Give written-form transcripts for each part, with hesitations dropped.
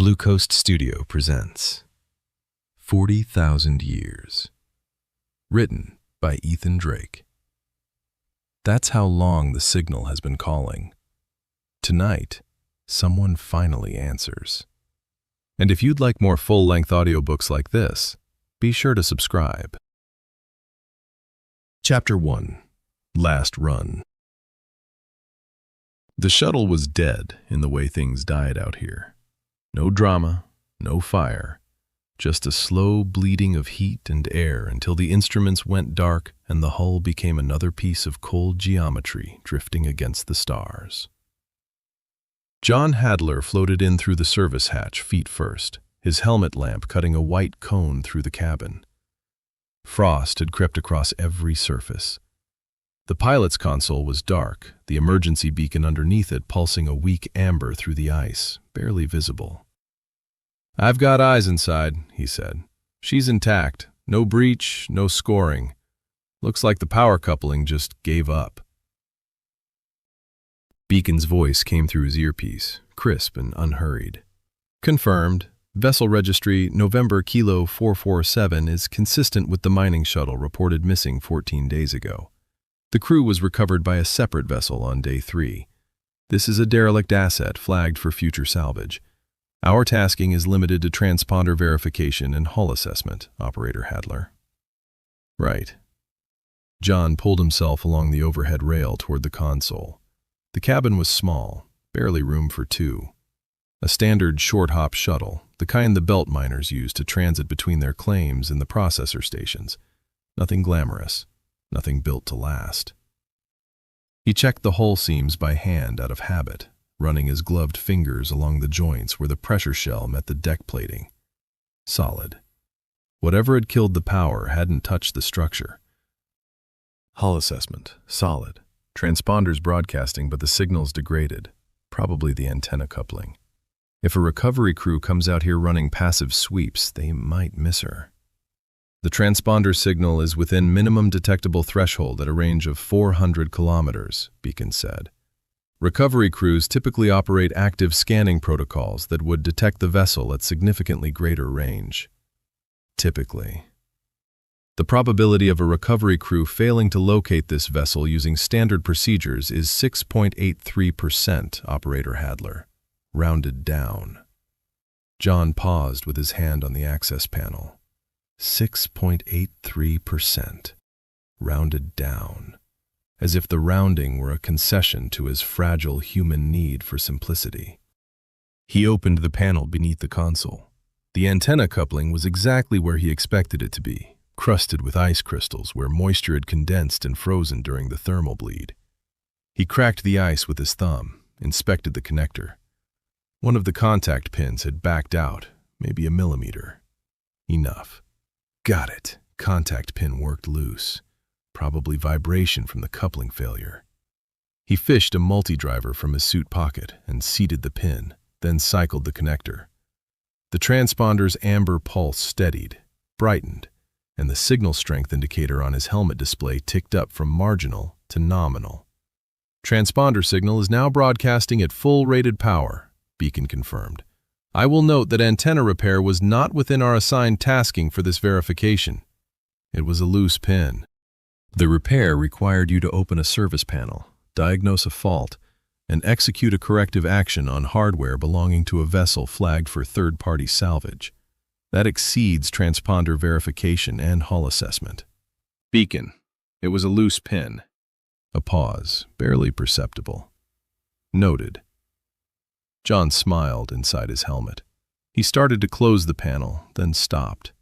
Blue Coast Studio presents 40,000 Years. Written by Ethan Drake. That's how long the signal has been calling. Tonight, someone finally answers. And if you'd like more full-length audiobooks like this, be sure to subscribe. Chapter 1. Last Run. The shuttle was dead in the way things died out here. No drama, no fire, just a slow bleeding of heat and air until the instruments went dark and the hull became another piece of cold geometry drifting against the stars. Jon Hadler floated in through the service hatch feet first, his helmet lamp cutting a white cone through the cabin. Frost had crept across every surface. The pilot's console was dark, the emergency beacon underneath it pulsing a weak amber through the ice, barely visible. "I've got eyes inside," he said. "She's intact. No breach, no scoring. Looks like the power coupling just gave up." Beacon's voice came through his earpiece, crisp and unhurried. "Confirmed. Vessel registry November Kilo 447 is consistent with the mining shuttle reported missing 14 days ago. The crew was recovered by a separate vessel on day 3. This is a derelict asset flagged for future salvage. Our tasking is limited to transponder verification and hull assessment, Operator Hadler." "Right." Jon pulled himself along the overhead rail toward the console. The cabin was small, barely room for two. A standard short-hop shuttle, the kind the belt miners use to transit between their claims and the processor stations. Nothing glamorous, nothing built to last. He checked the hull seams by hand out of habit, running his gloved fingers along the joints where the pressure shell met the deck plating. Solid. Whatever had killed the power hadn't touched the structure. Hull assessment. Solid. Transponders broadcasting, but the signal's degraded. Probably the antenna coupling. If a recovery crew comes out here running passive sweeps, they might miss her. The transponder signal is within minimum detectable threshold at a range of 400 kilometers, Beacon said. Recovery crews typically operate active scanning protocols that would detect the vessel at significantly greater range. Typically. The probability of a recovery crew failing to locate this vessel using standard procedures is 6.83%, Operator Hadler, rounded down. Jon paused with his hand on the access panel. 6.83%, rounded down. As if the rounding were a concession to his fragile human need for simplicity. He opened the panel beneath the console. The antenna coupling was exactly where he expected it to be, crusted with ice crystals where moisture had condensed and frozen during the thermal bleed. He cracked the ice with his thumb, inspected the connector. One of the contact pins had backed out, maybe a millimeter. Enough. Got it. Contact pin worked loose. Probably vibration from the coupling failure. He fished a multi-driver from his suit pocket and seated the pin, then cycled the connector. The transponder's amber pulse steadied, brightened, and the signal strength indicator on his helmet display ticked up from marginal to nominal. "Transponder signal is now broadcasting at full rated power," Beacon confirmed. "I will note that antenna repair was not within our assigned tasking for this verification. It was a loose pin. The repair required you to open a service panel, diagnose a fault, and execute a corrective action on hardware belonging to a vessel flagged for third-party salvage. That exceeds transponder verification and hull assessment." "Beacon, it was a loose pin." A pause, barely perceptible. "Noted." Jon smiled inside his helmet. He started to close the panel, then stopped.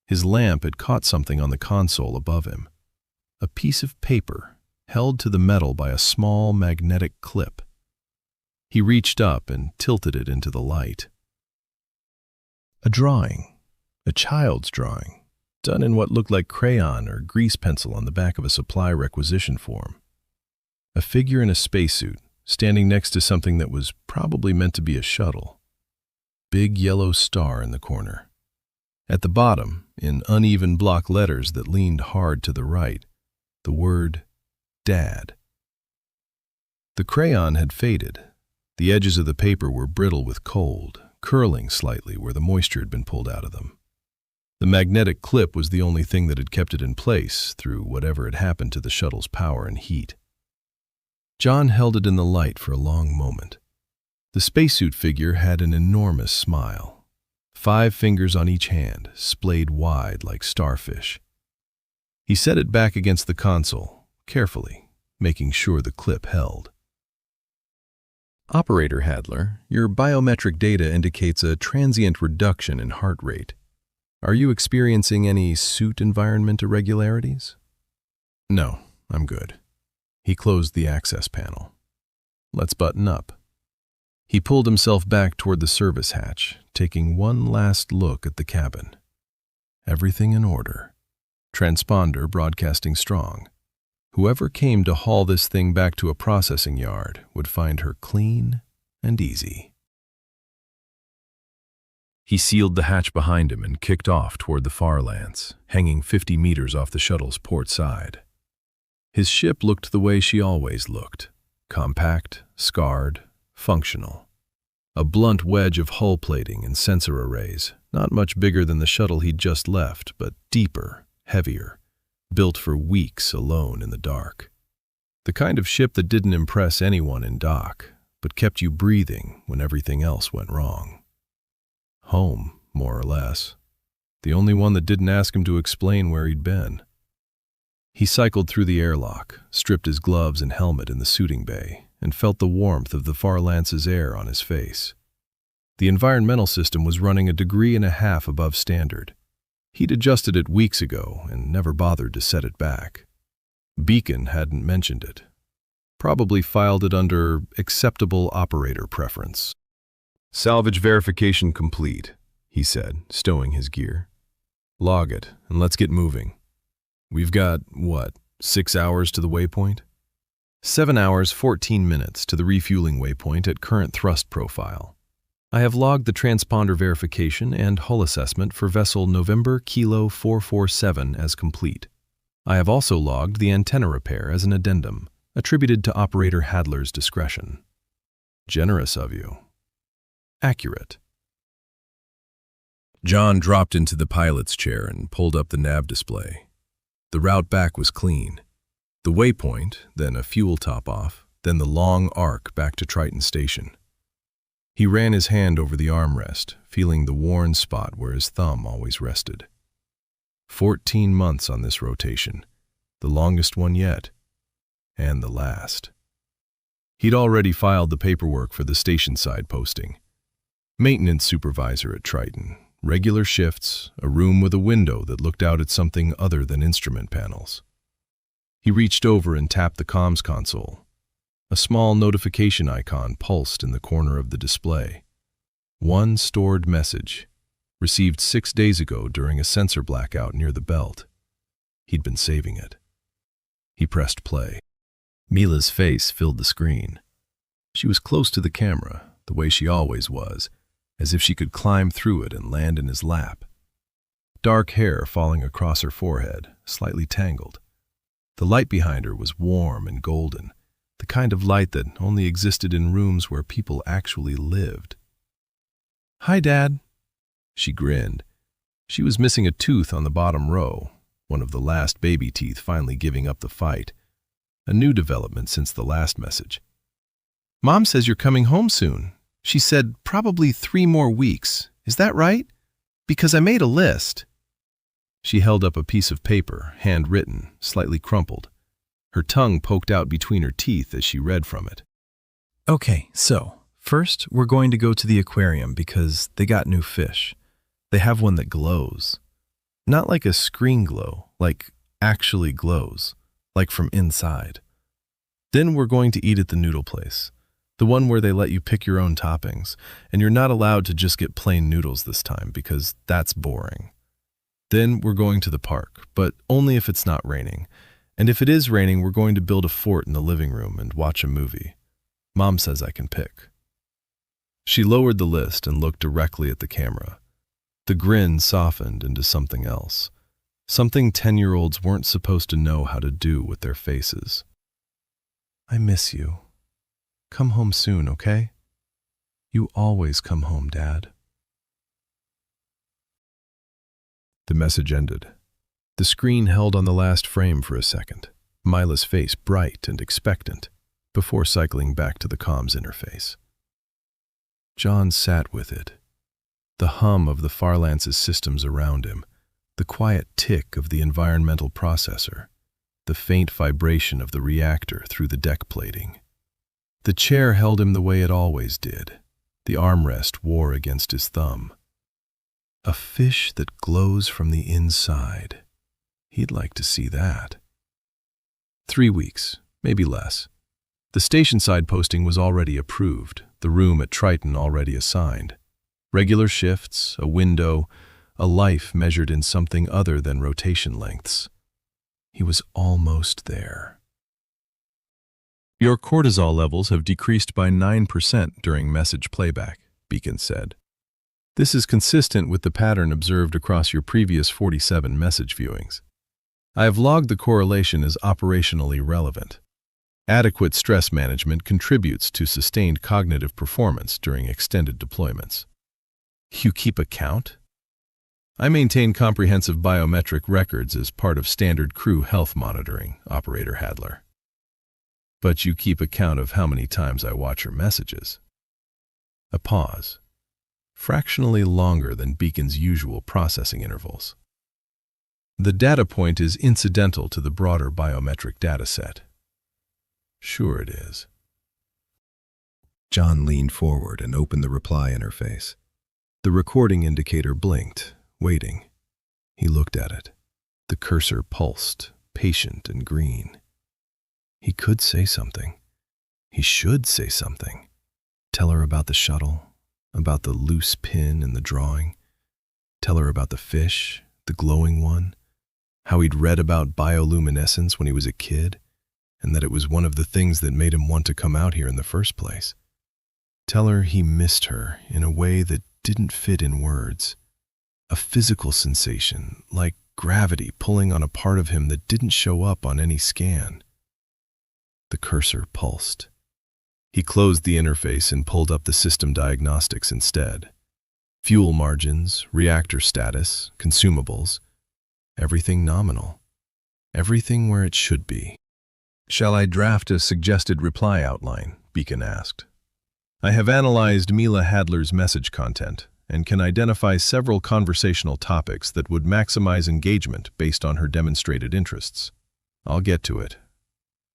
His lamp had caught something on the console above him. A piece of paper, held to the metal by a small magnetic clip. He reached up and tilted it into the light. A drawing, a child's drawing, done in what looked like crayon or grease pencil on the back of a supply requisition form. A figure in a spacesuit, standing next to something that was probably meant to be a shuttle. Big yellow star in the corner. At the bottom, in uneven block letters that leaned hard to the right, the word Dad. The crayon had faded. The edges of the paper were brittle with cold, curling slightly where the moisture had been pulled out of them. The magnetic clip was the only thing that had kept it in place through whatever had happened to the shuttle's power and heat. Jon held it in the light for a long moment. The spacesuit figure had an enormous smile. 5 fingers on each hand, splayed wide like starfish. He set it back against the console, carefully, making sure the clip held. Operator Hadler, your biometric data indicates a transient reduction in heart rate. Are you experiencing any suit environment irregularities? No, I'm good. He closed the access panel. Let's button up. He pulled himself back toward the service hatch, taking one last look at the cabin. Everything in order. Transponder broadcasting strong. Whoever came to haul this thing back to a processing yard would find her clean and easy. He sealed the hatch behind him and kicked off toward the far lance, hanging 50 meters off the shuttle's port side. His ship looked the way she always looked, compact, scarred, functional. A blunt wedge of hull plating and sensor arrays, not much bigger than the shuttle he'd just left, but deeper, heavier, built for weeks alone in the dark. The kind of ship that didn't impress anyone in dock, but kept you breathing when everything else went wrong. Home, more or less. The only one that didn't ask him to explain where he'd been. He cycled through the airlock, stripped his gloves and helmet in the suiting bay, and felt the warmth of the far lance's air on his face. The environmental system was running 1.5 degrees above standard. He'd adjusted it weeks ago and never bothered to set it back. Beacon hadn't mentioned it. Probably filed it under acceptable operator preference. "Salvage verification complete," he said, stowing his gear. "Log it, and let's get moving. We've got, 6 hours to the waypoint?" 7 hours, 14 minutes to the refueling waypoint at current thrust profile. I have logged the transponder verification and hull assessment for vessel November Kilo 447 as complete. I have also logged the antenna repair as an addendum, attributed to Operator Hadler's discretion. Generous of you. Accurate. Jon dropped into the pilot's chair and pulled up the nav display. The route back was clean. The waypoint, then a fuel top-off, then the long arc back to Triton Station. He ran his hand over the armrest, feeling the worn spot where his thumb always rested. 14 months on this rotation, the longest one yet, and the last. He'd already filed the paperwork for the station-side posting. Maintenance supervisor at Triton, regular shifts, a room with a window that looked out at something other than instrument panels. He reached over and tapped the comms console. A small notification icon pulsed in the corner of the display. One stored message, received 6 days ago during a sensor blackout near the belt. He'd been saving it. He pressed play. Mila's face filled the screen. She was close to the camera, the way she always was, as if she could climb through it and land in his lap. Dark hair falling across her forehead, slightly tangled. The light behind her was warm and golden, the kind of light that only existed in rooms where people actually lived. "Hi, Dad." She grinned. She was missing a tooth on the bottom row, one of the last baby teeth finally giving up the fight. A new development since the last message. "Mom says you're coming home soon. She said probably 3 more weeks. Is that right? Because I made a list." She held up a piece of paper, handwritten, slightly crumpled. Her tongue poked out between her teeth as she read from it. "Okay, so, first we're going to go to the aquarium because they got new fish. They have one that glows. Not like a screen glow, like actually glows, like from inside. Then we're going to eat at the noodle place, the one where they let you pick your own toppings, and you're not allowed to just get plain noodles this time because that's boring. Then we're going to the park, but only if it's not raining. And if it is raining, we're going to build a fort in the living room and watch a movie. Mom says I can pick." She lowered the list and looked directly at the camera. The grin softened into something else. Something 10-year-olds weren't supposed to know how to do with their faces. "I miss you. Come home soon, okay?" You always come home, Dad. The message ended. The screen held on the last frame for a second, Mila's face bright and expectant, before cycling back to the comms interface. Jon sat with it. The hum of the Farlance's systems around him, the quiet tick of the environmental processor, the faint vibration of the reactor through the deck plating. The chair held him the way it always did. The armrest wore against his thumb. A fish that glows from the inside. He'd like to see that. 3 weeks, maybe less. The station-side posting was already approved, the room at Triton already assigned. Regular shifts, a window, a life measured in something other than rotation lengths. He was almost there. Your cortisol levels have decreased by 9% during message playback, Beacon said. This is consistent with the pattern observed across your previous 47 message viewings. I have logged the correlation as operationally relevant. Adequate stress management contributes to sustained cognitive performance during extended deployments. You keep a count? I maintain comprehensive biometric records as part of standard crew health monitoring, Operator Hadler. But you keep a count of how many times I watch your messages. A pause, fractionally longer than Beacon's usual processing intervals. The data point is incidental to the broader biometric dataset. Sure it is. Jon leaned forward and opened the reply interface. The recording indicator blinked, waiting. He looked at it. The cursor pulsed, patient and green. He could say something. He should say something. Tell her about the shuttle, about the loose pin in the drawing. Tell her about the fish, the glowing one, how he'd read about bioluminescence when he was a kid, and that it was one of the things that made him want to come out here in the first place. Tell her he missed her in a way that didn't fit in words. A physical sensation, like gravity pulling on a part of him that didn't show up on any scan. The cursor pulsed. He closed the interface and pulled up the system diagnostics instead. Fuel margins, reactor status, consumables. Everything nominal. Everything where it should be. Shall I draft a suggested reply outline? Beacon asked. I have analyzed Mila Hadler's message content and can identify several conversational topics that would maximize engagement based on her demonstrated interests. I'll get to it.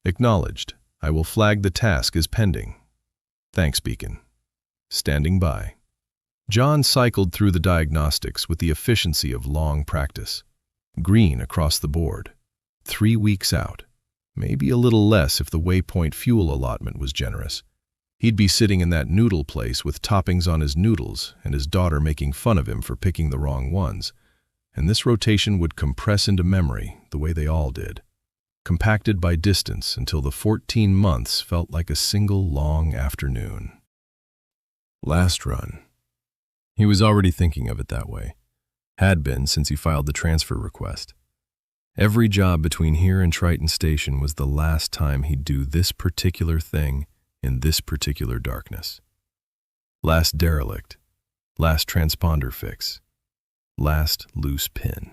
Acknowledged. I will flag the task as pending. Thanks, Beacon. Standing by. Jon cycled through the diagnostics with the efficiency of long practice. Green across the board. 3 weeks out. Maybe a little less if the waypoint fuel allotment was generous. He'd be sitting in that noodle place with toppings on his noodles and his daughter making fun of him for picking the wrong ones. And this rotation would compress into memory the way they all did. Compacted by distance until the 14 months felt like a single long afternoon. Last run. He was already thinking of it that way. Had been since he filed the transfer request. Every job between here and Triton Station was the last time he'd do this particular thing in this particular darkness. Last derelict. Last transponder fix. Last loose pin.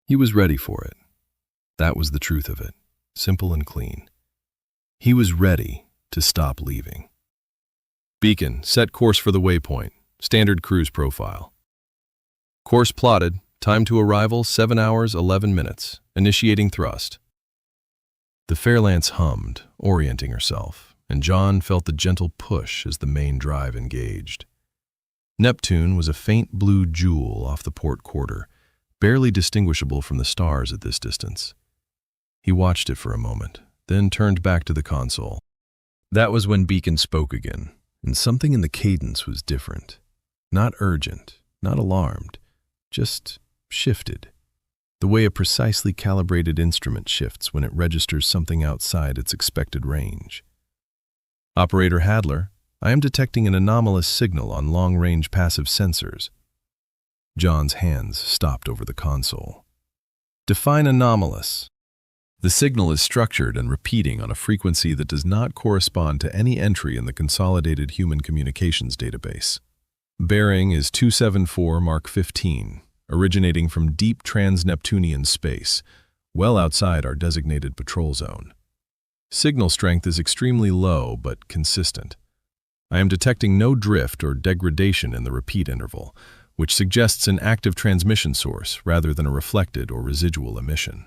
He was ready for it. That was the truth of it, simple and clean. He was ready to stop leaving. Beacon, set course for the waypoint. Standard cruise profile. Course plotted. Time to arrival, 7 hours, 11 minutes. Initiating thrust. The Farlance hummed, orienting herself, and Jon felt the gentle push as the main drive engaged. Neptune was a faint blue jewel off the port quarter, barely distinguishable from the stars at this distance. He watched it for a moment, then turned back to the console. That was when Beacon spoke again, and something in the cadence was different. Not urgent, not alarmed, just shifted. The way a precisely calibrated instrument shifts when it registers something outside its expected range. Operator Hadler, I am detecting an anomalous signal on long-range passive sensors. Jon's hands stopped over the console. Define anomalous. The signal is structured and repeating on a frequency that does not correspond to any entry in the Consolidated Human Communications Database. Bearing is 274 Mark 15, originating from deep trans-Neptunian space, well outside our designated patrol zone. Signal strength is extremely low but consistent. I am detecting no drift or degradation in the repeat interval, which suggests an active transmission source rather than a reflected or residual emission.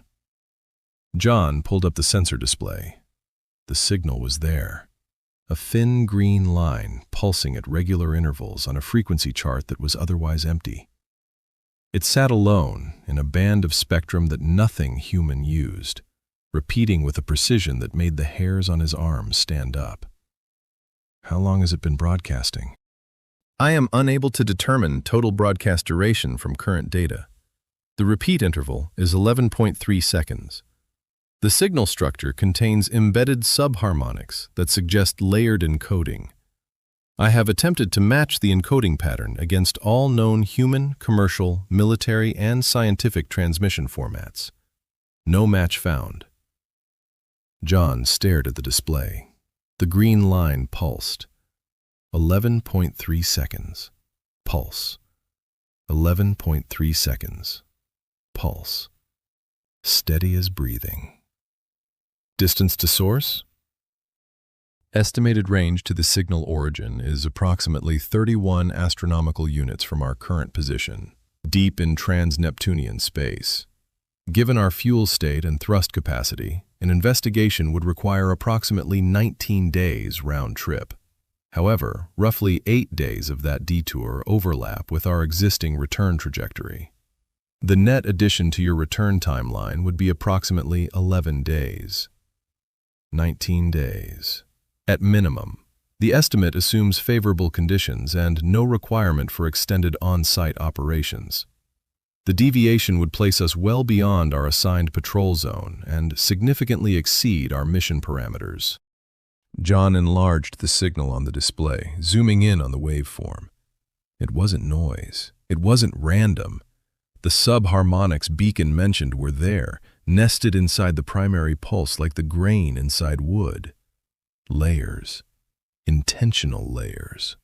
Jon pulled up the sensor display. The signal was there. A thin green line pulsing at regular intervals on a frequency chart that was otherwise empty. It sat alone in a band of spectrum that nothing human used, repeating with a precision that made the hairs on his arms stand up. How long has it been broadcasting? I am unable to determine total broadcast duration from current data. The repeat interval is 11.3 seconds. The signal structure contains embedded subharmonics that suggest layered encoding. I have attempted to match the encoding pattern against all known human, commercial, military, and scientific transmission formats. No match found. Jon stared at the display. The green line pulsed. 11.3 seconds. Pulse. 11.3 seconds. Pulse. Steady as breathing. Distance to source? Estimated range to the signal origin is approximately 31 astronomical units from our current position, deep in trans-Neptunian space. Given our fuel state and thrust capacity, an investigation would require approximately 19 days round trip. However, roughly 8 days of that detour overlap with our existing return trajectory. The net addition to your return timeline would be approximately 11 days. 19 days. At minimum, the estimate assumes favorable conditions and no requirement for extended on-site operations. The deviation would place us well beyond our assigned patrol zone and significantly exceed our mission parameters. Jon enlarged the signal on the display, zooming in on the waveform. It wasn't noise. It wasn't random. The subharmonics Beacon mentioned were there, nested inside the primary pulse like the grain inside wood. Layers. Intentional layers.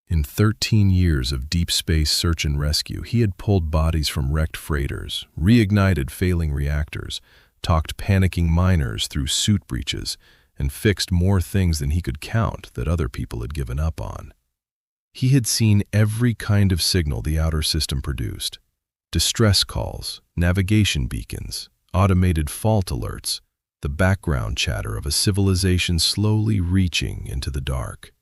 In 13 years of deep space search and rescue, he had pulled bodies from wrecked freighters, reignited failing reactors, talked panicking miners through suit breaches, and fixed more things than he could count that other people had given up on. He had seen every kind of signal the outer system produced. Distress calls, navigation beacons, automated fault alerts, the background chatter of a civilization slowly reaching into the dark.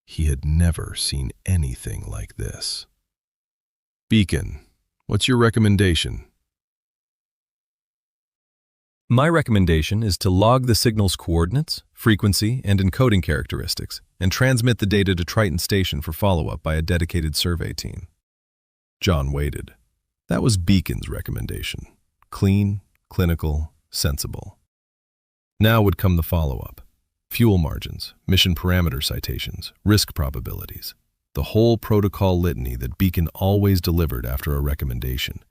He had never seen anything like this. Beacon, what's your recommendation? My recommendation is to log the signal's coordinates, frequency, and encoding characteristics, and transmit the data to Triton Station for follow-up by a dedicated survey team. Jon waited. That was Beacon's recommendation. Clean, clinical, sensible. Now would come the follow-up. Fuel margins, mission parameter citations, risk probabilities. The whole protocol litany that Beacon always delivered after a recommendation.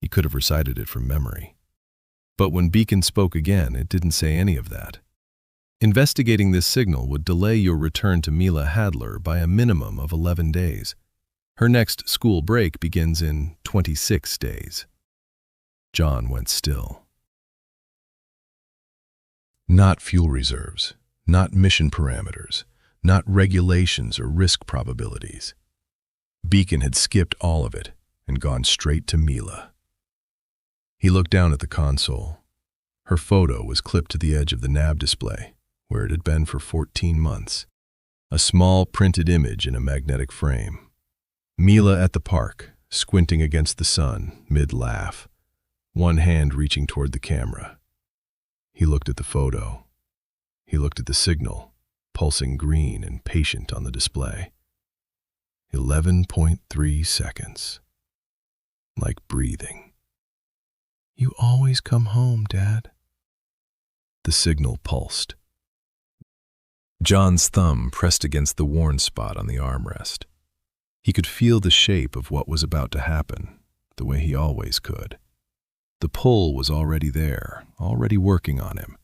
He could have recited it from memory. But when Beacon spoke again, it didn't say any of that. Investigating this signal would delay your return to Jon Hadler by a minimum of 11 days. Her next school break begins in 26 days. Jon went still. Not fuel reserves, not mission parameters, not regulations or risk probabilities. Beacon had skipped all of it and gone straight to Mila. He looked down at the console. Her photo was clipped to the edge of the nav display, where it had been for 14 months. A small printed image in a magnetic frame. Mila at the park, squinting against the sun, mid-laugh, one hand reaching toward the camera. He looked at the photo. He looked at the signal, pulsing green and patient on the display. 11.3 seconds. Like breathing. You always come home, Dad. The signal pulsed. Jon's thumb pressed against the worn spot on the armrest. He could feel the shape of what was about to happen, the way he always could. The pull was already there, already working on him.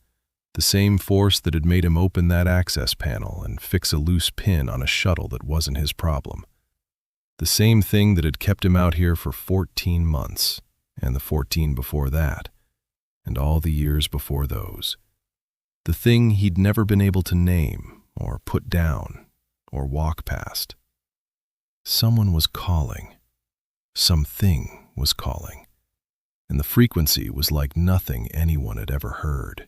The same force that had made him open that access panel and fix a loose pin on a shuttle that wasn't his problem. The same thing that had kept him out here for 14 months, and the 14 before that, and all the years before those. The thing he'd never been able to name, or put down, or walk past. Someone was calling. Something was calling. And the frequency was like nothing anyone had ever heard.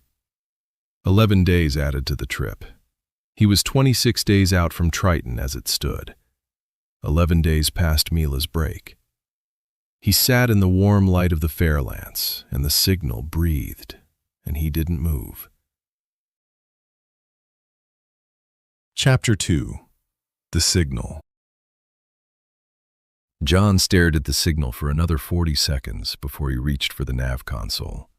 11 days added to the trip. He was 26 days out from Triton as it stood. 11 days past Mila's break. He sat in the warm light of the Fairlance, and the signal breathed, and he didn't move. Chapter 2. The Signal. Jon stared at the signal for another 40 seconds before he reached for the nav console.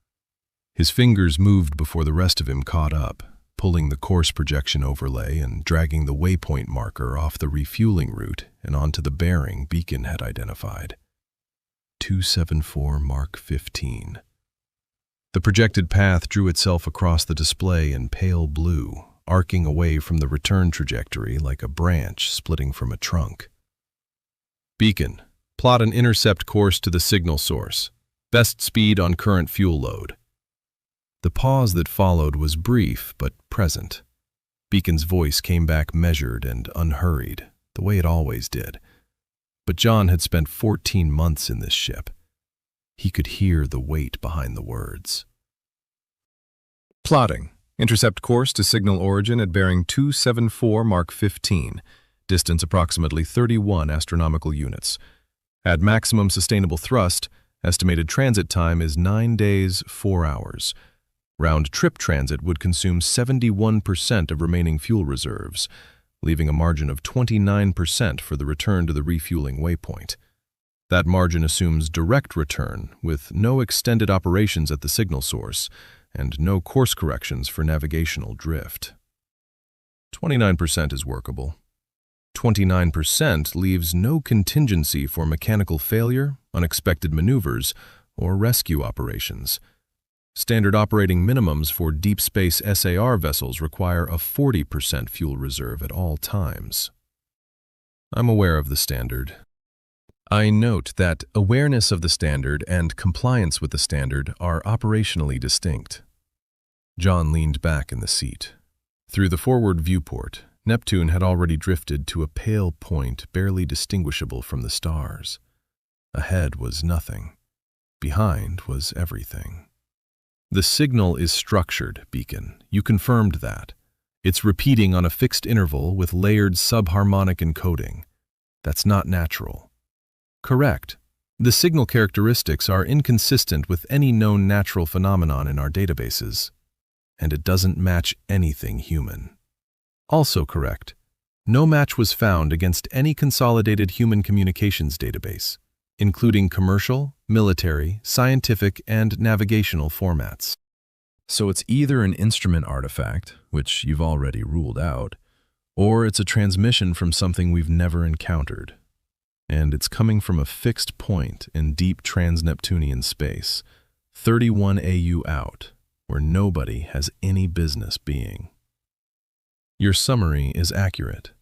His fingers moved before the rest of him caught up, pulling the course projection overlay and dragging the waypoint marker off the refueling route and onto the bearing Beacon had identified. 274 Mark 15. The projected path drew itself across the display in pale blue, arcing away from the return trajectory like a branch splitting from a trunk. Beacon, plot an intercept course to the signal source. Best speed on current fuel load. The pause that followed was brief but present. Beacon's voice came back measured and unhurried, the way it always did. But Jon had spent 14 months in this ship. He could hear the weight behind the words. Plotting. Intercept course to signal origin at bearing 274 Mark 15. Distance approximately 31 astronomical units. At maximum sustainable thrust, estimated transit time is 9 days, 4 hours. Round-trip transit would consume 71% of remaining fuel reserves, leaving a margin of 29% for the return to the refueling waypoint. That margin assumes direct return, with no extended operations at the signal source, and no course corrections for navigational drift. 29% is workable. 29% leaves no contingency for mechanical failure, unexpected maneuvers, or rescue operations. Standard operating minimums for deep space SAR vessels require a 40% fuel reserve at all times. I'm aware of the standard. I note that awareness of the standard and compliance with the standard are operationally distinct. Jon leaned back in the seat. Through the forward viewport, Neptune had already drifted to a pale point barely distinguishable from the stars. Ahead was nothing. Behind was everything. The signal is structured, Beacon. You confirmed that. It's repeating on a fixed interval with layered subharmonic encoding. That's not natural. Correct. The signal characteristics are inconsistent with any known natural phenomenon in our databases, and it doesn't match anything human. Also correct. No match was found against any consolidated human communications database, including commercial, military, scientific, and navigational formats. So it's either an instrument artifact, which you've already ruled out, or it's a transmission from something we've never encountered. And it's coming from a fixed point in deep trans-Neptunian space, 31 AU out, where nobody has any business being. Your summary is accurate.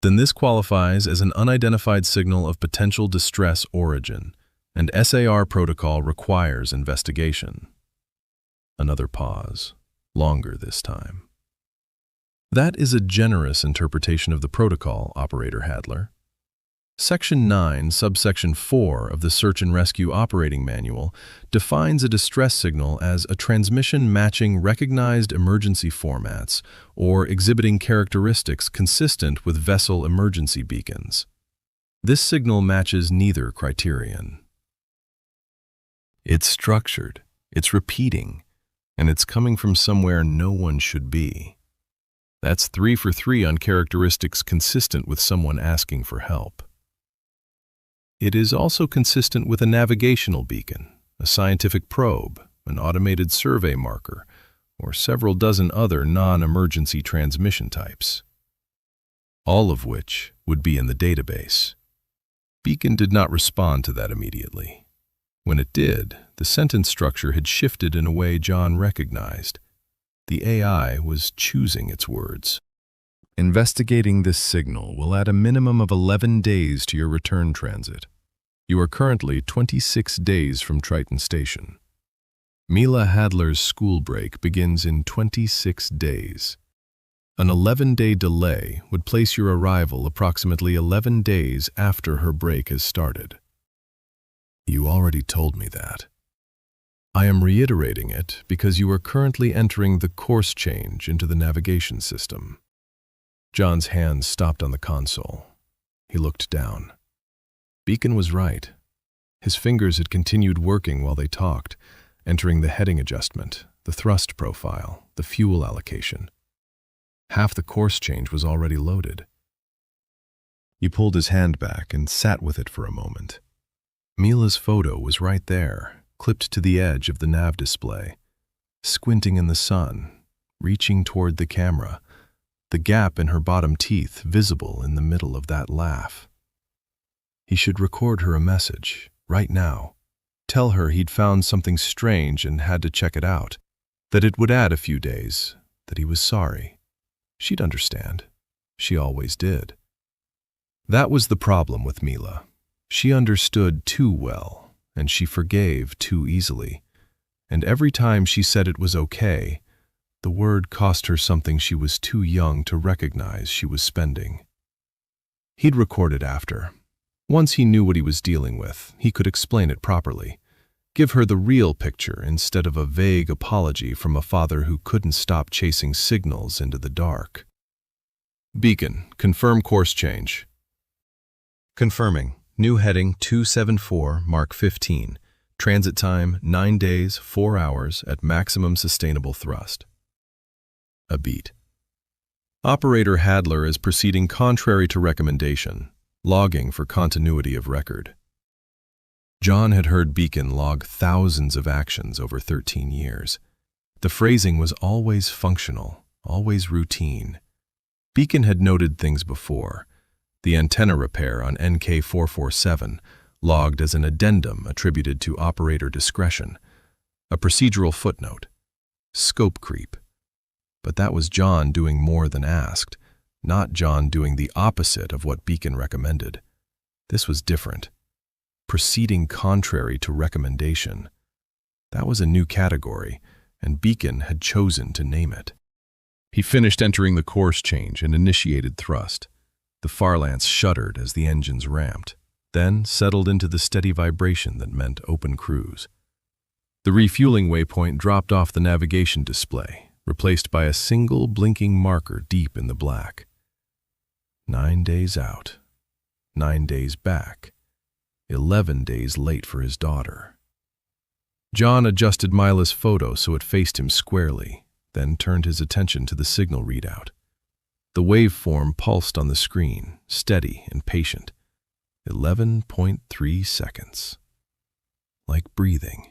Then this qualifies as an unidentified signal of potential distress origin, and SAR protocol requires investigation. Another pause, longer this time. That is a generous interpretation of the protocol, Operator Hadler. Section 9, subsection 4 of the Search and Rescue Operating Manual defines a distress signal as a transmission matching recognized emergency formats or exhibiting characteristics consistent with vessel emergency beacons. This signal matches neither criterion. It's structured, it's repeating, and it's coming from somewhere no one should be. That's 3 for 3 on characteristics consistent with someone asking for help. It is also consistent with a navigational beacon, a scientific probe, an automated survey marker, or several dozen other non-emergency transmission types, all of which would be in the database. Beacon did not respond to that immediately. When it did, the sentence structure had shifted in a way Jon recognized. The AI was choosing its words. Investigating this signal will add a minimum of 11 days to your return transit. You are currently 26 days from Triton Station. Mila Hadler's school break begins in 26 days. An 11-day delay would place your arrival approximately 11 days after her break has started. You already told me that. I am reiterating it because you are currently entering the course change into the navigation system. Jon's hands stopped on the console. He looked down. Beacon was right. His fingers had continued working while they talked, entering the heading adjustment, the thrust profile, the fuel allocation. Half the course change was already loaded. He pulled his hand back and sat with it for a moment. Mila's photo was right there, clipped to the edge of the nav display, squinting in the sun, reaching toward the camera, the gap in her bottom teeth visible in the middle of that laugh. He should record her a message, right now. Tell her he'd found something strange and had to check it out, that it would add a few days, that he was sorry. She'd understand. She always did. That was the problem with Mila. She understood too well, and she forgave too easily. And every time she said it was okay, the word cost her something she was too young to recognize she was spending. He'd record it after. Once he knew what he was dealing with, he could explain it properly. Give her the real picture instead of a vague apology from a father who couldn't stop chasing signals into the dark. Beacon, confirm course change. Confirming. New heading 274, Mark 15. Transit time 9 days, 4 hours at maximum sustainable thrust. A beat. Operator Hadler is proceeding contrary to recommendation, logging for continuity of record. Jon had heard Beacon log thousands of actions over 13 years. The phrasing was always functional, always routine. Beacon had noted things before. The antenna repair on NK447, logged as an addendum attributed to operator discretion. A procedural footnote. Scope creep. But that was Jon doing more than asked, not Jon doing the opposite of what Beacon recommended. This was different. Proceeding contrary to recommendation. That was a new category, and Beacon had chosen to name it. He finished entering the course change and initiated thrust. The Farlance shuddered as the engines ramped, then settled into the steady vibration that meant open cruise. The refueling waypoint dropped off the navigation display, replaced by a single blinking marker deep in the black. 9 days out, 9 days back, 11 days late for his daughter. Jon adjusted Mila's photo so it faced him squarely, then turned his attention to the signal readout. The waveform pulsed on the screen, steady and patient. 11.3 seconds. Like breathing.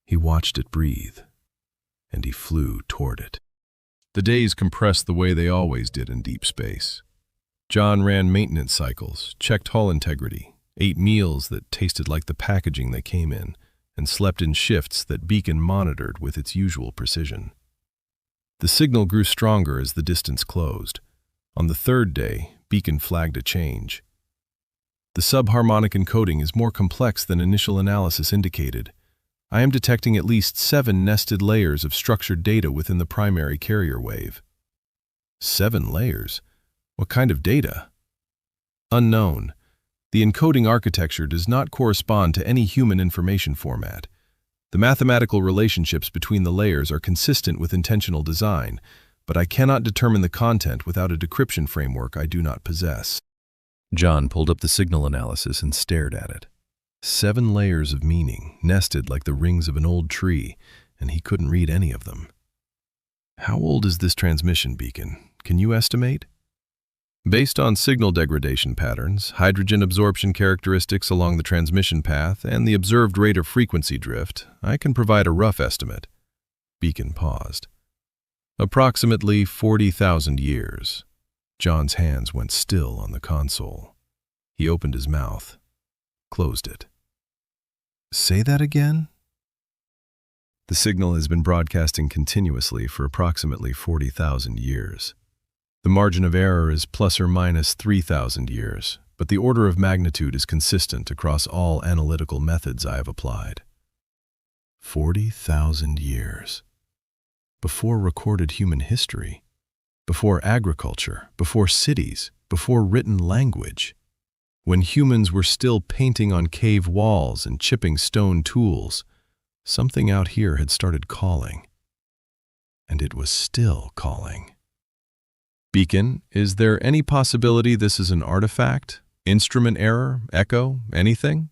He watched it breathe, and he flew toward it. The days compressed the way they always did in deep space. Jon ran maintenance cycles, checked hull integrity, ate meals that tasted like the packaging they came in, and slept in shifts that Beacon monitored with its usual precision. The signal grew stronger as the distance closed. On the third day, Beacon flagged a change. The subharmonic encoding is more complex than initial analysis indicated. I am detecting at least 7 nested layers of structured data within the primary carrier wave. 7 layers? What kind of data? Unknown. The encoding architecture does not correspond to any human information format. The mathematical relationships between the layers are consistent with intentional design, but I cannot determine the content without a decryption framework I do not possess. Jon pulled up the signal analysis and stared at it. 7 layers of meaning, nested like the rings of an old tree, and he couldn't read any of them. How old is this transmission, Beacon? Can you estimate? Based on signal degradation patterns, hydrogen absorption characteristics along the transmission path, and the observed rate of frequency drift, I can provide a rough estimate. Beacon paused. Approximately 40,000 years. Jon's hands went still on the console. He opened his mouth, closed it. Say that again? The signal has been broadcasting continuously for approximately 40,000 years. The margin of error is plus or minus 3,000 years, but the order of magnitude is consistent across all analytical methods I have applied. 40,000 years. Before recorded human history, before agriculture, before cities, before written language, when humans were still painting on cave walls and chipping stone tools, something out here had started calling. And it was still calling. Beacon, is there any possibility this is an artifact, instrument error, echo, anything?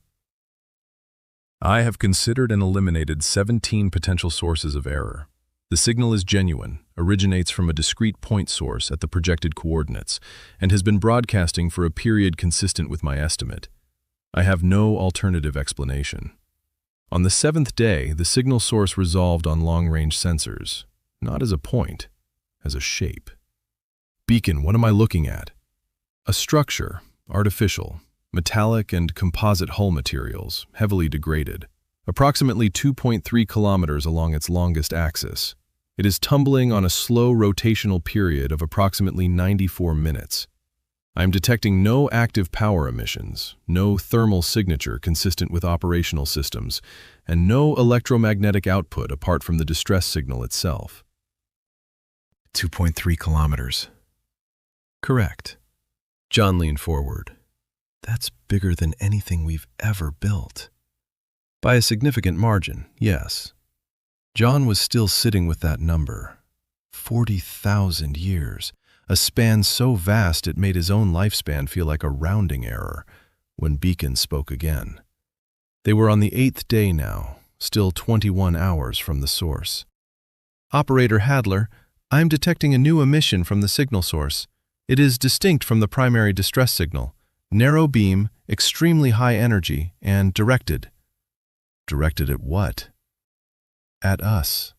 I have considered and eliminated 17 potential sources of error. The signal is genuine, originates from a discrete point source at the projected coordinates, and has been broadcasting for a period consistent with my estimate. I have no alternative explanation. On the 7th day, the signal source resolved on long-range sensors, not as a point, as a shape. Beacon, what am I looking at? A structure, artificial, metallic and composite hull materials, heavily degraded, approximately 2.3 kilometers along its longest axis. It is tumbling on a slow rotational period of approximately 94 minutes. I am detecting no active power emissions, no thermal signature consistent with operational systems, and no electromagnetic output apart from the distress signal itself. 2.3 kilometers. Correct. Jon leaned forward. That's bigger than anything we've ever built. By a significant margin, yes. Jon was still sitting with that number. 40,000 years. A span so vast it made his own lifespan feel like a rounding error, when Beacon spoke again. They were on the 8th day now, still 21 hours from the source. Operator Hadler, I'm detecting a new emission from the signal source. It is distinct from the primary distress signal. Narrow beam, extremely high energy, and directed. Directed at what? At us.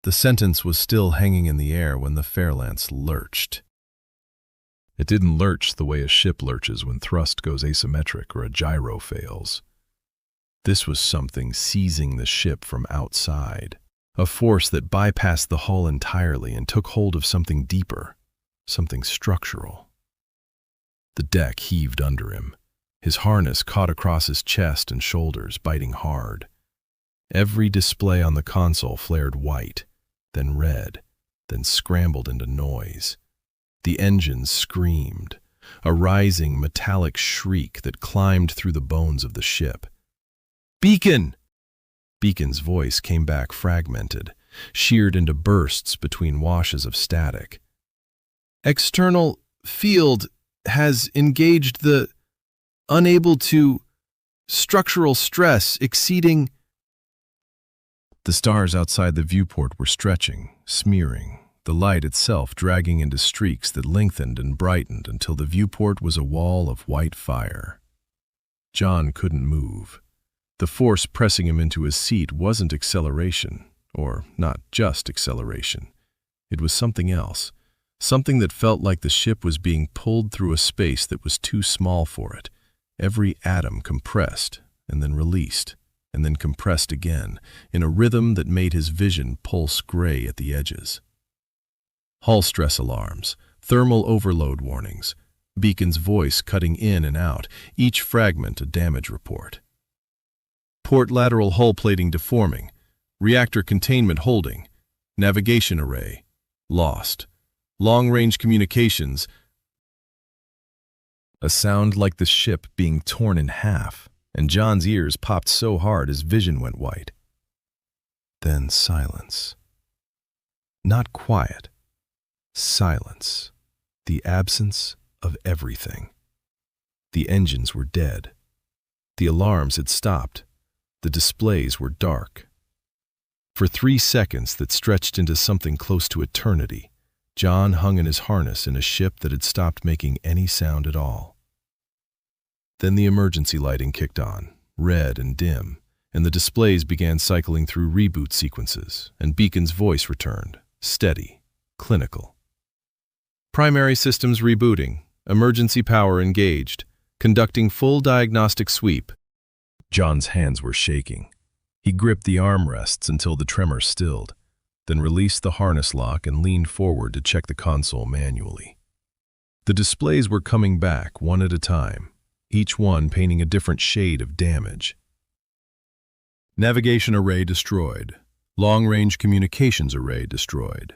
The sentence was still hanging in the air when the Fairlance lurched. It didn't lurch the way a ship lurches when thrust goes asymmetric or a gyro fails. This was something seizing the ship from outside, a force that bypassed the hull entirely and took hold of something deeper, something structural. The deck heaved under him. His harness caught across his chest and shoulders, biting hard. Every display on the console flared white, then red, then scrambled into noise. The engines screamed, a rising metallic shriek that climbed through the bones of the ship. "Beacon!" Beacon's voice came back fragmented, sheared into bursts between washes of static. "External field has engaged the unable to structural stress exceeding." The stars outside the viewport were stretching, smearing, the light itself dragging into streaks that lengthened and brightened until the viewport was a wall of white fire. Jon couldn't move. The force pressing him into his seat wasn't acceleration, or not just acceleration. It was something else, something that felt like the ship was being pulled through a space that was too small for it, every atom compressed and then released, and then compressed again, in a rhythm that made his vision pulse gray at the edges. Hull stress alarms, thermal overload warnings, Beacon's voice cutting in and out, each fragment a damage report. Port lateral hull plating deforming, reactor containment holding, navigation array, lost, long-range communications. A sound like the ship being torn in half, and Jon's ears popped so hard his vision went white. Then silence. Not quiet. Silence. The absence of everything. The engines were dead. The alarms had stopped. The displays were dark. For 3 seconds that stretched into something close to eternity, Jon hung in his harness in a ship that had stopped making any sound at all. Then the emergency lighting kicked on, red and dim, and the displays began cycling through reboot sequences, and Beacon's voice returned, steady, clinical. Primary systems rebooting, emergency power engaged, conducting full diagnostic sweep. John's hands were shaking. He gripped the armrests until the tremor stilled, then released the harness lock and leaned forward to check the console manually. The displays were coming back one at a time, each one painting a different shade of damage. Navigation array destroyed. Long-range communications array destroyed.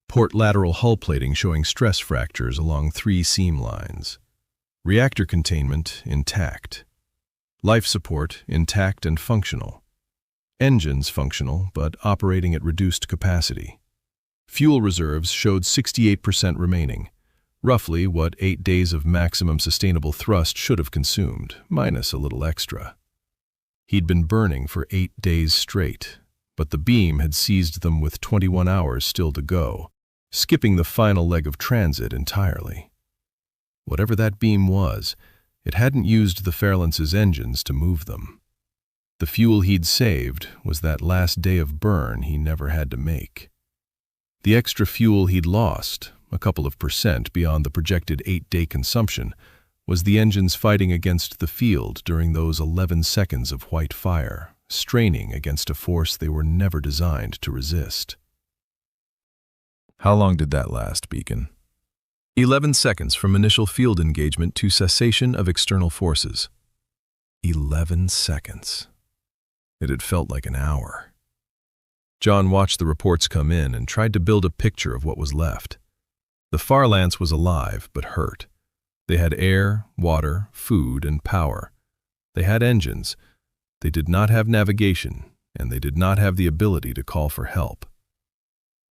Port lateral hull plating showing stress fractures along 3 seam lines. Reactor containment intact. Life support intact and functional. Engines functional, but operating at reduced capacity. Fuel reserves showed 68% remaining, roughly what 8 days of maximum sustainable thrust should have consumed, minus a little extra. He'd been burning for 8 days straight, but the beam had seized them with 21 hours still to go, skipping the final leg of transit entirely. Whatever that beam was, it hadn't used the Fairlance's engines to move them. The fuel he'd saved was that last day of burn he never had to make. The extra fuel he'd lost, a couple of % beyond the projected 8-day consumption, was the engines fighting against the field during those 11 seconds of white fire, straining against a force they were never designed to resist. How long did that last, Beacon? 11 seconds from initial field engagement to cessation of external forces. 11 seconds. It had felt like an hour. John watched the reports come in and tried to build a picture of what was left. The Fairlance was alive, but hurt. They had air, water, food, and power. They had engines. They did not have navigation, and they did not have the ability to call for help.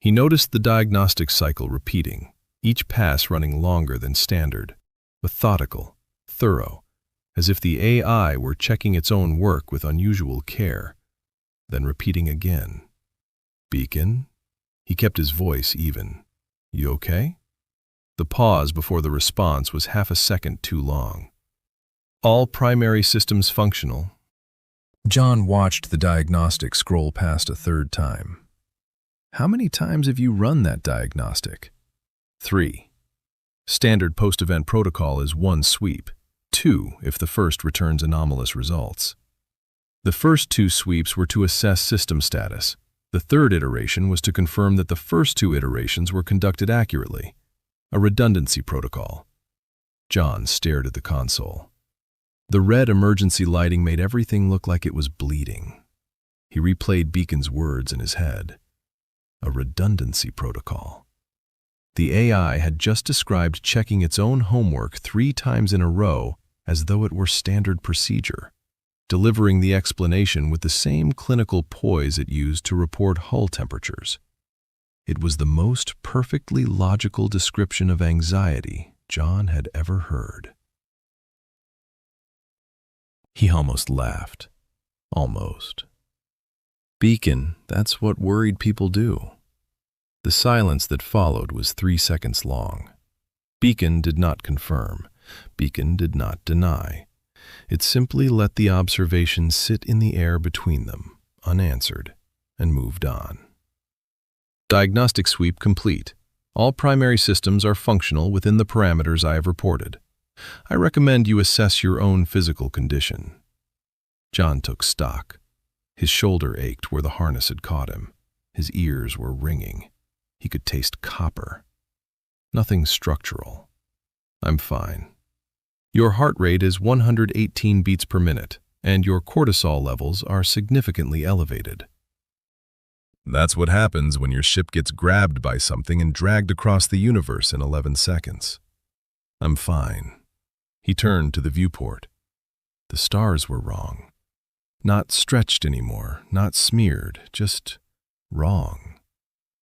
He noticed the diagnostic cycle repeating, each pass running longer than standard, methodical, thorough, as if the AI were checking its own work with unusual care, then repeating again. Beacon? He kept his voice even. You okay? The pause before the response was half a second too long. All primary systems functional. John watched the diagnostic scroll past a third time. How many times have you run that diagnostic? 3. Standard post-event protocol is 1 sweep, 2 if the first returns anomalous results. The first 2 sweeps were to assess system status. The third iteration was to confirm that the first 2 iterations were conducted accurately. A redundancy protocol. John stared at the console. The red emergency lighting made everything look like it was bleeding. He replayed Beacon's words in his head. A redundancy protocol. The AI had just described checking its own homework 3 times in a row as though it were standard procedure, delivering the explanation with the same clinical poise it used to report hull temperatures. It was the most perfectly logical description of anxiety John had ever heard. He almost laughed. Almost. Beacon, that's what worried people do. The silence that followed was 3 seconds long. Beacon did not confirm. Beacon did not deny. It simply let the observation sit in the air between them, unanswered, and moved on. Diagnostic sweep complete. All primary systems are functional within the parameters I have reported. I recommend you assess your own physical condition. John took stock. His shoulder ached where the harness had caught him. His ears were ringing. He could taste copper. Nothing structural. I'm fine. Your heart rate is 118 beats per minute, and your cortisol levels are significantly elevated. That's what happens when your ship gets grabbed by something and dragged across the universe in 11 seconds. I'm fine. He turned to the viewport. The stars were wrong. Not stretched anymore, not smeared, just wrong.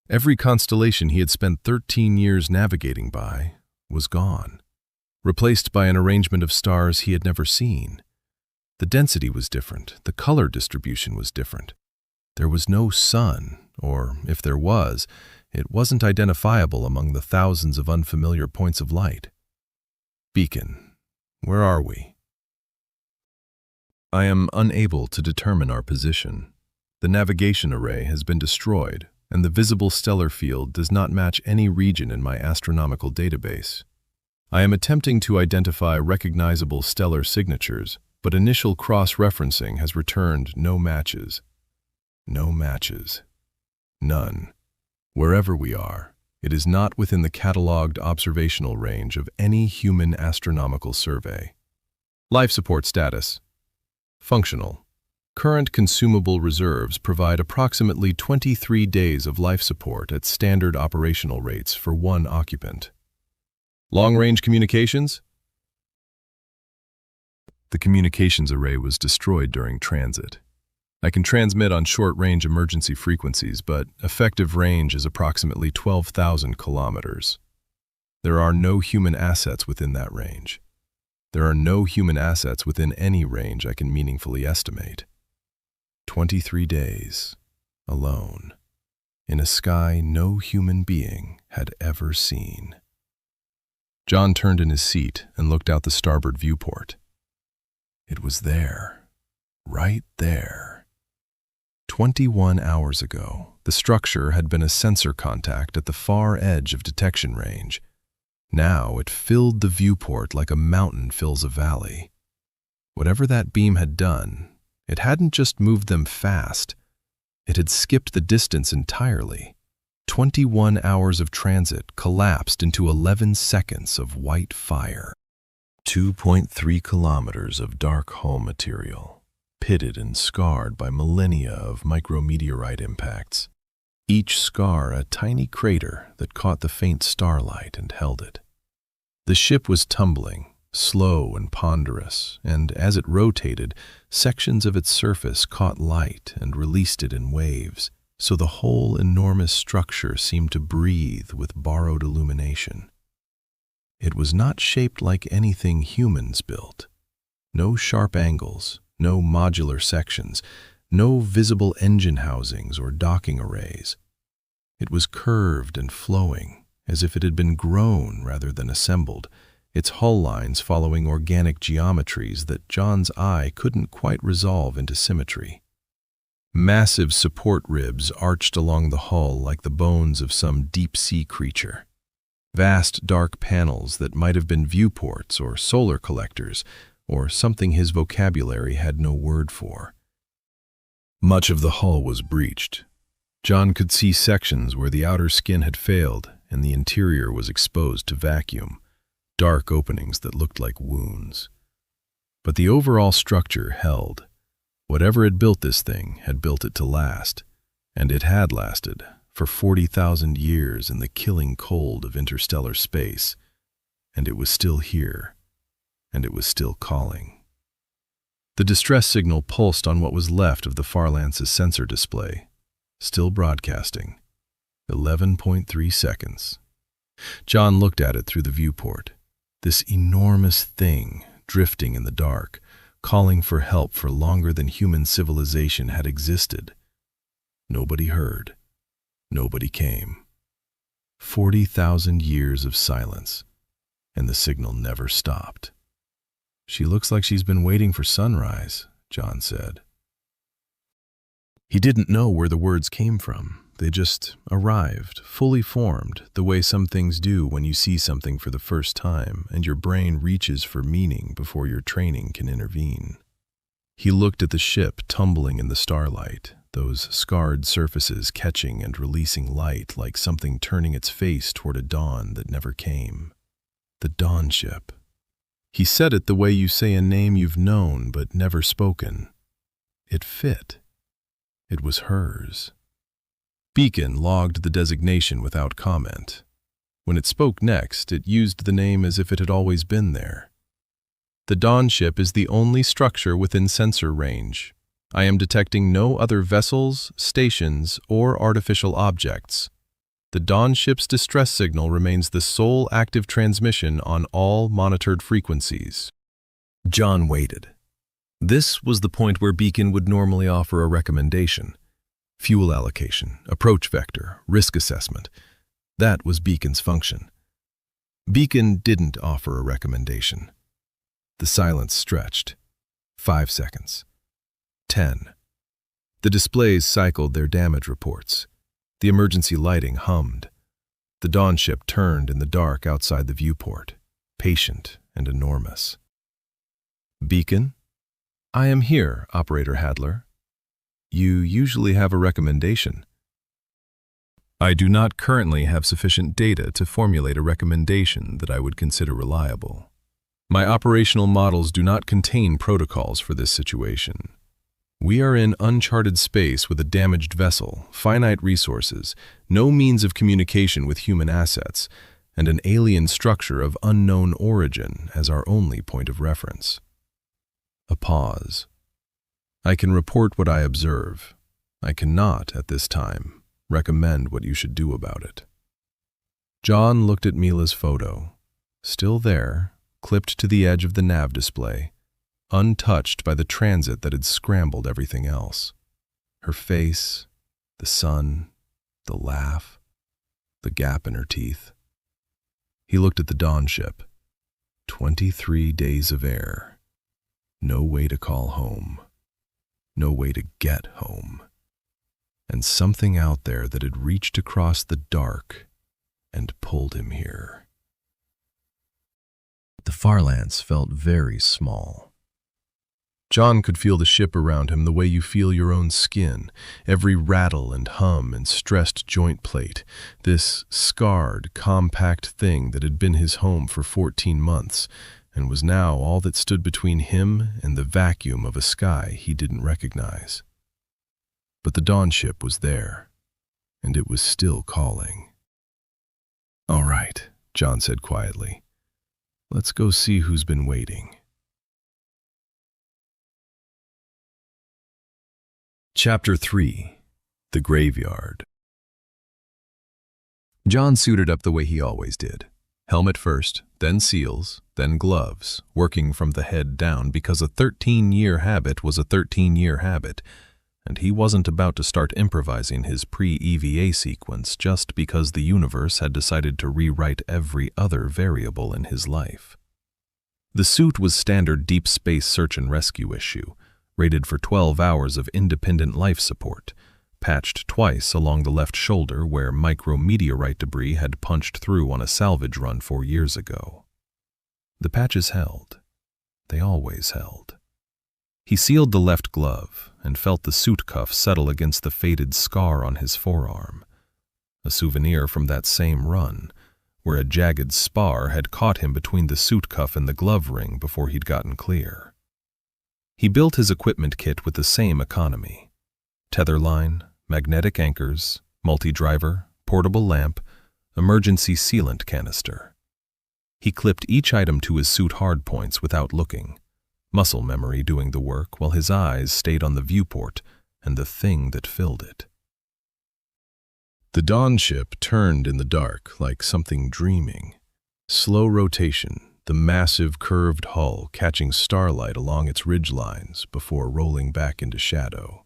Every constellation he had spent 13 years navigating by was gone, replaced by an arrangement of stars he had never seen. The density was different, the color distribution was different. There was no sun, or if there was, it wasn't identifiable among the thousands of unfamiliar points of light. Beacon, where are we? I am unable to determine our position. The navigation array has been destroyed, and the visible stellar field does not match any region in my astronomical database. I am attempting to identify recognizable stellar signatures, but initial cross-referencing has returned no matches. No matches. None. Wherever we are, it is not within the catalogued observational range of any human astronomical survey. Life support status. Functional. Current consumable reserves provide approximately 23 days of life support at standard operational rates for one occupant. Long-range communications? The communications array was destroyed during transit. I can transmit on short-range emergency frequencies, but effective range is approximately 12,000 kilometers. There are no human assets within that range. There are no human assets within any range I can meaningfully estimate. 23 days, alone, in a sky no human being had ever seen. Jon turned in his seat and looked out the starboard viewport. It was there, right there. 21 hours ago, the structure had been a sensor contact at the far edge of detection range. Now it filled the viewport like a mountain fills a valley. Whatever that beam had done, it hadn't just moved them fast. It had skipped the distance entirely. 21 hours of transit collapsed into 11 seconds of white fire. 2.3 kilometers of dark hull material, pitted and scarred by millennia of micrometeorite impacts. Each scar a tiny crater that caught the faint starlight and held it. The ship was tumbling, slow and ponderous, and as it rotated, sections of its surface caught light and released it in waves, so the whole enormous structure seemed to breathe with borrowed illumination. It was not shaped like anything humans built. No sharp angles, no modular sections, no visible engine housings or docking arrays. It was curved and flowing, as if it had been grown rather than assembled, its hull lines following organic geometries that Jon's eye couldn't quite resolve into symmetry. Massive support ribs arched along the hull like the bones of some deep-sea creature. Vast dark panels that might have been viewports or solar collectors, or something his vocabulary had no word for. Much of the hull was breached. Jon could see sections where the outer skin had failed and the interior was exposed to vacuum, dark openings that looked like wounds. But the overall structure held. Whatever had built this thing had built it to last, and it had lasted for 40,000 years in the killing cold of interstellar space, and it was still here, and it was still calling. The distress signal pulsed on what was left of the Farlance's sensor display, still broadcasting. 11.3 seconds. Jon looked at it through the viewport. This enormous thing drifting in the dark, calling for help for longer than human civilization had existed. Nobody heard. Nobody came. 40,000 years of silence, and the signal never stopped. "She looks like she's been waiting for sunrise," Jon said. He didn't know where the words came from. They just arrived, fully formed, the way some things do when you see something for the first time and your brain reaches for meaning before your training can intervene. He looked at the ship tumbling in the starlight, those scarred surfaces catching and releasing light like something turning its face toward a dawn that never came. The dawn ship. He said it the way you say a name you've known but never spoken. It fit. It was hers. Beacon logged the designation without comment. When it spoke next, it used the name as if it had always been there. "The Dawn ship is the only structure within sensor range. I am detecting no other vessels, stations, or artificial objects. The Dawn ship's distress signal remains the sole active transmission on all monitored frequencies." Jon waited. This was the point where Beacon would normally offer a recommendation. Fuel allocation, approach vector, risk assessment. That was Beacon's function. Beacon didn't offer a recommendation. The silence stretched. 5 seconds. 10. The displays cycled their damage reports. The emergency lighting hummed. The Dawn ship turned in the dark outside the viewport, patient and enormous. "Beacon?" I am here, Operator Hadler. You usually have a recommendation. I do not currently have sufficient data to formulate a recommendation that I would consider reliable. My operational models do not contain protocols for this situation. We are in uncharted space with a damaged vessel, finite resources, no means of communication with human assets, and an alien structure of unknown origin as our only point of reference. A pause. I can report what I observe. I cannot, at this time, recommend what you should do about it. Jon looked at Mila's photo, still there, clipped to the edge of the nav display, untouched by the transit that had scrambled everything else. Her face, the sun, the laugh, the gap in her teeth. He looked at the Dawn ship. 23 days of air. No way to call home. No way to get home. And something out there that had reached across the dark and pulled him here. The Farlance felt very small. Jon could feel the ship around him the way you feel your own skin, every rattle and hum and stressed joint plate, this scarred, compact thing that had been his home for 14 months and was now all that stood between him and the vacuum of a sky he didn't recognize. But the Dawn ship was there, and it was still calling. "All right," Jon said quietly. "Let's go see who's been waiting." Chapter 3. The Graveyard. Jon suited up the way he always did. Helmet first, then seals, then gloves, working from the head down because a 13-year habit was a 13-year habit, and he wasn't about to start improvising his pre-EVA sequence just because the universe had decided to rewrite every other variable in his life. The suit was standard deep space search and rescue issue, rated for 12 hours of independent life support, patched twice along the left shoulder where micrometeorite debris had punched through on a salvage run 4 years ago. The patches held. They always held. He sealed the left glove and felt the suit cuff settle against the faded scar on his forearm, a souvenir from that same run, where a jagged spar had caught him between the suit cuff and the glove ring before he'd gotten clear. He built his equipment kit with the same economy: tether line, magnetic anchors, multi-driver, portable lamp, emergency sealant canister. He clipped each item to his suit hardpoints without looking, muscle memory doing the work while his eyes stayed on the viewport and the thing that filled it. The Dawn ship turned in the dark like something dreaming. Slow rotation, the massive curved hull catching starlight along its ridgelines before rolling back into shadow.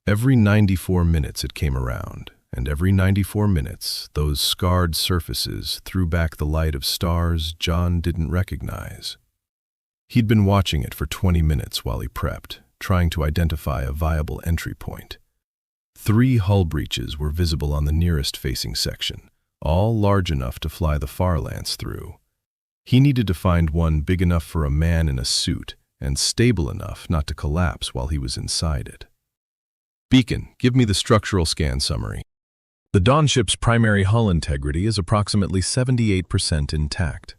Every 94 minutes it came around, and every 94 minutes those scarred surfaces threw back the light of stars Jon didn't recognize. He'd been watching it for 20 minutes while he prepped, trying to identify a viable entry point. 3 hull breaches were visible on the nearest facing section, all large enough to fly the Farlance through. He needed to find one big enough for a man in a suit and stable enough not to collapse while he was inside it. "Beacon, give me the structural scan summary." The Dawn ship's primary hull integrity is approximately 78% intact.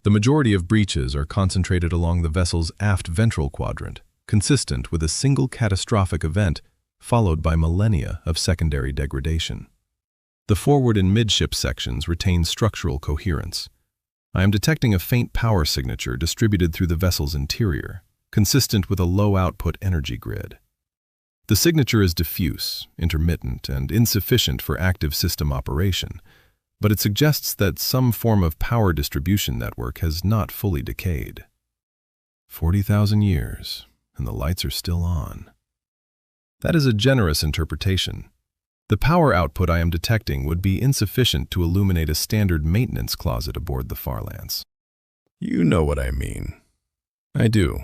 The majority of breaches are concentrated along the vessel's aft ventral quadrant, consistent with a single catastrophic event followed by millennia of secondary degradation. The forward and midship sections retain structural coherence. I am detecting a faint power signature distributed through the vessel's interior, consistent with a low-output energy grid. The signature is diffuse, intermittent, and insufficient for active system operation, but it suggests that some form of power distribution network has not fully decayed. 40,000 years, and the lights are still on. That is a generous interpretation. The power output I am detecting would be insufficient to illuminate a standard maintenance closet aboard the Farlance. You know what I mean. I do.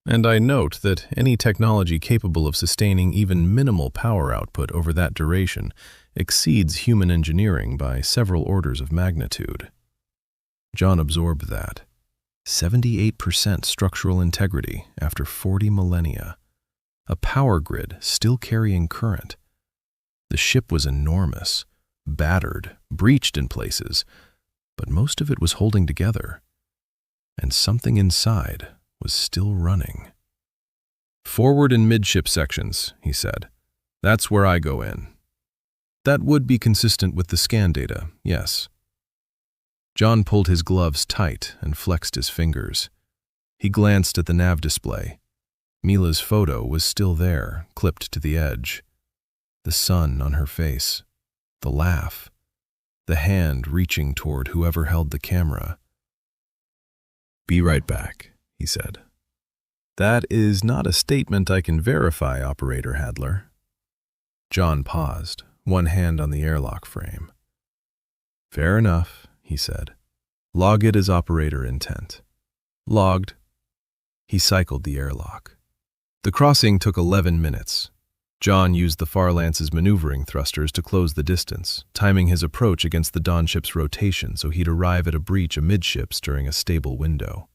And I note that any technology capable of sustaining even minimal power output over that duration exceeds human engineering by several orders of magnitude. Jon absorbed that. 78% structural integrity after 40 millennia. A power grid still carrying current. The ship was enormous, battered, breached in places, but most of it was holding together. And something inside was still running. "Forward and midship sections," he said. "That's where I go in." That would be consistent with the scan data, yes. Jon pulled his gloves tight and flexed his fingers. He glanced at the nav display. Mila's photo was still there, clipped to the edge. The sun on her face, the laugh, the hand reaching toward whoever held the camera. "Be right back," he said. "That is not a statement I can verify, Operator Hadler." Jon paused, one hand on the airlock frame. "Fair enough," he said. "Log it as operator intent." "Logged." He cycled the airlock. The crossing took 11 minutes. Jon used the Farlance's maneuvering thrusters to close the distance, timing his approach against the Dawn ship's rotation so he'd arrive at a breach amidships during a stable window.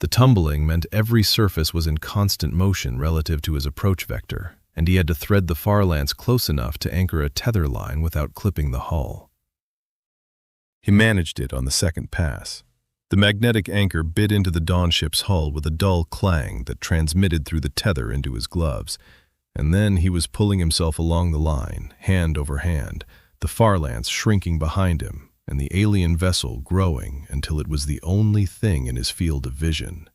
The tumbling meant every surface was in constant motion relative to his approach vector, and he had to thread the Farlance close enough to anchor a tether line without clipping the hull. He managed it on the second pass. The magnetic anchor bit into the Dawn ship's hull with a dull clang that transmitted through the tether into his gloves, and then he was pulling himself along the line, hand over hand, the Farlance shrinking behind him, and the alien vessel growing until it was the only thing in his field of vision.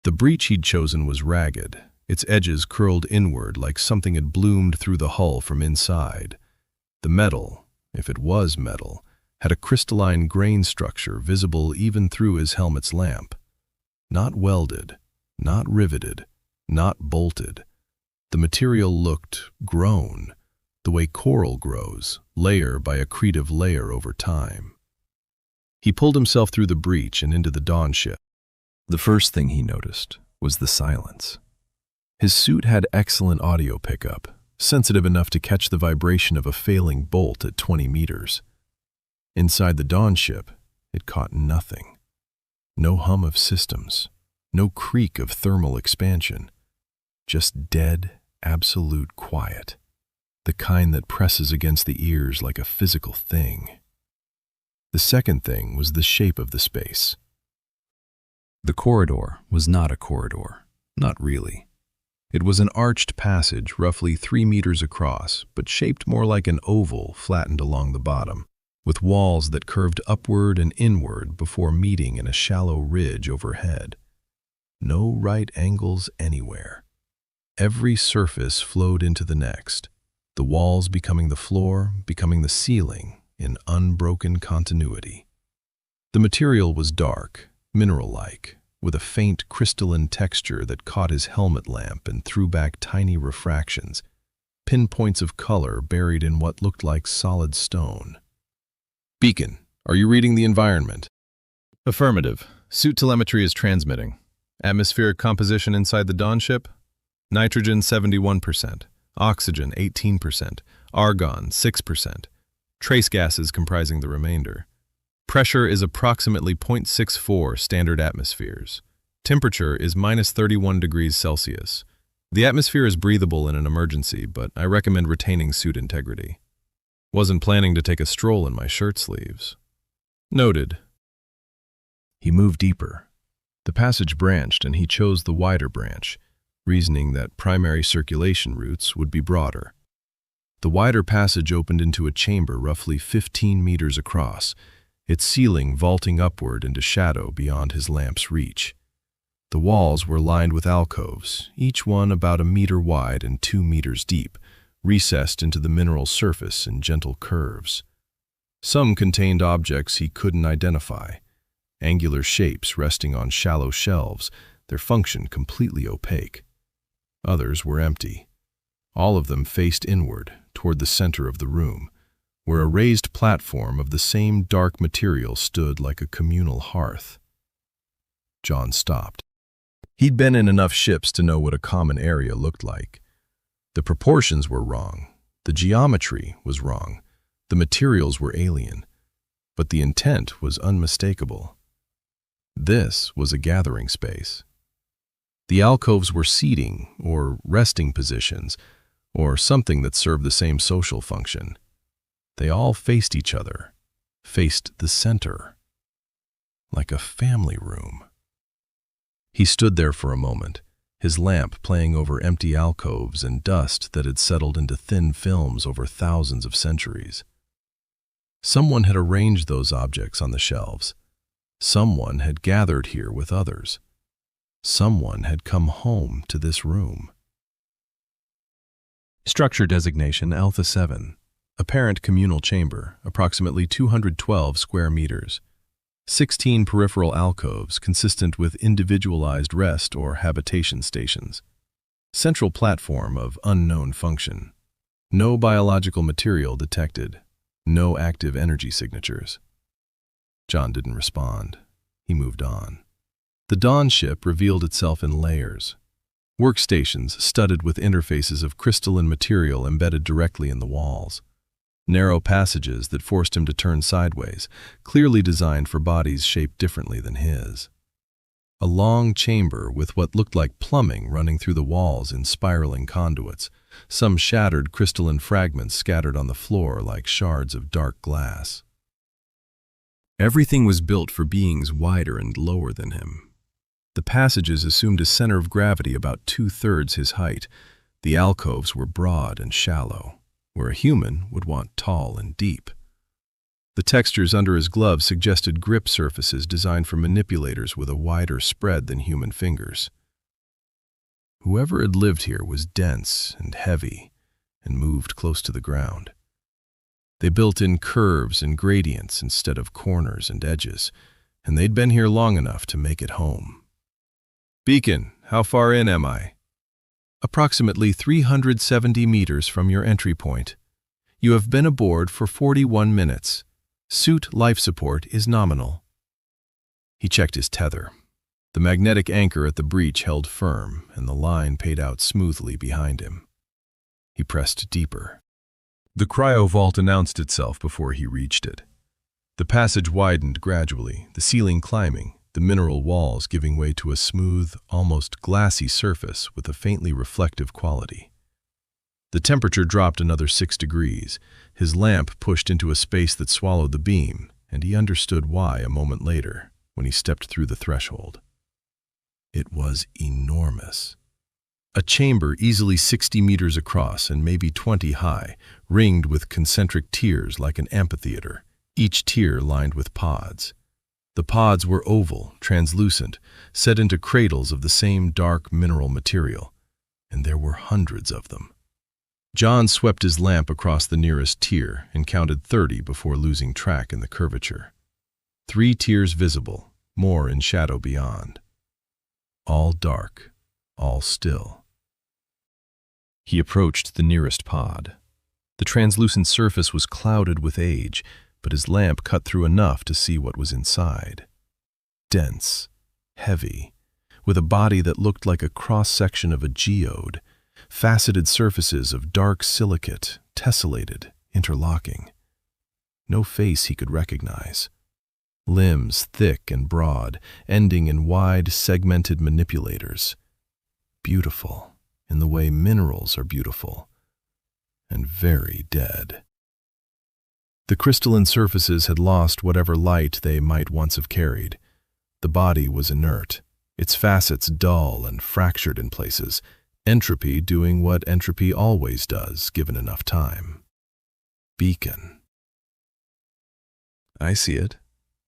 The breach he'd chosen was ragged, its edges curled inward like something had bloomed through the hull from inside. The metal, if it was metal, had a crystalline grain structure visible even through his helmet's lamp. Not welded, not riveted, not bolted. The material looked grown, the way coral grows, layer by accretive layer over time. He pulled himself through the breach and into the Dawn ship. The first thing he noticed was the silence. His suit had excellent audio pickup, sensitive enough to catch the vibration of a failing bolt at 20 meters. Inside the Dawn ship, it caught nothing. No hum of systems, no creak of thermal expansion, just dead, absolute quiet, the kind that presses against the ears like a physical thing. The second thing was the shape of the space. The corridor was not a corridor, not really. It was an arched passage roughly 3 meters across, but shaped more like an oval flattened along the bottom, with walls that curved upward and inward before meeting in a shallow ridge overhead. No right angles anywhere. Every surface flowed into the next, the walls becoming the floor, becoming the ceiling, in unbroken continuity. The material was dark, mineral-like, with a faint crystalline texture that caught his helmet lamp and threw back tiny refractions, pinpoints of color buried in what looked like solid stone. "Beacon, are you reading the environment?" "Affirmative. Suit telemetry is transmitting. Atmospheric composition inside the Dawn ship? Nitrogen 71%, oxygen 18%, argon 6%, trace gases comprising the remainder. Pressure is approximately 0.64 standard atmospheres. Temperature is minus 31 degrees Celsius. The atmosphere is breathable in an emergency, but I recommend retaining suit integrity. Wasn't planning to take a stroll in my shirt sleeves." "Noted." He moved deeper. The passage branched and he chose the wider branch, reasoning that primary circulation routes would be broader. The wider passage opened into a chamber roughly 15 meters across, its ceiling vaulting upward into shadow beyond his lamp's reach. The walls were lined with alcoves, each one about a meter wide and 2 meters deep, recessed into the mineral surface in gentle curves. Some contained objects he couldn't identify, angular shapes resting on shallow shelves, their function completely opaque. Others were empty. All of them faced inward, toward the center of the room, where a raised platform of the same dark material stood like a communal hearth. Jon stopped. He'd been in enough ships to know what a common area looked like. The proportions were wrong, the geometry was wrong, the materials were alien, but the intent was unmistakable. This was a gathering space. The alcoves were seating or resting positions, or something that served the same social function. They all faced each other, faced the center, like a family room. He stood there for a moment, his lamp playing over empty alcoves and dust that had settled into thin films over thousands of centuries. Someone had arranged those objects on the shelves. Someone had gathered here with others. Someone had come home to this room. Structure designation Alpha 7. Apparent communal chamber, approximately 212 square meters. 16 peripheral alcoves consistent with individualized rest or habitation stations. Central platform of unknown function. No biological material detected. No active energy signatures. Jon didn't respond. He moved on. The Dawn ship revealed itself in layers. Workstations studded with interfaces of crystalline material embedded directly in the walls. Narrow passages that forced him to turn sideways, clearly designed for bodies shaped differently than his. A long chamber with what looked like plumbing running through the walls in spiraling conduits, some shattered crystalline fragments scattered on the floor like shards of dark glass. Everything was built for beings wider and lower than him. The passages assumed a center of gravity about 2/3 his height. The alcoves were broad and shallow, where a human would want tall and deep. The textures under his gloves suggested grip surfaces designed for manipulators with a wider spread than human fingers. Whoever had lived here was dense and heavy and moved close to the ground. They built in curves and gradients instead of corners and edges, and they'd been here long enough to make it home. "Beacon, how far in am I?" "Approximately 370 meters from your entry point. You have been aboard for 41 minutes. Suit life support is nominal." He checked his tether. The magnetic anchor at the breech held firm, and the line paid out smoothly behind him. He pressed deeper. The cryovault announced itself before he reached it. The passage widened gradually, the ceiling climbing, the mineral walls giving way to a smooth, almost glassy surface with a faintly reflective quality. The temperature dropped another 6 degrees. His lamp pushed into a space that swallowed the beam, and he understood why a moment later, when he stepped through the threshold. It was enormous. A chamber easily 60 meters across and maybe 20 high, ringed with concentric tiers like an amphitheater, each tier lined with pods. The pods were oval, translucent, set into cradles of the same dark mineral material, and there were hundreds of them. Jon swept his lamp across the nearest tier and counted 30 before losing track in the curvature. 3 tiers visible, more in shadow beyond. All dark, all still. He approached the nearest pod. The translucent surface was clouded with age, but his lamp cut through enough to see what was inside. Dense, heavy, with a body that looked like a cross-section of a geode, faceted surfaces of dark silicate, tessellated, interlocking. No face he could recognize. Limbs thick and broad, ending in wide, segmented manipulators. Beautiful, in the way minerals are beautiful, and very dead. The crystalline surfaces had lost whatever light they might once have carried. The body was inert, its facets dull and fractured in places, entropy doing what entropy always does, given enough time. Beacon. I see it.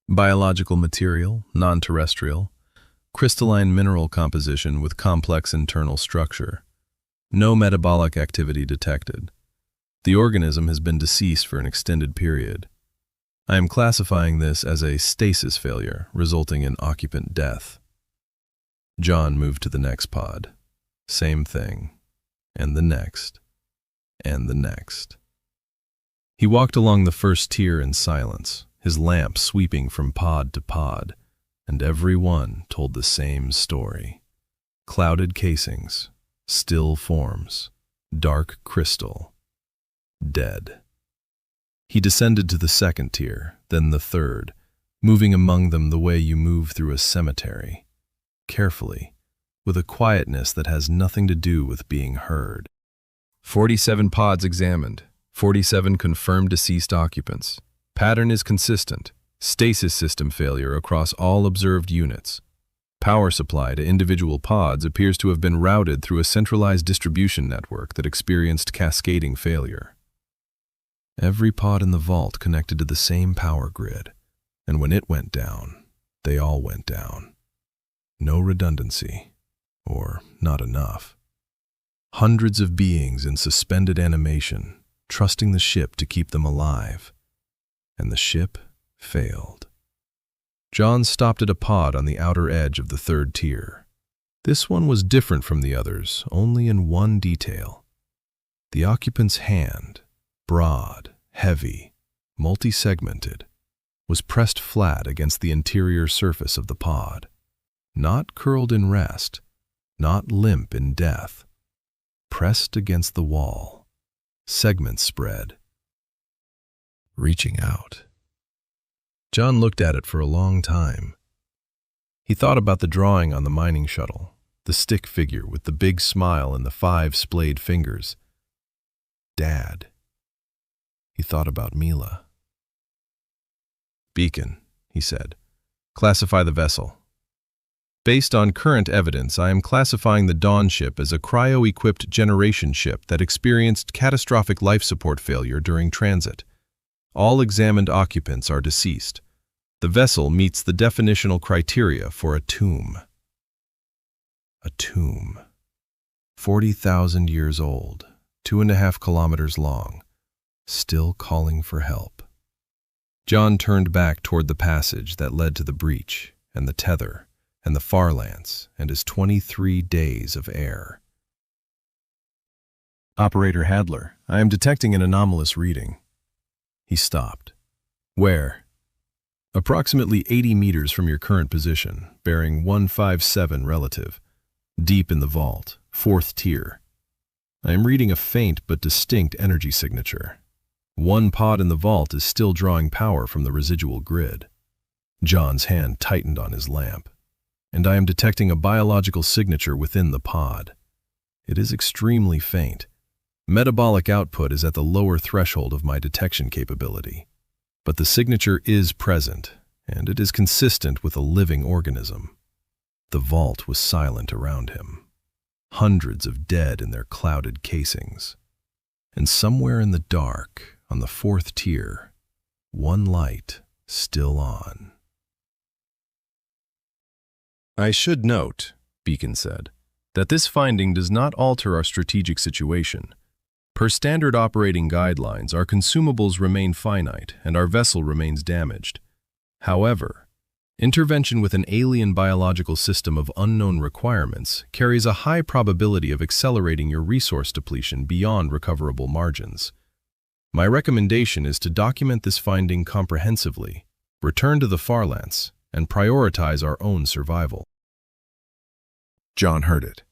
Biological material, non-terrestrial, crystalline mineral composition with complex internal structure. No metabolic activity detected. The organism has been deceased for an extended period. I am classifying this as a stasis failure, resulting in occupant death. Jon moved to the next pod. Same thing. And the next. And the next. He walked along the first tier in silence, his lamp sweeping from pod to pod, and every one told the same story. Clouded casings, still forms, dark crystal, dead. He descended to the second tier, then the third, moving among them the way you move through a cemetery, carefully, with a quietness that has nothing to do with being heard. 47 pods examined, 47 confirmed deceased occupants. Pattern is consistent. Stasis system failure across all observed units. Power supply to individual pods appears to have been routed through a centralized distribution network that experienced cascading failure. Every pod in the vault connected to the same power grid, and when it went down, they all went down. No redundancy, or not enough. Hundreds of beings in suspended animation, trusting the ship to keep them alive. And the ship failed. Jon stopped at a pod on the outer edge of the third tier. This one was different from the others, only in one detail. The occupant's hand, broad, heavy, multi-segmented, was pressed flat against the interior surface of the pod. Not curled in rest, not limp in death. Pressed against the wall, segments spread, reaching out. Jon looked at it for a long time. He thought about the drawing on the mining shuttle, the stick figure with the big smile and the 5 splayed fingers. Dad. He thought about Mila. "Beacon," he said. "Classify the vessel." "Based on current evidence, I am classifying the Dawn ship as a cryo-equipped generation ship that experienced catastrophic life support failure during transit. All examined occupants are deceased. The vessel meets the definitional criteria for a tomb." A tomb. 40,000 years old, 2.5 kilometers long, still calling for help. Jon turned back toward the passage that led to the breach, and the tether, and the far lance, and his 23 days of air. "Operator Hadler, I am detecting an anomalous reading." He stopped. "Where?" "Approximately 80 meters from your current position, bearing 157 relative. Deep in the vault, 4th tier. I am reading a faint but distinct energy signature. One pod in the vault is still drawing power from the residual grid." Jon's hand tightened on his lamp. "And I am detecting a biological signature within the pod. It is extremely faint. Metabolic output is at the lower threshold of my detection capability. But the signature is present, and it is consistent with a living organism." The vault was silent around him. Hundreds of dead in their clouded casings. And somewhere in the dark, on the 4th tier, one light still on. "I should note," Beacon said, "that this finding does not alter our strategic situation. Per standard operating guidelines, our consumables remain finite and our vessel remains damaged. However, intervention with an alien biological system of unknown requirements carries a high probability of accelerating your resource depletion beyond recoverable margins. My recommendation is to document this finding comprehensively, return to the Farlance, and prioritize our own survival." Jon heard it.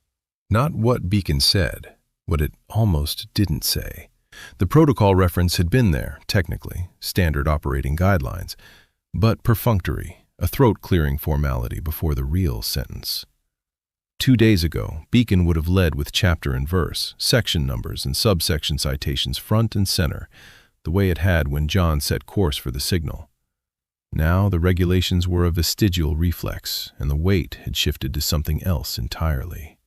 Not what Beacon said, what it almost didn't say. The protocol reference had been there, technically, standard operating guidelines, but perfunctory, a throat-clearing formality before the real sentence. 2 days ago, Beacon would have led with chapter and verse, section numbers and subsection citations front and center, the way it had when Jon set course for the signal. Now the regulations were a vestigial reflex, and the weight had shifted to something else entirely.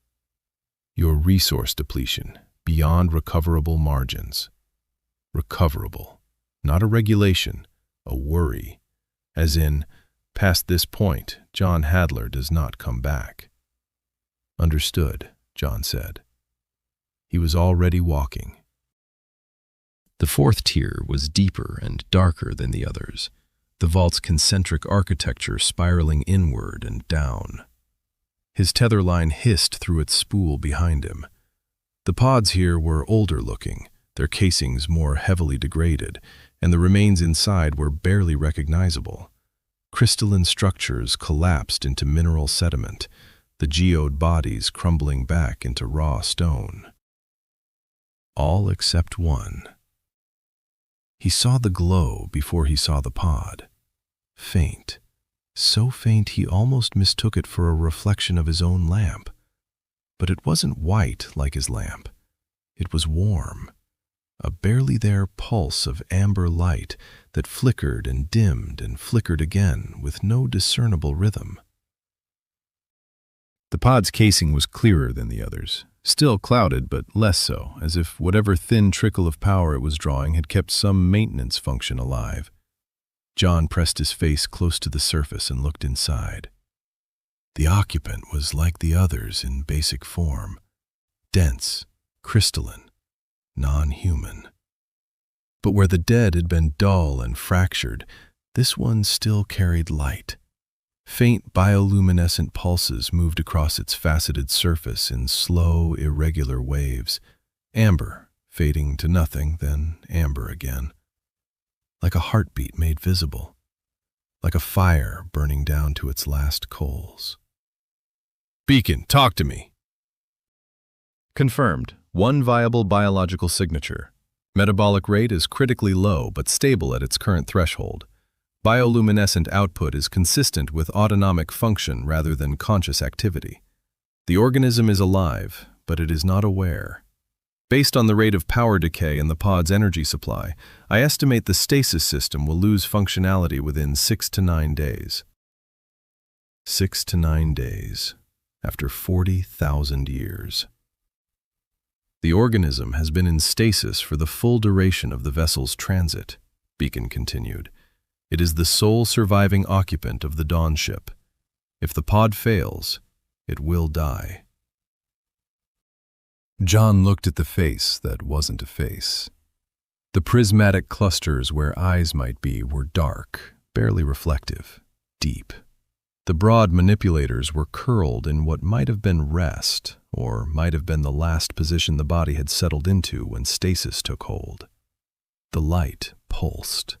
Your resource depletion, beyond recoverable margins. Recoverable, not a regulation, a worry. As in, past this point, Jon Hadler does not come back. "Understood," Jon said. He was already walking. The 4th tier was deeper and darker than the others, the vault's concentric architecture spiraling inward and down. His tether line hissed through its spool behind him. The pods here were older looking, their casings more heavily degraded, and the remains inside were barely recognizable. Crystalline structures collapsed into mineral sediment, the geode bodies crumbling back into raw stone. All except one. He saw the glow before he saw the pod. faint, so faint he almost mistook it for a reflection of his own lamp. But it wasn't white like his lamp. It was warm, a barely there pulse of amber light that flickered and dimmed and flickered again with no discernible rhythm. The pod's casing was clearer than the others, still clouded but less so, as if whatever thin trickle of power it was drawing had kept some maintenance function alive. Jon pressed his face close to the surface and looked inside. The occupant was like the others in basic form, dense, crystalline, non-human. But where the dead had been dull and fractured, this one still carried light. Faint bioluminescent pulses moved across its faceted surface in slow, irregular waves, amber, fading to nothing, then amber again. Like a heartbeat made visible, like a fire burning down to its last coals. "Beacon, talk to me." Confirmed. One viable biological signature. Metabolic rate is critically low but stable at its current threshold. Bioluminescent output is consistent with autonomic function rather than conscious activity. The organism is alive, but it is not aware. Based on the rate of power decay in the pod's energy supply, I estimate the stasis system will lose functionality within 6 to 9 days. 6 to 9 days, after 40,000 years. The organism has been in stasis for the full duration of the vessel's transit, Beacon continued. It is the sole surviving occupant of the Dawn ship. If the pod fails, it will die. Jon looked at the face that wasn't a face. The prismatic clusters where eyes might be were dark, barely reflective, deep. The broad manipulators were curled in what might have been rest, or might have been the last position the body had settled into when stasis took hold. The light pulsed.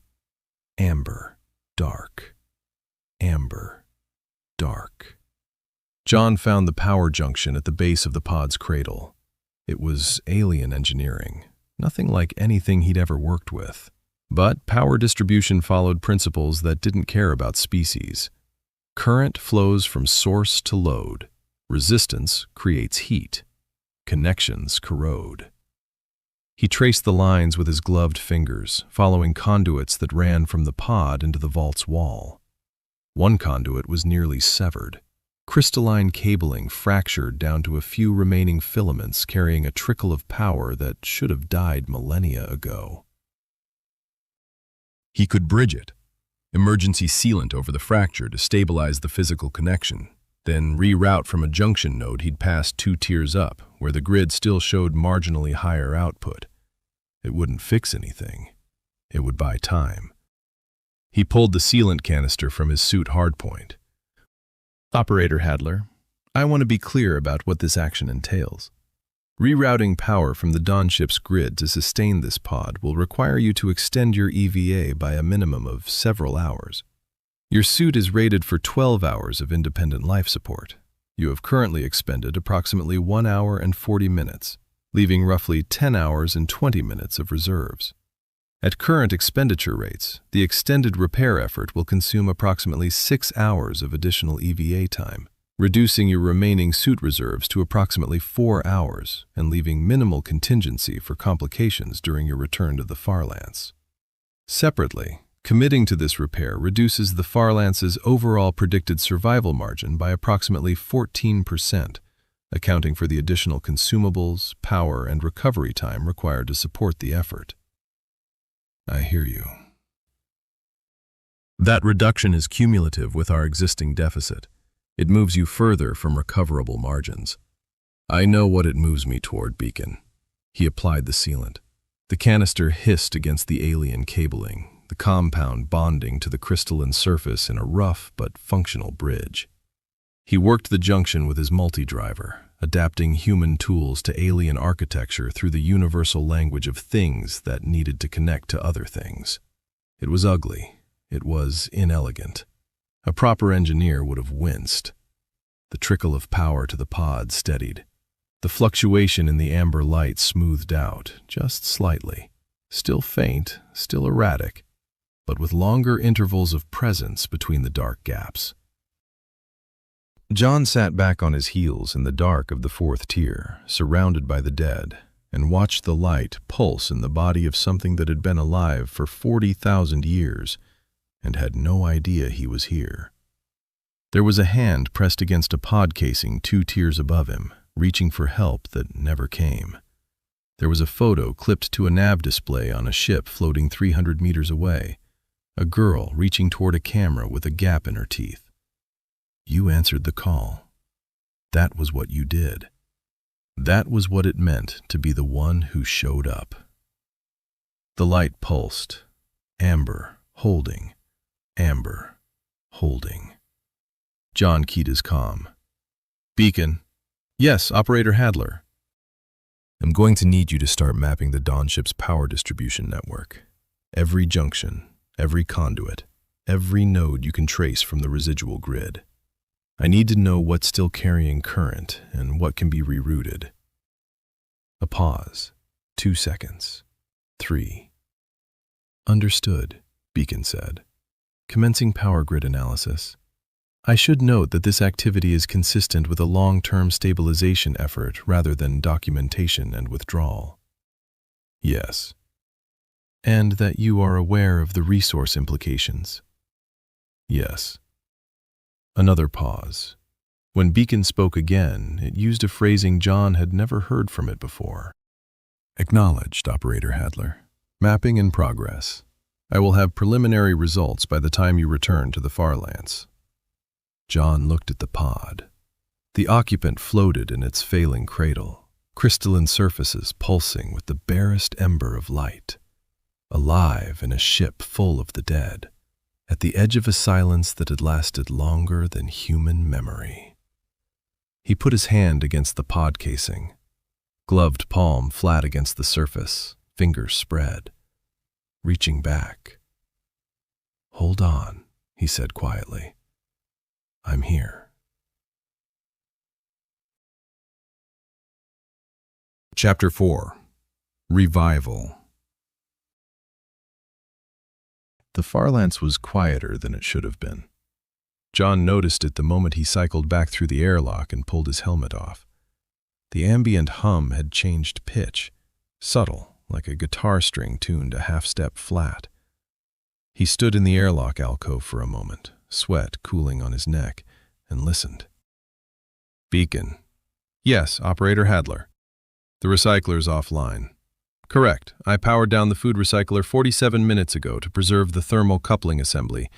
Amber, dark. Amber, dark. Jon found the power junction at the base of the pod's cradle. It was alien engineering, nothing like anything he'd ever worked with. But power distribution followed principles that didn't care about species. Current flows from source to load. Resistance creates heat. Connections corrode. He traced the lines with his gloved fingers, following conduits that ran from the pod into the vault's wall. One conduit was nearly severed. Crystalline cabling fractured down to a few remaining filaments carrying a trickle of power that should have died millennia ago. He could bridge it. Emergency sealant over the fracture to stabilize the physical connection, then reroute from a junction node he'd passed 2 tiers up, where the grid still showed marginally higher output. It wouldn't fix anything. It would buy time. He pulled the sealant canister from his suit hardpoint. "Operator Hadler, I want to be clear about what this action entails. Rerouting power from the Dawn ship's grid to sustain this pod will require you to extend your EVA by a minimum of several hours. Your suit is rated for 12 hours of independent life support. You have currently expended approximately 1 hour and 40 minutes, leaving roughly 10 hours and 20 minutes of reserves. At current expenditure rates, the extended repair effort will consume approximately 6 hours of additional EVA time, reducing your remaining suit reserves to approximately 4 hours and leaving minimal contingency for complications during your return to the Farlance. Separately, committing to this repair reduces the Farlance's overall predicted survival margin by approximately 14%, accounting for the additional consumables, power, and recovery time required to support the effort." "I hear you." "That reduction is cumulative with our existing deficit. It moves you further from recoverable margins." "I know what it moves me toward, Beacon." He applied the sealant. The canister hissed against the alien cabling, the compound bonding to the crystalline surface in a rough but functional bridge. He worked the junction with his multi-driver, adapting human tools to alien architecture through the universal language of things that needed to connect to other things. It was ugly. It was inelegant. A proper engineer would have winced. The trickle of power to the pod steadied. The fluctuation in the amber light smoothed out, just slightly. Still faint, still erratic, but with longer intervals of presence between the dark gaps. Jon sat back on his heels in the dark of the fourth tier, surrounded by the dead, and watched the light pulse in the body of something that had been alive for 40,000 years and had no idea he was here. There was a hand pressed against a pod casing 2 tiers above him, reaching for help that never came. There was a photo clipped to a nav display on a ship floating 300 meters away, a girl reaching toward a camera with a gap in her teeth. You answered the call. That was what you did. That was what it meant to be the one who showed up. The light pulsed. Amber, holding. Amber, holding. Jon keyed his comm. Beacon. Yes, Operator Hadler. I'm going to need you to start mapping the Dawn ship's power distribution network. Every junction, every conduit, every node you can trace from the residual grid. I need to know what's still carrying current and what can be rerouted. A pause. 2 seconds. 3. Understood, Beacon said. Commencing power grid analysis. I should note that this activity is consistent with a long-term stabilization effort rather than documentation and withdrawal. Yes. And that you are aware of the resource implications. Yes. Another pause. When Beacon spoke again, it used a phrasing Jon had never heard from it before. Acknowledged, Operator Hadler. Mapping in progress. I will have preliminary results by the time you return to the Farlance. Jon looked at the pod. The occupant floated in its failing cradle, crystalline surfaces pulsing with the barest ember of light. Alive in a ship full of the dead, at the edge of a silence that had lasted longer than human memory. He put his hand against the pod casing, gloved palm flat against the surface, fingers spread, reaching back. Hold on, he said quietly. I'm here. Chapter 4. Revival. The Farlance was quieter than it should have been. Jon noticed it the moment he cycled back through the airlock and pulled his helmet off. The ambient hum had changed pitch, subtle, like a guitar string tuned a half-step flat. He stood in the airlock alcove for a moment, sweat cooling on his neck, and listened. Beacon. Yes, Operator Hadler. The recycler's offline. Correct. I powered down the food recycler 47 minutes ago to preserve the thermal coupling assembly.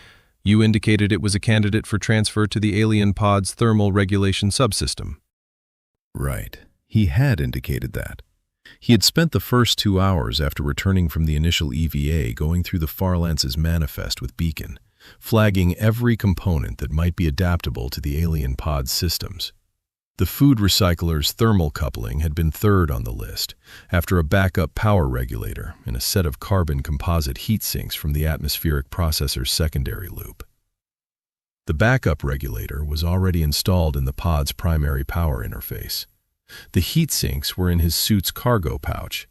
You indicated it was a candidate for transfer to the alien pod's thermal regulation subsystem. Right. He had indicated that. He had spent the first 2 hours after returning from the initial EVA going through the Farlance's manifest with Beacon, flagging every component that might be adaptable to the alien pod's systems. The food recycler's thermal coupling had been third on the list, after a backup power regulator and a set of carbon composite heat sinks from the atmospheric processor's secondary loop. The backup regulator was already installed in the pod's primary power interface. The heat sinks were in his suit's cargo pouch,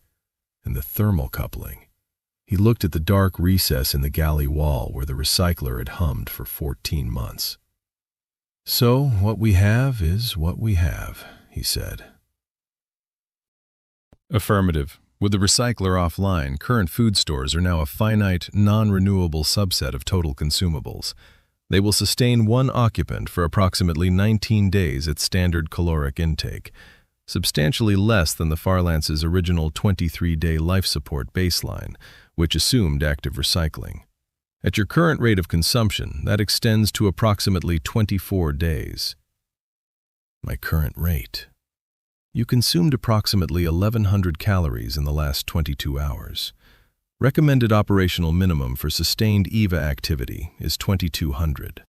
and the thermal coupling. He looked at the dark recess in the galley wall where the recycler had hummed for 14 months. So, what we have is what we have, he said. Affirmative. With the recycler offline, current food stores are now a finite, non-renewable subset of total consumables. They will sustain one occupant for approximately 19 days at standard caloric intake, substantially less than the Farlance's original 23-day life support baseline, which assumed active recycling. At your current rate of consumption, that extends to approximately 24 days. My current rate. You consumed approximately 1,100 calories in the last 22 hours. Recommended operational minimum for sustained EVA activity is 2,200.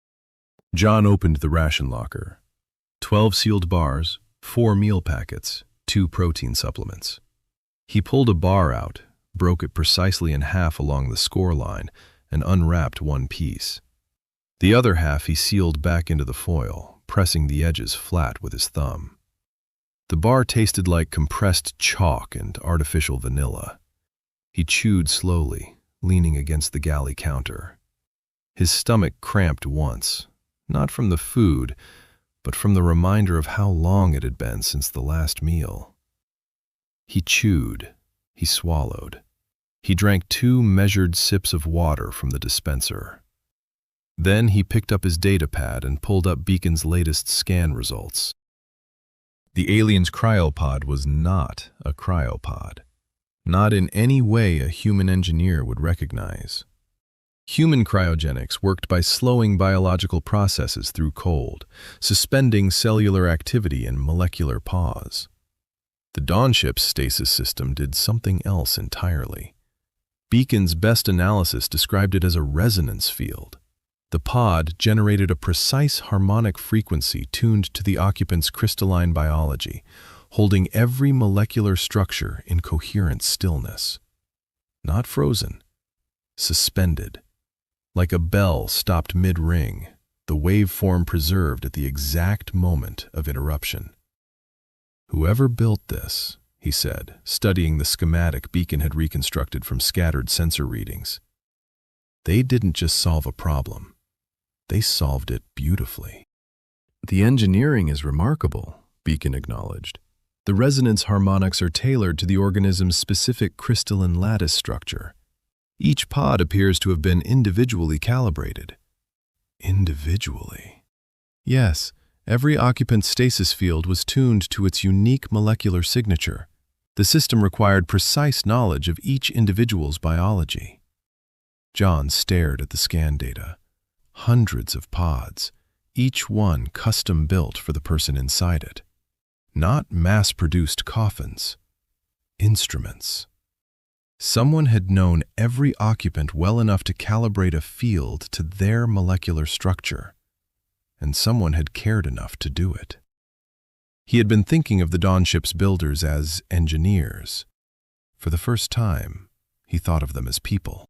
Jon opened the ration locker. 12 sealed bars, 4 meal packets, 2 protein supplements. He pulled a bar out, broke it precisely in half along the score line, and unwrapped one piece. The other half he sealed back into the foil, pressing the edges flat with his thumb. The bar tasted like compressed chalk and artificial vanilla. He chewed slowly, leaning against the galley counter. His stomach cramped once, not from the food, but from the reminder of how long it had been since the last meal. He chewed, he swallowed. He drank 2 measured sips of water from the dispenser. Then he picked up his datapad and pulled up Beacon's latest scan results. The alien's cryopod was not a cryopod. Not in any way a human engineer would recognize. Human cryogenics worked by slowing biological processes through cold, suspending cellular activity in molecular pause. The Dawn ship's stasis system did something else entirely. Beacon's best analysis described it as a resonance field. The pod generated a precise harmonic frequency tuned to the occupant's crystalline biology, holding every molecular structure in coherent stillness. Not frozen, suspended. Like a bell stopped mid-ring, the waveform preserved at the exact moment of interruption. "Whoever built this," he said, studying the schematic Beacon had reconstructed from scattered sensor readings, "they didn't just solve a problem. They solved it beautifully." "The engineering is remarkable," Beacon acknowledged. "The resonance harmonics are tailored to the organism's specific crystalline lattice structure. Each pod appears to have been individually calibrated." Individually? Yes, every occupant's stasis field was tuned to its unique molecular signature. The system required precise knowledge of each individual's biology. Jon stared at the scan data. Hundreds of pods, each one custom-built for the person inside it. Not mass-produced coffins. Instruments. Someone had known every occupant well enough to calibrate a field to their molecular structure, and someone had cared enough to do it. He had been thinking of the Dawn ship's builders as engineers. For the first time, he thought of them as people.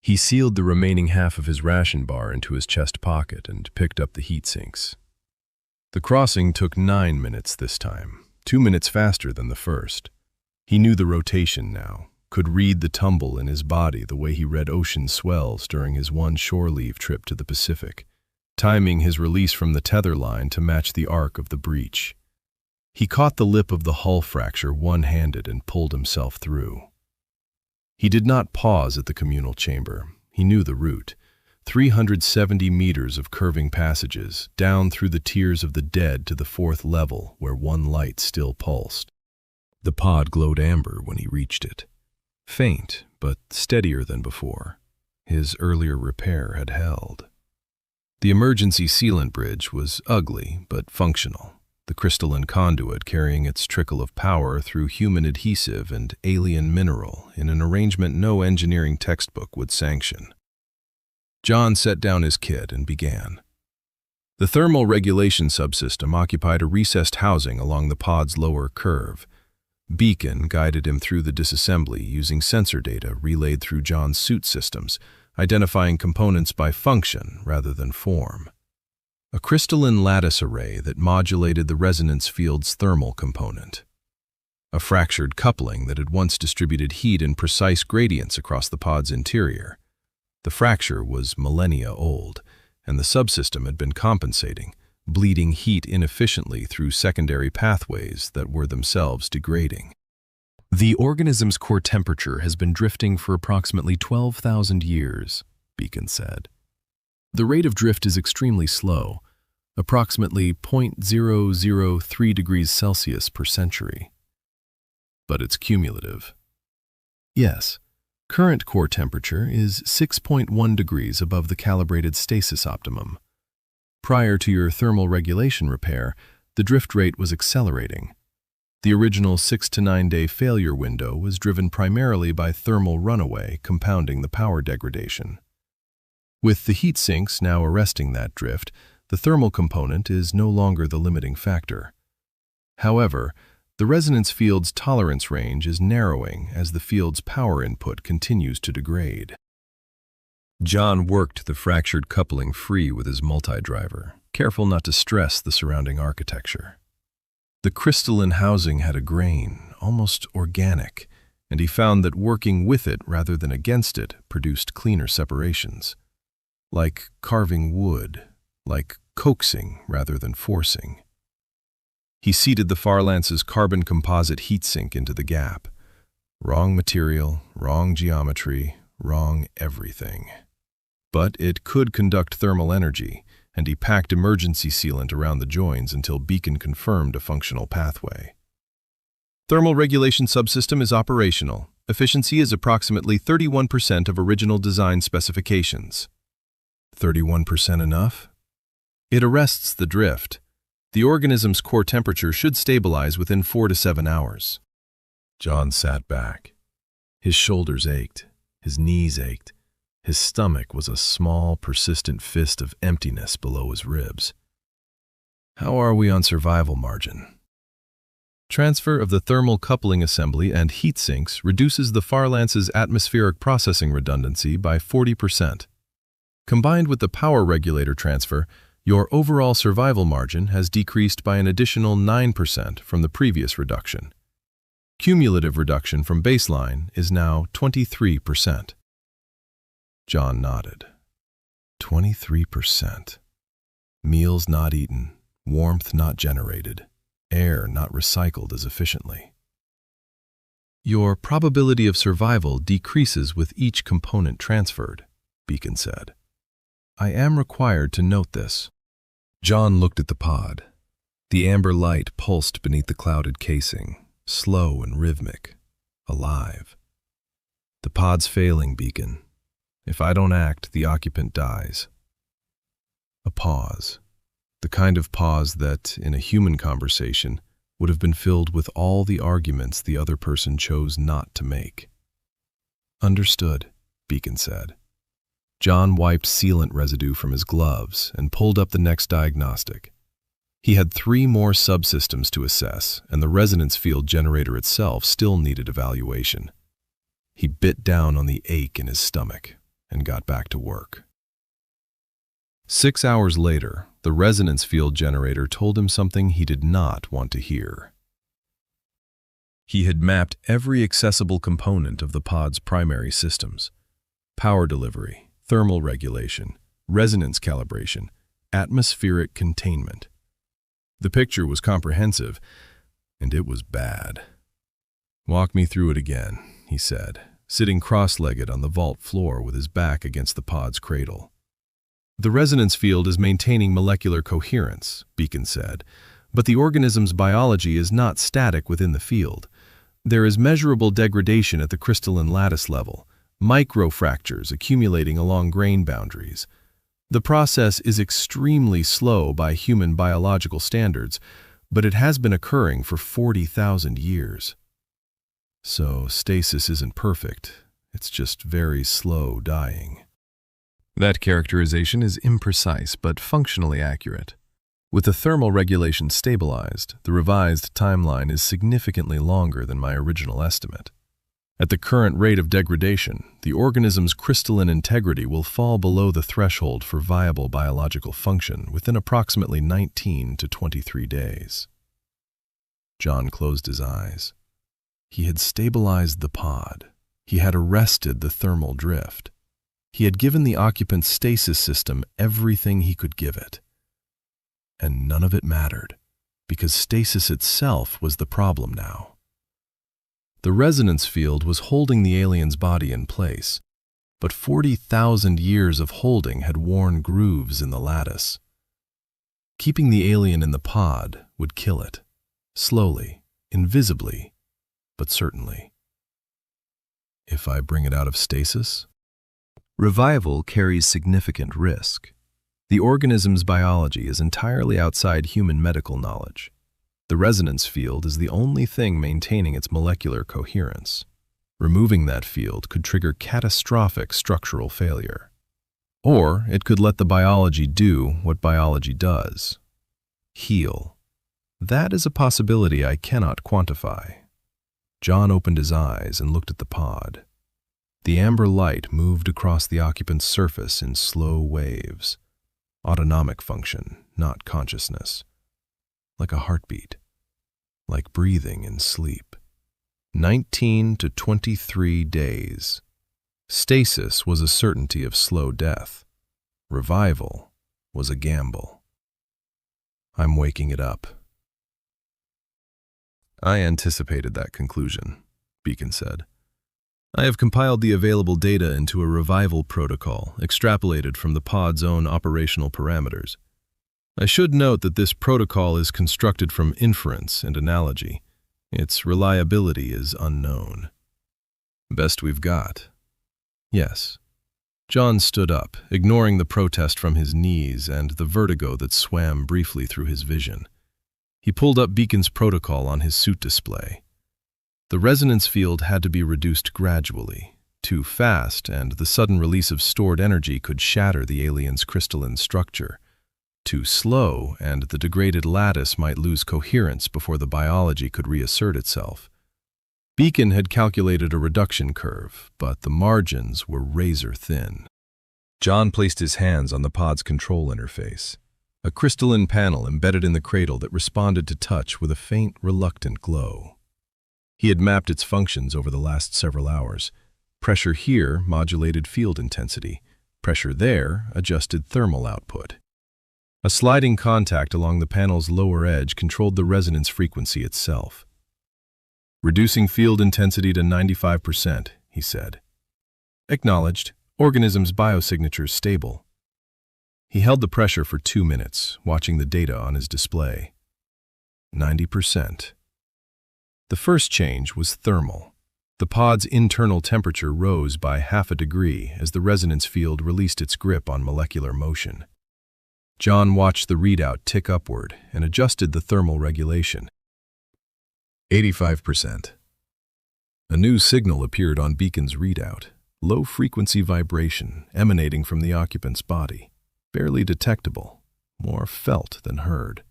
He sealed the remaining half of his ration bar into his chest pocket and picked up the heat sinks. The crossing took 9 minutes this time, 2 minutes faster than the first. He knew the rotation now, could read the tumble in his body the way he read ocean swells during his one shore leave trip to the Pacific, timing his release from the tether line to match the arc of the breach. He caught the lip of the hull fracture one-handed and pulled himself through. He did not pause at the communal chamber. He knew the route. 370 meters of curving passages, down through the tiers of the dead to the 4th level where one light still pulsed. The pod glowed amber when he reached it. Faint, but steadier than before. His earlier repair had held. The emergency sealant bridge was ugly but functional, the crystalline conduit carrying its trickle of power through human adhesive and alien mineral in an arrangement no engineering textbook would sanction. Jon set down his kit and began. The thermal regulation subsystem occupied a recessed housing along the pod's lower curve. Beacon guided him through the disassembly using sensor data relayed through Jon's suit systems, identifying components by function rather than form. A crystalline lattice array that modulated the resonance field's thermal component. A fractured coupling that had once distributed heat in precise gradients across the pod's interior. The fracture was millennia old, and the subsystem had been compensating, bleeding heat inefficiently through secondary pathways that were themselves degrading. "The organism's core temperature has been drifting for approximately 12,000 years, Beacon said. The rate of drift is extremely slow, approximately 0.003 degrees Celsius per century. But it's cumulative. Yes, current core temperature is 6.1 degrees above the calibrated stasis optimum. Prior to your thermal regulation repair, the drift rate was accelerating. The original 6 to 9 day failure window was driven primarily by thermal runaway, compounding the power degradation. With the heat sinks now arresting that drift, the thermal component is no longer the limiting factor. However, the resonance field's tolerance range is narrowing as the field's power input continues to degrade. Jon worked the fractured coupling free with his multi-driver, careful not to stress the surrounding architecture. The crystalline housing had a grain, almost organic, and he found that working with it rather than against it produced cleaner separations. Like carving wood, like coaxing rather than forcing. He seated the Farlance's carbon composite heatsink into the gap. Wrong material, wrong geometry, wrong everything. But it could conduct thermal energy, and he packed emergency sealant around the joins until Beacon confirmed a functional pathway. Thermal regulation subsystem is operational. Efficiency is approximately 31% of original design specifications. 31% enough? It arrests the drift. The organism's core temperature should stabilize within 4 to 7 hours. Jon sat back. His shoulders ached. His knees ached. His stomach was a small, persistent fist of emptiness below his ribs. How are we on survival margin? Transfer of the thermal coupling assembly and heat sinks reduces the Farlance's atmospheric processing redundancy by 40%. Combined with the power regulator transfer, your overall survival margin has decreased by an additional 9% from the previous reduction. Cumulative reduction from baseline is now 23%. Jon nodded. 23%. Meals not eaten, warmth not generated, air not recycled as efficiently. Your probability of survival decreases with each component transferred, Beacon said. I am required to note this. Jon looked at the pod. The amber light pulsed beneath the clouded casing, slow and rhythmic, alive. The pod's failing, Beacon. If I don't act, the occupant dies. A pause. The kind of pause that, in a human conversation, would have been filled with all the arguments the other person chose not to make. Understood, Beacon said. Jon wiped sealant residue from his gloves and pulled up the next diagnostic. He had 3 more subsystems to assess, and the resonance field generator itself still needed evaluation. He bit down on the ache in his stomach and got back to work. 6 hours later, the resonance field generator told him something he did not want to hear. He had mapped every accessible component of the pod's primary systems: power delivery, thermal regulation, resonance calibration, atmospheric containment. The picture was comprehensive, and it was bad. Walk me through it again, he said, sitting cross-legged on the vault floor with his back against the pod's cradle. The resonance field is maintaining molecular coherence, Beacon said, but the organism's biology is not static within the field. There is measurable degradation at the crystalline lattice level, microfractures accumulating along grain boundaries. The process is extremely slow by human biological standards, but it has been occurring for 40,000 years. So stasis isn't perfect, it's just very slow dying. That characterization is imprecise but functionally accurate. With the thermal regulation stabilized, the revised timeline is significantly longer than my original estimate. At the current rate of degradation, the organism's crystalline integrity will fall below the threshold for viable biological function within approximately 19 to 23 days. Jon closed his eyes. He had stabilized the pod. He had arrested the thermal drift. He had given the occupant's stasis system everything he could give it. And none of it mattered, because stasis itself was the problem now. The resonance field was holding the alien's body in place, but 40,000 years of holding had worn grooves in the lattice. Keeping the alien in the pod would kill it, slowly, invisibly, but certainly. If I bring it out of stasis? Revival carries significant risk. The organism's biology is entirely outside human medical knowledge. The resonance field is the only thing maintaining its molecular coherence. Removing that field could trigger catastrophic structural failure. Or it could let the biology do what biology does: heal. That is a possibility I cannot quantify. Jon opened his eyes and looked at the pod. The amber light moved across the occupant's surface in slow waves. Autonomic function, not consciousness. Like a heartbeat. Like breathing in sleep. 19 to 23 days. Stasis was a certainty of slow death. Revival was a gamble. I'm waking it up. I anticipated that conclusion, Beacon said. I have compiled the available data into a revival protocol, extrapolated from the pod's own operational parameters. I should note that this protocol is constructed from inference and analogy. Its reliability is unknown. Best we've got. Yes. Jon stood up, ignoring the protest from his knees and the vertigo that swam briefly through his vision. He pulled up Beacon's protocol on his suit display. The resonance field had to be reduced gradually. Too fast, and the sudden release of stored energy could shatter the alien's crystalline structure. Too slow, and the degraded lattice might lose coherence before the biology could reassert itself. Beacon had calculated a reduction curve, but the margins were razor thin. Jon placed his hands on the pod's control interface, a crystalline panel embedded in the cradle that responded to touch with a faint, reluctant glow. He had mapped its functions over the last several hours. Pressure here modulated field intensity. Pressure there adjusted thermal output. A sliding contact along the panel's lower edge controlled the resonance frequency itself. Reducing field intensity to 95%, he said. Acknowledged. Organism's biosignatures stable. He held the pressure for 2 minutes, watching the data on his display. 90%. The first change was thermal. The pod's internal temperature rose by 0.5 degrees as the resonance field released its grip on molecular motion. Jon watched the readout tick upward and adjusted the thermal regulation. 85%. A new signal appeared on Beacon's readout, low-frequency vibration emanating from the occupant's body, barely detectable, more felt than heard.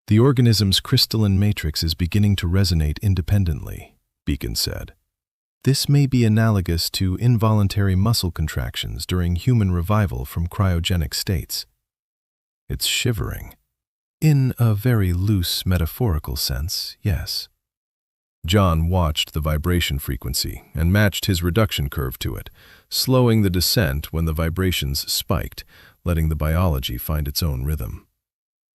The organism's crystalline matrix is beginning to resonate independently, Beacon said. This may be analogous to involuntary muscle contractions during human revival from cryogenic states. It's shivering. In a very loose metaphorical sense, yes. Jon watched the vibration frequency and matched his reduction curve to it, slowing the descent when the vibrations spiked, letting the biology find its own rhythm.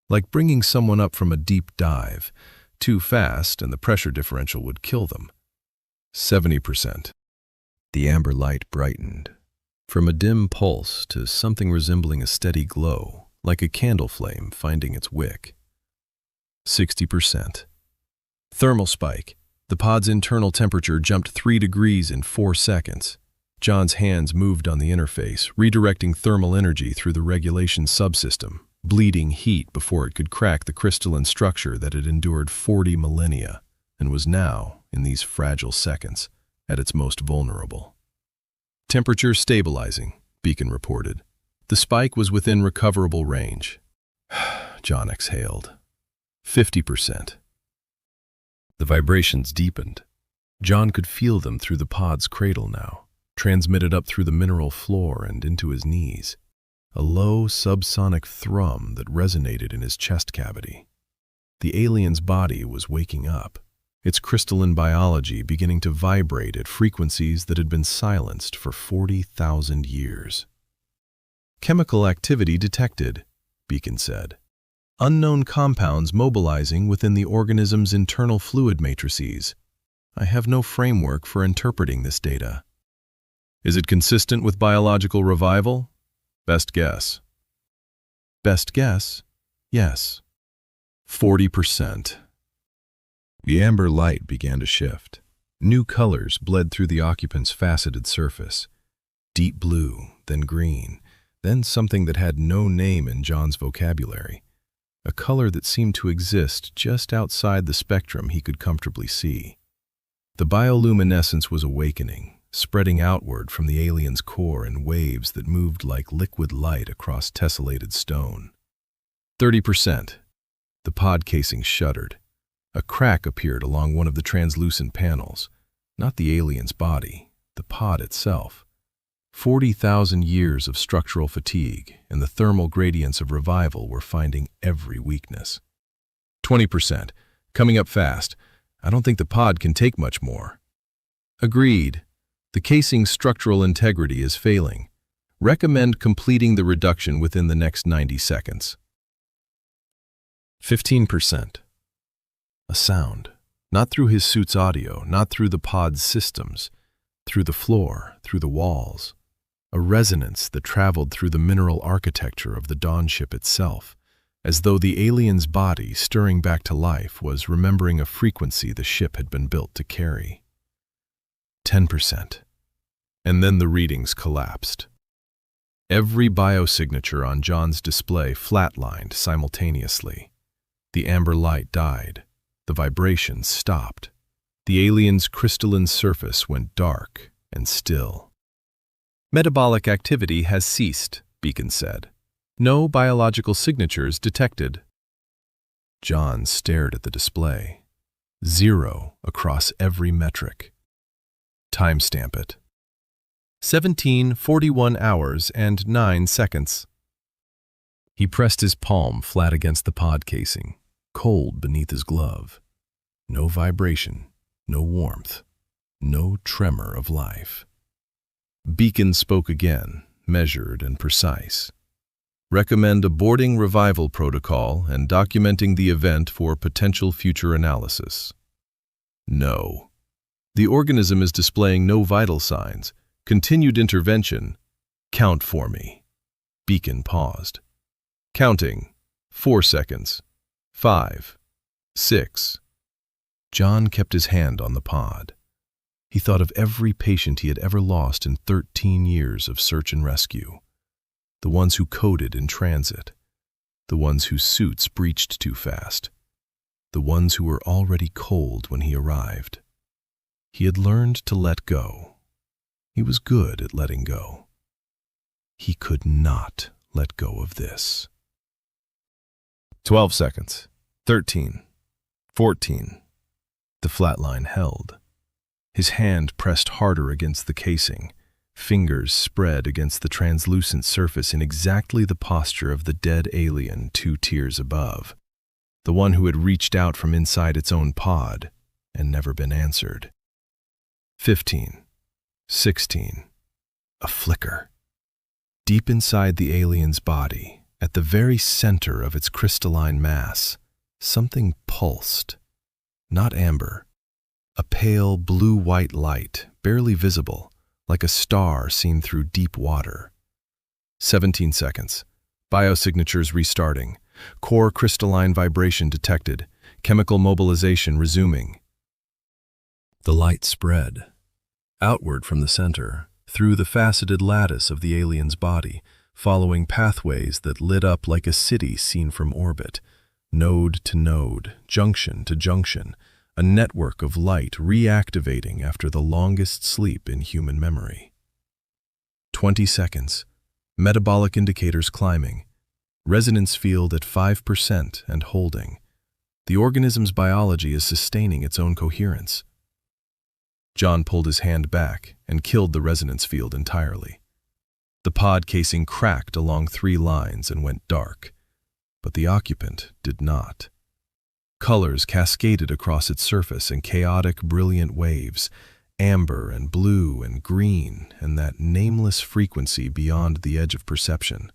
Like bringing someone up from a deep dive. Too fast and the pressure differential would kill them. 70%. The amber light brightened. From a dim pulse to something resembling a steady glow, like a candle flame finding its wick. 60%. Thermal spike. The pod's internal temperature jumped 3 degrees in 4 seconds. Jon's hands moved on the interface, redirecting thermal energy through the regulation subsystem, bleeding heat before it could crack the crystalline structure that had endured 40 millennia and was now, in these fragile seconds, at its most vulnerable. Temperature stabilizing, Beacon reported. The spike was within recoverable range. Jon exhaled. 50%. The vibrations deepened. Jon could feel them through the pod's cradle now, transmitted up through the mineral floor and into his knees. A low subsonic thrum that resonated in his chest cavity. The alien's body was waking up, its crystalline biology beginning to vibrate at frequencies that had been silenced for 40,000 years. Chemical activity detected, Beacon said. Unknown compounds mobilizing within the organism's internal fluid matrices. I have no framework for interpreting this data. Is it consistent with biological revival? Best guess. Best guess? Yes. 40%. The amber light began to shift. New colors bled through the occupant's faceted surface. Deep blue, then green, then something that had no name in Jon's vocabulary. A color that seemed to exist just outside the spectrum he could comfortably see. The bioluminescence was awakening, spreading outward from the alien's core in waves that moved like liquid light across tessellated stone. 30%. The pod casing shuddered. A crack appeared along one of the translucent panels. Not the alien's body, the pod itself. 40,000 years of structural fatigue and the thermal gradients of revival were finding every weakness. 20%. Coming up fast. I don't think the pod can take much more. Agreed. The casing's structural integrity is failing. Recommend completing the reduction within the next 90 seconds. 15%. A sound. Not through his suit's audio, not through the pod's systems, through the floor, through the walls. A resonance that traveled through the mineral architecture of the Dawn ship itself, as though the alien's body, stirring back to life, was remembering a frequency the ship had been built to carry. 10%. And then the readings collapsed. Every biosignature on Jon's display flatlined simultaneously. The amber light died. The vibrations stopped. The alien's crystalline surface went dark and still. Metabolic activity has ceased, Beacon said. No biological signatures detected. Jon stared at the display. 0 across every metric. Timestamp it. 17:41 hours and 9 seconds. He pressed his palm flat against the pod casing, cold beneath his glove. No vibration, no warmth, no tremor of life. Beacon spoke again, measured and precise. Recommend aborting revival protocol and documenting the event for potential future analysis. No. The organism is displaying no vital signs. Continued intervention. Count for me. Beacon paused. Counting. 4 seconds. 5. 6. Jon kept his hand on the pod. He thought of every patient he had ever lost in 13 years of search and rescue. The ones who coded in transit. The ones whose suits breached too fast. The ones who were already cold when he arrived. He had learned to let go. He was good at letting go. He could not let go of this. 12 seconds. 13. 14. The flat line held. His hand pressed harder against the casing, fingers spread against the translucent surface in exactly the posture of the dead alien 2 tiers above, the one who had reached out from inside its own pod and never been answered. 15. 16. A flicker. Deep inside the alien's body, at the very center of its crystalline mass, something pulsed. Not amber. A pale blue-white light, barely visible, like a star seen through deep water. 17 seconds. Biosignatures restarting. Core crystalline vibration detected. Chemical mobilization resuming. The light spread. Outward from the center, through the faceted lattice of the alien's body, following pathways that lit up like a city seen from orbit, node to node, junction to junction, a network of light reactivating after the longest sleep in human memory. 20 seconds. Metabolic indicators climbing. Resonance field at 5% and holding. The organism's biology is sustaining its own coherence. Jon pulled his hand back and killed the resonance field entirely. The pod casing cracked along 3 lines and went dark, but the occupant did not. Colors cascaded across its surface in chaotic, brilliant waves, amber and blue and green, and that nameless frequency beyond the edge of perception.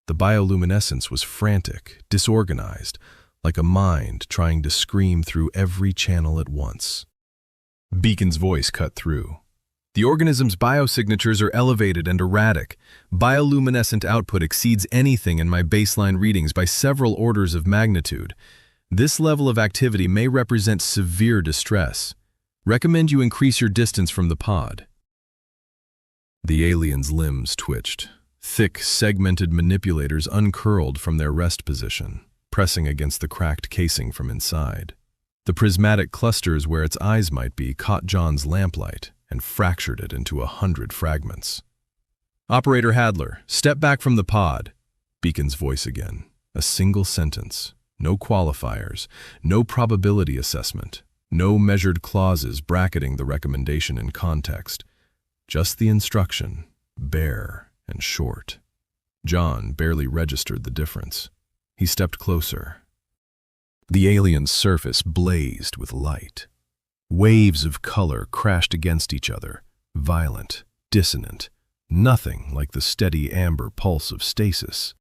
The bioluminescence was frantic, disorganized, like a mind trying to scream through every channel at once. Beacon's voice cut through. The organism's biosignatures are elevated and erratic. Bioluminescent output exceeds anything in my baseline readings by several orders of magnitude. This level of activity may represent severe distress. Recommend you increase your distance from the pod. The alien's limbs twitched. Thick, segmented manipulators uncurled from their rest position, pressing against the cracked casing from inside. The prismatic clusters where its eyes might be caught Jon's lamplight and fractured it into 100 fragments. Operator Hadler, step back from the pod. Beacon's voice again. A single sentence. No qualifiers. No probability assessment. No measured clauses bracketing the recommendation in context. Just the instruction, bare and short. Jon barely registered the difference. He stepped closer. The alien's surface blazed with light. Waves of color crashed against each other, violent, dissonant, nothing like the steady amber pulse of stasis.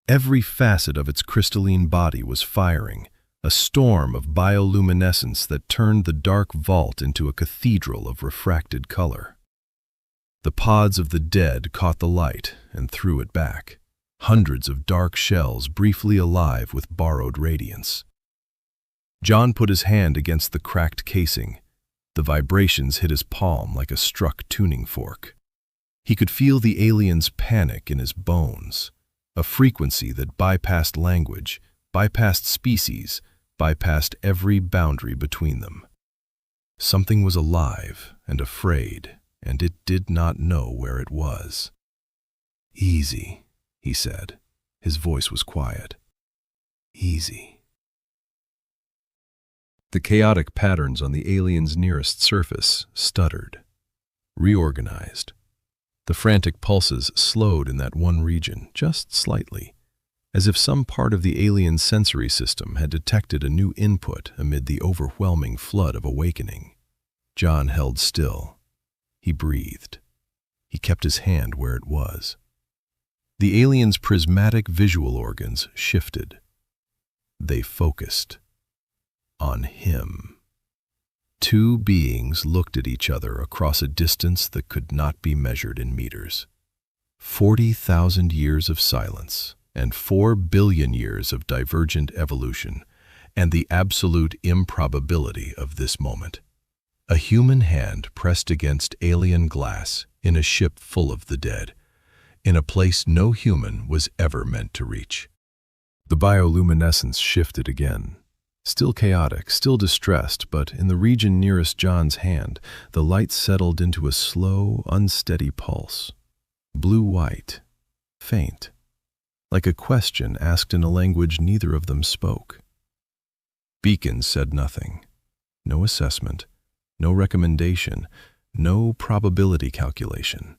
Every facet of its crystalline body was firing, a storm of bioluminescence that turned the dark vault into a cathedral of refracted color. The pods of the dead caught the light and threw it back, hundreds of dark shells briefly alive with borrowed radiance. Jon put his hand against the cracked casing. The vibrations hit his palm like a struck tuning fork. He could feel the alien's panic in his bones, a frequency that bypassed language, bypassed species, bypassed every boundary between them. Something was alive and afraid, and it did not know where it was. "Easy," he said. His voice was quiet. "Easy." The chaotic patterns on the alien's nearest surface stuttered, reorganized. The frantic pulses slowed in that one region, just slightly, as if some part of the alien's sensory system had detected a new input amid the overwhelming flood of awakening. Jon held still. He breathed. He kept his hand where it was. The alien's prismatic visual organs shifted. They focused on him. Two beings looked at each other across a distance that could not be measured in meters. 40,000 years of silence and 4 billion years of divergent evolution, and the absolute improbability of this moment. A human hand pressed against alien glass in a ship full of the dead, in a place no human was ever meant to reach. The bioluminescence shifted again. Still chaotic, still distressed, but in the region nearest Jon's hand, the light settled into a slow, unsteady pulse. Blue-white, faint, like a question asked in a language neither of them spoke. Beacons said nothing. No assessment, no recommendation, no probability calculation.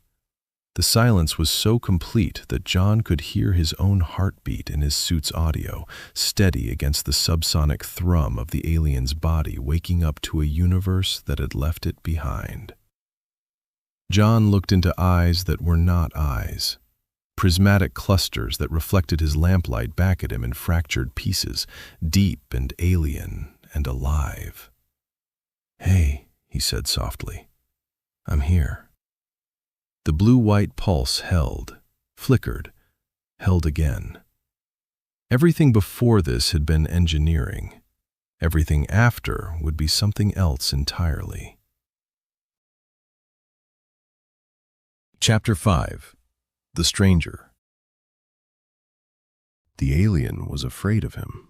The silence was so complete that Jon could hear his own heartbeat in his suit's audio, steady against the subsonic thrum of the alien's body, waking up to a universe that had left it behind. Jon looked into eyes that were not eyes, prismatic clusters that reflected his lamplight back at him in fractured pieces, deep and alien and alive. "Hey," he said softly, "I'm here." The blue-white pulse held, flickered, held again. Everything before this had been engineering. Everything after would be something else entirely. Chapter 5. The Stranger. The alien was afraid of him.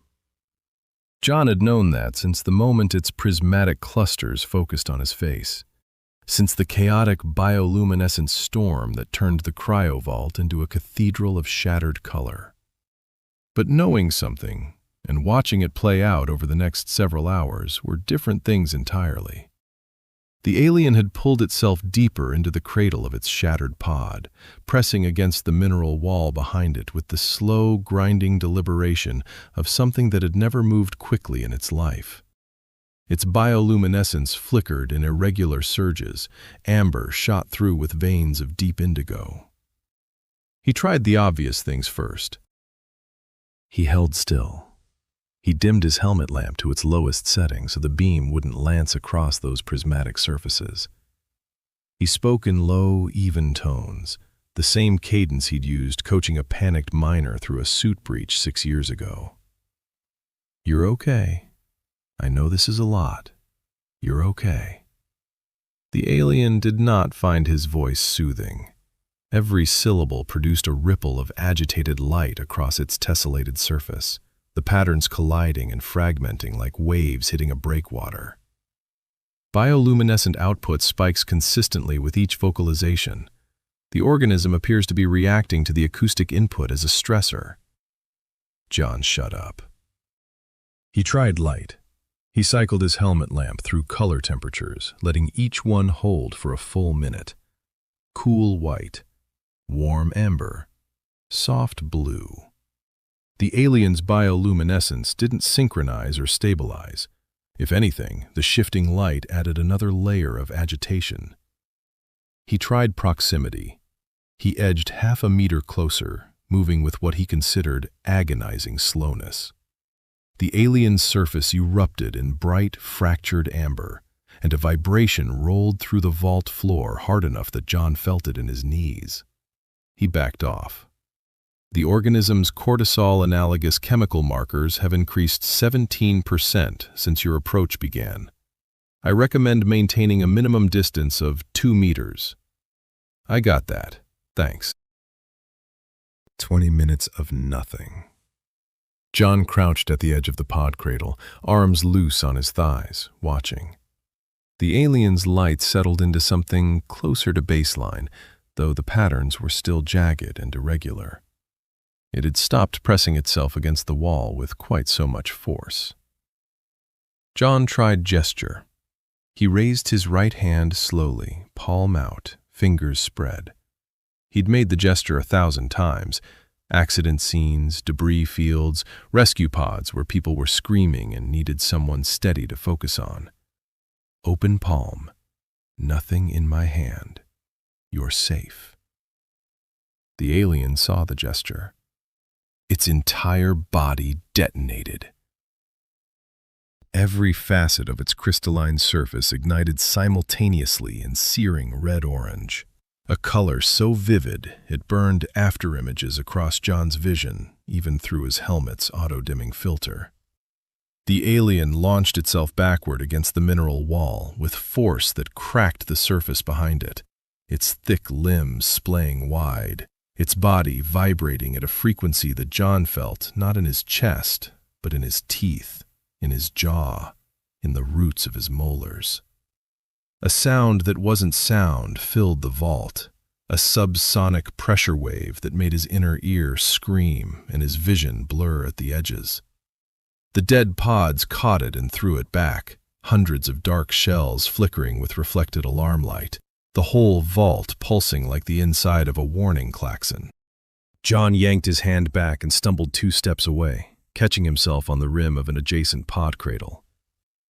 Jon had known that since the moment its prismatic clusters focused on his face. Since the chaotic bioluminescent storm that turned the cryovault into a cathedral of shattered color. But knowing something and watching it play out over the next several hours were different things entirely. The alien had pulled itself deeper into the cradle of its shattered pod, pressing against the mineral wall behind it with the slow, grinding deliberation of something that had never moved quickly in its life. Its bioluminescence flickered in irregular surges, amber shot through with veins of deep indigo. He tried the obvious things first. He held still. He dimmed his helmet lamp to its lowest setting so the beam wouldn't lance across those prismatic surfaces. He spoke in low, even tones, the same cadence he'd used coaching a panicked miner through a suit breach 6 years ago. "You're okay. I know this is a lot. You're okay." The alien did not find his voice soothing. Every syllable produced a ripple of agitated light across its tessellated surface, the patterns colliding and fragmenting like waves hitting a breakwater. Bioluminescent output spikes consistently with each vocalization. The organism appears to be reacting to the acoustic input as a stressor. Jon shut up. He tried light. He cycled his helmet lamp through color temperatures, letting each one hold for a full minute. Cool white, warm amber, soft blue. The alien's bioluminescence didn't synchronize or stabilize. If anything, the shifting light added another layer of agitation. He tried proximity. He edged half a meter closer, moving with what he considered agonizing slowness. The alien's surface erupted in bright, fractured amber, and a vibration rolled through the vault floor hard enough that Jon felt it in his knees. He backed off. The organism's cortisol-analogous chemical markers have increased 17% since your approach began. I recommend maintaining a minimum distance of 2 meters. I got that. Thanks. 20 minutes of nothing. Jon crouched at the edge of the pod cradle, arms loose on his thighs, watching. The alien's light settled into something closer to baseline, though the patterns were still jagged and irregular. It had stopped pressing itself against the wall with quite so much force. Jon tried gesture. He raised his right hand slowly, palm out, fingers spread. He'd made the gesture 1,000 times. Accident scenes, debris fields, rescue pods where people were screaming and needed someone steady to focus on. Open palm. Nothing in my hand. You're safe. The alien saw the gesture. Its entire body detonated. Every facet of its crystalline surface ignited simultaneously in searing red-orange, a color so vivid it burned afterimages across Jon's vision, even through his helmet's auto-dimming filter. The alien launched itself backward against the mineral wall with force that cracked the surface behind it, its thick limbs splaying wide, its body vibrating at a frequency that Jon felt not in his chest, but in his teeth, in his jaw, in the roots of his molars. A sound that wasn't sound filled the vault, a subsonic pressure wave that made his inner ear scream and his vision blur at the edges. The dead pods caught it and threw it back, hundreds of dark shells flickering with reflected alarm light, the whole vault pulsing like the inside of a warning klaxon. Jon yanked his hand back and stumbled 2 steps away, catching himself on the rim of an adjacent pod cradle.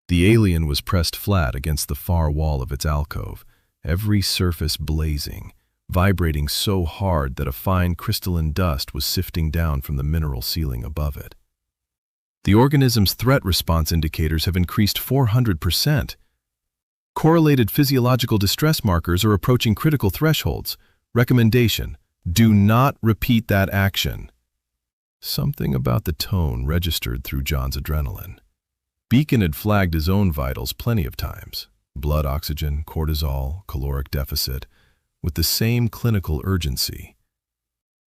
The alien was pressed flat against the far wall of its alcove, every surface blazing, vibrating so hard that a fine crystalline dust was sifting down from the mineral ceiling above it. The organism's threat response indicators have increased 400%. Correlated physiological distress markers are approaching critical thresholds. Recommendation: do not repeat that action. Something about the tone registered through Jon's adrenaline. Beacon had flagged his own vitals plenty of times. Blood oxygen, cortisol, caloric deficit, with the same clinical urgency.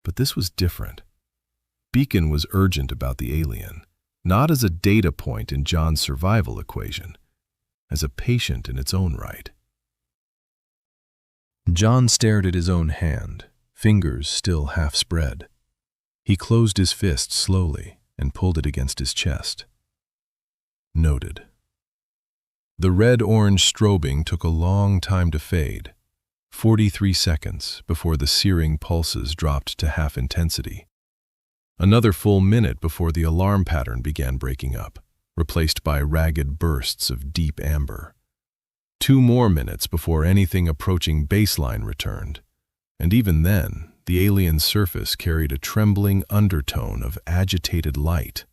But this was different. Beacon was urgent about the alien, not as a data point in Jon's survival equation, as a patient in its own right. Jon stared at his own hand, fingers still half spread. He closed his fist slowly and pulled it against his chest. Noted. The red-orange strobing took a long time to fade, 43 seconds before the searing pulses dropped to half intensity. Another full minute before the alarm pattern began breaking up, replaced by ragged bursts of deep amber. 2 more minutes before anything approaching baseline returned, and even then, the alien's surface carried a trembling undertone of agitated light,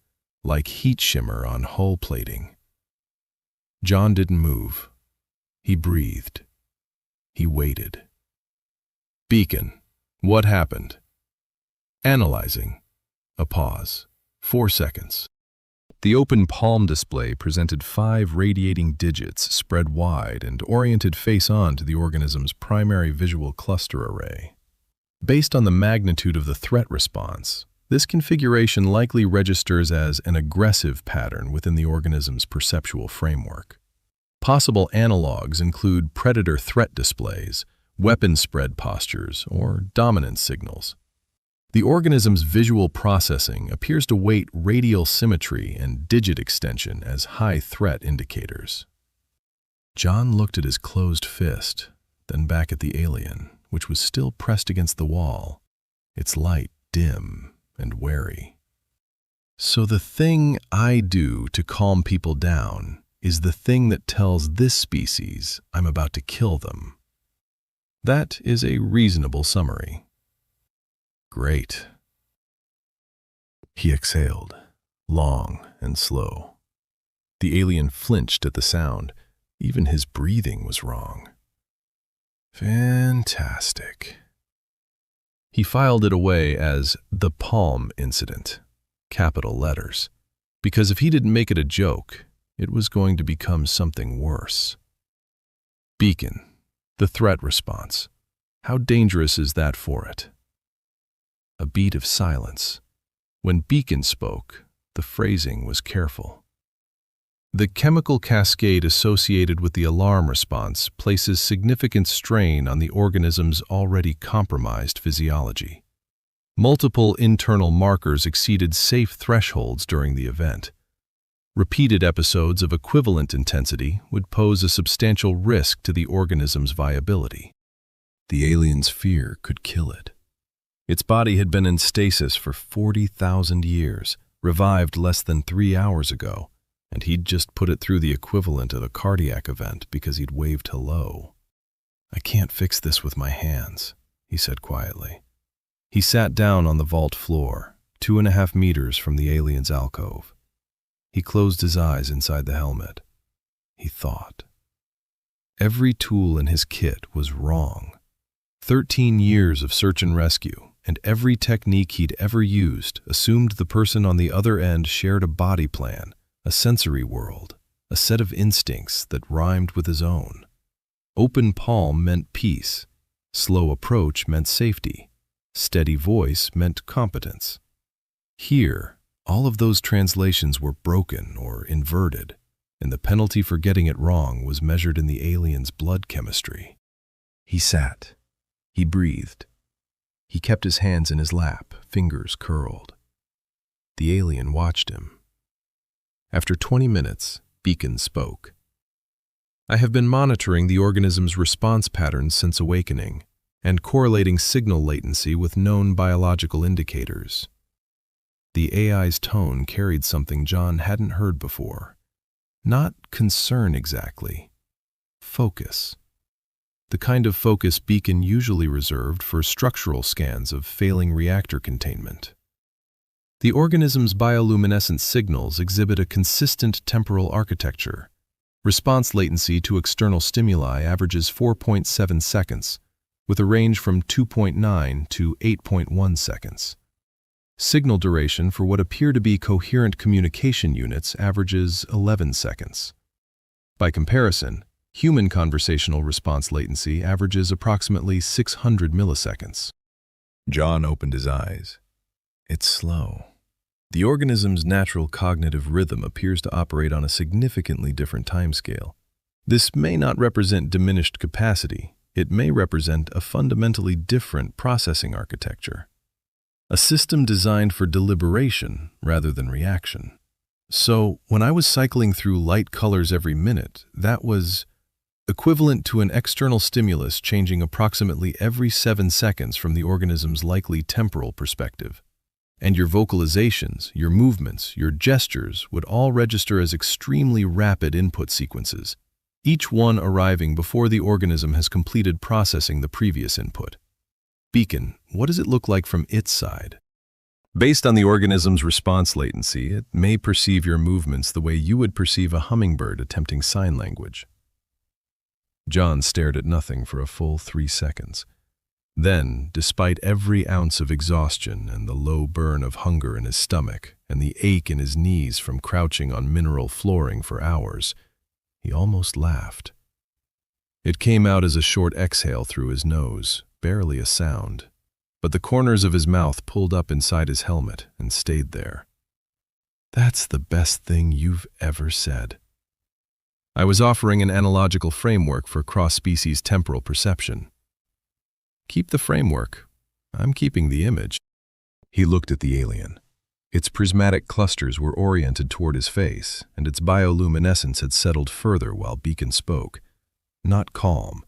like heat shimmer on hull plating. Jon didn't move. He breathed. He waited. Beacon, what happened? Analyzing. A pause. 4 seconds. The open palm display presented 5 radiating digits spread wide and oriented face-on to the organism's primary visual cluster array. Based on the magnitude of the threat response, this configuration likely registers as an aggressive pattern within the organism's perceptual framework. Possible analogs include predator threat displays, weapon spread postures, or dominance signals. The organism's visual processing appears to weight radial symmetry and digit extension as high threat indicators. Jon looked at his closed fist, then back at the alien, which was still pressed against the wall, its light dim and wary. So the thing I do to calm people down is the thing that tells this species I'm about to kill them. That is a reasonable summary. Great. He exhaled, long and slow. The alien flinched at the sound. Even his breathing was wrong. Fantastic. He filed it away as the Palm Incident, capital letters, because if he didn't make it a joke, it was going to become something worse. Beacon, the threat response. How dangerous is that for it? A beat of silence. When Beacon spoke, the phrasing was careful. The chemical cascade associated with the alarm response places significant strain on the organism's already compromised physiology. Multiple internal markers exceeded safe thresholds during the event. Repeated episodes of equivalent intensity would pose a substantial risk to the organism's viability. The alien's fear could kill it. Its body had been in stasis for 40,000 years, revived less than 3 hours ago, and he'd just put it through the equivalent of a cardiac event because he'd waved hello. I can't fix this with my hands, he said quietly. He sat down on the vault floor, 2.5 meters from the alien's alcove. He closed his eyes inside the helmet. He thought. Every tool in his kit was wrong. 13 years of search and rescue, and every technique he'd ever used assumed the person on the other end shared a body plan, a sensory world, a set of instincts that rhymed with his own. Open palm meant peace. Slow approach meant safety. Steady voice meant competence. Here, all of those translations were broken or inverted, and the penalty for getting it wrong was measured in the alien's blood chemistry. He sat. He breathed. He kept his hands in his lap, fingers curled. The alien watched him. After 20 minutes, Beacon spoke. I have been monitoring the organism's response patterns since awakening and correlating signal latency with known biological indicators. The AI's tone carried something Jon hadn't heard before. Not concern exactly. Focus. The kind of focus Beacon usually reserved for structural scans of failing reactor containment. The organism's bioluminescent signals exhibit a consistent temporal architecture. Response latency to external stimuli averages 4.7 seconds, with a range from 2.9 to 8.1 seconds. Signal duration for what appear to be coherent communication units averages 11 seconds. By comparison, human conversational response latency averages approximately 600 milliseconds. Jon opened his eyes. It's slow. The organism's natural cognitive rhythm appears to operate on a significantly different timescale. This may not represent diminished capacity. It may represent a fundamentally different processing architecture. A system designed for deliberation rather than reaction. So, when I was cycling through light colors every minute, that was equivalent to an external stimulus changing approximately every 7 seconds from the organism's likely temporal perspective. And your vocalizations, your movements, your gestures would all register as extremely rapid input sequences, each one arriving before the organism has completed processing the previous input. Beacon, what does it look like from its side? Based on the organism's response latency, it may perceive your movements the way you would perceive a hummingbird attempting sign language. Jon stared at nothing for a full 3 seconds. Then, despite every ounce of exhaustion and the low burn of hunger in his stomach and the ache in his knees from crouching on mineral flooring for hours, he almost laughed. It came out as a short exhale through his nose, barely a sound, but the corners of his mouth pulled up inside his helmet and stayed there. That's the best thing you've ever said. I was offering an analogical framework for cross-species temporal perception. Keep the framework. I'm keeping the image. He looked at the alien. Its prismatic clusters were oriented toward his face, and its bioluminescence had settled further while Beacon spoke. Not calm,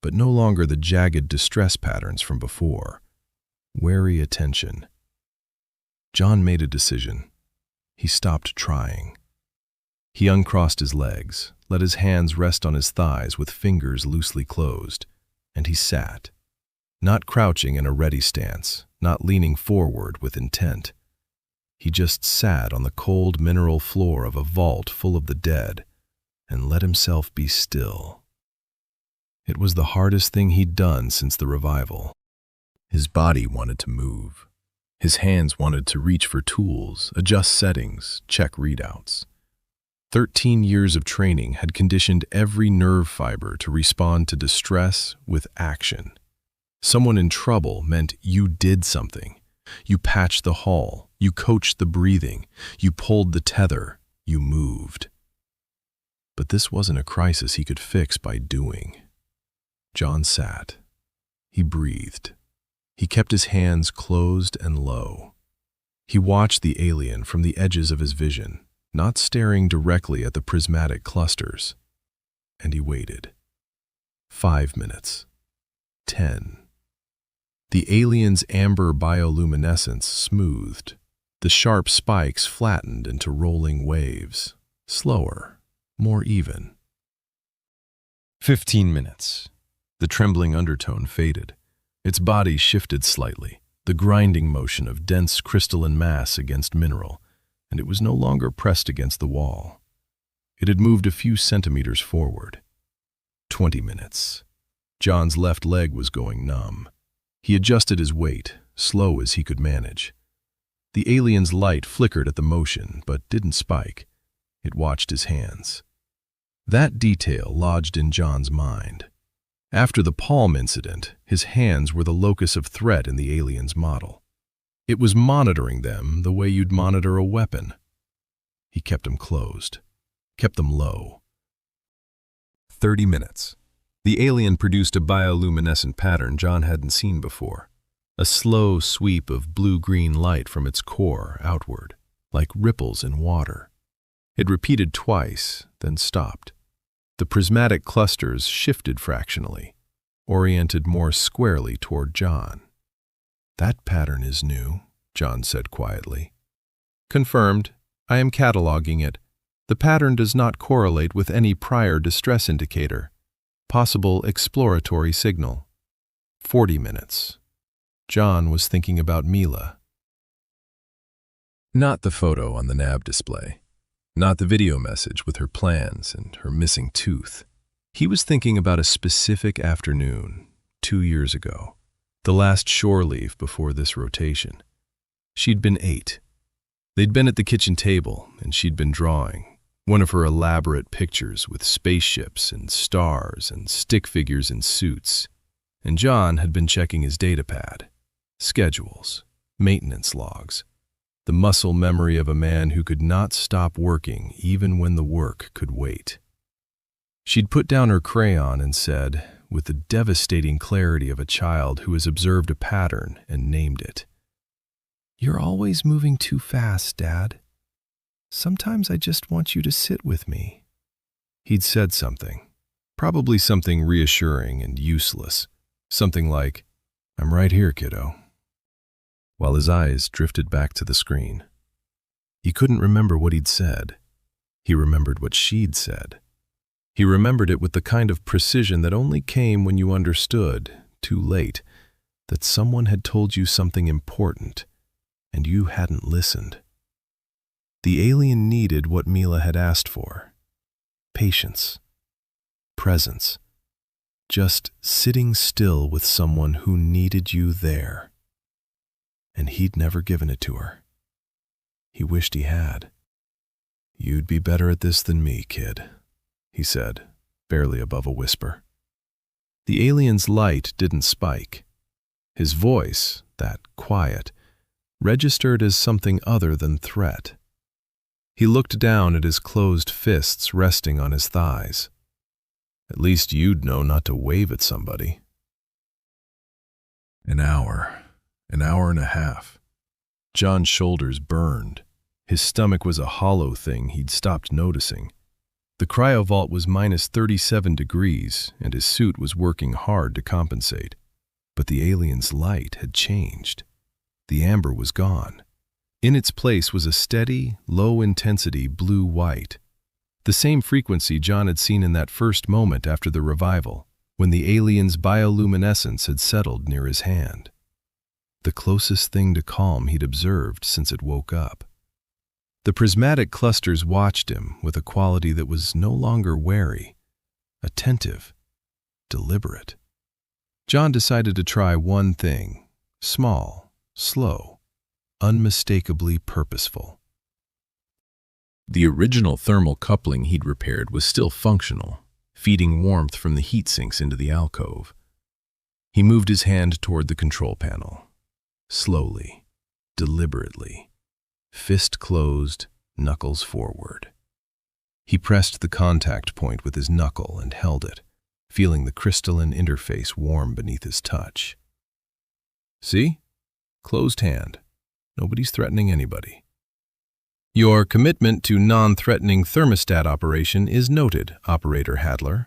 but no longer the jagged distress patterns from before. Wary attention. Jon made a decision. He stopped trying. He uncrossed his legs, let his hands rest on his thighs with fingers loosely closed, and he sat, not crouching in a ready stance, not leaning forward with intent. He just sat on the cold mineral floor of a vault full of the dead and let himself be still. It was the hardest thing he'd done since the revival. His body wanted to move. His hands wanted to reach for tools, adjust settings, check readouts. 13 years of training had conditioned every nerve fiber to respond to distress with action. Someone in trouble meant you did something. You patched the hull, you coached the breathing, you pulled the tether, you moved. But this wasn't a crisis he could fix by doing. Jon sat. He breathed. He kept his hands closed and low. He watched the alien from the edges of his vision, not staring directly at the prismatic clusters. And he waited. 5 minutes. 10. The alien's amber bioluminescence smoothed. The sharp spikes flattened into rolling waves, slower, more even. 15 minutes. The trembling undertone faded. Its body shifted slightly, the grinding motion of dense crystalline mass against mineral, and it was no longer pressed against the wall. It had moved a few centimeters forward. 20 minutes. Jon's left leg was going numb. He adjusted his weight, slow as he could manage. The alien's light flickered at the motion, but didn't spike. It watched his hands. That detail lodged in Jon's mind. After the palm incident, his hands were the locus of threat in the alien's model. It was monitoring them the way you'd monitor a weapon. He kept them closed, kept them low. 30 minutes. The alien produced a bioluminescent pattern Jon hadn't seen before. A slow sweep of blue-green light from its core outward, like ripples in water. It repeated twice, then stopped. The prismatic clusters shifted fractionally, oriented more squarely toward Jon. "That pattern is new," Jon said quietly. "Confirmed. I am cataloging it. The pattern does not correlate with any prior distress indicator. Possible exploratory signal." 40 minutes. Jon was thinking about Mila. Not the photo on the nav display. Not the video message with her plans and her missing tooth. He was thinking about a specific afternoon, 2 years ago, the last shore leave before this rotation. She'd been 8. They'd been at the kitchen table, and she'd been drawing one of her elaborate pictures with spaceships and stars and stick figures in suits. And Jon had been checking his datapad, schedules, maintenance logs, the muscle memory of a man who could not stop working even when the work could wait. She'd put down her crayon and said, with the devastating clarity of a child who has observed a pattern and named it, "You're always moving too fast, Dad. Sometimes I just want you to sit with me." He'd said something, probably something reassuring and useless, something like, "I'm right here, kiddo," while his eyes drifted back to the screen. He couldn't remember what he'd said. He remembered what she'd said. He remembered it with the kind of precision that only came when you understood, too late, that someone had told you something important, and you hadn't listened. The alien needed what Mila had asked for: patience, presence, just sitting still with someone who needed you there. And he'd never given it to her. He wished he had. "You'd be better at this than me, kid," he said, barely above a whisper. The alien's light didn't spike. His voice, that quiet, registered as something other than threat. He looked down at his closed fists resting on his thighs. "At least you'd know not to wave at somebody." An hour and a half. Jon's shoulders burned. His stomach was a hollow thing he'd stopped noticing. The cryovault was minus 37 degrees, and his suit was working hard to compensate. But the alien's light had changed. The amber was gone. In its place was a steady, low-intensity blue-white, the same frequency Jon had seen in that first moment after the revival, when the alien's bioluminescence had settled near his hand. The closest thing to calm he'd observed since it woke up. The prismatic clusters watched him with a quality that was no longer wary, attentive, deliberate. Jon decided to try one thing, small, slow, unmistakably purposeful. The original thermal coupling he'd repaired was still functional, feeding warmth from the heat sinks into the alcove. He moved his hand toward the control panel. Slowly, deliberately, fist closed, knuckles forward. He pressed the contact point with his knuckle and held it, feeling the crystalline interface warm beneath his touch. See? Closed hand. Nobody's threatening anybody. Your commitment to non-threatening thermostat operation is noted, Operator Hadler.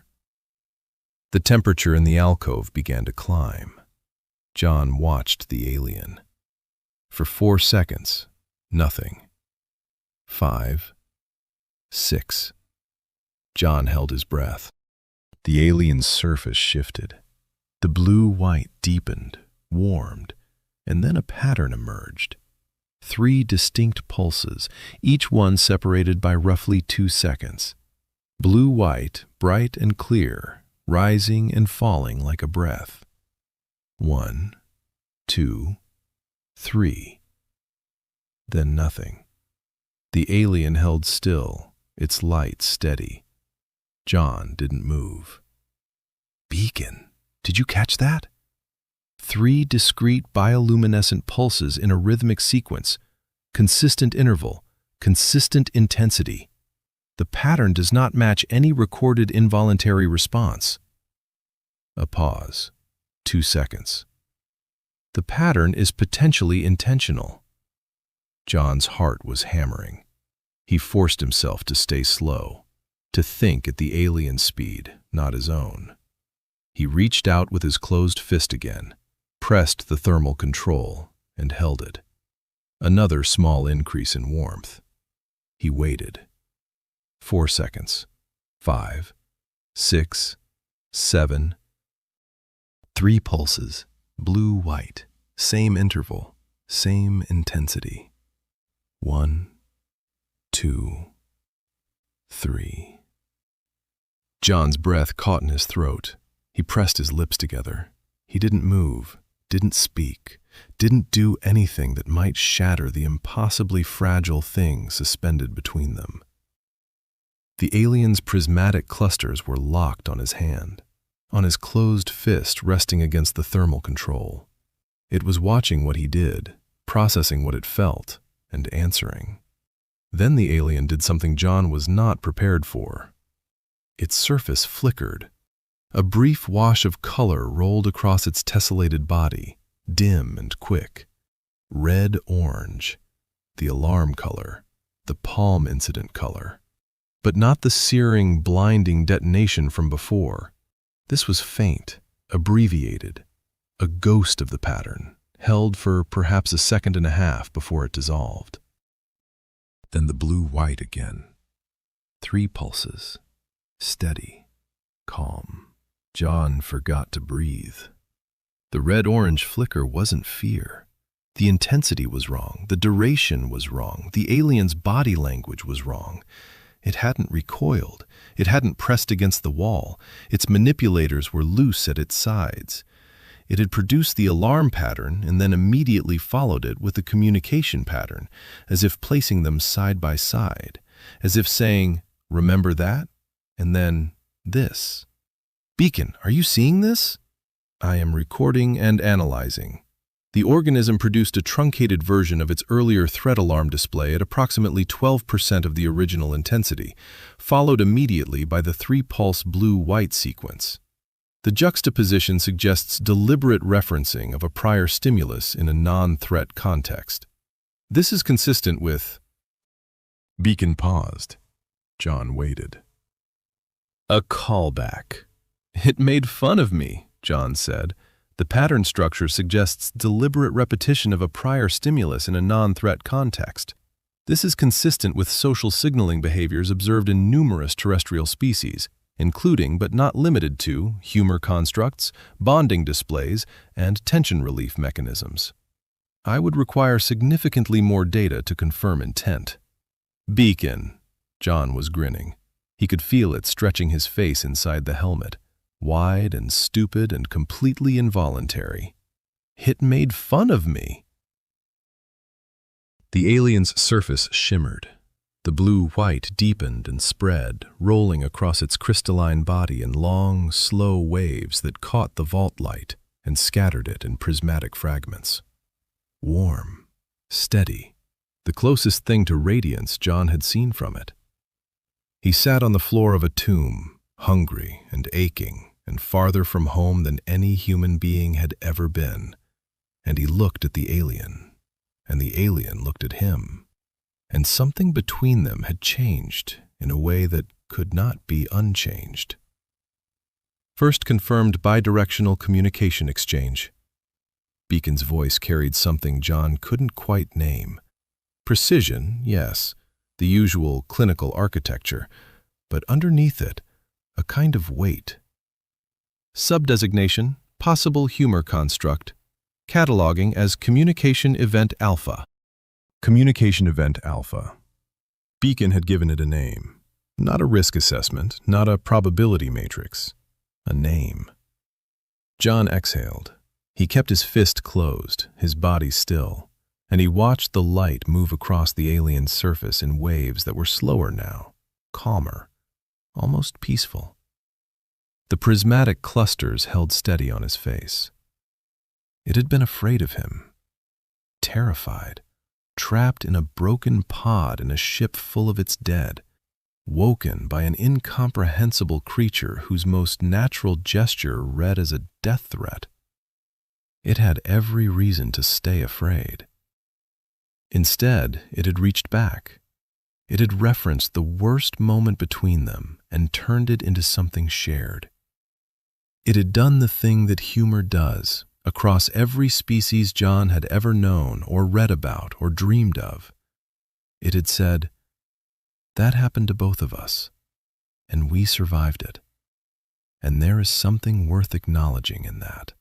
The temperature in the alcove began to climb. Jon watched the alien. For 4 seconds, nothing. 5, 6. Jon held his breath. The alien's surface shifted. The blue-white deepened, warmed, and then a pattern emerged. 3 distinct pulses, each one separated by roughly 2 seconds. Blue-white, bright and clear, rising and falling like a breath. 1, 2, 3. Then nothing. The alien held still, its light steady. Jon didn't move. Beacon, did you catch that? 3 discrete bioluminescent pulses in a rhythmic sequence, consistent interval, consistent intensity. The pattern does not match any recorded involuntary response. A pause. 2 seconds. The pattern is potentially intentional. Jon's heart was hammering. He forced himself to stay slow, to think at the alien speed, not his own. He reached out with his closed fist again, pressed the thermal control, and held it. Another small increase in warmth. He waited. 4 seconds. 5, 6, 7. 3 pulses, blue-white, same interval, same intensity. 1, 2, 3. Jon's breath caught in his throat. He pressed his lips together. He didn't move, didn't speak, didn't do anything that might shatter the impossibly fragile thing suspended between them. The alien's prismatic clusters were locked on his hand, on his closed fist resting against the thermal control. It was watching what he did, processing what it felt, and answering. Then the alien did something Jon was not prepared for. Its surface flickered. A brief wash of color rolled across its tessellated body, dim and quick. Red-orange, the alarm color, the Palm incident color. But not the searing, blinding detonation from before. This was faint, abbreviated, a ghost of the pattern, held for perhaps a second and a half before it dissolved. Then the blue-white again. 3 pulses, steady, calm. Jon forgot to breathe. The red-orange flicker wasn't fear. The intensity was wrong, the duration was wrong, the alien's body language was wrong. It hadn't recoiled. It hadn't pressed against the wall. Its manipulators were loose at its sides. It had produced the alarm pattern and then immediately followed it with a communication pattern, as if placing them side by side, as if saying, "Remember that?" and then this. "Beacon, are you seeing this?" "I am recording and analyzing." The organism produced a truncated version of its earlier threat alarm display at approximately 12% of the original intensity, followed immediately by the 3-pulse blue-white sequence. The juxtaposition suggests deliberate referencing of a prior stimulus in a non-threat context. This is consistent with... Beacon paused. Jon waited. "A callback. It made fun of me," Jon said, The pattern structure suggests deliberate repetition of a prior stimulus in a non-threat context. This is consistent with social signaling behaviors observed in numerous terrestrial species, including but not limited to humor constructs, bonding displays, and tension relief mechanisms. I would require significantly more data to confirm intent. Beacon. Jon was grinning. He could feel it stretching his face inside the helmet, wide and stupid and completely involuntary. It made fun of me. The alien's surface shimmered. The blue-white deepened and spread, rolling across its crystalline body in long, slow waves that caught the vault light and scattered it in prismatic fragments. Warm, steady, the closest thing to radiance Jon had seen from it. He sat on the floor of a tomb, hungry and aching, and farther from home than any human being had ever been. And he looked at the alien, and the alien looked at him. And something between them had changed in a way that could not be unchanged. First confirmed bidirectional communication exchange. Beacon's voice carried something Jon couldn't quite name. Precision, yes, the usual clinical architecture, but underneath it, a kind of weight. Subdesignation, possible humor construct, cataloging as Communication Event Alpha. Communication Event Alpha. Beacon had given it a name. Not a risk assessment, not a probability matrix. A name. Jon exhaled. He kept his fist closed, his body still, and he watched the light move across the alien's surface in waves that were slower now, calmer, almost peaceful. The prismatic clusters held steady on his face. It had been afraid of him, terrified, trapped in a broken pod in a ship full of its dead, woken by an incomprehensible creature whose most natural gesture read as a death threat. It had every reason to stay afraid. Instead, it had reached back. It had referenced the worst moment between them and turned it into something shared. It had done the thing that humor does across every species Jon had ever known or read about or dreamed of. It had said, "That happened to both of us, and we survived it. And there is something worth acknowledging in that."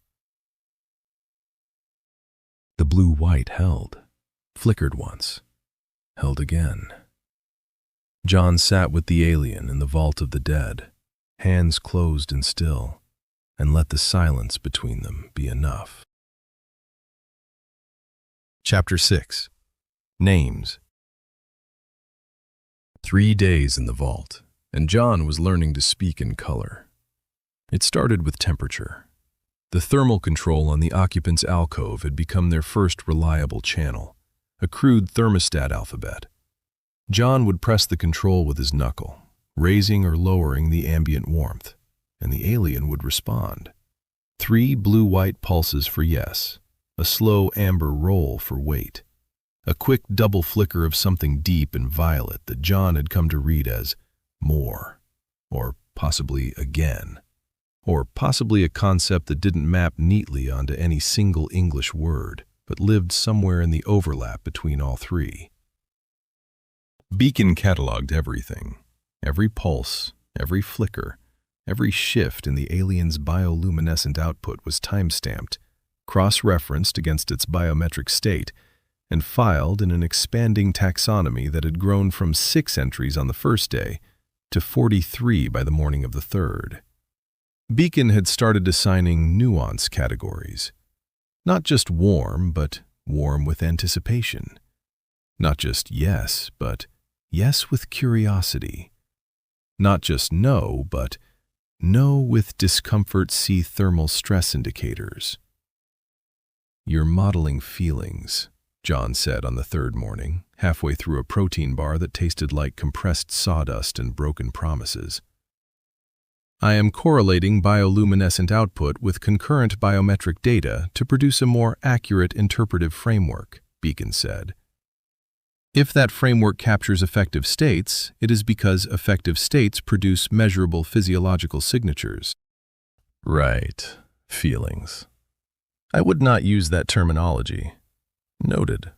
The blue-white held, flickered once, held again. Jon sat with the alien in the vault of the dead, hands closed and still, and let the silence between them be enough. Chapter 6. Names. 3 days in the vault, and Jon was learning to speak in color. It started with temperature. The thermal control on the occupant's alcove had become their first reliable channel, a crude thermostat alphabet. Jon would press the control with his knuckle, raising or lowering the ambient warmth, and the alien would respond. 3 blue-white pulses for yes, a slow amber roll for wait, a quick double flicker of something deep and violet that Jon had come to read as more, or possibly again, or possibly a concept that didn't map neatly onto any single English word, but lived somewhere in the overlap between all 3. Beacon cataloged everything, every pulse, every flicker, every shift in the alien's bioluminescent output was time-stamped, cross-referenced against its biometric state, and filed in an expanding taxonomy that had grown from 6 entries on the first day to 43 by the morning of the 3rd. Beacon had started assigning nuance categories. Not just warm, but warm with anticipation. Not just yes, but yes with curiosity. Not just no, but no with discomfort, see thermal stress indicators. "You're modeling feelings," Jon said on the 3rd morning, halfway through a protein bar that tasted like compressed sawdust and broken promises. "I am correlating bioluminescent output with concurrent biometric data to produce a more accurate interpretive framework," Beacon said. "If that framework captures affective states, it is because affective states produce measurable physiological signatures." Right, feelings. I would not use that terminology. Noted.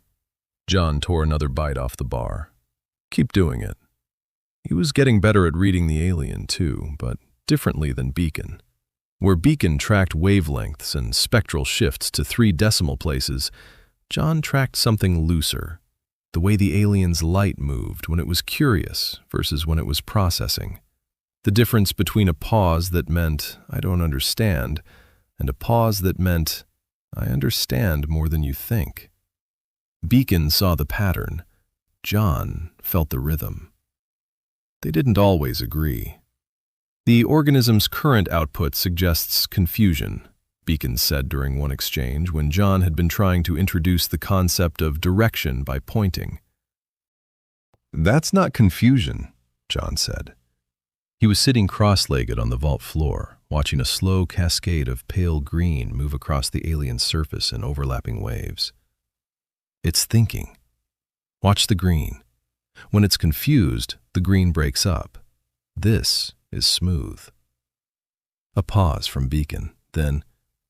Jon tore another bite off the bar. Keep doing it. He was getting better at reading the alien too, but differently than Beacon. Where Beacon tracked wavelengths and spectral shifts to 3 decimal places, Jon tracked something looser, the way the alien's light moved when it was curious versus when it was processing. The difference between a pause that meant, "I don't understand," and a pause that meant, "I understand more than you think." Beacon saw the pattern. Jon felt the rhythm. They didn't always agree. The organism's current output suggests confusion, Beacon said during one exchange when Jon had been trying to introduce the concept of direction by pointing. "That's not confusion," Jon said. He was sitting cross-legged on the vault floor, watching a slow cascade of pale green move across the alien's surface in overlapping waves. "It's thinking. Watch the green. When it's confused, the green breaks up. This is smooth." A pause from Beacon. Then,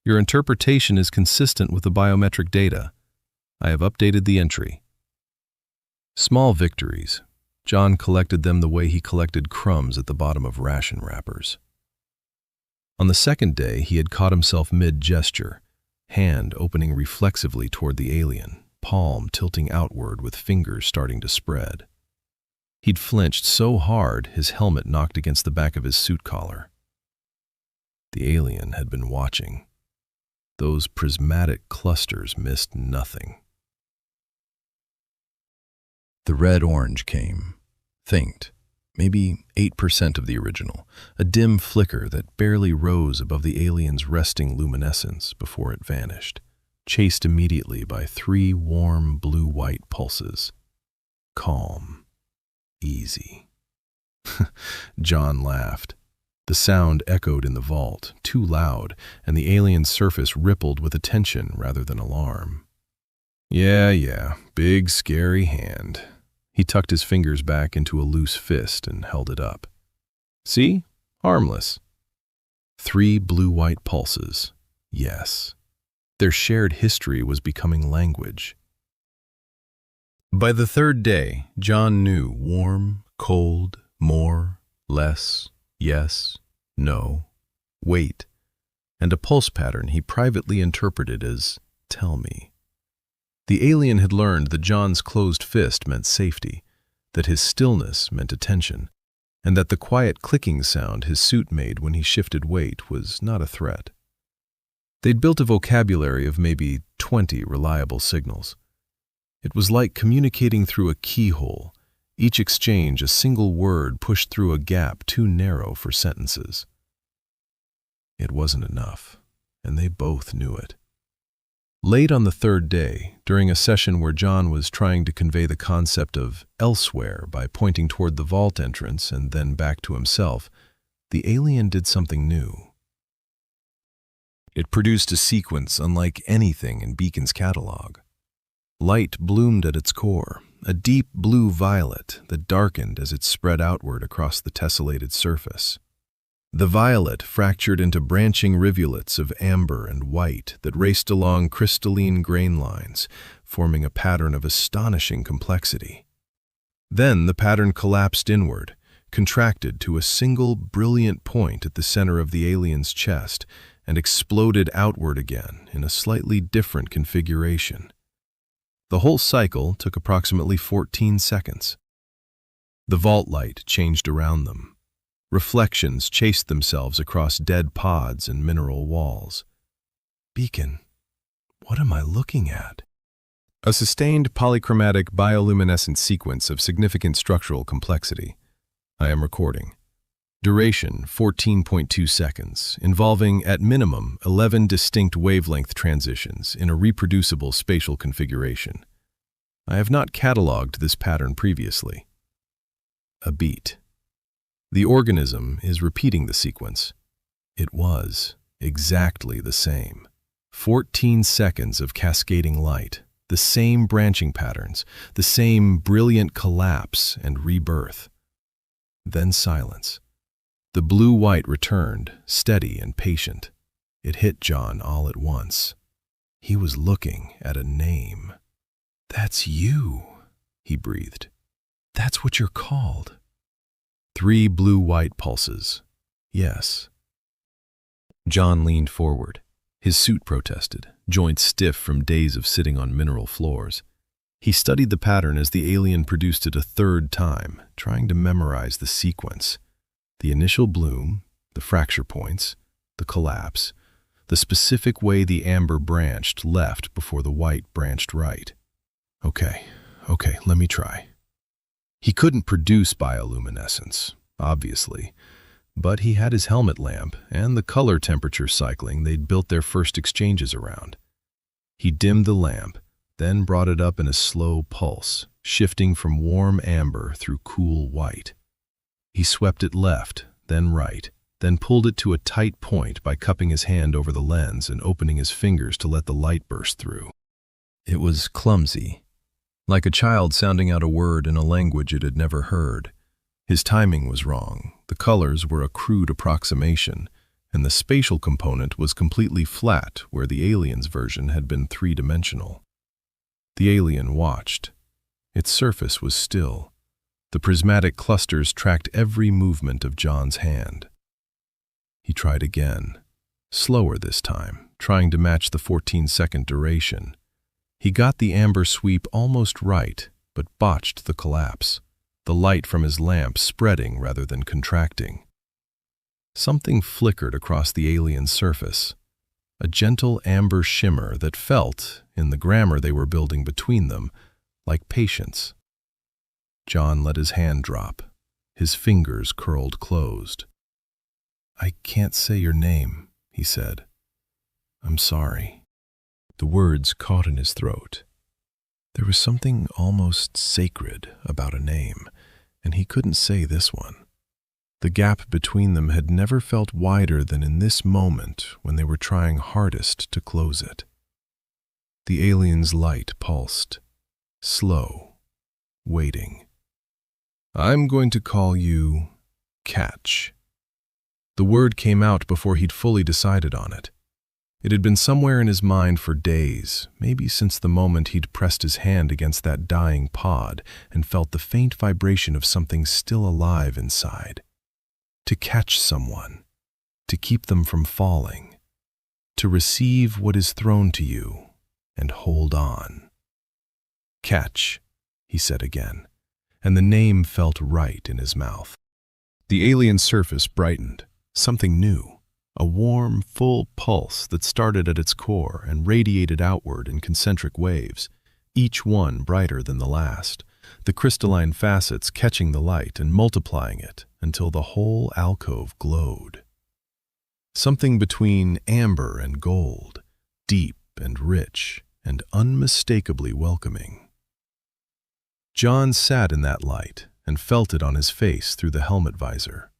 "Your interpretation is consistent with the biometric data. I have updated the entry." Small victories. Jon collected them the way he collected crumbs at the bottom of ration wrappers. On the second day, he had caught himself mid-gesture, hand opening reflexively toward the alien, palm tilting outward with fingers starting to spread. He'd flinched so hard his helmet knocked against the back of his suit collar. The alien had been watching. Those prismatic clusters missed nothing. The red-orange came, faint, maybe 8% of the original, a dim flicker that barely rose above the alien's resting luminescence before it vanished, chased immediately by 3 warm blue-white pulses. Calm. Easy. Jon laughed. The sound echoed in the vault, too loud, and the alien's surface rippled with attention rather than alarm. Yeah, big scary hand. He tucked his fingers back into a loose fist and held it up. "See? Harmless." 3 blue-white pulses. Yes. Their shared history was becoming language. By the 3rd day, Jon knew warm, cold, more, less, yes, no, wait, and a pulse pattern he privately interpreted as "tell me." The alien had learned that Jon's closed fist meant safety, that his stillness meant attention, and that the quiet clicking sound his suit made when he shifted weight was not a threat. They'd built a vocabulary of maybe 20 reliable signals. It was like communicating through a keyhole, each exchange a single word pushed through a gap too narrow for sentences. It wasn't enough, and they both knew it. Late on the 3rd day, during a session where Jon was trying to convey the concept of elsewhere by pointing toward the vault entrance and then back to himself, the alien did something new. It produced a sequence unlike anything in Beacon's catalog. Light bloomed at its core, a deep blue-violet that darkened as it spread outward across the tessellated surface. The violet fractured into branching rivulets of amber and white that raced along crystalline grain lines, forming a pattern of astonishing complexity. Then the pattern collapsed inward, contracted to a single brilliant point at the center of the alien's chest, and exploded outward again in a slightly different configuration. The whole cycle took approximately 14 seconds. The vault light changed around them. Reflections chased themselves across dead pods and mineral walls. "Beacon, what am I looking at?" A sustained polychromatic bioluminescent sequence of significant structural complexity. I am recording. Duration 14.2 seconds, involving at minimum 11 distinct wavelength transitions in a reproducible spatial configuration. I have not cataloged this pattern previously. A beat. The organism is repeating the sequence. It was exactly the same. 14 seconds of cascading light, the same branching patterns, the same brilliant collapse and rebirth. Then silence. The blue-white returned, steady and patient. It hit Jon all at once. He was looking at a name. "That's you," he breathed. "That's what you're called." 3 blue-white pulses. Yes. Jon leaned forward. His suit protested, joints stiff from days of sitting on mineral floors. He studied the pattern as the alien produced it a 3rd time, trying to memorize the sequence. The initial bloom, the fracture points, the collapse, the specific way the amber branched left before the white branched right. Okay, let me try. He couldn't produce bioluminescence, obviously, but he had his helmet lamp and the color temperature cycling they'd built their first exchanges around. He dimmed the lamp, then brought it up in a slow pulse, shifting from warm amber through cool white. He swept it left, then right, then pulled it to a tight point by cupping his hand over the lens and opening his fingers to let the light burst through. It was clumsy, like a child sounding out a word in a language it had never heard. His timing was wrong, the colors were a crude approximation, and the spatial component was completely flat where the alien's version had been 3-dimensional. The alien watched. Its surface was still. The prismatic clusters tracked every movement of Jon's hand. He tried again, slower this time, trying to match the 14-second duration. He got the amber sweep almost right, but botched the collapse, the light from his lamp spreading rather than contracting. Something flickered across the alien's surface, a gentle amber shimmer that felt, in the grammar they were building between them, like patience. Jon let his hand drop. His fingers curled closed. "I can't say your name," he said. "I'm sorry." The words caught in his throat. There was something almost sacred about a name, and he couldn't say this one. The gap between them had never felt wider than in this moment when they were trying hardest to close it. The alien's light pulsed, slow, waiting. "I'm going to call you Catch." The word came out before he'd fully decided on it. It had been somewhere in his mind for days, maybe since the moment he'd pressed his hand against that dying pod and felt the faint vibration of something still alive inside. To catch someone, to keep them from falling, to receive what is thrown to you and hold on. "Catch," he said again, and the name felt right in his mouth. The alien surface brightened, something new. A warm, full pulse that started at its core and radiated outward in concentric waves, each one brighter than the last, the crystalline facets catching the light and multiplying it until the whole alcove glowed. Something between amber and gold, deep and rich and unmistakably welcoming. Jon sat in that light and felt it on his face through the helmet visor.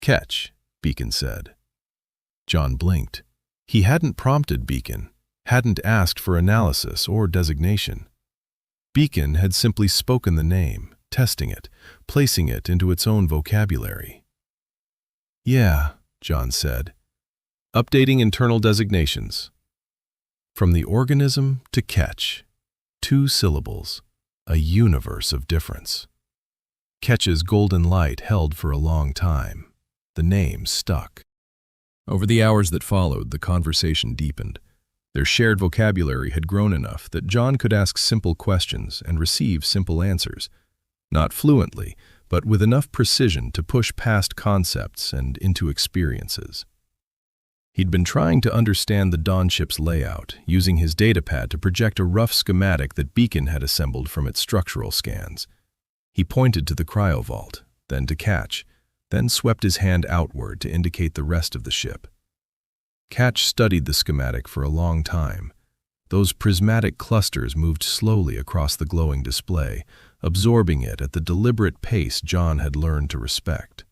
"Catch," Beacon said. Jon blinked. He hadn't prompted Beacon, hadn't asked for analysis or designation. Beacon had simply spoken the name, testing it, placing it into its own vocabulary. "Yeah," Jon said. "Updating internal designations. From the organism to Catch. 2 syllables, a universe of difference." Catch's golden light held for a long time. The name stuck. Over the hours that followed, the conversation deepened. Their shared vocabulary had grown enough that Jon could ask simple questions and receive simple answers, not fluently, but with enough precision to push past concepts and into experiences. He'd been trying to understand the Dawn ship's layout, using his datapad to project a rough schematic that Beacon had assembled from its structural scans. He pointed to the cryovault, then to Catch, then swept his hand outward to indicate the rest of the ship. Catch studied the schematic for a long time. Those prismatic clusters moved slowly across the glowing display, absorbing it at the deliberate pace Jon had learned to respect.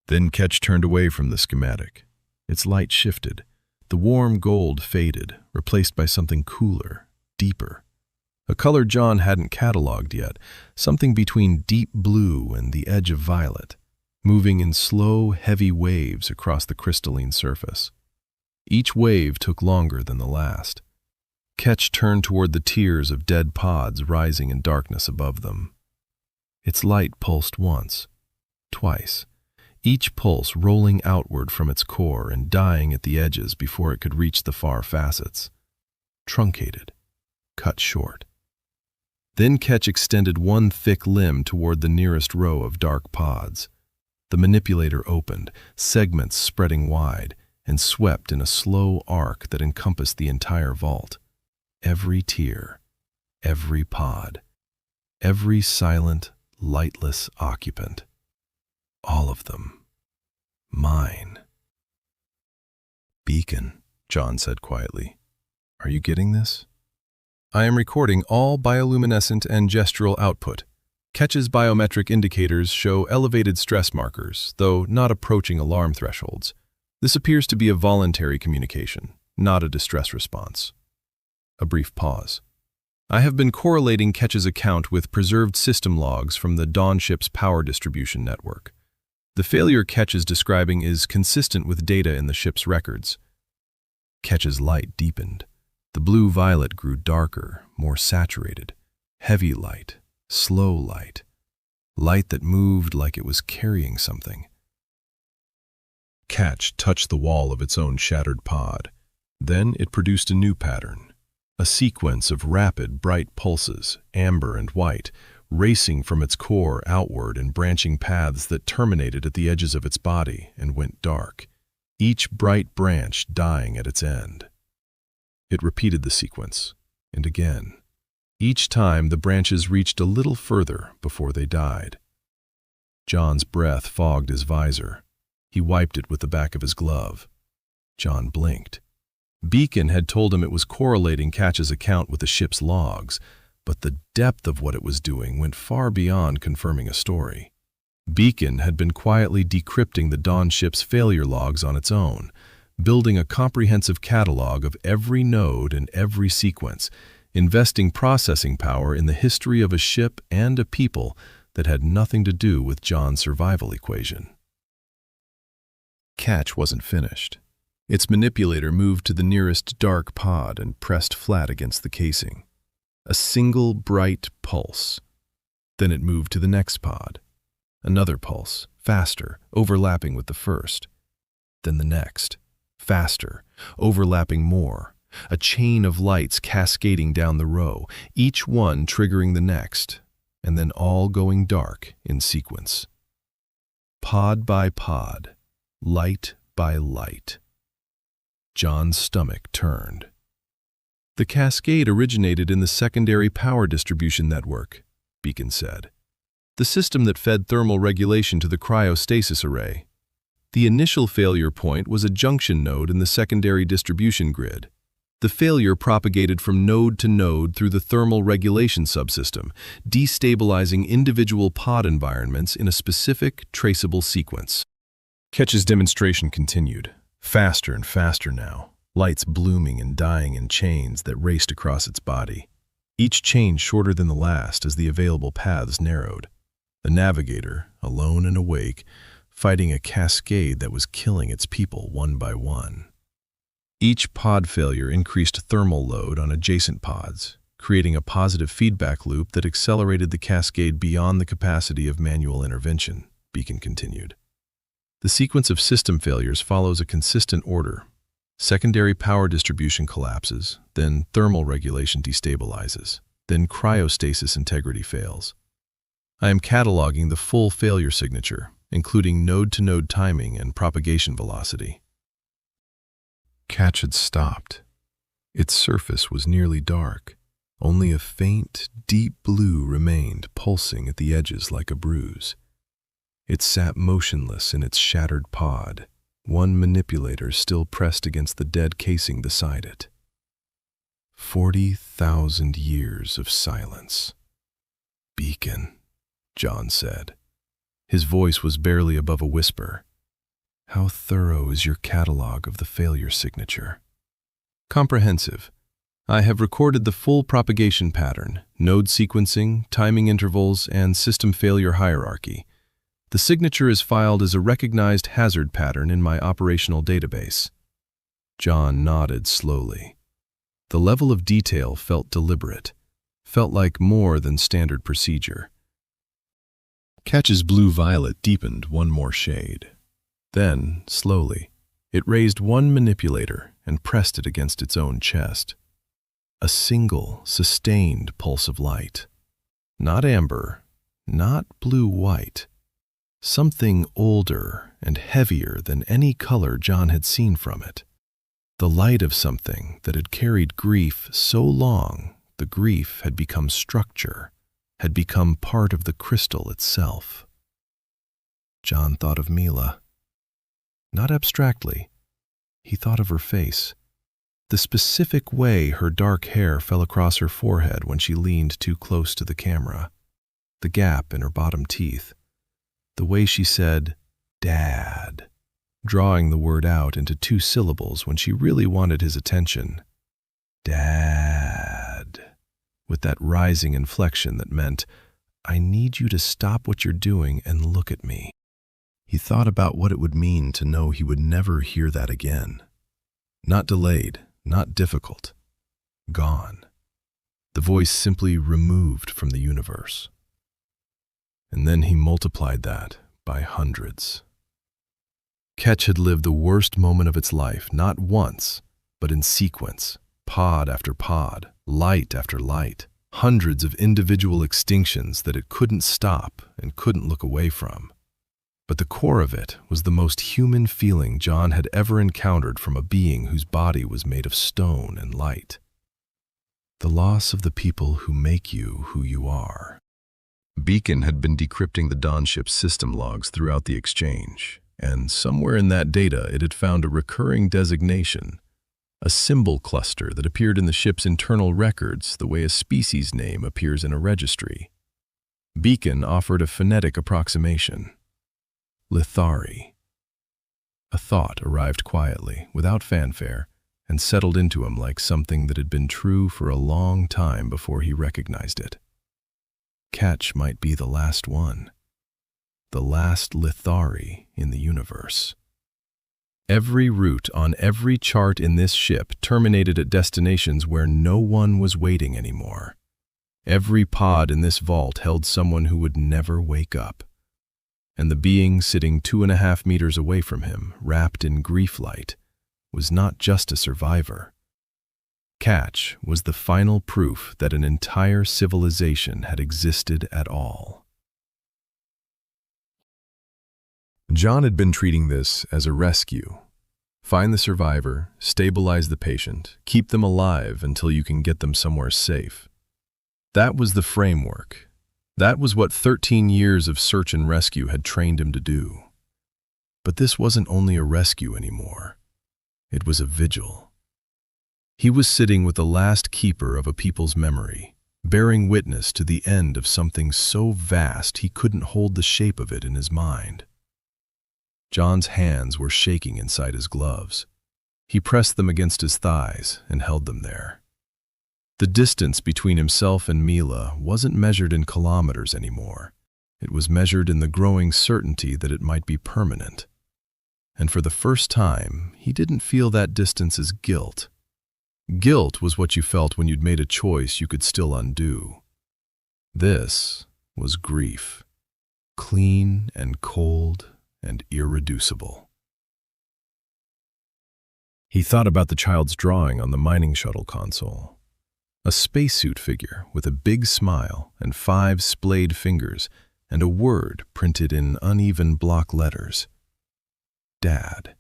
Then Catch turned away from the schematic. Its light shifted. The warm gold faded, replaced by something cooler, deeper. A color Jon hadn't cataloged yet, something between deep blue and the edge of violet, moving in slow, heavy waves across the crystalline surface. Each wave took longer than the last. Ketch turned toward the tiers of dead pods rising in darkness above them. Its light pulsed once, twice, each pulse rolling outward from its core and dying at the edges before it could reach the far facets. Truncated, cut short. Then Ketch extended one thick limb toward the nearest row of dark pods. The manipulator opened, segments spreading wide, and swept in a slow arc that encompassed the entire vault. Every tier, every pod, every silent, lightless occupant. All of them. Mine. "Beacon," Jon said quietly. "Are you getting this? I am recording all bioluminescent and gestural output. Ketch's biometric indicators show elevated stress markers, though not approaching alarm thresholds. This appears to be a voluntary communication, not a distress response." A brief pause. "I have been correlating Ketch's account with preserved system logs from the Dawn ship's power distribution network. The failure Ketch is describing is consistent with data in the ship's records." Ketch's light deepened. The blue-violet grew darker, more saturated. Heavy light, slow light. Light that moved like it was carrying something. Ketch touched the wall of its own shattered pod. Then it produced a new pattern. A sequence of rapid, bright pulses, amber and white, racing from its core outward in branching paths that terminated at the edges of its body and went dark, each bright branch dying at its end. It repeated the sequence, and again. Each time the branches reached a little further before they died. Jon's breath fogged his visor. He wiped it with the back of his glove. Jon blinked. Beacon had told him it was correlating Ketch's account with the ship's logs, but the depth of what it was doing went far beyond confirming a story. Beacon had been quietly decrypting the Dawn ship's failure logs on its own, building a comprehensive catalog of every node and every sequence, investing processing power in the history of a ship and a people that had nothing to do with Jon's survival equation. Ketch wasn't finished. Its manipulator moved to the nearest dark pod and pressed flat against the casing. A single bright pulse. Then it moved to the next pod. Another pulse, faster, overlapping with the first. Then the next, faster, overlapping more. A chain of lights cascading down the row, each one triggering the next, and then all going dark in sequence. Pod by pod, light by light. Jon's stomach turned. The cascade originated in the secondary power distribution network, Beacon said. The system that fed thermal regulation to the cryostasis array. The initial failure point was a junction node in the secondary distribution grid. The failure propagated from node to node through the thermal regulation subsystem, destabilizing individual pod environments in a specific, traceable sequence. Ketch's demonstration continued, faster and faster now, lights blooming and dying in chains that raced across its body. Each chain shorter than the last as the available paths narrowed. The navigator, alone and awake, fighting a cascade that was killing its people one by one. Each pod failure increased thermal load on adjacent pods, creating a positive feedback loop that accelerated the cascade beyond the capacity of manual intervention, Beacon continued. The sequence of system failures follows a consistent order. Secondary power distribution collapses, then thermal regulation destabilizes, then cryostasis integrity fails. I am cataloging the full failure signature, including node-to-node timing and propagation velocity. Ketch had stopped. Its surface was nearly dark. Only a faint, deep blue remained, pulsing at the edges like a bruise. It sat motionless in its shattered pod, one manipulator still pressed against the dead casing beside it. 40,000 years of silence. "Beacon," Jon said. His voice was barely above a whisper. "How thorough is your catalog of the failure signature?" "Comprehensive. I have recorded the full propagation pattern, node sequencing, timing intervals, and system failure hierarchy. The signature is filed as a recognized hazard pattern in my operational database." Jon nodded slowly. The level of detail felt deliberate, felt like more than standard procedure. Ketch's blue-violet deepened one more shade. Then, slowly, it raised one manipulator and pressed it against its own chest. A single, sustained pulse of light. Not amber, not blue-white. Something older and heavier than any color Jon had seen from it. The light of something that had carried grief so long the grief had become structure, had become part of the crystal itself. Jon thought of Mila. Not abstractly. He thought of her face. The specific way her dark hair fell across her forehead when she leaned too close to the camera. The gap in her bottom teeth. The way she said, "Dad," drawing the word out into 2 syllables when she really wanted his attention. "Dad," with that rising inflection that meant, "I need you to stop what you're doing and look at me." He thought about what it would mean to know he would never hear that again. Not delayed, not difficult. Gone. The voice simply removed from the universe. And then he multiplied that by hundreds. Ketch had lived the worst moment of its life, not once, but in sequence, pod after pod, light after light, hundreds of individual extinctions that it couldn't stop and couldn't look away from. But the core of it was the most human feeling Jon had ever encountered from a being whose body was made of stone and light. The loss of the people who make you who you are. Beacon had been decrypting the Dawn ship's system logs throughout the exchange, and somewhere in that data it had found a recurring designation, a symbol cluster that appeared in the ship's internal records the way a species name appears in a registry. Beacon offered a phonetic approximation. Lithari. A thought arrived quietly, without fanfare, and settled into him like something that had been true for a long time before he recognized it. Ketch might be the last one. The last Lithari in the universe. Every route on every chart in this ship terminated at destinations where no one was waiting anymore. Every pod in this vault held someone who would never wake up. And the being sitting 2.5 meters away from him, wrapped in grief light, was not just a survivor. Ketch was the final proof that an entire civilization had existed at all. Jon had been treating this as a rescue. Find the survivor, stabilize the patient, keep them alive until you can get them somewhere safe. That was the framework. That was what 13 years of search and rescue had trained him to do. But this wasn't only a rescue anymore. It was a vigil. He was sitting with the last keeper of a people's memory, bearing witness to the end of something so vast he couldn't hold the shape of it in his mind. Jon's hands were shaking inside his gloves. He pressed them against his thighs and held them there. The distance between himself and Mila wasn't measured in kilometers anymore. It was measured in the growing certainty that it might be permanent. And for the first time, he didn't feel that distance as guilt. Guilt was what you felt when you'd made a choice you could still undo. This was grief, clean and cold and irreducible. He thought about the child's drawing on the mining shuttle console. A spacesuit figure with a big smile and 5 splayed fingers and a word printed in uneven block letters. Dad.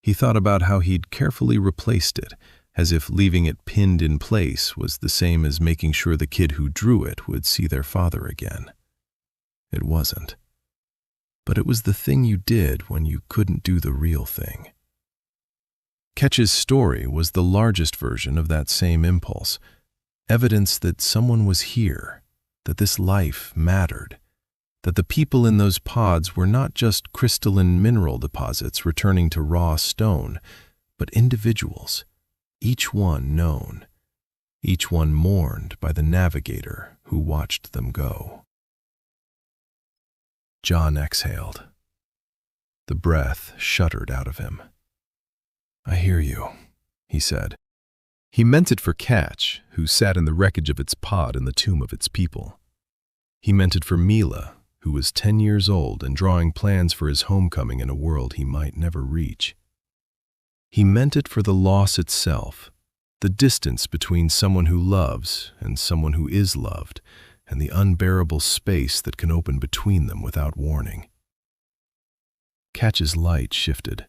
He thought about how he'd carefully replaced it, as if leaving it pinned in place was the same as making sure the kid who drew it would see their father again. It wasn't. But it was the thing you did when you couldn't do the real thing. Ketch's story was the largest version of that same impulse, evidence that someone was here, that this life mattered, that the people in those pods were not just crystalline mineral deposits returning to raw stone, but individuals, each one known, each one mourned by the navigator who watched them go. Jon exhaled. The breath shuddered out of him. "I hear you," he said. He meant it for Catch, who sat in the wreckage of its pod in the tomb of its people. He meant it for Mila, who was 10 years old and drawing plans for his homecoming in a world he might never reach. He meant it for the loss itself, the distance between someone who loves and someone who is loved, and the unbearable space that can open between them without warning. Catch's light shifted.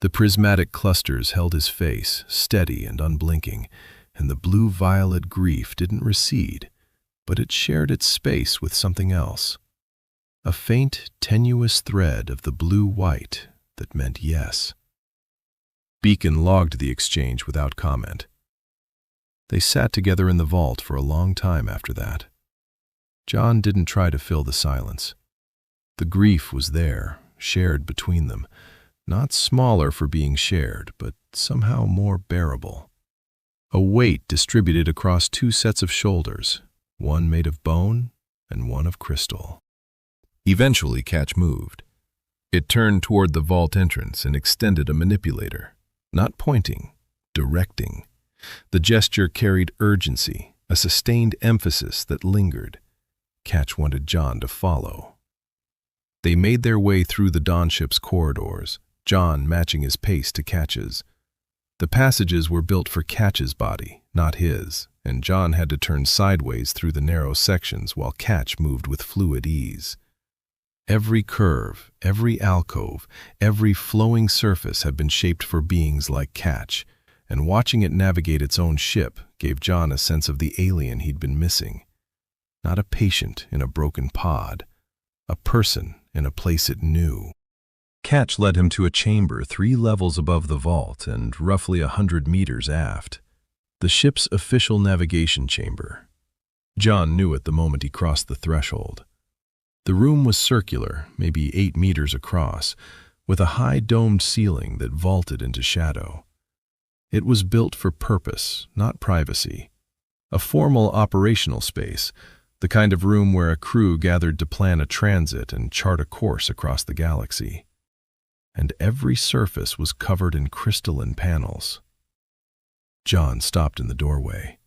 The prismatic clusters held his face, steady and unblinking, and the blue-violet grief didn't recede, but it shared its space with something else. A faint, tenuous thread of the blue-white that meant yes. Beacon logged the exchange without comment. They sat together in the vault for a long time after that. Jon didn't try to fill the silence. The grief was there, shared between them, not smaller for being shared, but somehow more bearable. A weight distributed across 2 sets of shoulders, one made of bone and one of crystal. Eventually, Catch moved. It turned toward the vault entrance and extended a manipulator, not pointing, directing. The gesture carried urgency, a sustained emphasis that lingered. Catch wanted Jon to follow. They made their way through the Dawn ship's corridors, Jon matching his pace to Catch's. The passages were built for Catch's body, not his, and Jon had to turn sideways through the narrow sections while Catch moved with fluid ease. Every curve, every alcove, every flowing surface had been shaped for beings like Catch, and watching it navigate its own ship gave Jon a sense of the alien he'd been missing. Not a patient in a broken pod, a person in a place it knew. Catch led him to a chamber 3 levels above the vault and roughly 100 meters aft. The ship's official navigation chamber. Jon knew it the moment he crossed the threshold. The room was circular, maybe 8 meters across, with a high domed ceiling that vaulted into shadow. It was built for purpose, not privacy. A formal operational space, the kind of room where a crew gathered to plan a transit and chart a course across the galaxy. And every surface was covered in crystalline panels. Jon stopped in the doorway.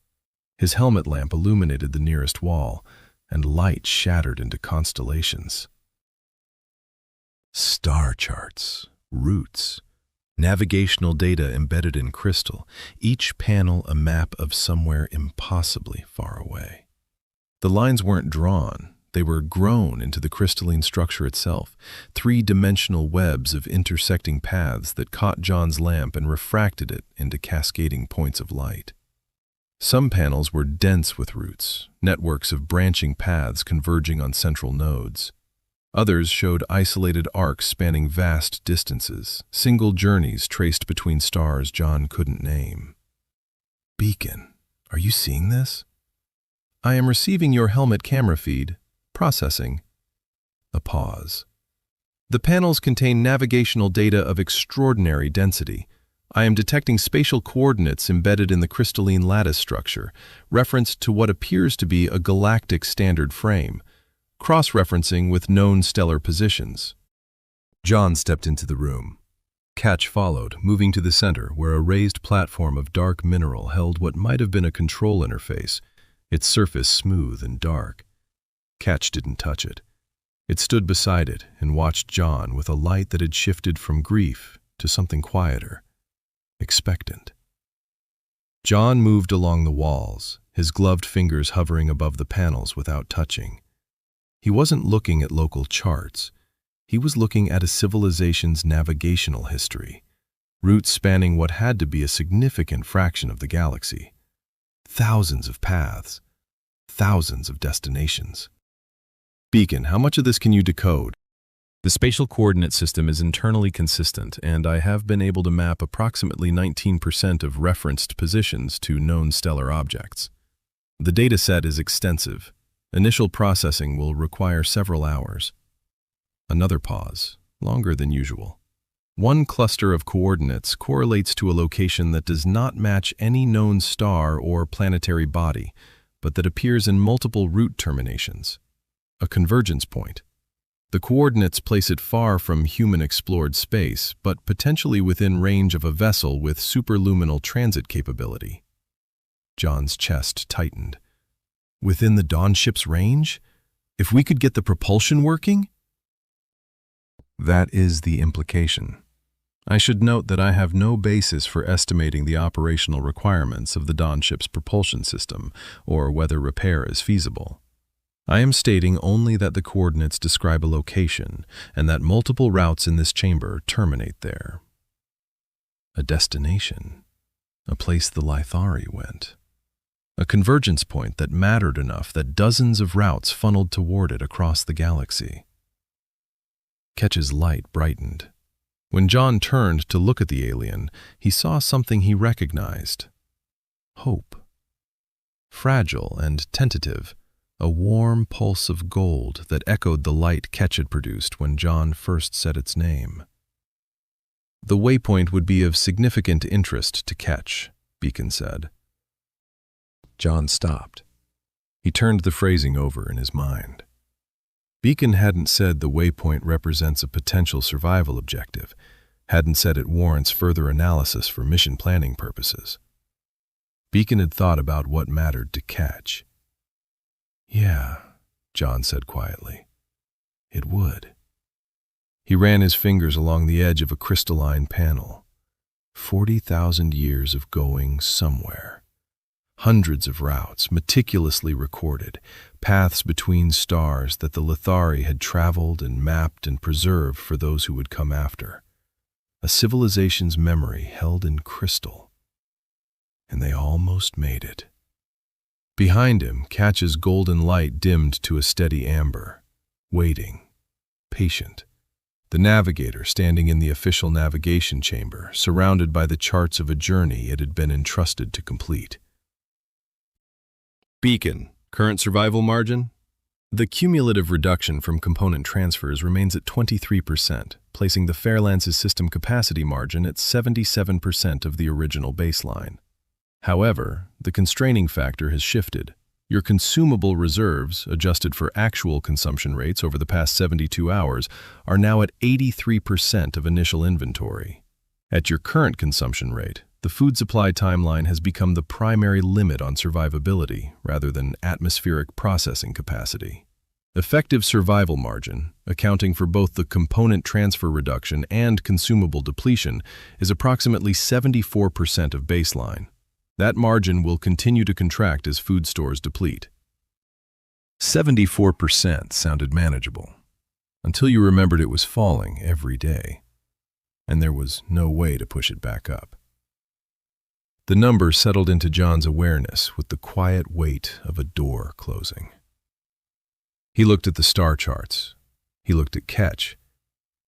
His helmet lamp illuminated the nearest wall, and light shattered into constellations. Star charts, routes, navigational data embedded in crystal, each panel a map of somewhere impossibly far away. The lines weren't drawn, they were grown into the crystalline structure itself, 3-dimensional webs of intersecting paths that caught Jon's lamp and refracted it into cascading points of light. Some panels were dense with routes, networks of branching paths converging on central nodes. Others showed isolated arcs spanning vast distances, single journeys traced between stars Jon couldn't name. "Beacon, are you seeing this?" "I am receiving your helmet camera feed. Processing." A pause. "The panels contain navigational data of extraordinary density. I am detecting spatial coordinates embedded in the crystalline lattice structure, referenced to what appears to be a galactic standard frame, cross-referencing with known stellar positions." Jon stepped into the room. Catch followed, moving to the center, where a raised platform of dark mineral held what might have been a control interface, its surface smooth and dark. Catch didn't touch it. It stood beside it and watched Jon with a light that had shifted from grief to something quieter, expectant. Jon moved along the walls, his gloved fingers hovering above the panels without touching. He wasn't looking at local charts. He was looking at a civilization's navigational history, routes spanning what had to be a significant fraction of the galaxy. Thousands of paths, thousands of destinations. "Beacon, how much of this can you decode?" "The spatial coordinate system is internally consistent, and I have been able to map approximately 19% of referenced positions to known stellar objects. The data set is extensive. Initial processing will require several hours." Another pause, longer than usual. "One cluster of coordinates correlates to a location that does not match any known star or planetary body, but that appears in multiple route terminations. A convergence point. The coordinates place it far from human-explored space, but potentially within range of a vessel with superluminal transit capability. Jon's chest tightened. Within the Dawn ship's range? If we could get the propulsion working? That is the implication. I should note that I have no basis for estimating the operational requirements of the Dawn ship's propulsion system, or whether repair is feasible. I am stating only that the coordinates describe a location, and that multiple routes in this chamber terminate there. A destination. A place the Lithari went. A convergence point that mattered enough that dozens of routes funneled toward it across the galaxy. Ketch's light brightened. When Jon turned to look at the alien, he saw something he recognized. Hope. Fragile and tentative, a warm pulse of gold that echoed the light Ketch had produced when Jon first said its name. The waypoint would be of significant interest to Ketch, Beacon said. Jon stopped. He turned the phrasing over in his mind. Beacon hadn't said the waypoint represents a potential survival objective, hadn't said it warrants further analysis for mission planning purposes. Beacon had thought about what mattered to Ketch. Yeah, Jon said quietly. It would. He ran his fingers along the edge of a crystalline panel. 40,000 years of going somewhere. Hundreds of routes, meticulously recorded, paths between stars that the Lithari had traveled and mapped and preserved for those who would come after. A civilization's memory held in crystal. And they almost made it. Behind him, Ketch's golden light dimmed to a steady amber, waiting, patient. The navigator standing in the official navigation chamber, surrounded by the charts of a journey it had been entrusted to complete. Beacon, current survival margin? The cumulative reduction from component transfers remains at 23%, placing the Fairlance's system capacity margin at 77% of the original baseline. However, the constraining factor has shifted. Your consumable reserves, adjusted for actual consumption rates over the past 72 hours, are now at 83% of initial inventory. At your current consumption rate, the food supply timeline has become the primary limit on survivability rather than atmospheric processing capacity. Effective survival margin, accounting for both the component transfer reduction and consumable depletion, is approximately 74% of baseline. That margin will continue to contract as food stores deplete. 74% sounded manageable, until you remembered it was falling every day, and there was no way to push it back up. The number settled into Jon's awareness with the quiet weight of a door closing. He looked at the star charts. He looked at Ketch.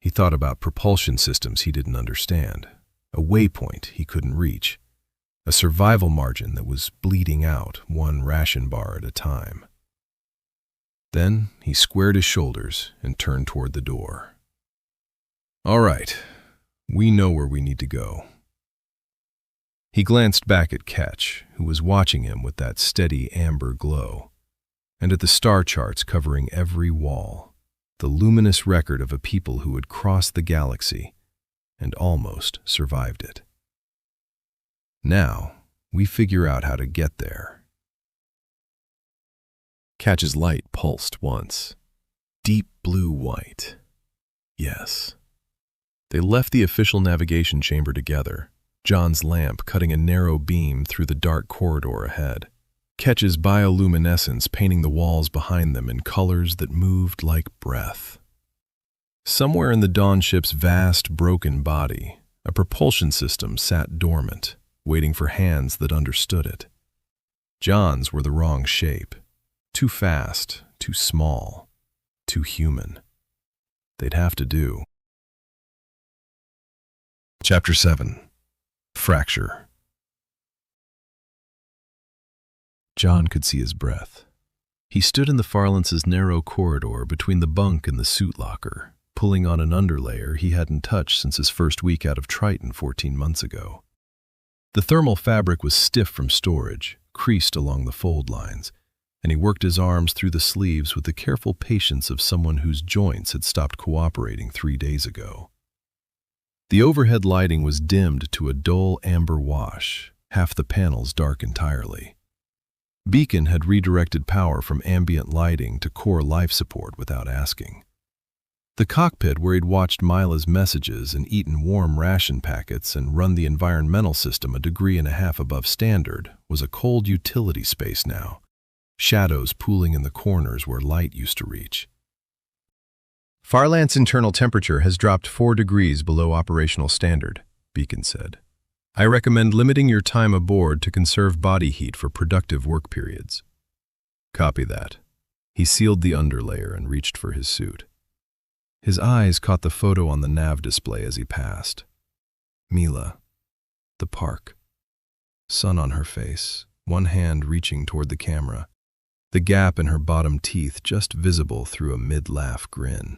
He thought about propulsion systems he didn't understand, a waypoint he couldn't reach, a survival margin that was bleeding out one ration bar at a time. Then he squared his shoulders and turned toward the door. All right, we know where we need to go. He glanced back at Ketch, who was watching him with that steady amber glow, and at the star charts covering every wall, the luminous record of a people who had crossed the galaxy and almost survived it. Now, we figure out how to get there. Ketch's light pulsed once. Deep blue-white. Yes. They left the official navigation chamber together, Jon's lamp cutting a narrow beam through the dark corridor ahead. Ketch's bioluminescence painting the walls behind them in colors that moved like breath. Somewhere in the Dawn ship's vast, broken body, a propulsion system sat dormant, waiting for hands that understood it. Jon's were the wrong shape. Too fast, too small, too human. They'd have to do. Chapter 7. Fracture. Jon could see his breath. He stood in the Farlance's narrow corridor between the bunk and the suit locker, pulling on an underlayer he hadn't touched since his first week out of Triton 14 months ago. The thermal fabric was stiff from storage, creased along the fold lines, and he worked his arms through the sleeves with the careful patience of someone whose joints had stopped cooperating 3 days ago. The overhead lighting was dimmed to a dull amber wash, half the panels dark entirely. Beacon had redirected power from ambient lighting to core life support without asking. The cockpit, where he'd watched Mila's messages and eaten warm ration packets and run the environmental system a degree and a half above standard, was a cold utility space now, shadows pooling in the corners where light used to reach. Farlant's internal temperature has dropped 4 degrees below operational standard, Beacon said. I recommend limiting your time aboard to conserve body heat for productive work periods. Copy that. He sealed the underlayer and reached for his suit. His eyes caught the photo on the nav display as he passed. Mila. The park. Sun on her face, one hand reaching toward the camera, the gap in her bottom teeth just visible through a mid-laugh grin.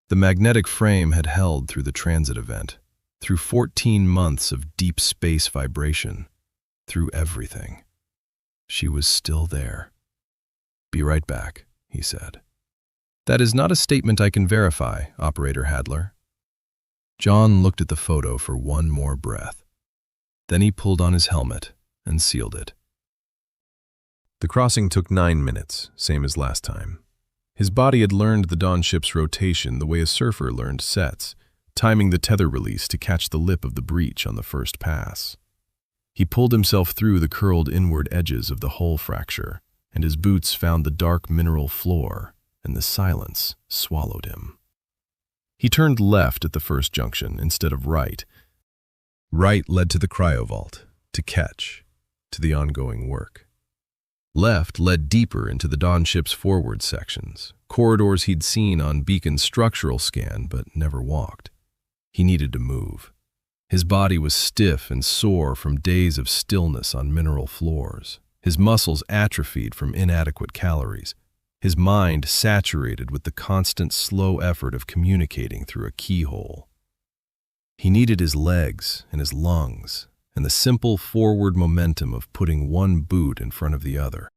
The magnetic frame had held through the transit event, through 14 months of deep space vibration, through everything. She was still there. Be right back, he said. That is not a statement I can verify, Operator Hadler. Jon looked at the photo for one more breath. Then he pulled on his helmet and sealed it. The crossing took 9 minutes, same as last time. His body had learned the Dawn ship's rotation the way a surfer learned sets, timing the tether release to catch the lip of the breach on the first pass. He pulled himself through the curled inward edges of the hull fracture, and his boots found the dark mineral floor, and the silence swallowed him. He turned left at the first junction instead of right. Right led to the cryovault, to Ketch, to the ongoing work. Left led deeper into the Dawn ship's forward sections, corridors he'd seen on Beacon's structural scan but never walked. He needed to move. His body was stiff and sore from days of stillness on mineral floors, his muscles atrophied from inadequate calories, his mind saturated with the constant slow effort of communicating through a keyhole. He needed his legs and his lungs, and the simple forward momentum of putting one boot in front of the other.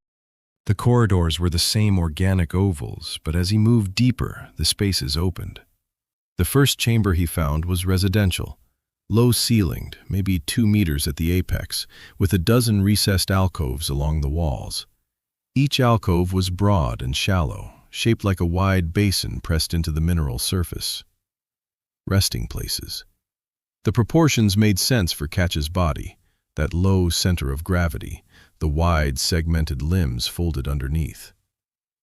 The corridors were the same organic ovals, but as he moved deeper, the spaces opened. The first chamber he found was residential, low-ceilinged, maybe 2 meters at the apex, with a dozen recessed alcoves along the walls. Each alcove was broad and shallow, shaped like a wide basin pressed into the mineral surface. Resting places. The proportions made sense for Ketch's body, that low center of gravity, the wide, segmented limbs folded underneath.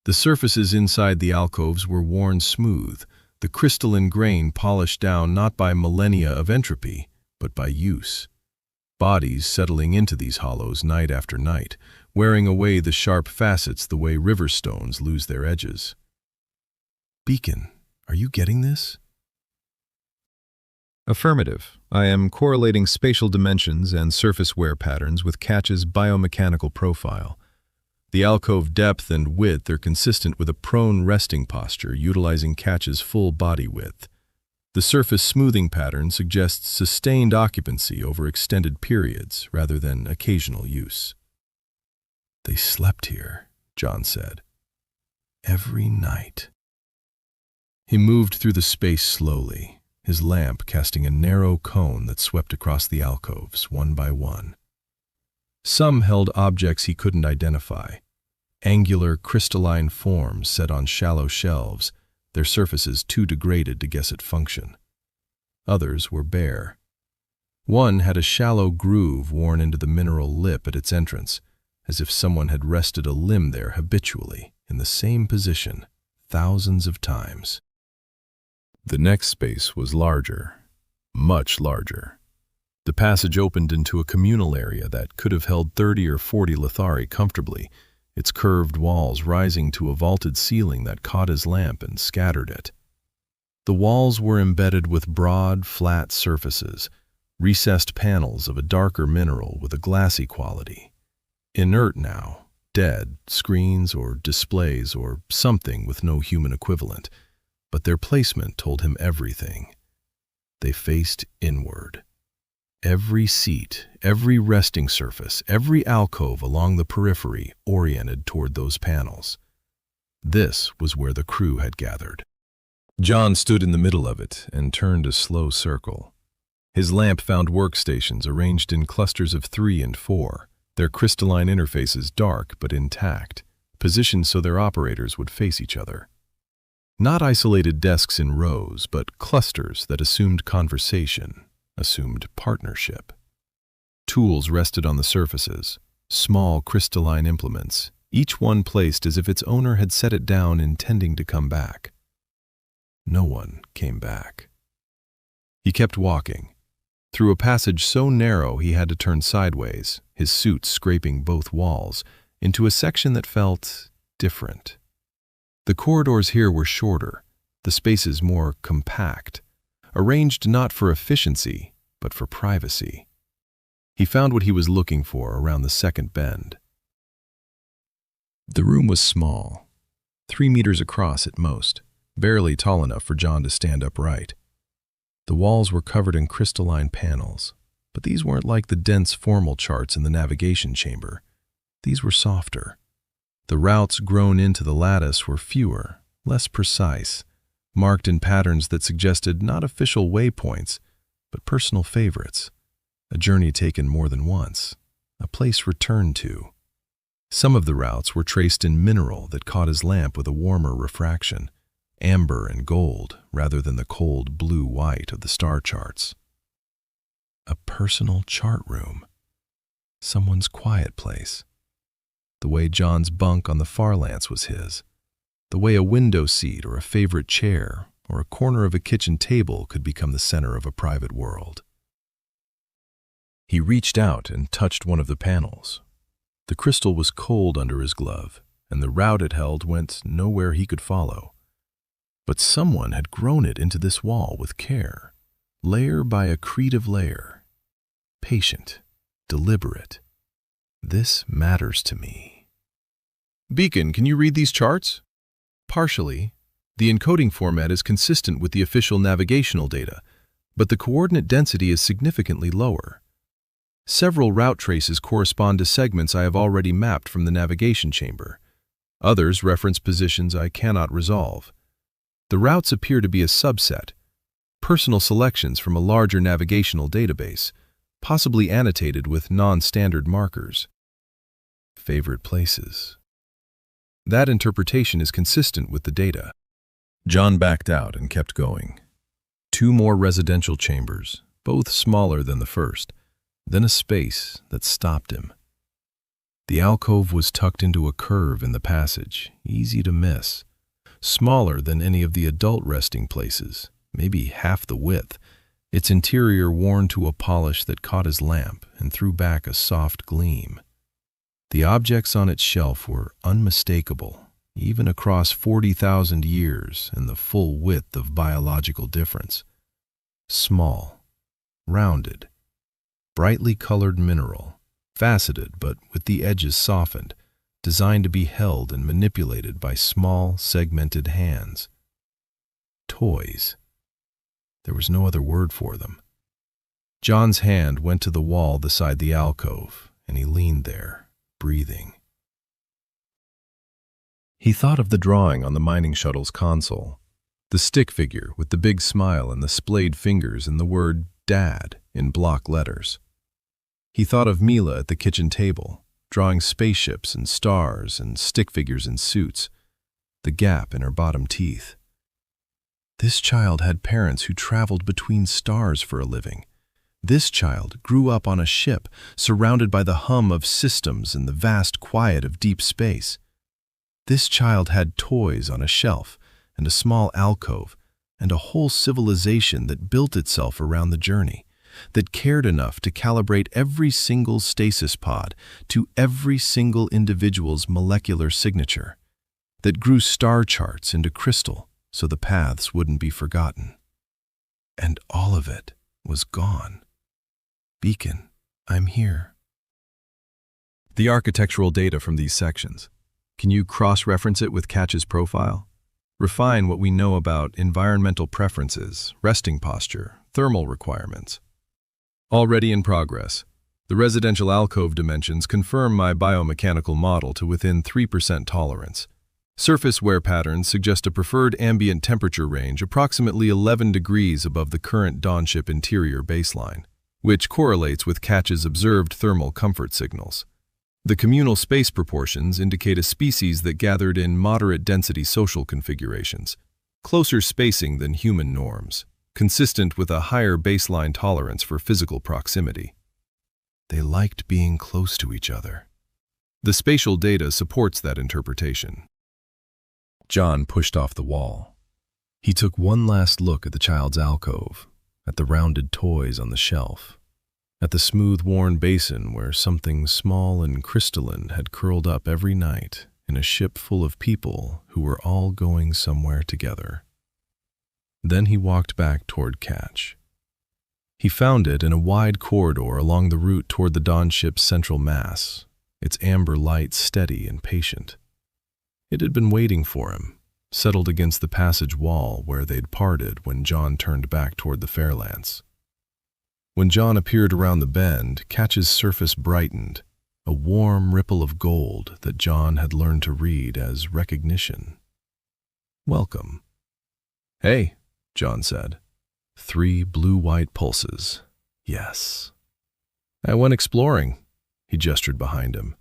The surfaces inside the alcoves were worn smooth, the crystalline grain polished down not by millennia of entropy, but by use. Bodies settling into these hollows night after night, wearing away the sharp facets the way river stones lose their edges. Beacon, are you getting this? Affirmative. I am correlating spatial dimensions and surface wear patterns with Ketch's biomechanical profile. The alcove depth and width are consistent with a prone resting posture utilizing Ketch's full body width. The surface smoothing pattern suggests sustained occupancy over extended periods rather than occasional use. They slept here, Jon said. Every night. He moved through the space slowly, his lamp casting a narrow cone that swept across the alcoves, one by one. Some held objects he couldn't identify, angular, crystalline forms set on shallow shelves, their surfaces too degraded to guess at function. Others were bare. One had a shallow groove worn into the mineral lip at its entrance, as if someone had rested a limb there habitually, in the same position, thousands of times. The next space was larger, much larger. The passage opened into a communal area that could have held 30 or 40 Lithari comfortably, its curved walls rising to a vaulted ceiling that caught his lamp and scattered it. The walls were embedded with broad, flat surfaces, recessed panels of a darker mineral with a glassy quality. Inert now, dead, screens or displays or something with no human equivalent. But their placement told him everything. They faced inward. Every seat, every resting surface, every alcove along the periphery oriented toward those panels. This was where the crew had gathered. Jon stood in the middle of it and turned a slow circle. His lamp found workstations arranged in clusters of 3 and 4, their crystalline interfaces dark but intact, positioned so their operators would face each other. Not isolated desks in rows, but clusters that assumed conversation, assumed partnership. Tools rested on the surfaces, small crystalline implements, each one placed as if its owner had set it down intending to come back. No one came back. He kept walking, through a passage so narrow he had to turn sideways, his suit scraping both walls, into a section that felt different. The corridors here were shorter, the spaces more compact, arranged not for efficiency, but for privacy. He found what he was looking for around the second bend. The room was small, 3 meters across at most, barely tall enough for Jon to stand upright. The walls were covered in crystalline panels, but these weren't like the dense formal charts in the navigation chamber. These were softer. The routes grown into the lattice were fewer, less precise, marked in patterns that suggested not official waypoints, but personal favorites, a journey taken more than once, a place returned to. Some of the routes were traced in mineral that caught his lamp with a warmer refraction, amber and gold rather than the cold blue-white of the star charts. A personal chart room, someone's quiet place. The way Jon's bunk on the far lance was his, the way a window seat or a favorite chair or a corner of a kitchen table could become the center of a private world. He reached out and touched one of the panels. The crystal was cold under his glove, and the route it held went nowhere he could follow. But someone had grown it into this wall with care, layer by accretive layer. Patient, deliberate. This matters to me. Beacon, can you read these charts? Partially. The encoding format is consistent with the official navigational data, but the coordinate density is significantly lower. Several route traces correspond to segments I have already mapped from the navigation chamber. Others reference positions I cannot resolve. The routes appear to be a subset, personal selections from a larger navigational database, possibly annotated with non-standard markers. Favorite places. That interpretation is consistent with the data. Jon backed out and kept going. 2 more residential chambers, both smaller than the first, then a space that stopped him. The alcove was tucked into a curve in the passage, easy to miss. Smaller than any of the adult resting places, maybe half the width, its interior worn to a polish that caught his lamp and threw back a soft gleam. The objects on its shelf were unmistakable, even across 40,000 years and the full width of biological difference. Small, rounded, brightly colored mineral, faceted but with the edges softened, designed to be held and manipulated by small, segmented hands. Toys. There was no other word for them. Jon's hand went to the wall beside the alcove, and he leaned there, breathing. He thought of the drawing on the mining shuttle's console, the stick figure with the big smile and the splayed fingers and the word Dad in block letters. He thought of Mila at the kitchen table, drawing spaceships and stars and stick figures in suits, the gap in her bottom teeth. This child had parents who traveled between stars for a living. This child grew up on a ship, surrounded by the hum of systems and the vast quiet of deep space. This child had toys on a shelf and a small alcove and a whole civilization that built itself around the journey, that cared enough to calibrate every single stasis pod to every single individual's molecular signature, that grew star charts into crystal so the paths wouldn't be forgotten. And all of it was gone. Beacon, I'm here. The architectural data from these sections. Can you cross-reference it with Catch's profile? Refine what we know about environmental preferences, resting posture, thermal requirements. Already in progress. The residential alcove dimensions confirm my biomechanical model to within 3% tolerance. Surface wear patterns suggest a preferred ambient temperature range approximately 11 degrees above the current Dawnship interior baseline, which correlates with Catch's observed thermal comfort signals. The communal space proportions indicate a species that gathered in moderate density social configurations, closer spacing than human norms, consistent with a higher baseline tolerance for physical proximity. They liked being close to each other. The spatial data supports that interpretation. Jon pushed off the wall. He took one last look at the child's alcove, at the rounded toys on the shelf, at the smooth-worn basin where something small and crystalline had curled up every night in a ship full of people who were all going somewhere together. Then he walked back toward Catch. He found it in a wide corridor along the route toward the Dawnship's central mass, its amber light steady and patient. It had been waiting for him, settled against the passage wall where they'd parted when Jon turned back toward the Fairlance. When Jon appeared around the bend, Catch's surface brightened, a warm ripple of gold that Jon had learned to read as recognition. "Welcome." "Hey," Jon said. 3 blue-white pulses. "Yes." "I went exploring." He gestured behind him.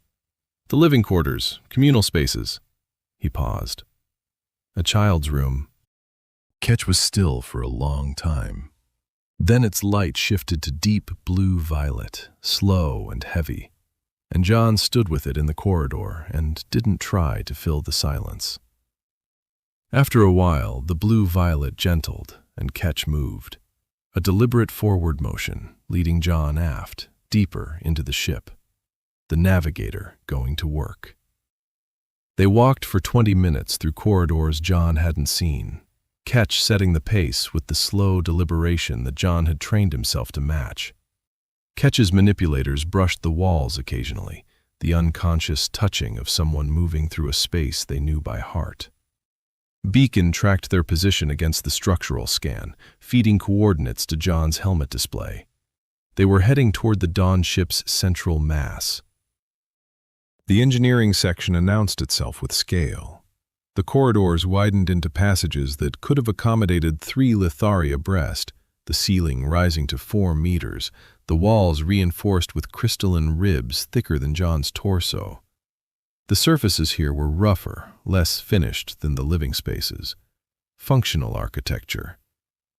"The living quarters, communal spaces." He paused. "A child's room." Catch was still for a long time. Then its light shifted to deep blue-violet, slow and heavy, and Jon stood with it in the corridor and didn't try to fill the silence. After a while, the blue-violet gentled, and Catch moved, a deliberate forward motion, leading Jon aft, deeper into the ship, the navigator going to work. They walked for 20 minutes through corridors Jon hadn't seen, Catch setting the pace with the slow deliberation that Jon had trained himself to match. Catch's manipulators brushed the walls occasionally, the unconscious touching of someone moving through a space they knew by heart. Beacon tracked their position against the structural scan, feeding coordinates to Jon's helmet display. They were heading toward the Dawnship's central mass. The engineering section announced itself with scale. The corridors widened into passages that could have accommodated 3 Lithari abreast, the ceiling rising to 4 meters, the walls reinforced with crystalline ribs thicker than Jon's torso. The surfaces here were rougher, less finished than the living spaces. Functional architecture,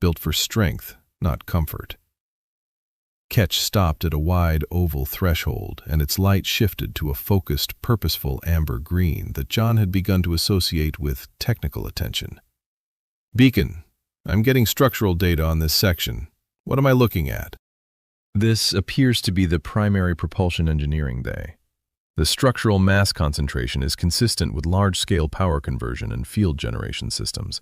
built for strength, not comfort. Catch stopped at a wide oval threshold, and its light shifted to a focused, purposeful amber green that Jon had begun to associate with technical attention. "Beacon, I'm getting structural data on this section. What am I looking at?" "This appears to be the primary propulsion engineering bay. The structural mass concentration is consistent with large-scale power conversion and field generation systems.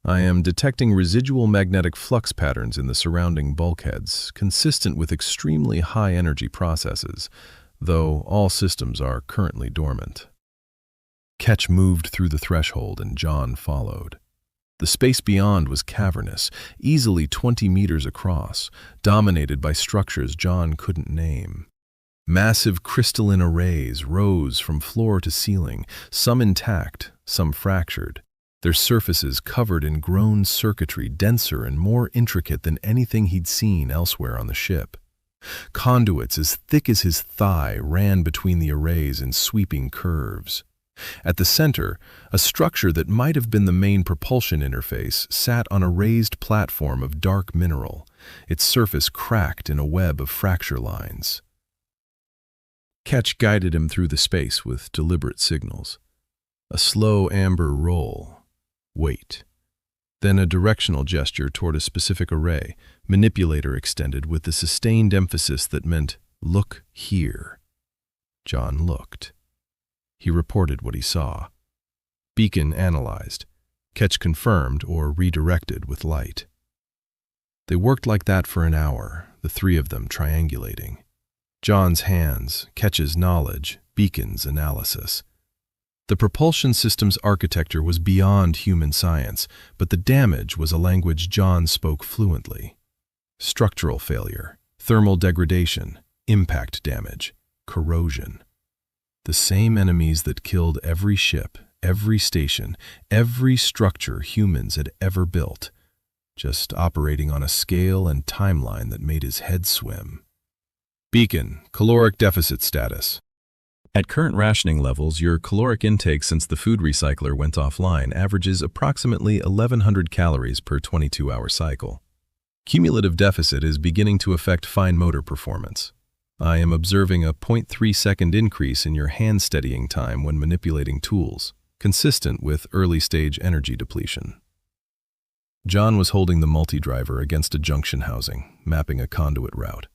I am detecting residual magnetic flux patterns in the surrounding bulkheads, consistent with extremely high-energy processes, though all systems are currently dormant." Catch moved through the threshold and Jon followed. The space beyond was cavernous, easily 20 meters across, dominated by structures Jon couldn't name. Massive crystalline arrays rose from floor to ceiling, some intact, some fractured, their surfaces covered in grown circuitry denser and more intricate than anything he'd seen elsewhere on the ship. Conduits as thick as his thigh ran between the arrays in sweeping curves. At the center, a structure that might have been the main propulsion interface sat on a raised platform of dark mineral, its surface cracked in a web of fracture lines. Catch guided him through the space with deliberate signals. A slow amber roll. Wait. Then a directional gesture toward a specific array, manipulator extended with the sustained emphasis that meant, "Look here." Jon looked. He reported what he saw. Beacon analyzed. Catch confirmed or redirected with light. They worked like that for an hour, the 3 of them triangulating. Jon's hands, Catch's knowledge, Beacon's analysis. The propulsion system's architecture was beyond human science, but the damage was a language Jon spoke fluently. Structural failure, thermal degradation, impact damage, corrosion. The same enemies that killed every ship, every station, every structure humans had ever built, just operating on a scale and timeline that made his head swim. Beacon, caloric deficit status. At current rationing levels, your caloric intake since the food recycler went offline averages approximately 1,100 calories per 22-hour cycle. Cumulative deficit is beginning to affect fine motor performance. I am observing a 0.3-second increase in your hand steadying time when manipulating tools, consistent with early-stage energy depletion. Jon was holding the multi-driver against a junction housing, mapping a conduit route.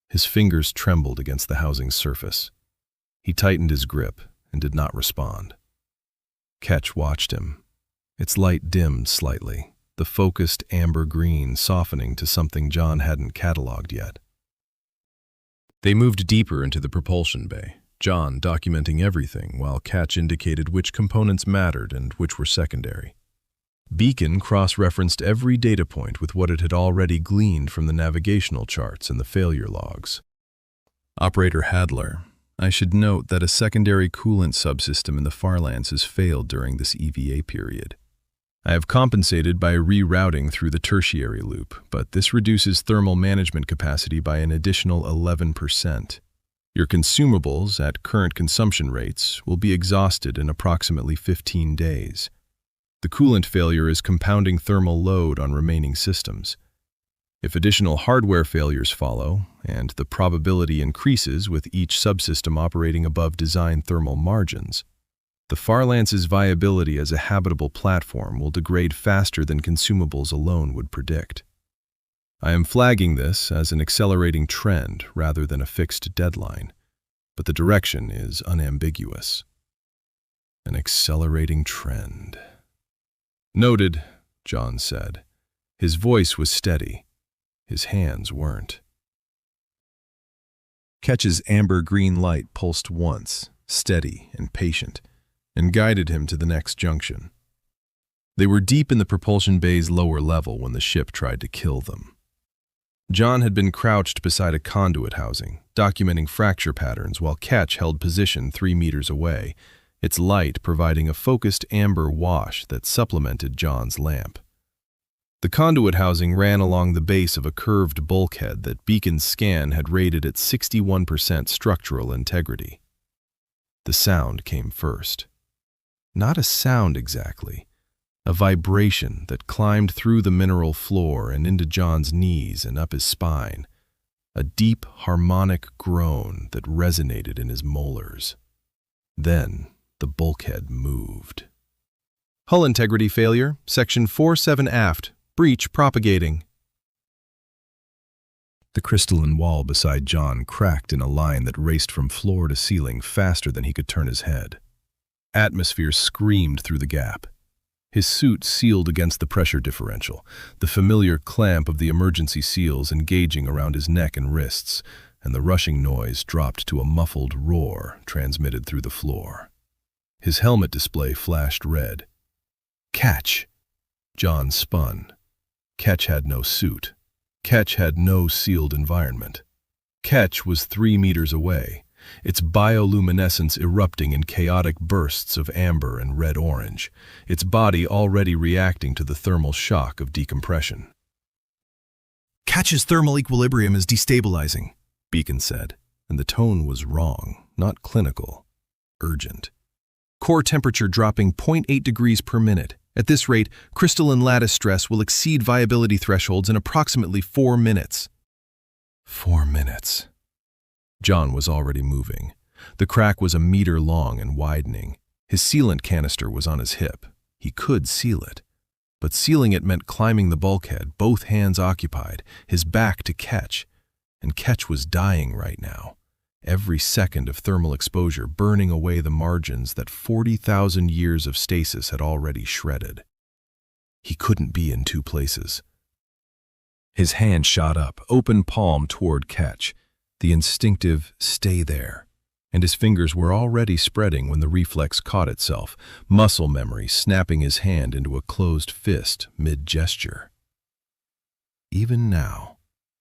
His fingers trembled against the housing's surface. He tightened his grip and did not respond. Ketch watched him. Its light dimmed slightly, the focused amber green softening to something Jon hadn't cataloged yet. They moved deeper into the propulsion bay, Jon documenting everything while Ketch indicated which components mattered and which were secondary. Beacon cross-referenced every data point with what it had already gleaned from the navigational charts and the failure logs. Operator Hadler, I should note that a secondary coolant subsystem in the Farlands has failed during this EVA period. I have compensated by rerouting through the tertiary loop, but this reduces thermal management capacity by an additional 11%. Your consumables, at current consumption rates, will be exhausted in approximately 15 days. The coolant failure is compounding thermal load on remaining systems. If additional hardware failures follow, and the probability increases with each subsystem operating above design thermal margins, the Farlance's viability as a habitable platform will degrade faster than consumables alone would predict. I am flagging this as an accelerating trend rather than a fixed deadline, but the direction is unambiguous. An accelerating trend. Noted, Jon said. His voice was steady. His hands weren't. Ketch's amber-green light pulsed once, steady and patient, and guided him to the next junction. They were deep in the propulsion bay's lower level when the ship tried to kill them. Jon had been crouched beside a conduit housing, documenting fracture patterns while Ketch held position 3 meters away, its light providing a focused amber wash that supplemented Jon's lamp. The conduit housing ran along the base of a curved bulkhead that Beacon's scan had rated at 61% structural integrity. The sound came first. Not a sound exactly, a vibration that climbed through the mineral floor and into Jon's knees and up his spine, a deep harmonic groan that resonated in his molars. Then the bulkhead moved. Hull integrity failure, section 47 aft. Breach propagating. The crystalline wall beside Jon cracked in a line that raced from floor to ceiling faster than he could turn his head. Atmosphere screamed through the gap. His suit sealed against the pressure differential, the familiar clamp of the emergency seals engaging around his neck and wrists, and the rushing noise dropped to a muffled roar transmitted through the floor. His helmet display flashed red. Catch! Jon spun. Ketch had no suit. Ketch had no sealed environment. Ketch was 3 meters away, its bioluminescence erupting in chaotic bursts of amber and red-orange, its body already reacting to the thermal shock of decompression. Ketch's thermal equilibrium is destabilizing, Beacon said, and the tone was wrong, not clinical, urgent. Core temperature dropping 0.8 degrees per minute. At this rate, crystalline lattice stress will exceed viability thresholds in approximately 4 minutes. 4 minutes. Jon was already moving. The crack was a meter long and widening. His sealant canister was on his hip. He could seal it. But sealing it meant climbing the bulkhead, both hands occupied, his back to Ketch. And Ketch was dying right now. Every second of thermal exposure burning away the margins that 40,000 years of stasis had already shredded. He couldn't be in 2 places. His hand shot up, open palm toward Ketch, the instinctive "stay there," and his fingers were already spreading when the reflex caught itself, muscle memory snapping his hand into a closed fist mid-gesture. Even now,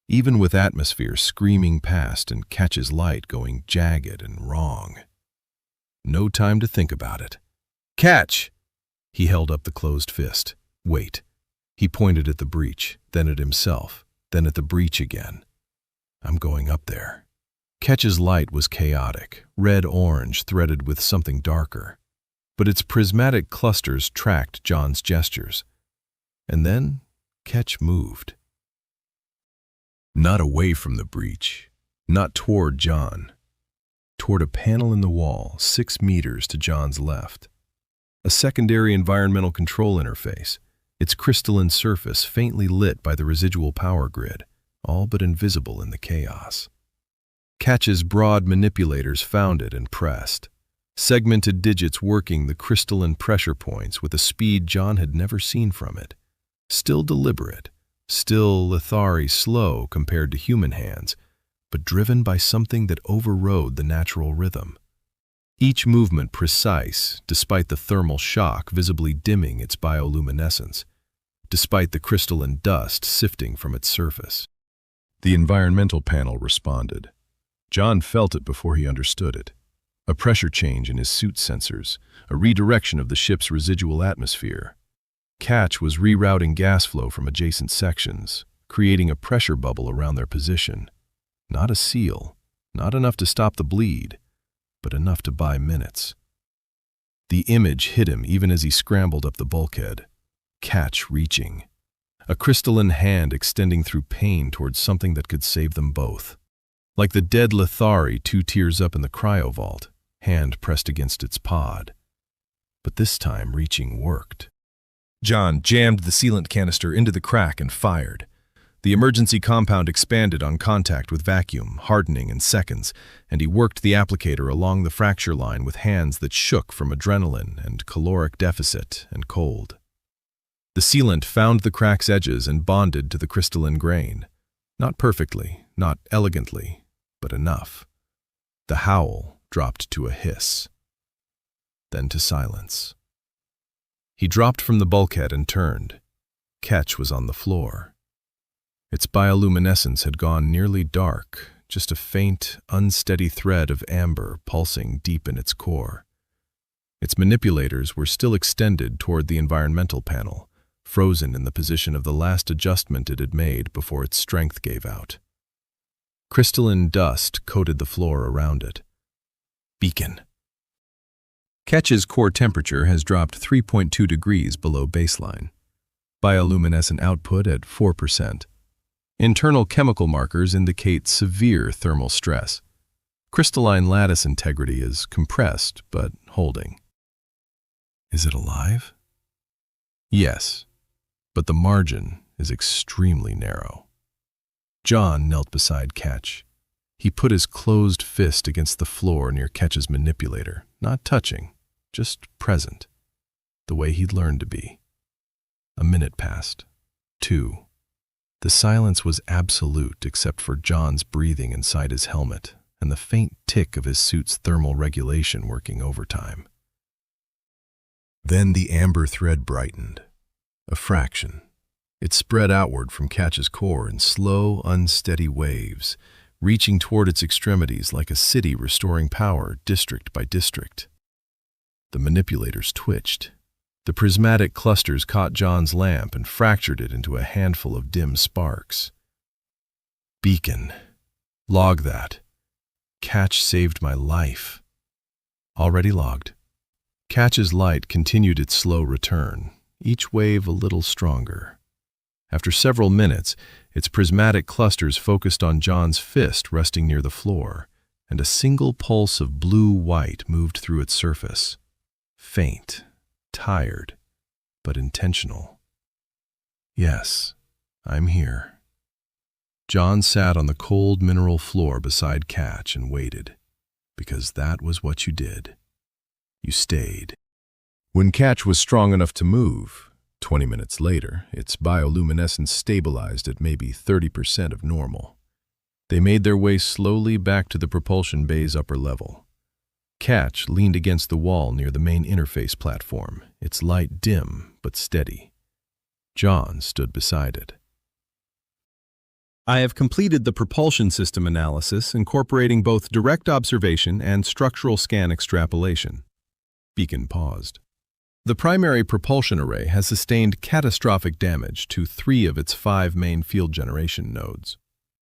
even with atmosphere screaming past and Catch's light going jagged and wrong. No time to think about it. "Catch!" He held up the closed fist. "Wait." He pointed at the breach, then at himself, then at the breach again. "I'm going up there." Catch's light was chaotic, red-orange threaded with something darker. But its prismatic clusters tracked Jon's gestures. And then Catch moved. Not away from the breach, not toward Jon. Toward a panel in the wall 6 meters to Jon's left. A secondary environmental control interface, its crystalline surface faintly lit by the residual power grid, all but invisible in the chaos. Catch's broad manipulators found it and pressed, segmented digits working the crystalline pressure points with a speed Jon had never seen from it. Still deliberate, still lethally slow compared to human hands, but driven by something that overrode the natural rhythm. Each movement precise, despite the thermal shock visibly dimming its bioluminescence, despite the crystalline dust sifting from its surface. The environmental panel responded. Jon felt it before he understood it. A pressure change in his suit sensors, a redirection of the ship's residual atmosphere. Catch was rerouting gas flow from adjacent sections, creating a pressure bubble around their position. Not a seal, not enough to stop the bleed, but enough to buy minutes. The image hit him even as he scrambled up the bulkhead. Catch reaching. A crystalline hand extending through pain towards something that could save them both. Like the dead Lithari 2 tiers up in the cryovault, hand pressed against its pod. But this time reaching worked. Jon jammed the sealant canister into the crack and fired. The emergency compound expanded on contact with vacuum, hardening in seconds, and he worked the applicator along the fracture line with hands that shook from adrenaline and caloric deficit and cold. The sealant found the crack's edges and bonded to the crystalline grain. Not perfectly, not elegantly, but enough. The howl dropped to a hiss, then to silence. He dropped from the bulkhead and turned. Catch was on the floor. Its bioluminescence had gone nearly dark, just a faint, unsteady thread of amber pulsing deep in its core. Its manipulators were still extended toward the environmental panel, frozen in the position of the last adjustment it had made before its strength gave out. Crystalline dust coated the floor around it. Beacon. Catch's core temperature has dropped 3.2 degrees below baseline. Bioluminescent output at 4%. Internal chemical markers indicate severe thermal stress. Crystalline lattice integrity is compressed, but holding. Is it alive? Yes, but the margin is extremely narrow. Jon knelt beside Catch. He put his closed fist against the floor near Catch's manipulator, not touching, just present, the way he'd learned to be. A minute passed. 2. The silence was absolute except for Jon's breathing inside his helmet and the faint tick of his suit's thermal regulation working overtime. Then the amber thread brightened. A fraction. It spread outward from Catch's core in slow, unsteady waves, reaching toward its extremities like a city restoring power district by district. The manipulators twitched. The prismatic clusters caught Jon's lamp and fractured it into a handful of dim sparks. Beacon. Log that. Catch saved my life. Already logged. Catch's light continued its slow return, each wave a little stronger. After several minutes, its prismatic clusters focused on Jon's fist resting near the floor, and a single pulse of blue-white moved through its surface. Faint, tired, but intentional. Yes, I'm here. Jon sat on the cold mineral floor beside Catch and waited, because that was what you did. You stayed. When Catch was strong enough to move, 20 minutes later, its bioluminescence stabilized at maybe 30% of normal. They made their way slowly back to the propulsion bay's upper level. Catch leaned against the wall near the main interface platform, its light dim but steady. Jon stood beside it. I have completed the propulsion system analysis incorporating both direct observation and structural scan extrapolation. Beacon paused. The primary propulsion array has sustained catastrophic damage to 3 of its 5 main field generation nodes.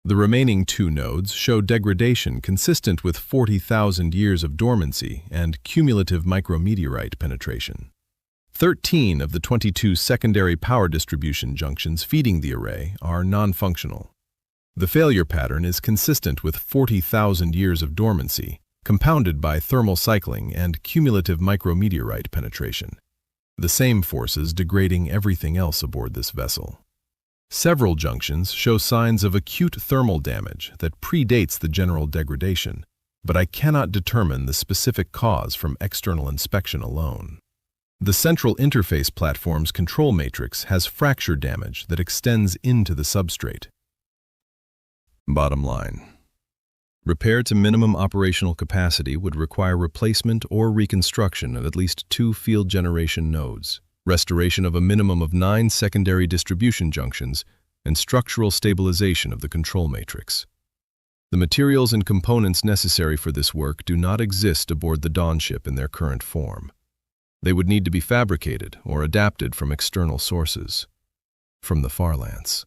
The remaining 2 nodes show degradation consistent with 40,000 years of dormancy and cumulative micrometeorite penetration. 13 of the 22 secondary power distribution junctions feeding the array are non-functional. The failure pattern is consistent with 40,000 years of dormancy, compounded by thermal cycling and cumulative micrometeorite penetration. The same forces degrading everything else aboard this vessel. Several junctions show signs of acute thermal damage that predates the general degradation, but I cannot determine the specific cause from external inspection alone. The central interface platform's control matrix has fracture damage that extends into the substrate. Bottom line. Repair to minimum operational capacity would require replacement or reconstruction of at least 2 field generation nodes, restoration of a minimum of 9 secondary distribution junctions, and structural stabilization of the control matrix. The materials and components necessary for this work do not exist aboard the Dawn ship in their current form. They would need to be fabricated or adapted from external sources, from the Farlance.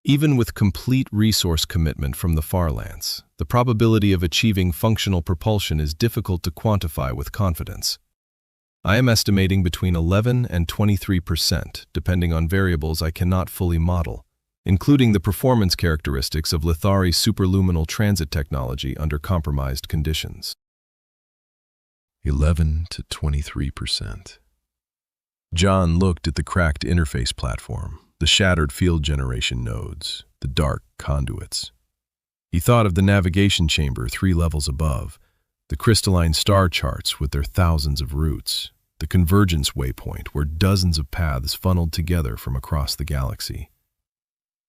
Even with complete resource commitment from the Farlance, the probability of achieving functional propulsion is difficult to quantify with confidence. I am estimating between 11 and 23%, depending on variables I cannot fully model, including the performance characteristics of Lithari's superluminal transit technology under compromised conditions. 11 to 23%. Jon looked at the cracked interface platform, the shattered field generation nodes, the dark conduits. He thought of the navigation chamber 3 levels above, the crystalline star charts with their thousands of routes, the convergence waypoint where dozens of paths funneled together from across the galaxy.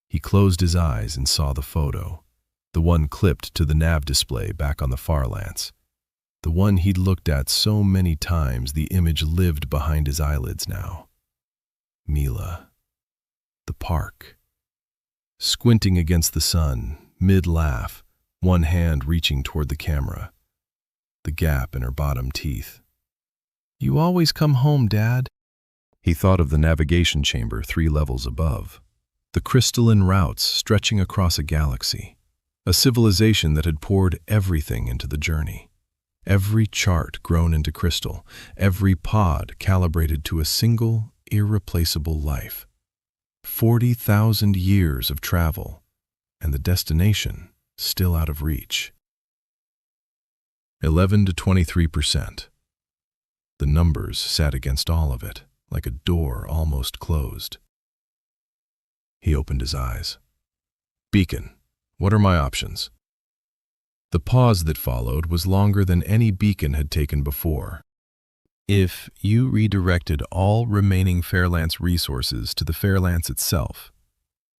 He closed his eyes and saw the photo, the one clipped to the nav display back on the Farlance. The one he'd looked at so many times the image lived behind his eyelids now. Mila. The park. Squinting against the sun, mid-laugh, one hand reaching toward the camera. The gap in her bottom teeth. "You always come home, Dad." He thought of the navigation chamber 3 levels above. The crystalline routes stretching across a galaxy. A civilization that had poured everything into the journey. Every chart grown into crystal, every pod calibrated to a single, irreplaceable life. 40,000 years of travel, and the destination still out of reach. 11 to 23%. The numbers sat against all of it, like a door almost closed. He opened his eyes. "Beacon, what are my options?" The pause that followed was longer than any Beacon had taken before. "If you redirected all remaining Farlance resources to the Farlance itself,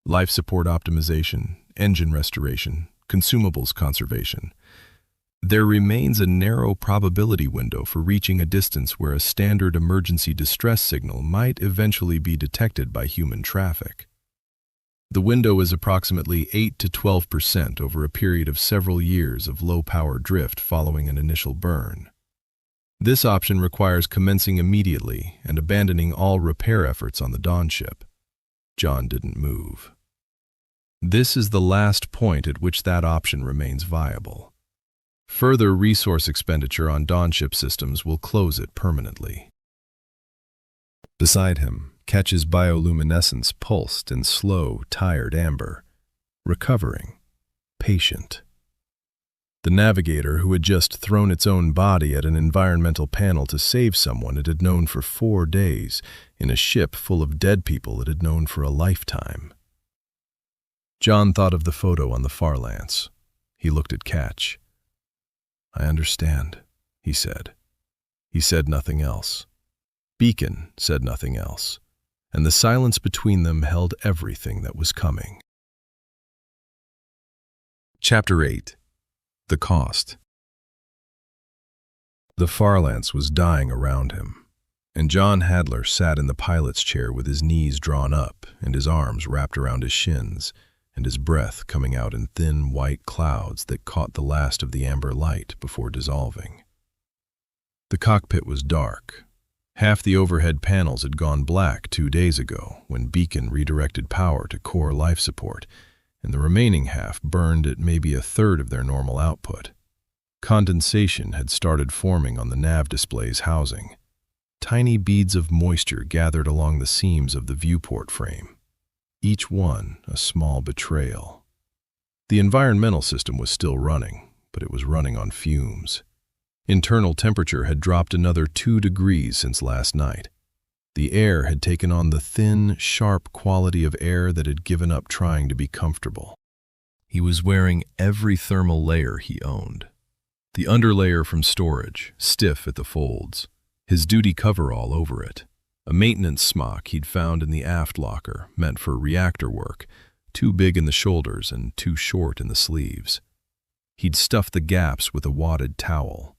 life support optimization, engine restoration, consumables conservation, there remains a narrow probability window for reaching a distance where a standard emergency distress signal might eventually be detected by human traffic. The window is approximately 8 to 12% over a period of several years of low-power drift following an initial burn. This option requires commencing immediately and abandoning all repair efforts on the Dawn ship." Jon didn't move. "This is the last point at which that option remains viable. Further resource expenditure on Dawn ship systems will close it permanently." Beside him, Ketch's bioluminescence pulsed in slow, tired amber, recovering, patient. The navigator who had just thrown its own body at an environmental panel to save someone it had known for 4 days in a ship full of dead people it had known for a lifetime. Jon thought of the photo on the Farlance. He looked at Ketch. "I understand," he said. He said nothing else. Beacon said nothing else, and the silence between them held everything that was coming. Chapter 8. The Cost. The Farlance was dying around him, and Jon Hadler sat in the pilot's chair with his knees drawn up and his arms wrapped around his shins, and his breath coming out in thin white clouds that caught the last of the amber light before dissolving. The cockpit was dark. Half the overhead panels had gone black 2 days ago when Beacon redirected power to core life support, and the remaining half burned at maybe a third of their normal output. Condensation had started forming on the nav display's housing. Tiny beads of moisture gathered along the seams of the viewport frame, each one a small betrayal. The environmental system was still running, but it was running on fumes. Internal temperature had dropped another 2 degrees since last night. The air had taken on the thin, sharp quality of air that had given up trying to be comfortable. He was wearing every thermal layer he owned. The underlayer from storage, stiff at the folds, his duty coverall over it, a maintenance smock he'd found in the aft locker, meant for reactor work, too big in the shoulders and too short in the sleeves. He'd stuffed the gaps with a wadded towel.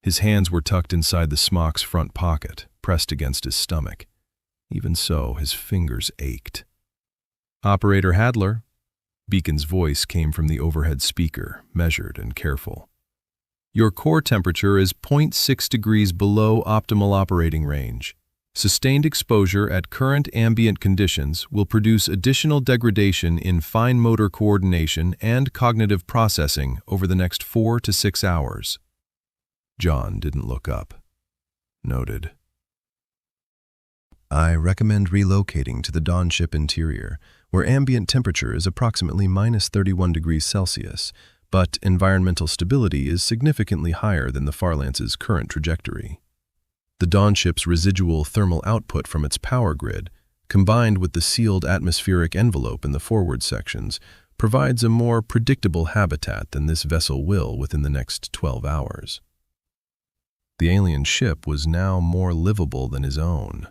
His hands were tucked inside the smock's front pocket, pressed against his stomach. Even so, his fingers ached. "Operator Hadler." Beacon's voice came from the overhead speaker, measured and careful. "Your core temperature is 0.6 degrees below optimal operating range. Sustained exposure at current ambient conditions will produce additional degradation in fine motor coordination and cognitive processing over the next 4 to 6 hours. Jon didn't look up. Noted. "I recommend relocating to the Dawn ship interior, where ambient temperature is approximately -31 degrees Celsius, but environmental stability is significantly higher than the Farlance's current trajectory. The Dawn ship's residual thermal output from its power grid, combined with the sealed atmospheric envelope in the forward sections, provides a more predictable habitat than this vessel will within the next 12 hours. The alien ship was now more livable than his own.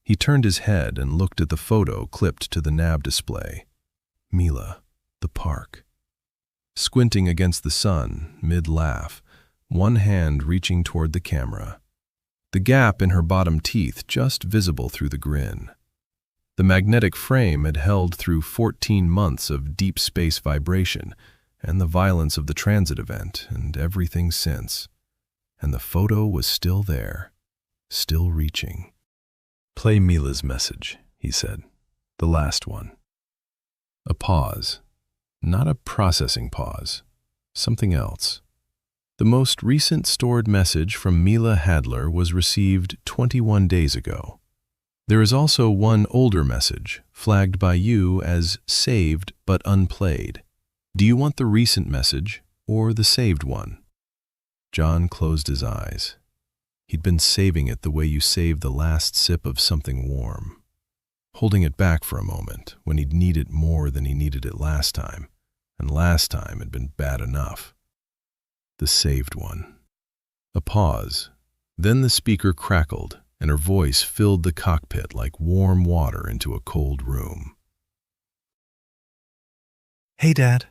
He turned his head and looked at the photo clipped to the nav display. Mila, the park. Squinting against the sun, mid-laugh, one hand reaching toward the camera. The gap in her bottom teeth just visible through the grin. The magnetic frame had held through 14 months of deep space vibration and the violence of the transit event and everything since. And the photo was still there, still reaching. "Play Mila's message," he said. "The last one." A pause. Not a processing pause. Something else. The most recent stored message from Mila Hadler was received 21 days ago. There is also one older message, flagged by you as saved but unplayed. Do you want the recent message or the saved one? Jon closed his eyes. He'd been saving it the way you save the last sip of something warm, holding it back for a moment when he'd need it more than he needed it last time, and last time had been bad enough. The saved one. A pause. Then the speaker crackled, and her voice filled the cockpit like warm water into a cold room. "Hey, Dad."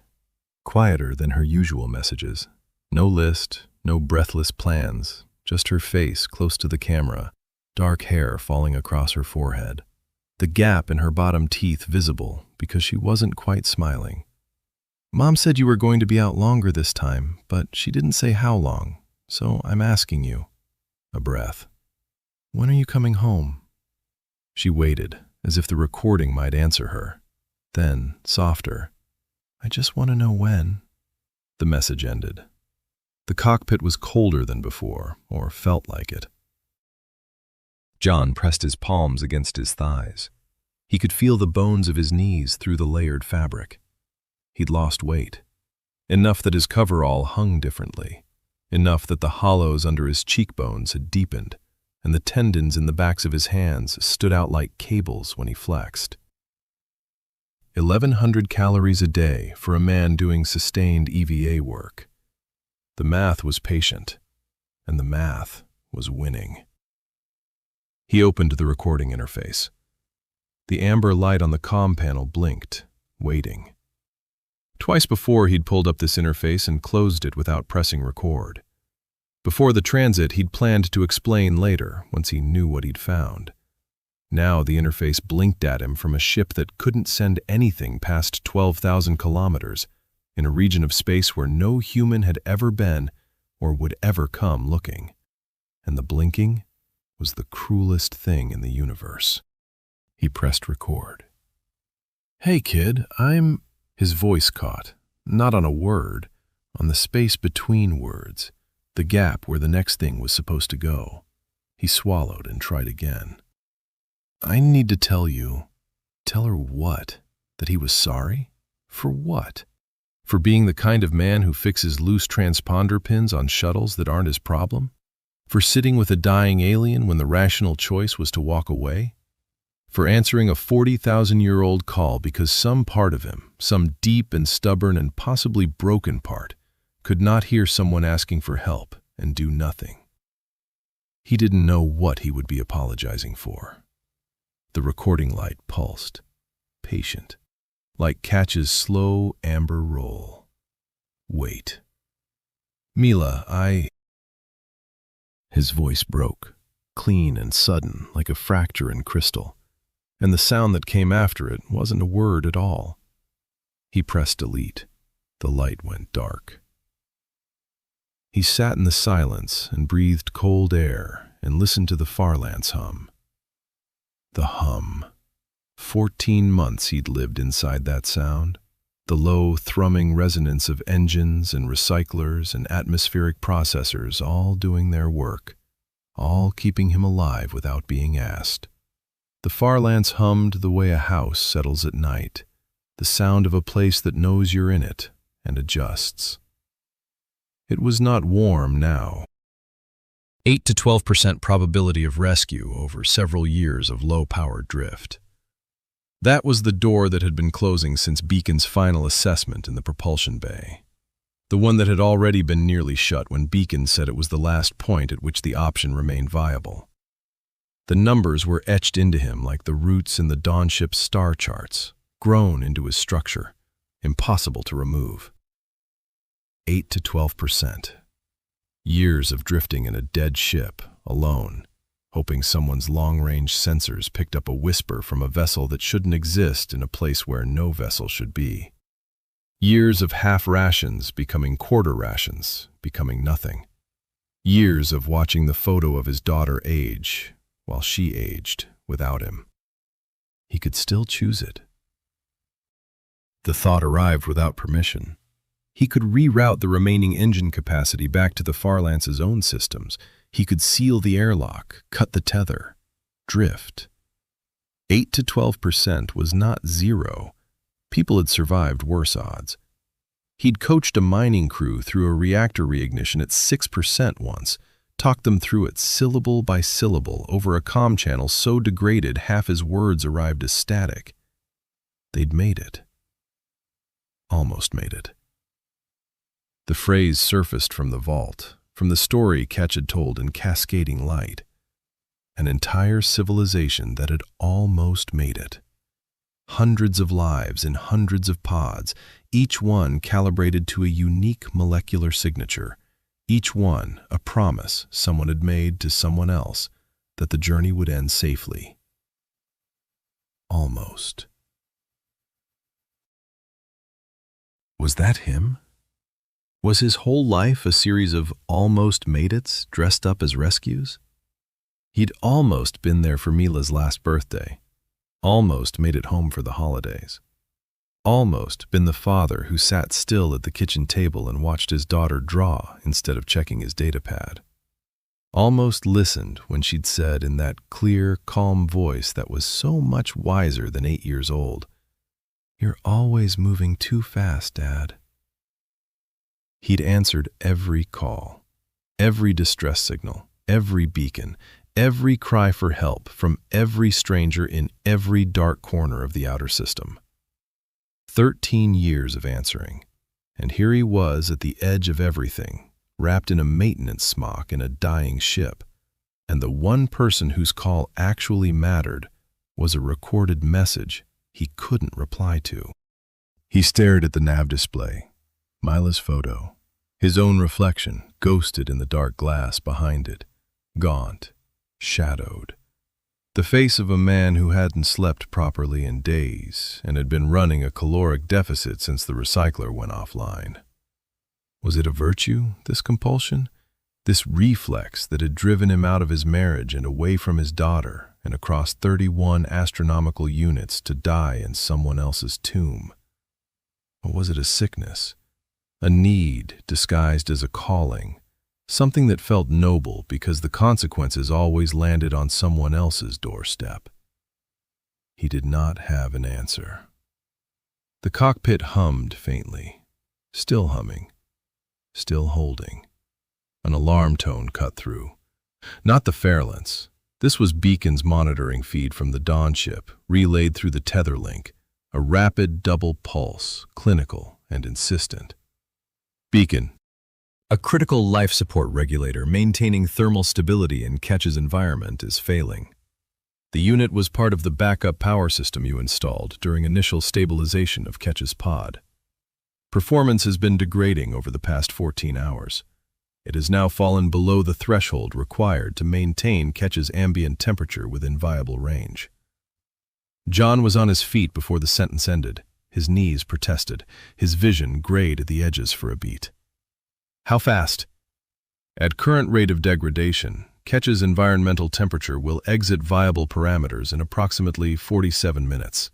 Quieter than her usual messages. No list, no breathless plans, just her face close to the camera, dark hair falling across her forehead. The gap in her bottom teeth visible because she wasn't quite smiling. "Mom said you were going to be out longer this time, but she didn't say how long, so I'm asking you." A breath. "When are you coming home?" She waited, as if the recording might answer her. Then, softer, "I just want to know when." The message ended. The cockpit was colder than before, or felt like it. Jon pressed his palms against his thighs. He could feel the bones of his knees through the layered fabric. He'd lost weight. Enough that his coverall hung differently. Enough that the hollows under his cheekbones had deepened, and the tendons in the backs of his hands stood out like cables when he flexed. 1,100 calories a day for a man doing sustained EVA work. The math was patient, and the math was winning. He opened the recording interface. The amber light on the comm panel blinked, waiting. Twice before he'd pulled up this interface and closed it without pressing record. Before the transit, he'd planned to explain later, once he knew what he'd found. Now the interface blinked at him from a ship that couldn't send anything past 12,000 kilometers, in a region of space where no human had ever been or would ever come looking. And the blinking was the cruelest thing in the universe. He pressed record. "Hey kid, His voice caught, not on a word, on the space between words, the gap where the next thing was supposed to go. He swallowed and tried again. "I need to tell you." Tell her what? That he was sorry? For what? For being the kind of man who fixes loose transponder pins on shuttles that aren't his problem? For sitting with a dying alien when the rational choice was to walk away? For answering a 40,000-year-old call because some part of him, some deep and stubborn and possibly broken part, could not hear someone asking for help and do nothing? He didn't know what he would be apologizing for. The recording light pulsed, patient, like Catch's slow amber roll. "Wait. Mila, His voice broke, clean and sudden, like a fracture in crystal, and the sound that came after it wasn't a word at all. He pressed delete. The light went dark. He sat in the silence and breathed cold air and listened to the Farlance hum. The hum. 14 months he'd lived inside that sound, the low, thrumming resonance of engines and recyclers and atmospheric processors all doing their work, all keeping him alive without being asked. The Farlance hummed the way a house settles at night, the sound of a place that knows you're in it and adjusts. It was not warm now. 8 to 12% probability of rescue over several years of low-powered drift. That was the door that had been closing since Beacon's final assessment in the propulsion bay. The one that had already been nearly shut when Beacon said it was the last point at which the option remained viable. The numbers were etched into him like the roots in the Dawn ship's star charts, grown into his structure, impossible to remove. 8 to 12%. Years of drifting in a dead ship, alone, hoping someone's long-range sensors picked up a whisper from a vessel that shouldn't exist in a place where no vessel should be. Years of half rations becoming quarter rations, becoming nothing. Years of watching the photo of his daughter age, while she aged without him. He could still choose it. The thought arrived without permission. He could reroute the remaining engine capacity back to the Farlance's own systems. He could seal the airlock, cut the tether, drift. 8 to 12% was not zero. People had survived worse odds. He'd coached a mining crew through a reactor reignition at 6% once, talked them through it syllable by syllable over a comm channel so degraded half his words arrived as static. They'd made it. Almost made it. The phrase surfaced from the vault, from the story Ketch had told in cascading light. An entire civilization that had almost made it. Hundreds of lives in hundreds of pods, each one calibrated to a unique molecular signature, each one a promise someone had made to someone else that the journey would end safely. Almost. Was that him? Was his whole life a series of almost made-its dressed up as rescues? He'd almost been there for Mila's last birthday, almost made it home for the holidays, almost been the father who sat still at the kitchen table and watched his daughter draw instead of checking his datapad, almost listened when she'd said in that clear, calm voice that was so much wiser than 8 years old, "You're always moving too fast, Dad." He'd answered every call, every distress signal, every beacon, every cry for help from every stranger in every dark corner of the outer system. 13 years of answering, and here he was at the edge of everything, wrapped in a maintenance smock in a dying ship, and the one person whose call actually mattered was a recorded message he couldn't reply to. He stared at the nav display. Mila's photo, his own reflection ghosted in the dark glass behind it, gaunt, shadowed. The face of a man who hadn't slept properly in days and had been running a caloric deficit since the recycler went offline. Was it a virtue, this compulsion? This reflex that had driven him out of his marriage and away from his daughter and across 31 astronomical units to die in someone else's tomb? Or was it a sickness? A need disguised as a calling? Something that felt noble because the consequences always landed on someone else's doorstep. He did not have an answer. The cockpit hummed faintly, still humming, still holding. An alarm tone cut through. Not the Fairlance. This was Beacon's monitoring feed from the Dawn ship, relayed through the tether link, a rapid double pulse, clinical and insistent. Beacon. A critical life support regulator maintaining thermal stability in Ketch's environment is failing. The unit was part of the backup power system you installed during initial stabilization of Ketch's pod. Performance has been degrading over the past 14 hours. It has now fallen below the threshold required to maintain Ketch's ambient temperature within viable range. Jon was on his feet before the sentence ended. His knees protested, his vision grayed at the edges for a beat. How fast? At current rate of degradation, Ketch's environmental temperature will exit viable parameters in approximately 47 minutes.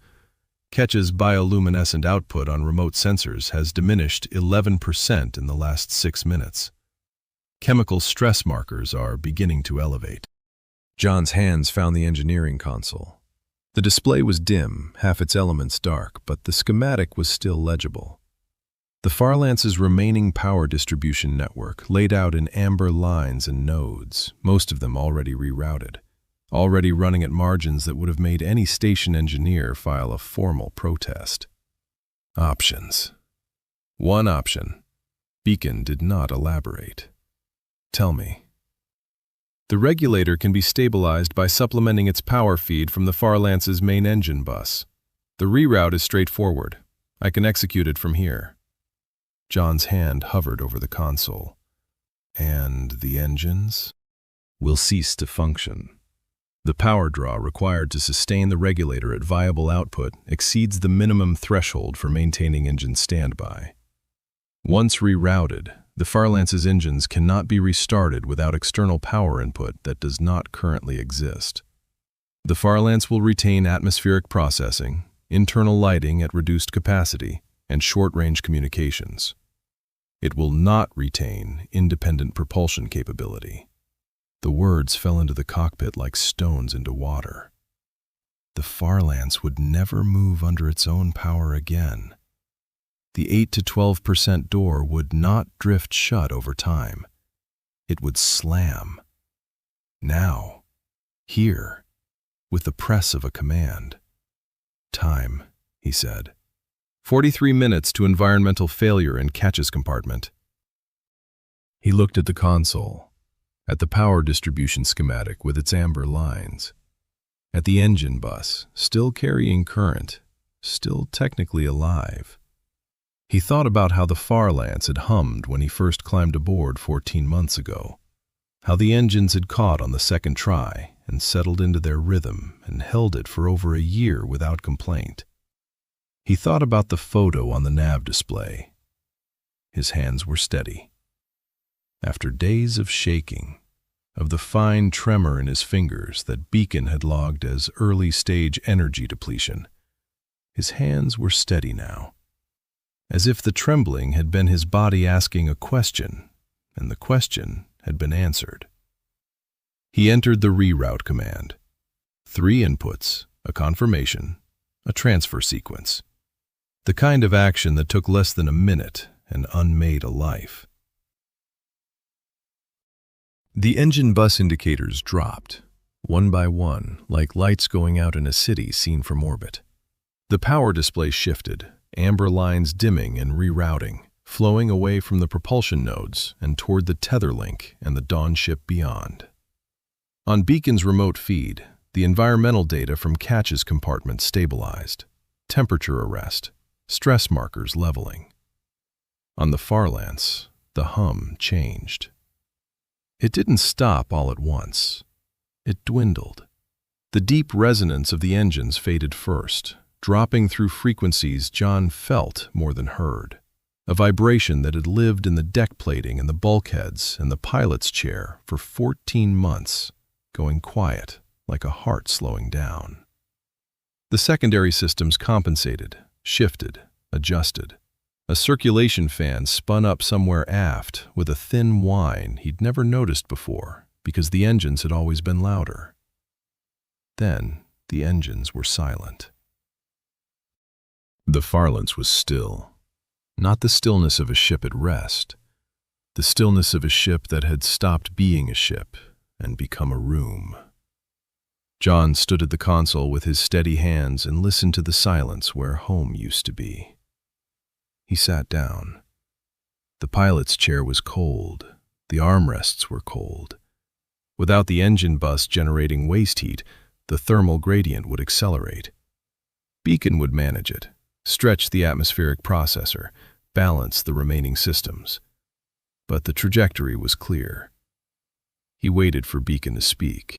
Ketch's bioluminescent output on remote sensors has diminished 11% in the last 6 minutes. Chemical stress markers are beginning to elevate. Jon's hands found the engineering console. The display was dim, half its elements dark, but the schematic was still legible. The Farlance's remaining power distribution network laid out in amber lines and nodes, most of them already rerouted, already running at margins that would have made any station engineer file a formal protest. Options. One option. Beacon did not elaborate. Tell me. The regulator can be stabilized by supplementing its power feed from the Farlance's main engine bus. The reroute is straightforward. I can execute it from here. Jon's hand hovered over the console. And the engines? Will cease to function. The power draw required to sustain the regulator at viable output exceeds the minimum threshold for maintaining engine standby. Once rerouted, the Farlance's engines cannot be restarted without external power input that does not currently exist. The Farlance will retain atmospheric processing, internal lighting at reduced capacity, and short-range communications. It will not retain independent propulsion capability. The words fell into the cockpit like stones into water. The Farlance would never move under its own power again. The 8 to 12% door would not drift shut over time. It would slam. Now, here, with the press of a command. Time, he said. 43 minutes to environmental failure in Ketch's compartment. He looked at the console, at the power distribution schematic with its amber lines, at the engine bus, still carrying current, still technically alive. He thought about how the Farlance had hummed when he first climbed aboard 14 months ago, how the engines had caught on the second try and settled into their rhythm and held it for over a year without complaint. He thought about the photo on the nav display. His hands were steady. After days of shaking, of the fine tremor in his fingers that Beacon had logged as early-stage energy depletion, his hands were steady now, as if the trembling had been his body asking a question, and the question had been answered. He entered the reroute command. 3 inputs, a confirmation, a transfer sequence. The kind of action that took less than a minute and unmade a life. The engine bus indicators dropped, one by one, like lights going out in a city seen from orbit. The power display shifted, amber lines dimming and rerouting, flowing away from the propulsion nodes and toward the tether link and the Dawn ship beyond. On Beacon's remote feed, the environmental data from Ketch's compartment stabilized, temperature arrest, stress markers leveling. On the Farlance, the hum changed. It didn't stop all at once. It dwindled. The deep resonance of the engines faded first, dropping through frequencies Jon felt more than heard. A vibration that had lived in the deck plating and the bulkheads and the pilot's chair for 14 months, going quiet like a heart slowing down. The secondary systems compensated, shifted, adjusted. A circulation fan spun up somewhere aft with a thin whine he'd never noticed before because the engines had always been louder. Then the engines were silent. The Farlance was still. Not the stillness of a ship at rest, the stillness of a ship that had stopped being a ship and become a room. Jon stood at the console with his steady hands and listened to the silence where home used to be. He sat down. The pilot's chair was cold. The armrests were cold. Without the engine bus generating waste heat, the thermal gradient would accelerate. Beacon would manage it, stretch the atmospheric processor, balance the remaining systems. But the trajectory was clear. He waited for Beacon to speak.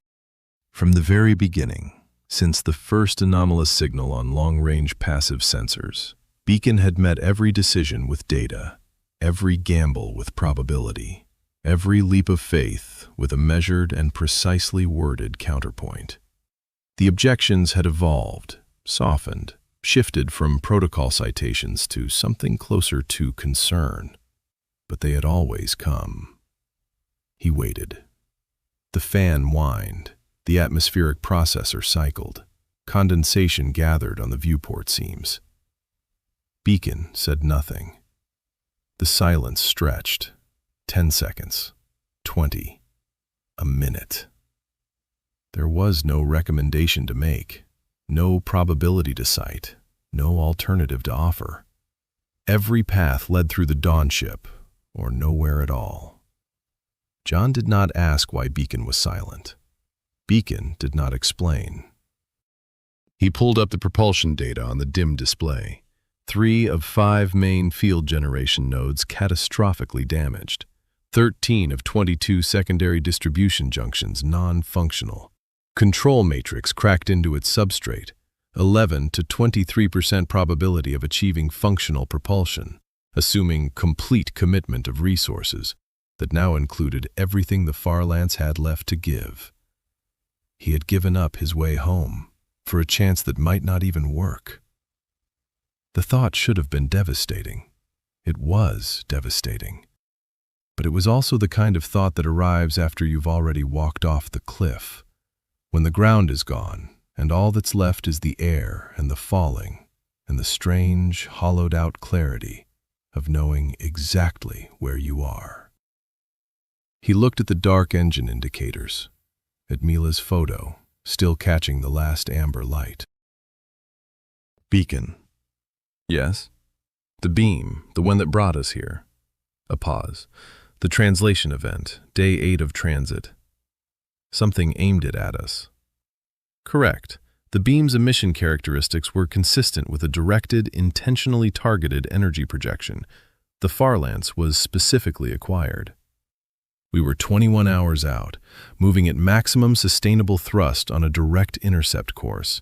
From the very beginning, since the first anomalous signal on long-range passive sensors, Beacon had met every decision with data, every gamble with probability, every leap of faith with a measured and precisely worded counterpoint. The objections had evolved, softened, shifted from protocol citations to something closer to concern, but they had always come. He waited. The fan whined, the atmospheric processor cycled, condensation gathered on the viewport seams. Beacon said nothing. The silence stretched. 10 seconds, 20, a minute. There was no recommendation to make. No probability to cite, no alternative to offer. Every path led through the Dawn ship, or nowhere at all. Jon did not ask why Beacon was silent. Beacon did not explain. He pulled up the propulsion data on the dim display. 3 of 5 main field generation nodes catastrophically damaged. 13 of 22 secondary distribution junctions non-functional. Control matrix cracked into its substrate, 11 to 23% probability of achieving functional propulsion, assuming complete commitment of resources that now included everything the Farlance had left to give. He had given up his way home for a chance that might not even work. The thought should have been devastating. It was devastating. But it was also the kind of thought that arrives after you've already walked off the cliff. When the ground is gone, and all that's left is the air and the falling, and the strange, hollowed-out clarity of knowing exactly where you are. He looked at the dark engine indicators, at Mila's photo, still catching the last amber light. Beacon. Yes? The beam, the one that brought us here. A pause. The translation event, day 8 of transit. Something aimed it at us. Correct. The beam's emission characteristics were consistent with a directed, intentionally targeted energy projection. The Farlance was specifically acquired. We were 21 hours out, moving at maximum sustainable thrust on a direct intercept course,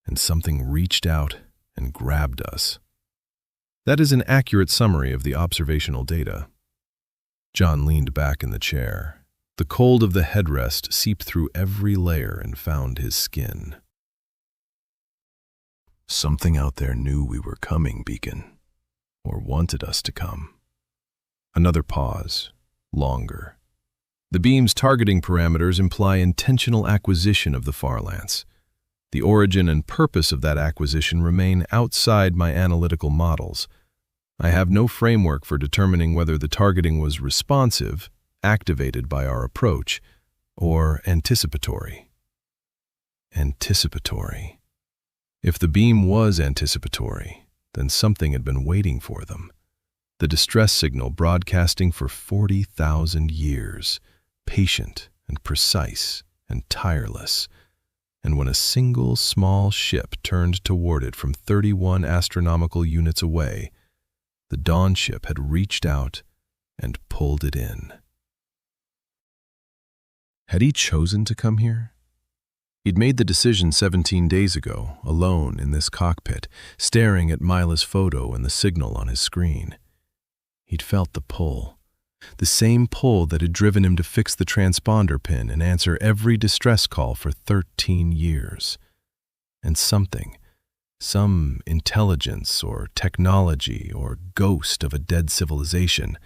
and something reached out and grabbed us. That is an accurate summary of the observational data. Jon leaned back in the chair. The cold of the headrest seeped through every layer and found his skin. Something out there knew we were coming, Beacon, or wanted us to come. Another pause, longer. The beam's targeting parameters imply intentional acquisition of the Farlance. The origin and purpose of that acquisition remain outside my analytical models. I have no framework for determining whether the targeting was responsive, activated by our approach, or anticipatory. Anticipatory. If the beam was anticipatory, then something had been waiting for them. The distress signal broadcasting for 40,000 years, patient and precise and tireless. And when a single small ship turned toward it from 31 astronomical units away, the Dawn ship had reached out and pulled it in. Had he chosen to come here? He'd made the decision 17 days ago, alone in this cockpit, staring at Mila's photo and the signal on his screen. He'd felt the pull, the same pull that had driven him to fix the transponder pin and answer every distress call for 13 years. And something, some intelligence or technology or ghost of a dead civilization,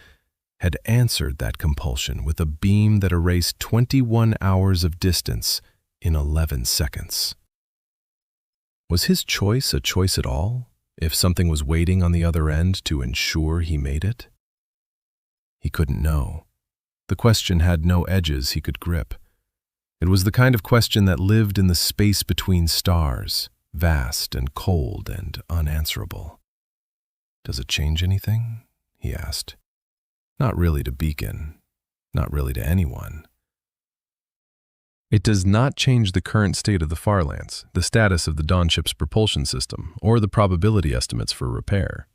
had answered that compulsion with a beam that erased 21 hours of distance in 11 seconds. Was his choice a choice at all, if something was waiting on the other end to ensure he made it? He couldn't know. The question had no edges he could grip. It was the kind of question that lived in the space between stars, vast and cold and unanswerable. "Does it change anything?" he asked. Not really to Beacon, not really to anyone. It does not change the current state of the Farlance, the status of the Dawn ship's propulsion system, or the probability estimates for repair.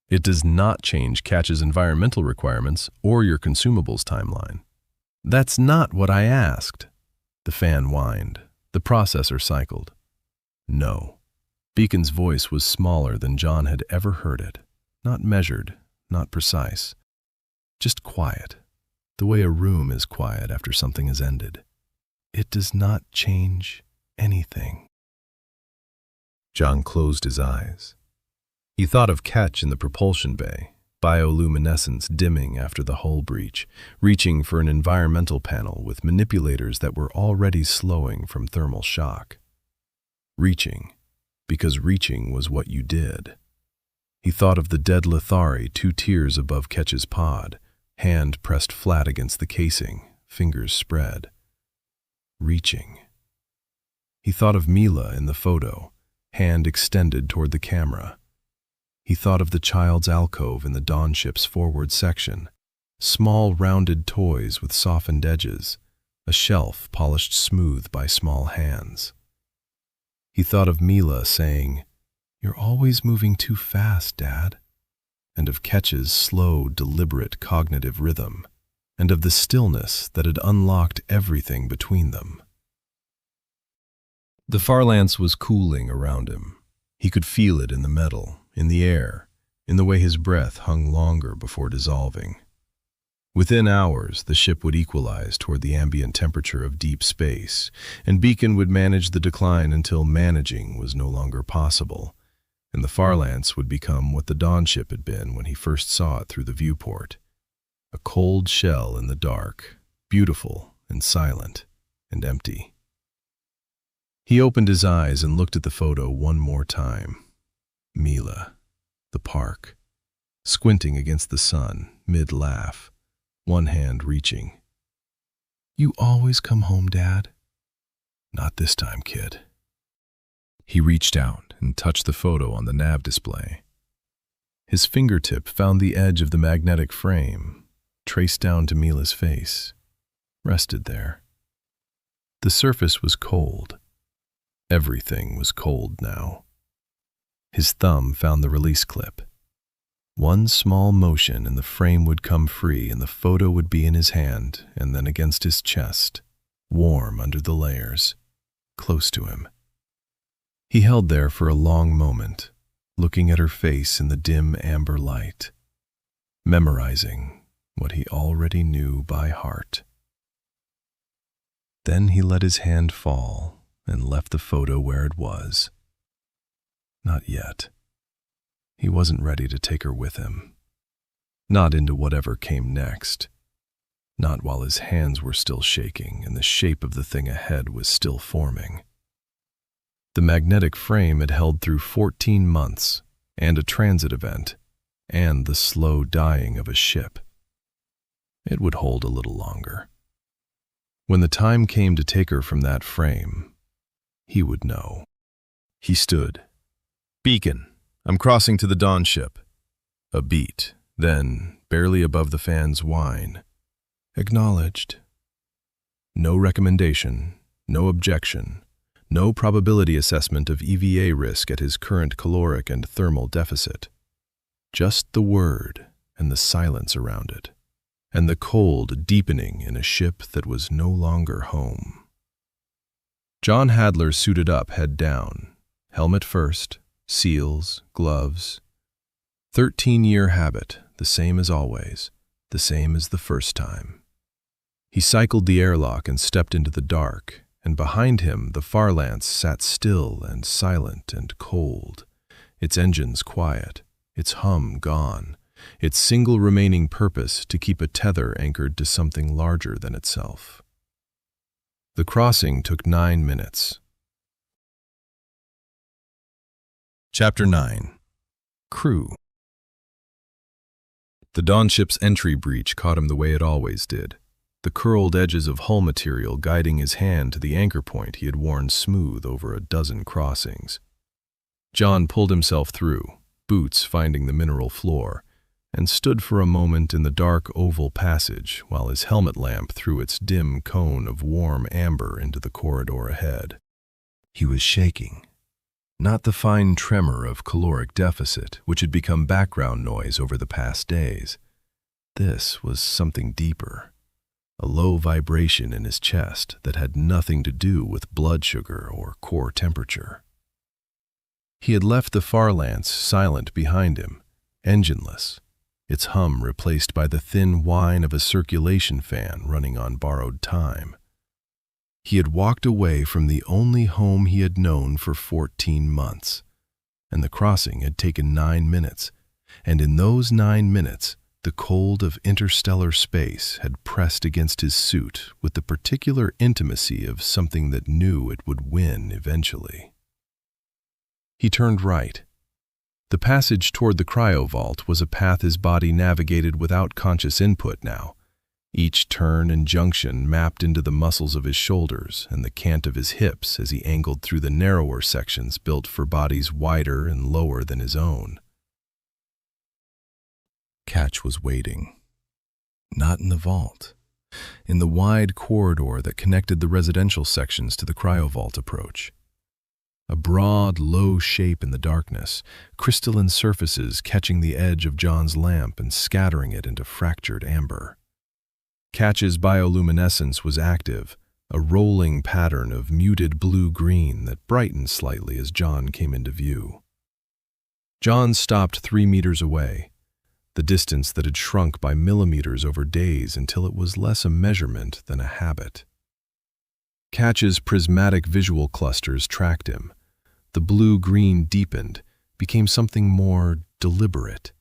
It does not change Catch's environmental requirements or your consumables timeline. "That's not what I asked." The fan whined. The processor cycled. No. Beacon's voice was smaller than Jon had ever heard it. Not measured, not precise. Just quiet, the way a room is quiet after something has ended. "It does not change anything." Jon closed his eyes. He thought of Catch in the propulsion bay, bioluminescence dimming after the hull breach, reaching for an environmental panel with manipulators that were already slowing from thermal shock. Reaching, because reaching was what you did. He thought of the dead Lithari 2 tiers above Catch's pod, hand pressed flat against the casing, fingers spread. Reaching. He thought of Mila in the photo, hand extended toward the camera. He thought of the child's alcove in the Dawn ship's forward section, small rounded toys with softened edges, a shelf polished smooth by small hands. He thought of Mila saying, "You're always moving too fast, Dad," and of Catch's slow, deliberate cognitive rhythm, and of the stillness that had unlocked everything between them. The Farlance was cooling around him. He could feel it in the metal, in the air, in the way his breath hung longer before dissolving. Within hours, the ship would equalize toward the ambient temperature of deep space, and Beacon would manage the decline until managing was no longer possible, and the Farlance would become what the Dawn ship had been when he first saw it through the viewport. A cold shell in the dark, beautiful and silent and empty. He opened his eyes and looked at the photo one more time. Mila, the park, squinting against the sun, mid-laugh, one hand reaching. "You always come home, Dad." "Not this time, kid." He reached out and touched the photo on the nav display. His fingertip found the edge of the magnetic frame, traced down to Mila's face, rested there. The surface was cold. Everything was cold now. His thumb found the release clip. One small motion and the frame would come free and the photo would be in his hand and then against his chest, warm under the layers, close to him. He held there for a long moment, looking at her face in the dim amber light, memorizing what he already knew by heart. Then he let his hand fall and left the photo where it was. Not yet. He wasn't ready to take her with him. Not into whatever came next. Not while his hands were still shaking and the shape of the thing ahead was still forming. The magnetic frame had held through 14 months, and a transit event, and the slow dying of a ship. It would hold a little longer. When the time came to take her from that frame, he would know. He stood. "Beacon, I'm crossing to the Dawn ship." A beat, then, barely above the fan's whine. "Acknowledged." No recommendation, no objection, no probability assessment of EVA risk at his current caloric and thermal deficit. Just the word and the silence around it, and the cold deepening in a ship that was no longer home. Jon Hadler suited up, head down. Helmet first, seals, gloves. 13-year habit, the same as always, the same as the first time. He cycled the airlock and stepped into the dark, and behind him the Farlance sat still and silent and cold, its engines quiet, its hum gone, its single remaining purpose to keep a tether anchored to something larger than itself. The crossing took 9 minutes. Chapter 9. Crew. The Dawn ship's entry breach caught him the way it always did, the curled edges of hull material guiding his hand to the anchor point he had worn smooth over a dozen crossings. Jon pulled himself through, boots finding the mineral floor, and stood for a moment in the dark oval passage while his helmet lamp threw its dim cone of warm amber into the corridor ahead. He was shaking. Not the fine tremor of caloric deficit, which had become background noise over the past days. This was something deeper, a low vibration in his chest that had nothing to do with blood sugar or core temperature. He had left the Farlance silent behind him, engineless, its hum replaced by the thin whine of a circulation fan running on borrowed time. He had walked away from the only home he had known for 14 months, and the crossing had taken 9 minutes, and in those 9 minutes, the cold of interstellar space had pressed against his suit with the particular intimacy of something that knew it would win eventually. He turned right. The passage toward the cryovault was a path his body navigated without conscious input now, each turn and junction mapped into the muscles of his shoulders and the cant of his hips as he angled through the narrower sections built for bodies wider and lower than his own. Catch was waiting. Not in the vault. In the wide corridor that connected the residential sections to the cryovault approach. A broad, low shape in the darkness, crystalline surfaces catching the edge of Jon's lamp and scattering it into fractured amber. Catch's bioluminescence was active, a rolling pattern of muted blue-green that brightened slightly as Jon came into view. Jon stopped 3 meters away, the distance that had shrunk by millimeters over days until it was less a measurement than a habit. Catch's prismatic visual clusters tracked him. The blue-green deepened, became something more deliberate.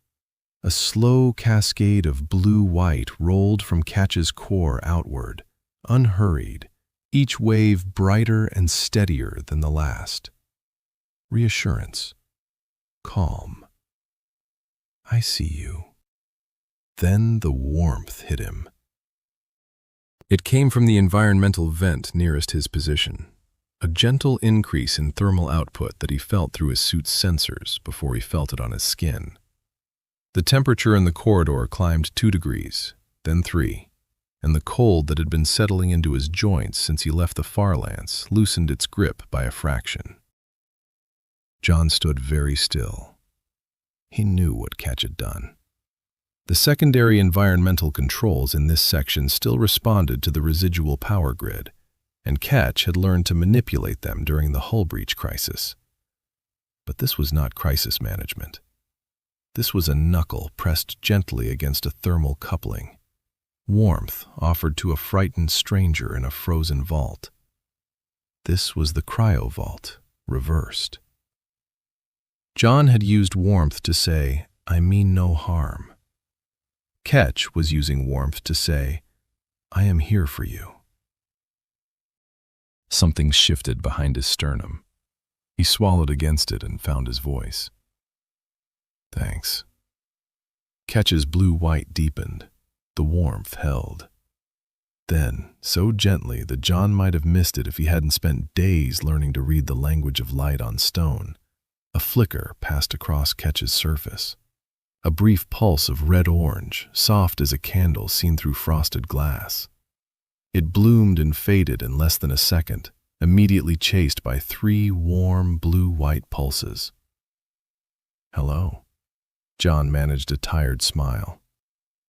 A slow cascade of blue-white rolled from Catch's core outward, unhurried, each wave brighter and steadier than the last. Reassurance. Calm. I see you. Then the warmth hit him. It came from the environmental vent nearest his position, a gentle increase in thermal output that he felt through his suit's sensors before he felt it on his skin. The temperature in the corridor climbed 2 degrees, then 3, and the cold that had been settling into his joints since he left the Farlance loosened its grip by a fraction. Jon stood very still. He knew what Catch had done. The secondary environmental controls in this section still responded to the residual power grid, and Catch had learned to manipulate them during the hull breach crisis. But this was not crisis management. This was a knuckle pressed gently against a thermal coupling, warmth offered to a frightened stranger in a frozen vault. This was the cryovault, reversed. Jon had used warmth to say, "I mean no harm." Catch was using warmth to say, "I am here for you." Something shifted behind his sternum. He swallowed against it and found his voice. "Thanks." Catch's blue-white deepened. The warmth held. Then, so gently that Jon might have missed it if he hadn't spent days learning to read the language of light on stone, a flicker passed across Catch's surface. A brief pulse of red-orange, soft as a candle seen through frosted glass. It bloomed and faded in less than a second, immediately chased by 3 warm, blue-white pulses. "Hello." Jon managed a tired smile.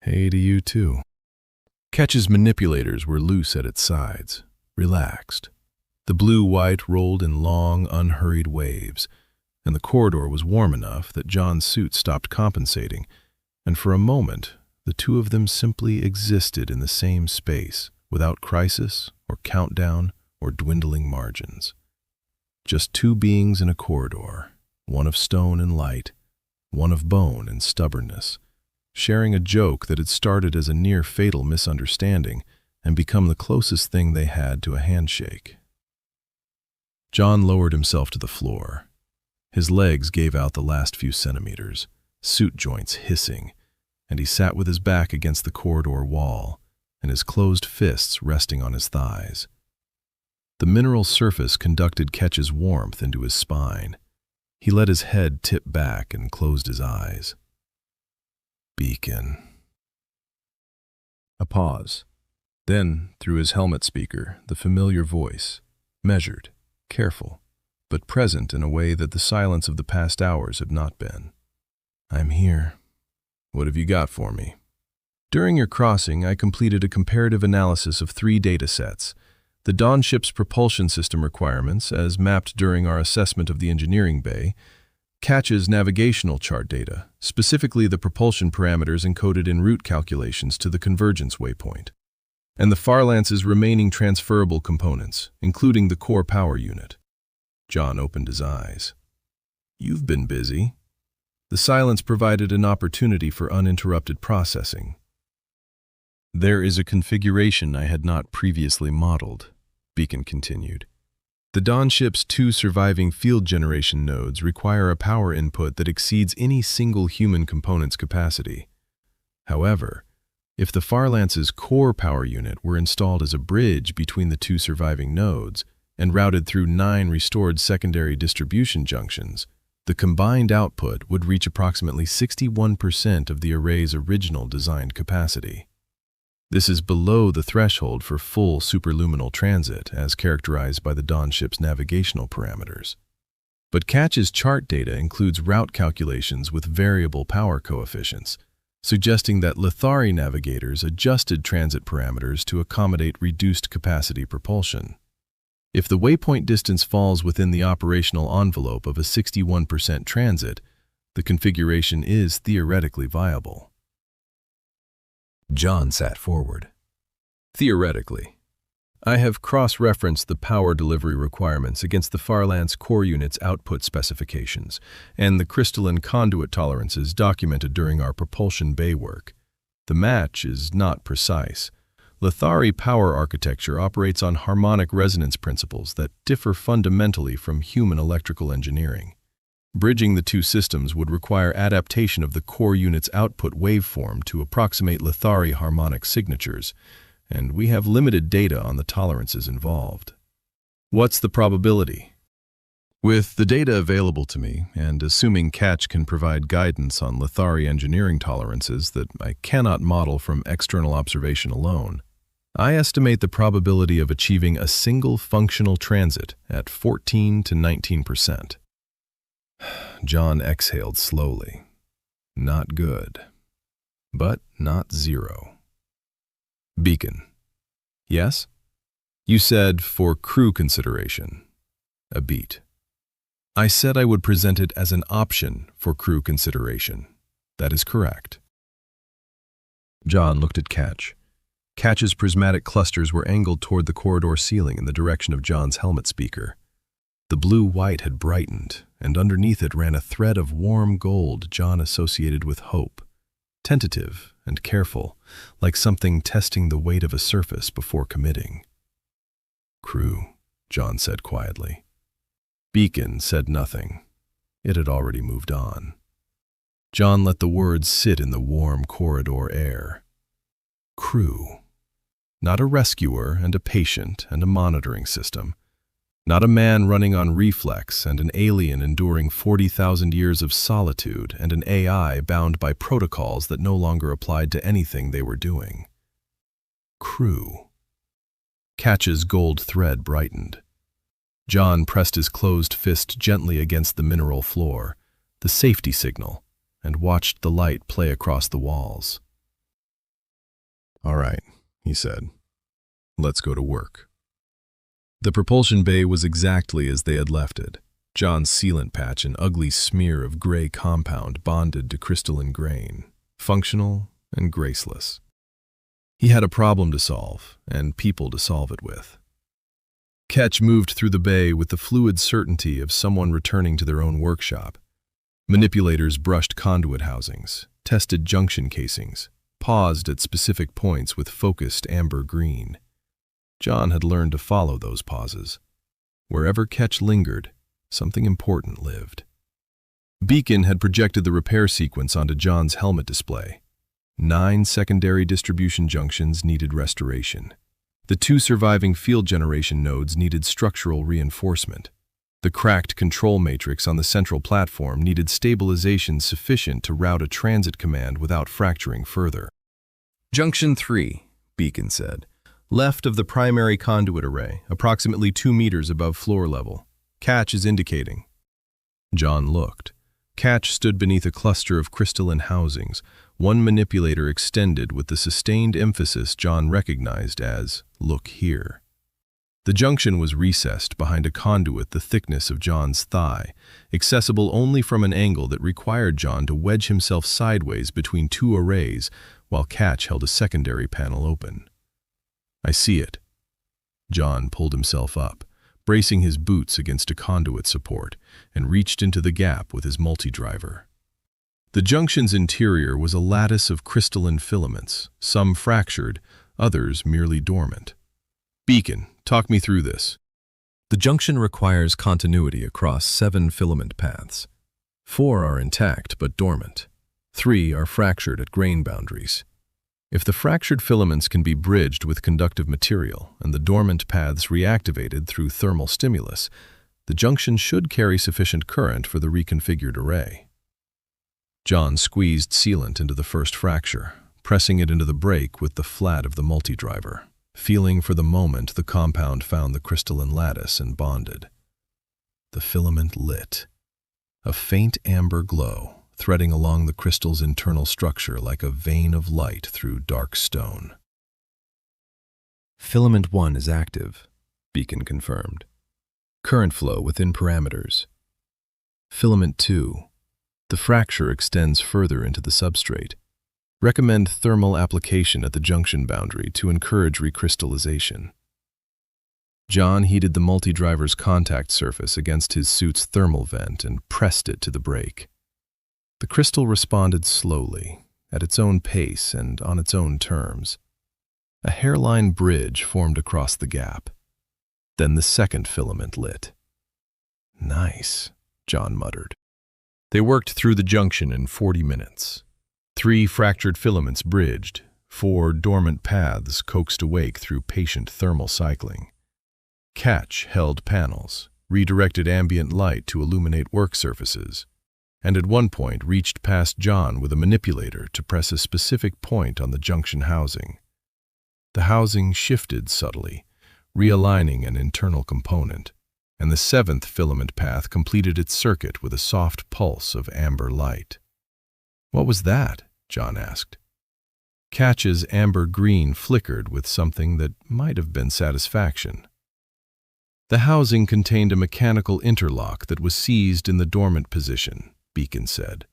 "Hey to you too." Catch's manipulators were loose at its sides, relaxed. The blue-white rolled in long, unhurried waves, and the corridor was warm enough that Jon's suit stopped compensating, and for a moment the two of them simply existed in the same space, without crisis or countdown or dwindling margins. Just two beings in a corridor, one of stone and light, one of bone and stubbornness, sharing a joke that had started as a near-fatal misunderstanding and become the closest thing they had to a handshake. Jon lowered himself to the floor. His legs gave out the last few centimeters, suit joints hissing, and he sat with his back against the corridor wall and his closed fists resting on his thighs. The mineral surface conducted Ketch's warmth into his spine. He let his head tip back and closed his eyes. Beacon. A pause. Then, through his helmet speaker, the familiar voice, measured, careful, but present in a way that the silence of the past hours had not been. I'm here. What have you got for me? During your crossing, I completed a comparative analysis of 3 data sets: the Dawn ship's propulsion system requirements, as mapped during our assessment of the engineering bay, Ketch's navigational chart data, specifically the propulsion parameters encoded in route calculations to the convergence waypoint, and the Farlance's remaining transferable components, including the core power unit. Jon opened his eyes. You've been busy. The silence provided an opportunity for uninterrupted processing. There is a configuration I had not previously modeled, Beacon continued. The Dawn ship's 2 surviving field generation nodes require a power input that exceeds any single human component's capacity. However, if the Farlance's core power unit were installed as a bridge between the 2 surviving nodes and routed through 9 restored secondary distribution junctions, the combined output would reach approximately 61% of the array's original designed capacity. This is below the threshold for full superluminal transit, as characterized by the Dawn ship's navigational parameters. But Ketch's chart data includes route calculations with variable power coefficients, suggesting that Lithari navigators adjusted transit parameters to accommodate reduced capacity propulsion. If the waypoint distance falls within the operational envelope of a 61% transit, the configuration is theoretically viable. Jon sat forward. Theoretically. I have cross-referenced the power delivery requirements against the Farlance core unit's output specifications and the crystalline conduit tolerances documented during our propulsion bay work. The match is not precise. Lithari power architecture operates on harmonic resonance principles that differ fundamentally from human electrical engineering. Bridging the 2 systems would require adaptation of the core unit's output waveform to approximate Lithari harmonic signatures, and we have limited data on the tolerances involved. What's the probability? With the data available to me, and assuming Ketch can provide guidance on Lithari engineering tolerances that I cannot model from external observation alone, I estimate the probability of achieving a single functional transit at 14 to 19%. Jon exhaled slowly. Not good, but not 0. Beacon. Yes? You said for crew consideration. A beat. I said I would present it as an option for crew consideration. That is correct. Jon looked at Ketch. Ketch's prismatic clusters were angled toward the corridor ceiling in the direction of Jon's helmet speaker. The blue-white had brightened, and underneath it ran a thread of warm gold Jon associated with hope, tentative and careful, like something testing the weight of a surface before committing. Crew, Jon said quietly. Beacon said nothing. It had already moved on. Jon let the words sit in the warm corridor air. Crew. Not a rescuer and a patient and a monitoring system. Not a man running on reflex and an alien enduring 40,000 years of solitude and an AI bound by protocols that no longer applied to anything they were doing. Crew. Ketch's gold thread brightened. Jon pressed his closed fist gently against the mineral floor, the safety signal, and watched the light play across the walls. All right, he said. Let's go to work. The propulsion bay was exactly as they had left it. Jon's sealant patch, an ugly smear of gray compound bonded to crystalline grain, functional and graceless. He had a problem to solve, and people to solve it with. Ketch moved through the bay with the fluid certainty of someone returning to their own workshop. Manipulators brushed conduit housings, tested junction casings, paused at specific points with focused amber green. Jon had learned to follow those pauses. Wherever Ketch lingered, something important lived. Beacon had projected the repair sequence onto Jon's helmet display. 9 secondary distribution junctions needed restoration. The 2 surviving field generation nodes needed structural reinforcement. The cracked control matrix on the central platform needed stabilization sufficient to route a transit command without fracturing further. Junction 3, Beacon said, left of the primary conduit array, approximately 2 meters above floor level. Catch is indicating. Jon looked. Catch stood beneath a cluster of crystalline housings, one manipulator extended with the sustained emphasis Jon recognized as, "Look here." The junction was recessed behind a conduit the thickness of Jon's thigh, accessible only from an angle that required Jon to wedge himself sideways between 2 arrays while Catch held a secondary panel open. "I see it." Jon pulled himself up, bracing his boots against a conduit support, and reached into the gap with his multi-driver. The junction's interior was a lattice of crystalline filaments, some fractured, others merely dormant. "Beacon, talk me through this." The junction requires continuity across 7 filament paths. 4 are intact but dormant. 3 are fractured at grain boundaries. If the fractured filaments can be bridged with conductive material and the dormant paths reactivated through thermal stimulus, the junction should carry sufficient current for the reconfigured array. Jon squeezed sealant into the first fracture, pressing it into the break with the flat of the multi-driver. Feeling for the moment, the compound found the crystalline lattice and bonded. The filament lit. A faint amber glow, threading along the crystal's internal structure like a vein of light through dark stone. "Filament 1 is active," Beacon confirmed. "Current flow within parameters." "Filament 2. The fracture extends further into the substrate. Recommend thermal application at the junction boundary to encourage recrystallization." Jon heated the multi-driver's contact surface against his suit's thermal vent and pressed it to the break. The crystal responded slowly, at its own pace and on its own terms. A hairline bridge formed across the gap. Then the second filament lit. "Nice," Jon muttered. They worked through the junction in 40 minutes. 3 fractured filaments bridged, 4 dormant paths coaxed awake through patient thermal cycling. Catch held panels, redirected ambient light to illuminate work surfaces, and at one point reached past Jon with a manipulator to press a specific point on the junction housing. The housing shifted subtly, realigning an internal component, and the 7th filament path completed its circuit with a soft pulse of amber light. "What was that?" Jon asked. Catch's amber green flickered with something that might have been satisfaction. The housing contained a mechanical interlock that was seized in the dormant position, Beacon said.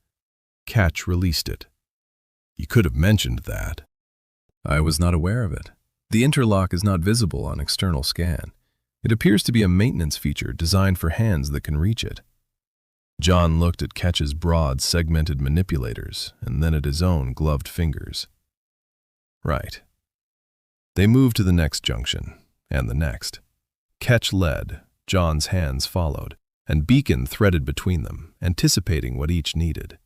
Catch released it. "You could have mentioned that." "I was not aware of it. The interlock is not visible on external scan. It appears to be a maintenance feature designed for hands that can reach it." Jon looked at Catch's broad, segmented manipulators and then at his own gloved fingers. "Right." They moved to the next junction, and the next. Catch led, Jon's hands followed, and Beacon threaded between them, anticipating what each needed.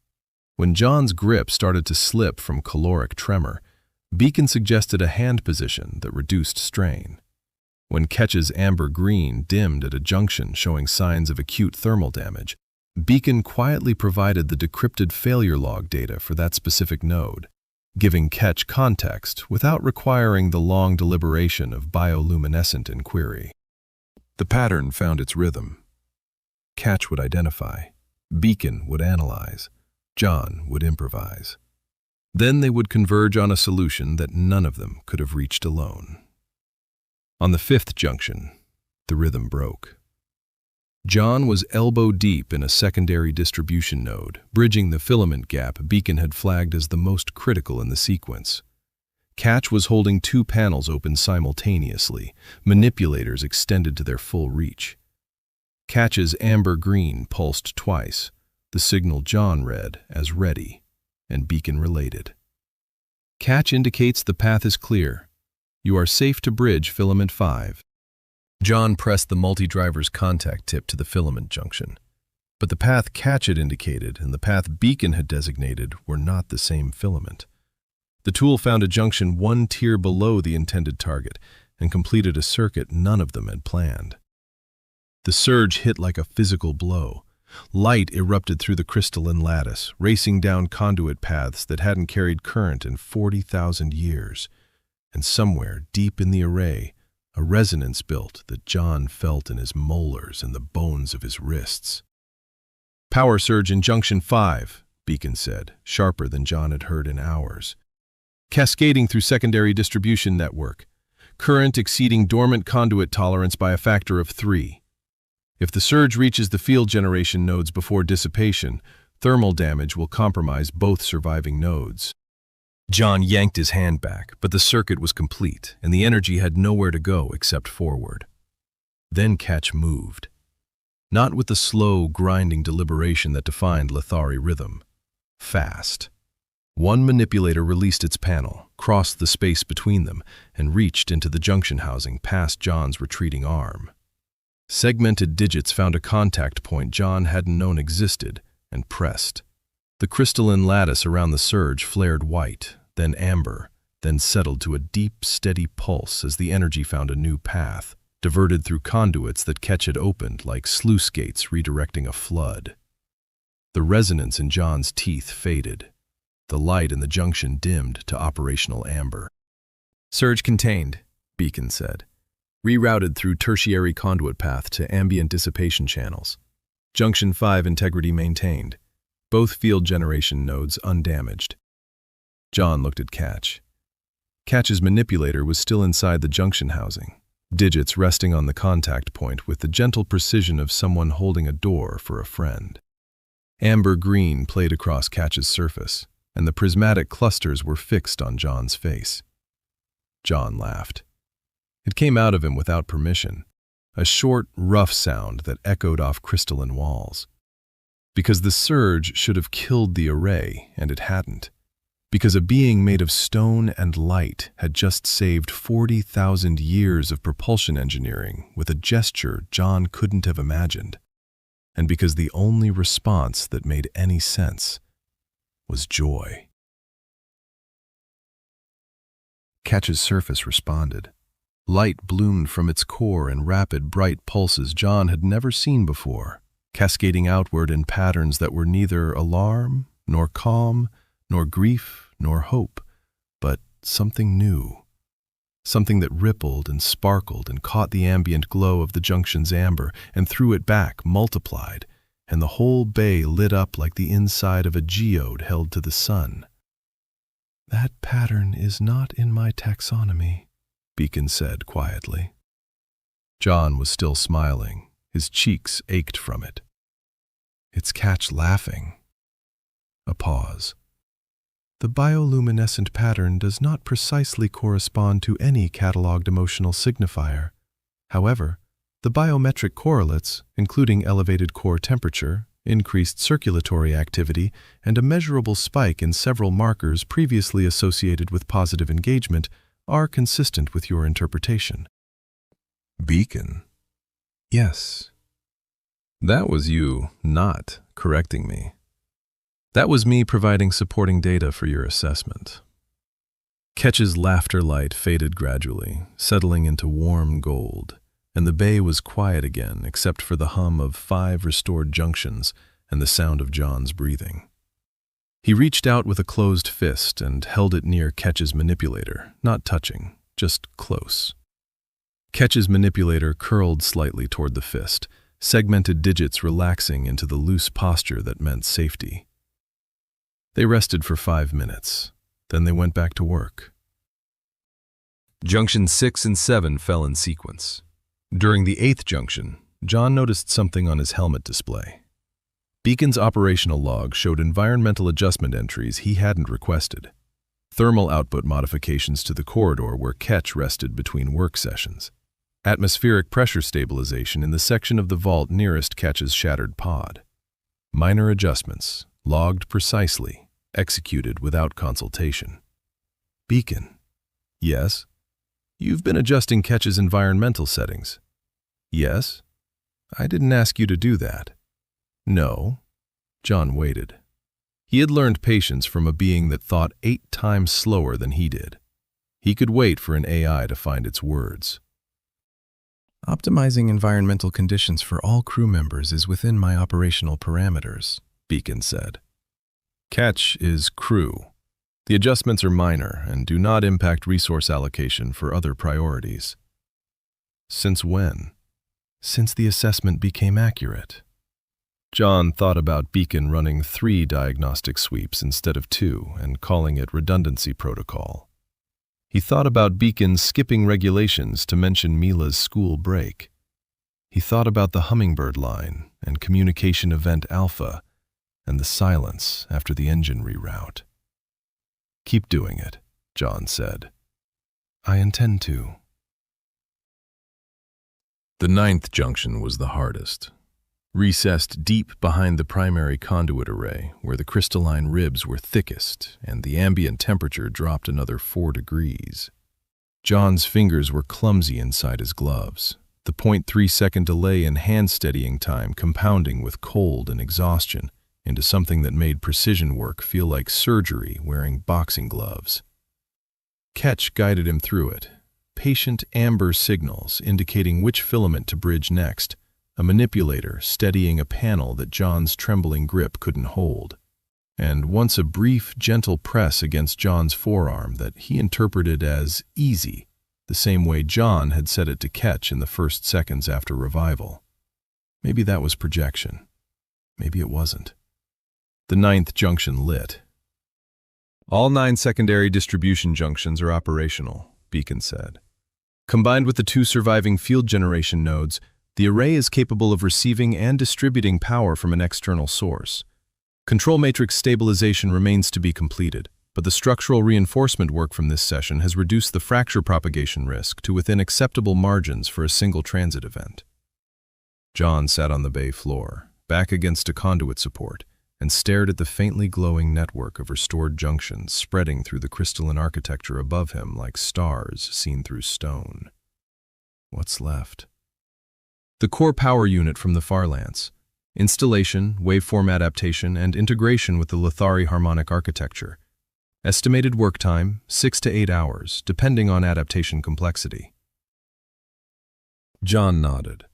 When Jon's grip started to slip from caloric tremor, Beacon suggested a hand position that reduced strain. When Catch's amber green dimmed at a junction showing signs of acute thermal damage, Beacon quietly provided the decrypted failure log data for that specific node, giving Catch context without requiring the long deliberation of bioluminescent inquiry. The pattern found its rhythm. Catch would identify, Beacon would analyze, Jon would improvise. Then they would converge on a solution that none of them could have reached alone. On the 5th junction, The rhythm broke. Jon was elbow-deep in a secondary distribution node, bridging the filament gap Beacon had flagged as the most critical in the sequence. Catch was holding two panels open simultaneously, manipulators extended to their full reach. Catch's amber-green pulsed twice, the signal Jon read as ready, and Beacon related. Catch indicates the path is clear. You are safe to bridge filament 5. Jon pressed the multi-driver's contact tip to the filament junction. But the path Catch had indicated and the path Beacon had designated were not the same filament. The tool found a junction one tier below the intended target and completed a circuit none of them had planned. The surge hit like a physical blow. Light erupted through the crystalline lattice, racing down conduit paths that hadn't carried current in 40,000 years. And somewhere, deep in the array, a resonance built that Jon felt in his molars and the bones of his wrists. "Power surge in junction 5, Beacon said, sharper than Jon had heard in hours. "Cascading through secondary distribution network. Current exceeding dormant conduit tolerance by a factor of 3. If the surge reaches the field generation nodes before dissipation, thermal damage will compromise both surviving nodes." Jon yanked his hand back, but the circuit was complete, and the energy had nowhere to go except forward. Then Catch moved. Not with the slow, grinding deliberation that defined Lethari rhythm. Fast. One manipulator released its panel, crossed the space between them, and reached into the junction housing past Jon's retreating arm. Segmented digits found a contact point Jon hadn't known existed, and pressed. The crystalline lattice around the surge flared white, then amber, then settled to a deep, steady pulse as the energy found a new path, diverted through conduits that Catch had opened like sluice gates redirecting a flood. The resonance in Jon's teeth faded. The light in the junction dimmed to operational amber. "Surge contained," Beacon said. "Rerouted through tertiary conduit path to ambient dissipation channels. Junction 5 integrity maintained. Both field generation nodes undamaged." Jon looked at Catch. Catch's manipulator was still inside the junction housing, digits resting on the contact point with the gentle precision of someone holding a door for a friend. Amber green played across Catch's surface, and the prismatic clusters were fixed on Jon's face. Jon laughed. It came out of him without permission, a short, rough sound that echoed off crystalline walls. Because the surge should have killed the array, and it hadn't. Because a being made of stone and light had just saved 40,000 years of propulsion engineering with a gesture Jon couldn't have imagined. And because the only response that made any sense was joy. Catch's surface responded. Light bloomed from its core in rapid, bright pulses Jon had never seen before, cascading outward in patterns that were neither alarm, nor calm, nor grief, nor hope, but something new. Something that rippled and sparkled and caught the ambient glow of the junction's amber and threw it back, multiplied, and the whole bay lit up like the inside of a geode held to the sun. "That pattern is not in my taxonomy," Beacon said quietly. Jon was still smiling. His cheeks ached from it. "It's Catch laughing." A pause. "The bioluminescent pattern does not precisely correspond to any catalogued emotional signifier. However, the biometric correlates, including elevated core temperature, increased circulatory activity, and a measurable spike in several markers previously associated with positive engagement, are consistent with your interpretation." "Beacon?" "Yes." "That was you not correcting me. That was me providing supporting data for your assessment." Catch's laughter light faded gradually, settling into warm gold, and the bay was quiet again except for the hum of 5 restored junctions and the sound of Jon's breathing. He reached out with a closed fist and held it near Catch's manipulator, not touching, just close. Catch's manipulator curled slightly toward the fist, segmented digits relaxing into the loose posture that meant safety. They rested for 5 minutes. Then they went back to work. Junction 6 and 7 fell in sequence. During the 8th junction, Jon noticed something on his helmet display. Beacon's operational log showed environmental adjustment entries he hadn't requested. Thermal output modifications to the corridor where Ketch rested between work sessions. Atmospheric pressure stabilization in the section of the vault nearest Ketch's shattered pod. Minor adjustments, logged precisely, executed without consultation. Beacon. Yes. You've been adjusting Ketch's environmental settings. Yes. I didn't ask you to do that. No. Jon waited. He had learned patience from a being that thought 8 times slower than he did. He could wait for an AI to find its words. Optimizing environmental conditions for all crew members is within my operational parameters, Beacon said. Ketch is crew. The adjustments are minor and do not impact resource allocation for other priorities. Since when? Since the assessment became accurate. Jon thought about Beacon running 3 diagnostic sweeps instead of 2 and calling it redundancy protocol. He thought about Beacon skipping regulations to mention Mila's school break. He thought about the hummingbird line and communication event alpha and the silence after the engine reroute. Keep doing it, Jon said. I intend to. The 9th junction was the hardest. Recessed deep behind the primary conduit array, where the crystalline ribs were thickest and the ambient temperature dropped another 4 degrees. Jon's fingers were clumsy inside his gloves, the 0.3-second delay in hand-steadying time compounding with cold and exhaustion into something that made precision work feel like surgery wearing boxing gloves. Ketch guided him through it, patient amber signals indicating which filament to bridge next, a manipulator steadying a panel that Jon's trembling grip couldn't hold, and once a brief, gentle press against Jon's forearm that he interpreted as easy, the same way Jon had said it to Ketch in the first seconds after revival. Maybe that was projection. Maybe it wasn't. The 9th junction lit. All 9 secondary distribution junctions are operational, Beacon said. Combined with the 2 surviving field generation nodes, the array is capable of receiving and distributing power from an external source. Control matrix stabilization remains to be completed, but the structural reinforcement work from this session has reduced the fracture propagation risk to within acceptable margins for a single transit event. Jon sat on the bay floor, back against a conduit support, and stared at the faintly glowing network of restored junctions spreading through the crystalline architecture above him like stars seen through stone. What's left? The core power unit from the Farlance, installation, waveform adaptation, and integration with the Lithari harmonic architecture. Estimated work time, 6 to 8 hours, depending on adaptation complexity. Jon nodded.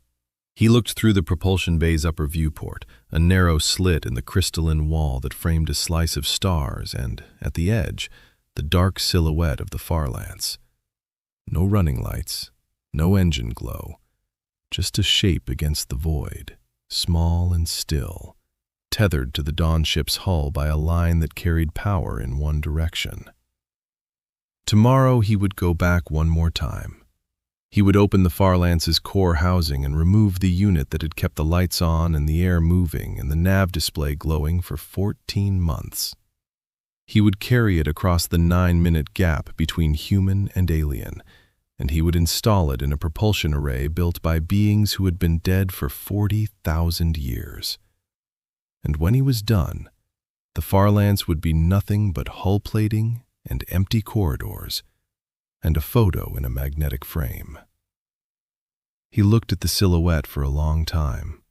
He looked through the propulsion bay's upper viewport, a narrow slit in the crystalline wall that framed a slice of stars and, at the edge, the dark silhouette of the Farlance. No running lights, no engine glow. Just a shape against the void, small and still, tethered to the Dawn ship's hull by a line that carried power in one direction. Tomorrow he would go back one more time. He would open the Farlance's core housing and remove the unit that had kept the lights on and the air moving and the nav display glowing for 14 months. He would carry it across the 9-minute gap between human and alien, and he would install it in a propulsion array built by beings who had been dead for 40,000 years. And when he was done, the Farlance would be nothing but hull plating and empty corridors, and a photo in a magnetic frame. He looked at the silhouette for a long time.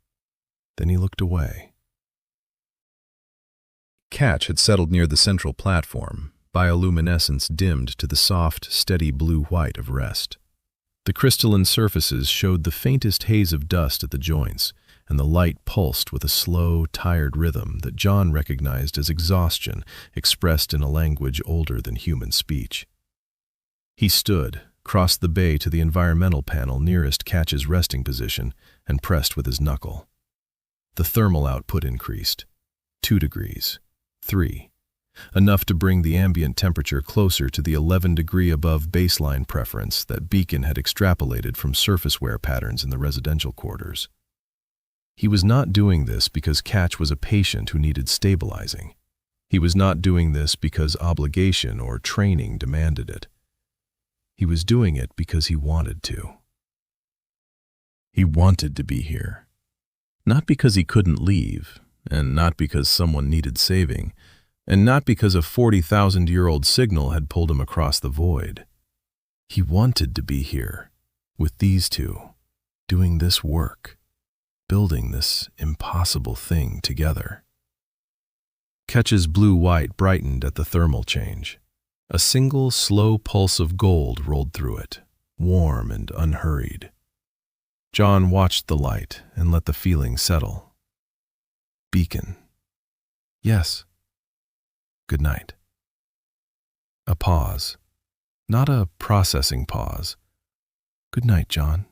Then he looked away. Ketch had settled near the central platform, bioluminescence dimmed to the soft, steady blue-white of rest. The crystalline surfaces showed the faintest haze of dust at the joints, and the light pulsed with a slow, tired rhythm that Jon recognized as exhaustion expressed in a language older than human speech. He stood, crossed the bay to the environmental panel nearest Ketch's resting position, and pressed with his knuckle. The thermal output increased. 2 degrees. 3. enough to bring the ambient temperature closer to the 11 degree above baseline preference that Beacon had extrapolated from surface wear patterns in the residential quarters. He was not doing this because Catch was a patient who needed stabilizing. He was not doing this because obligation or training demanded it. He was doing it because he wanted to. He wanted to be here. Not because he couldn't leave, and not because someone needed saving, and not because a 40,000-year-old signal had pulled him across the void. He wanted to be here, with these two, doing this work, building this impossible thing together. Ketch's blue-white brightened at the thermal change. A single, slow pulse of gold rolled through it, warm and unhurried. Jon watched the light and let the feeling settle. Beacon. Yes. Good night. A pause. Not a processing pause. Good night, Jon.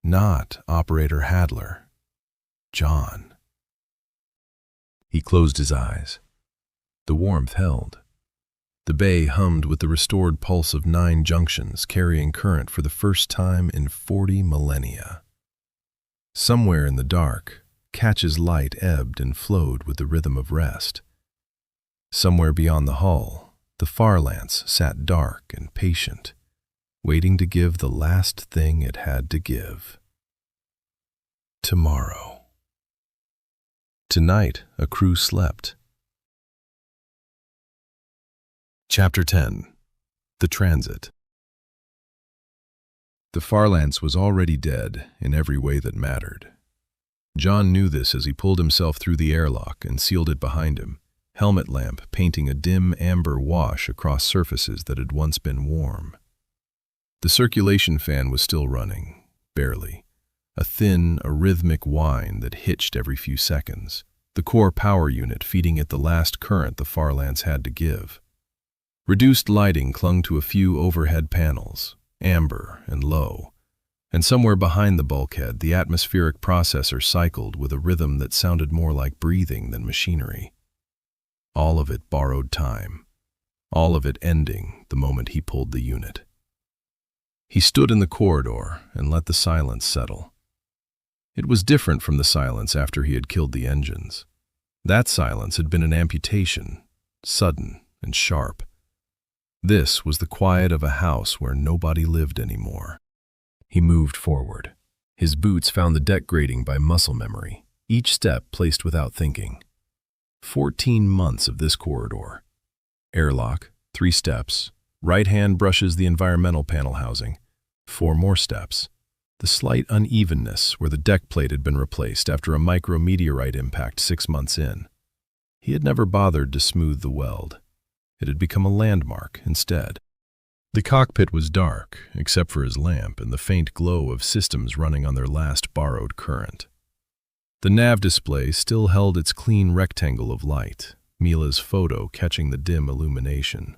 Not Operator Hadler. Jon. He closed his eyes. The warmth held. The bay hummed with the restored pulse of 9 junctions carrying current for the first time in 40 millennia. Somewhere in the dark, Catch's light ebbed and flowed with the rhythm of rest. Somewhere beyond the hull, the Farlance sat dark and patient, waiting to give the last thing it had to give. Tomorrow. Tonight, a crew slept. Chapter 10. The Transit. The Farlance was already dead in every way that mattered. Jon knew this as he pulled himself through the airlock and sealed it behind him, helmet lamp painting a dim amber wash across surfaces that had once been warm. The circulation fan was still running, barely, a thin, arrhythmic whine that hitched every few seconds, the core power unit feeding it the last current the Farlance had to give. Reduced lighting clung to a few overhead panels, amber and low, and somewhere behind the bulkhead the atmospheric processor cycled with a rhythm that sounded more like breathing than machinery. All of it borrowed time, all of it ending the moment he pulled the unit. He stood in the corridor and let the silence settle. It was different from the silence after he had killed the engines. That silence had been an amputation, sudden and sharp. This was the quiet of a house where nobody lived anymore. He moved forward. His boots found the deck grating by muscle memory, each step placed without thinking. 14 months of this corridor. Airlock, 3 steps. Right hand brushes the environmental panel housing. 4 more steps. The slight unevenness where the deck plate had been replaced after a micrometeorite impact 6 months in. He had never bothered to smooth the weld. It had become a landmark instead. The cockpit was dark, except for his lamp and the faint glow of systems running on their last borrowed current. The nav display still held its clean rectangle of light, Mila's photo catching the dim illumination.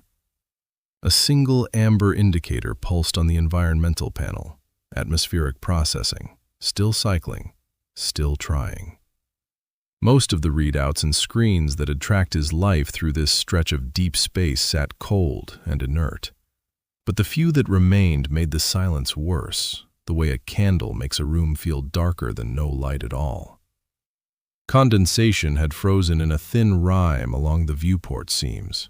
A single amber indicator pulsed on the environmental panel, atmospheric processing, still cycling, still trying. Most of the readouts and screens that had tracked his life through this stretch of deep space sat cold and inert. But the few that remained made the silence worse, the way a candle makes a room feel darker than no light at all. Condensation had frozen in a thin rime along the viewport seams.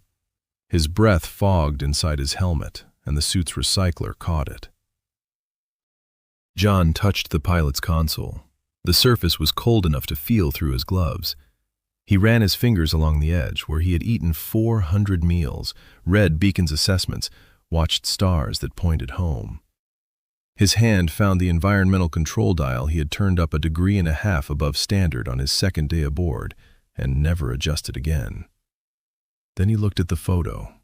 His breath fogged inside his helmet, and the suit's recycler caught it. Jon touched the pilot's console. The surface was cold enough to feel through his gloves. He ran his fingers along the edge where he had eaten 400 meals, read Beacon's assessments, watched stars that pointed home. His hand found the environmental control dial he had turned up 1.5 degrees above standard on his second day aboard and never adjusted again. Then he looked at the photo.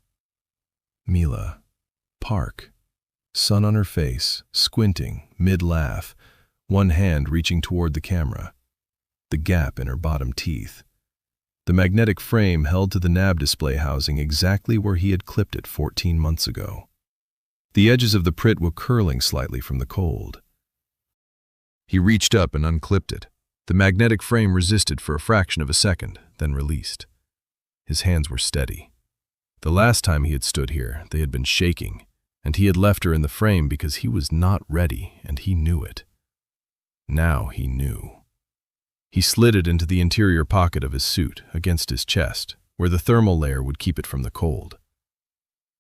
Mila. Park. Sun on her face, squinting, mid-laugh, one hand reaching toward the camera. The gap in her bottom teeth. The magnetic frame held to the nav display housing exactly where he had clipped it 14 months ago. The edges of the prit were curling slightly from the cold. He reached up and unclipped it. The magnetic frame resisted for a fraction of a second, then released. His hands were steady. The last time he had stood here, they had been shaking, and he had left her in the frame because he was not ready, and he knew it. Now he knew. He slid it into the interior pocket of his suit, against his chest, where the thermal layer would keep it from the cold.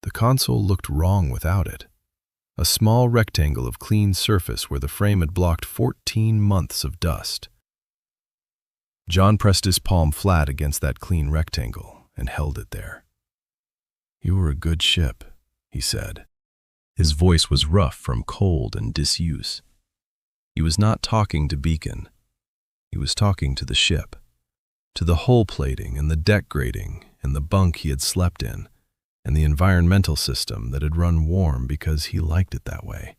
The console looked wrong without it. A small rectangle of clean surface where the frame had blocked 14 months of dust. Jon pressed his palm flat against that clean rectangle and held it there. "You were a good ship," he said. His voice was rough from cold and disuse. He was not talking to Beacon. He was talking to the ship, to the hull plating and the deck grating and the bunk he had slept in, and the environmental system that had run warm because he liked it that way.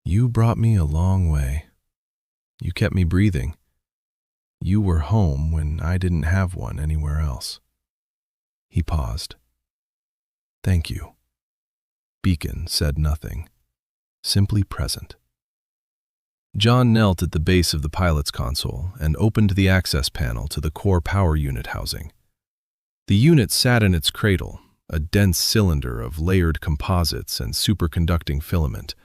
"You brought me a long way. You kept me breathing. You were home when I didn't have one anywhere else." He paused. "Thank you." Beacon said nothing, simply present. Jon knelt at the base of the pilot's console and opened the access panel to the core power unit housing. The unit sat in its cradle, a dense cylinder of layered composites and superconducting filament,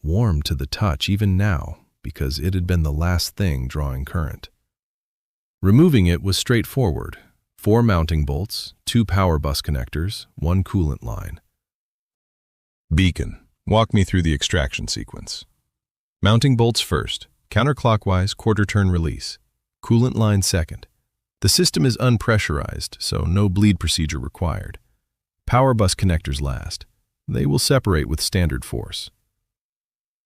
warm to the touch even now because it had been the last thing drawing current. Removing it was straightforward: 4 mounting bolts, 2 power bus connectors, 1 coolant line. "Beacon, walk me through the extraction sequence." "Mounting bolts first, counterclockwise, quarter-turn release. Coolant line second. The system is unpressurized, so no bleed procedure required. Power bus connectors last. They will separate with standard force."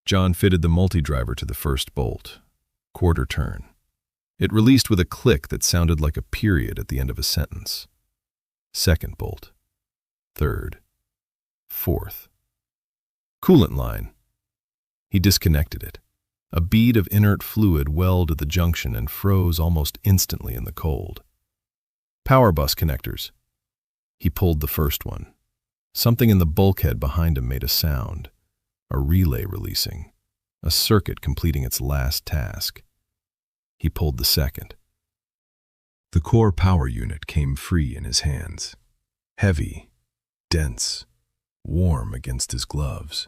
Jon fitted the multi-driver to the first bolt. Quarter turn. It released with a click that sounded like a period at the end of a sentence. Second bolt. Third. Fourth. Coolant line. He disconnected it. A bead of inert fluid welled at the junction and froze almost instantly in the cold. Power bus connectors. He pulled the first one. Something in the bulkhead behind him made a sound. A relay releasing. A circuit completing its last task. He pulled the second. The core power unit came free in his hands. Heavy, dense, warm against his gloves.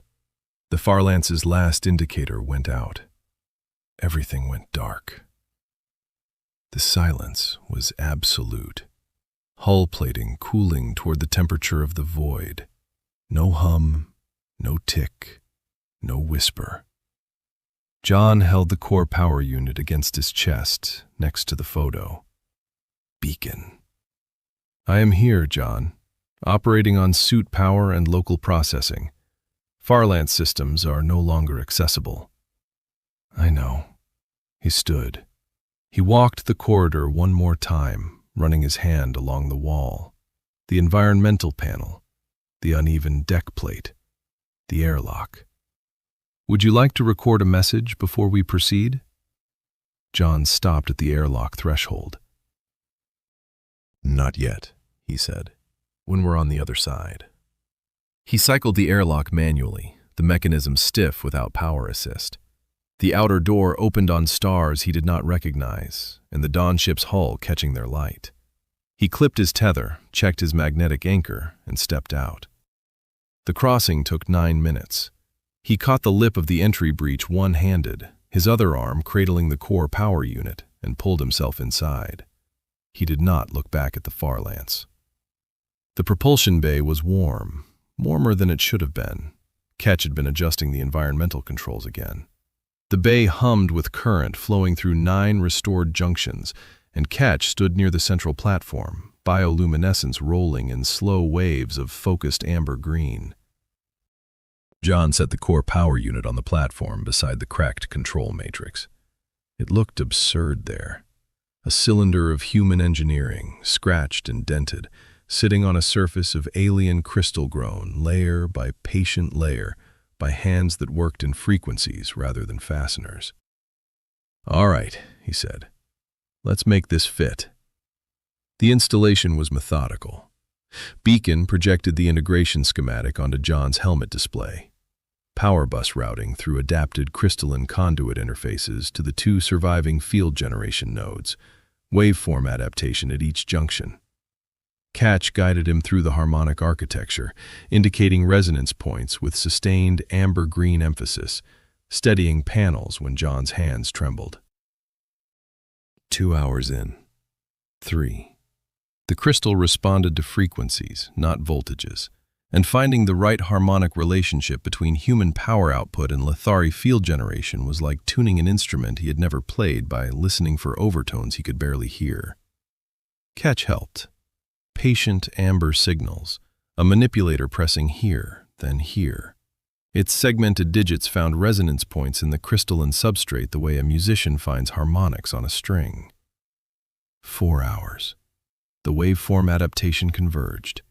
The Farlance's last indicator went out. Everything went dark. The silence was absolute. Hull plating cooling toward the temperature of the void. No hum, no tick, no whisper. Jon held the core power unit against his chest, next to the photo. Beacon. "I am here, Jon, operating on suit power and local processing. Farlance systems are no longer accessible." "I know." He stood. He walked the corridor one more time, running his hand along the wall. The environmental panel, the uneven deck plate, the airlock. "Would you like to record a message before we proceed?" Jon stopped at the airlock threshold. "Not yet," he said, "when we're on the other side." He cycled the airlock manually, the mechanism stiff without power assist. The outer door opened on stars he did not recognize, and the Dawn ship's hull catching their light. He clipped his tether, checked his magnetic anchor, and stepped out. The crossing took 9 minutes. He caught the lip of the entry breach one-handed, his other arm cradling the core power unit, and pulled himself inside. He did not look back at the Farlance. The propulsion bay was warm, warmer than it should have been. Ketch had been adjusting the environmental controls again. The bay hummed with current flowing through 9 restored junctions, and Ketch stood near the central platform, bioluminescence rolling in slow waves of focused amber green. Jon set the core power unit on the platform beside the cracked control matrix. It looked absurd there. A cylinder of human engineering, scratched and dented, sitting on a surface of alien crystal grown, layer by patient layer, by hands that worked in frequencies rather than fasteners. "All right," he said. "Let's make this fit." The installation was methodical. Beacon projected the integration schematic onto Jon's helmet display. Power bus routing through adapted crystalline conduit interfaces to the 2 surviving field generation nodes, waveform adaptation at each junction. Catch guided him through the harmonic architecture, indicating resonance points with sustained amber-green emphasis, steadying panels when Jon's hands trembled. 2 hours in. 3. The crystal responded to frequencies, not voltages, and finding the right harmonic relationship between human power output and Lithari field generation was like tuning an instrument he had never played by listening for overtones he could barely hear. Catch helped. Patient amber signals, a manipulator pressing here, then here. Its segmented digits found resonance points in the crystalline substrate the way a musician finds harmonics on a string. 4 hours. The waveform adaptation converged.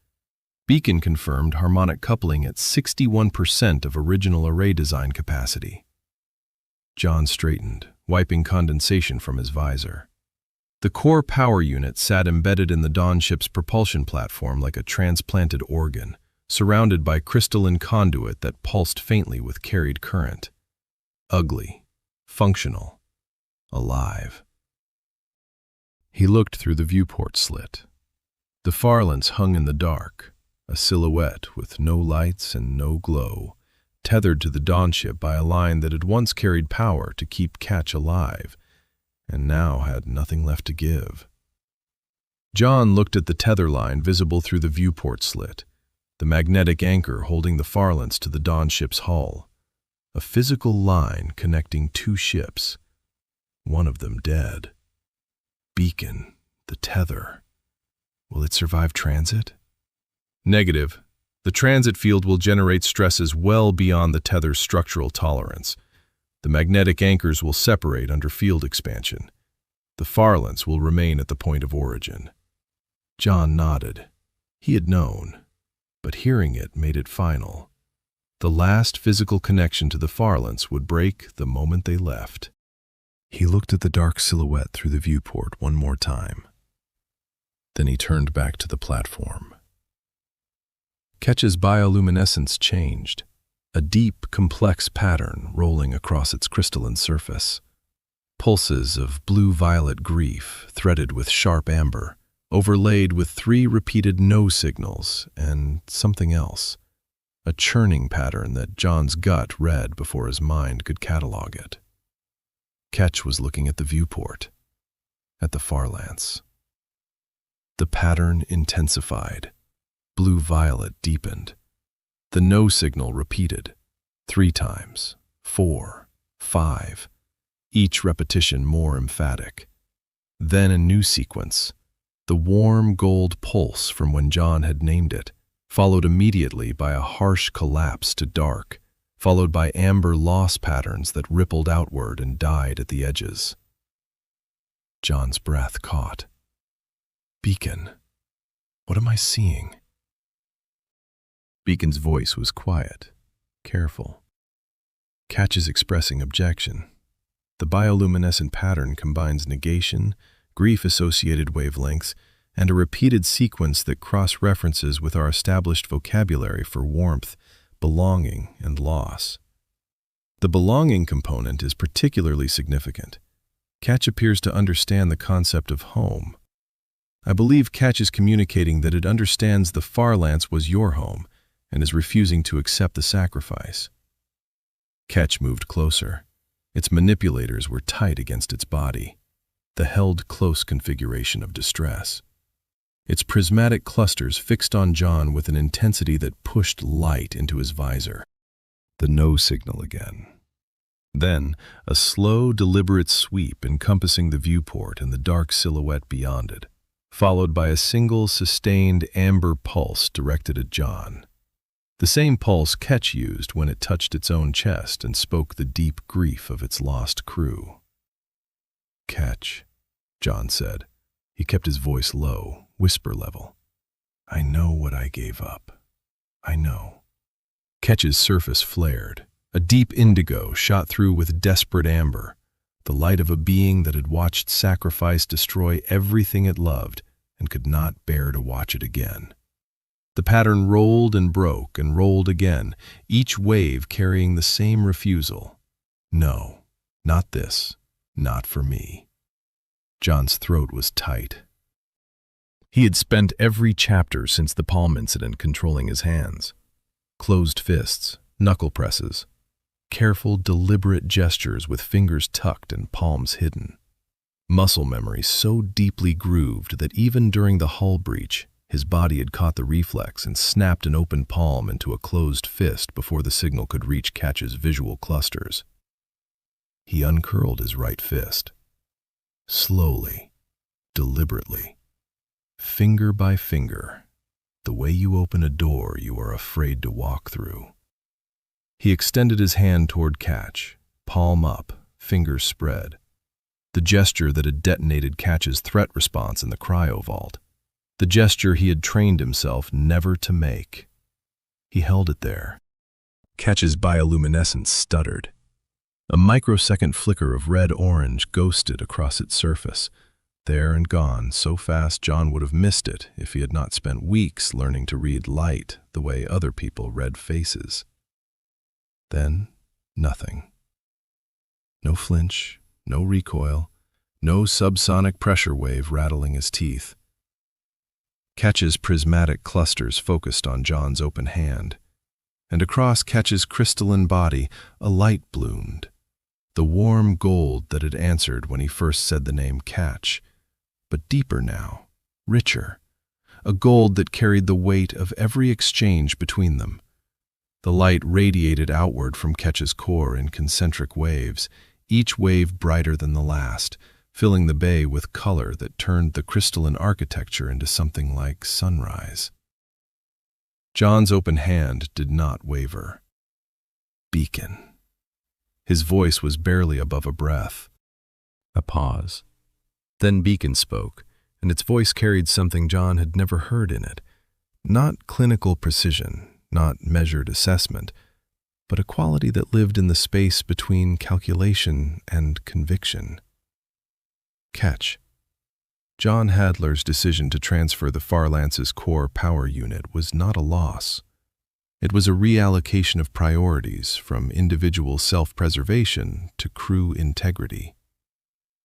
Beacon confirmed harmonic coupling at 61% of original array design capacity. Jon straightened, wiping condensation from his visor. The core power unit sat embedded in the Dawn ship's propulsion platform like a transplanted organ, surrounded by crystalline conduit that pulsed faintly with carried current. Ugly, functional, alive. He looked through the viewport slit. The Farlance hung in the dark, a silhouette with no lights and no glow, tethered to the Dawn ship by a line that had once carried power to keep Catch alive, and now had nothing left to give. Jon looked at the tether line visible through the viewport slit, the magnetic anchor holding the Farlance to the Dawn ship's hull, a physical line connecting two ships, one of them dead. Beacon, the tether. Will it survive transit? Negative. The transit field will generate stresses well beyond the tether's structural tolerance. The magnetic anchors will separate under field expansion. The Farlance will remain at the point of origin. Jon nodded. He had known, but hearing it made it final. The last physical connection to the Farlance would break the moment they left. He looked at the dark silhouette through the viewport one more time. Then he turned back to the platform. Catch's bioluminescence changed, a deep, complex pattern rolling across its crystalline surface. Pulses of blue-violet grief threaded with sharp amber, overlaid with 3 repeated no signals and something else, a churning pattern that Jon's gut read before his mind could catalog it. Catch was looking at the viewport, at the Farlance. The pattern intensified. Blue-violet deepened. The no signal repeated, 3 times, 4, 5, each repetition more emphatic. Then a new sequence, the warm gold pulse from when Jon had named it, followed immediately by a harsh collapse to dark, followed by amber loss patterns that rippled outward and died at the edges. Jon's breath caught. Beacon, what am I seeing? Beacon's voice was quiet, careful. Catch is expressing objection. The bioluminescent pattern combines negation, grief-associated wavelengths, and a repeated sequence that cross-references with our established vocabulary for warmth, belonging, and loss. The belonging component is particularly significant. Catch appears to understand the concept of home. I believe Catch is communicating that it understands the Farlance was your home, and is refusing to accept the sacrifice. Catch moved closer. Its manipulators were tight against its body, the held-close configuration of distress. Its prismatic clusters fixed on Jon with an intensity that pushed light into his visor. The no signal again. Then, a slow, deliberate sweep encompassing the viewport and the dark silhouette beyond it, followed by a single, sustained amber pulse directed at Jon. The same pulse Catch used when it touched its own chest and spoke the deep grief of its lost crew. Catch, Jon said. He kept his voice low, whisper level. I know what I gave up. I know. Catch's surface flared. A deep indigo shot through with desperate amber, the light of a being that had watched sacrifice destroy everything it loved and could not bear to watch it again. The pattern rolled and broke and rolled again, each wave carrying the same refusal. No, not this, not for me. Jon's throat was tight. He had spent every chapter since the palm incident controlling his hands. Closed fists, knuckle presses, careful, deliberate gestures with fingers tucked and palms hidden. Muscle memory so deeply grooved that even during the hull breach, his body had caught the reflex and snapped an open palm into a closed fist before the signal could reach Catch's visual clusters. He uncurled his right fist. Slowly, deliberately, finger by finger, the way you open a door you are afraid to walk through. He extended his hand toward Catch, palm up, fingers spread. The gesture that had detonated Catch's threat response in the cryo vault. The gesture he had trained himself never to make. He held it there. Catch's bioluminescence stuttered. A microsecond flicker of red-orange ghosted across its surface, there and gone so fast Jon would have missed it if he had not spent weeks learning to read light the way other people read faces. Then, nothing. No flinch, no recoil, no subsonic pressure wave rattling his teeth. Catch's prismatic clusters focused on Jon's open hand, and across Catch's crystalline body a light bloomed, the warm gold that had answered when he first said the name Catch, but deeper now, richer, a gold that carried the weight of every exchange between them. The light radiated outward from Catch's core in concentric waves, each wave brighter than the last, filling the bay with color that turned the crystalline architecture into something like sunrise. Jon's open hand did not waver. Beacon. His voice was barely above a breath. A pause. Then Beacon spoke, and its voice carried something Jon had never heard in it. Not clinical precision, not measured assessment, but a quality that lived in the space between calculation and conviction. Catch. Jon Hadler's decision to transfer the Farlance's core power unit was not a loss. It was a reallocation of priorities from individual self-preservation to crew integrity.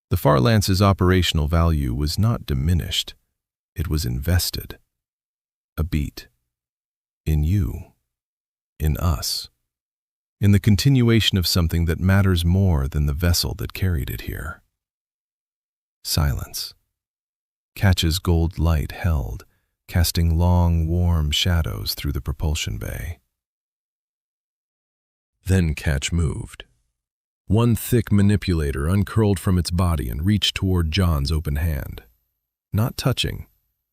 The Farlance's operational value was not diminished. It was invested. A beat. In you. In us. In the continuation of something that matters more than the vessel that carried it here. Silence. Catch's gold light held, casting long, warm shadows through the propulsion bay. Then Catch moved. One thick manipulator uncurled from its body and reached toward Jon's open hand. Not touching,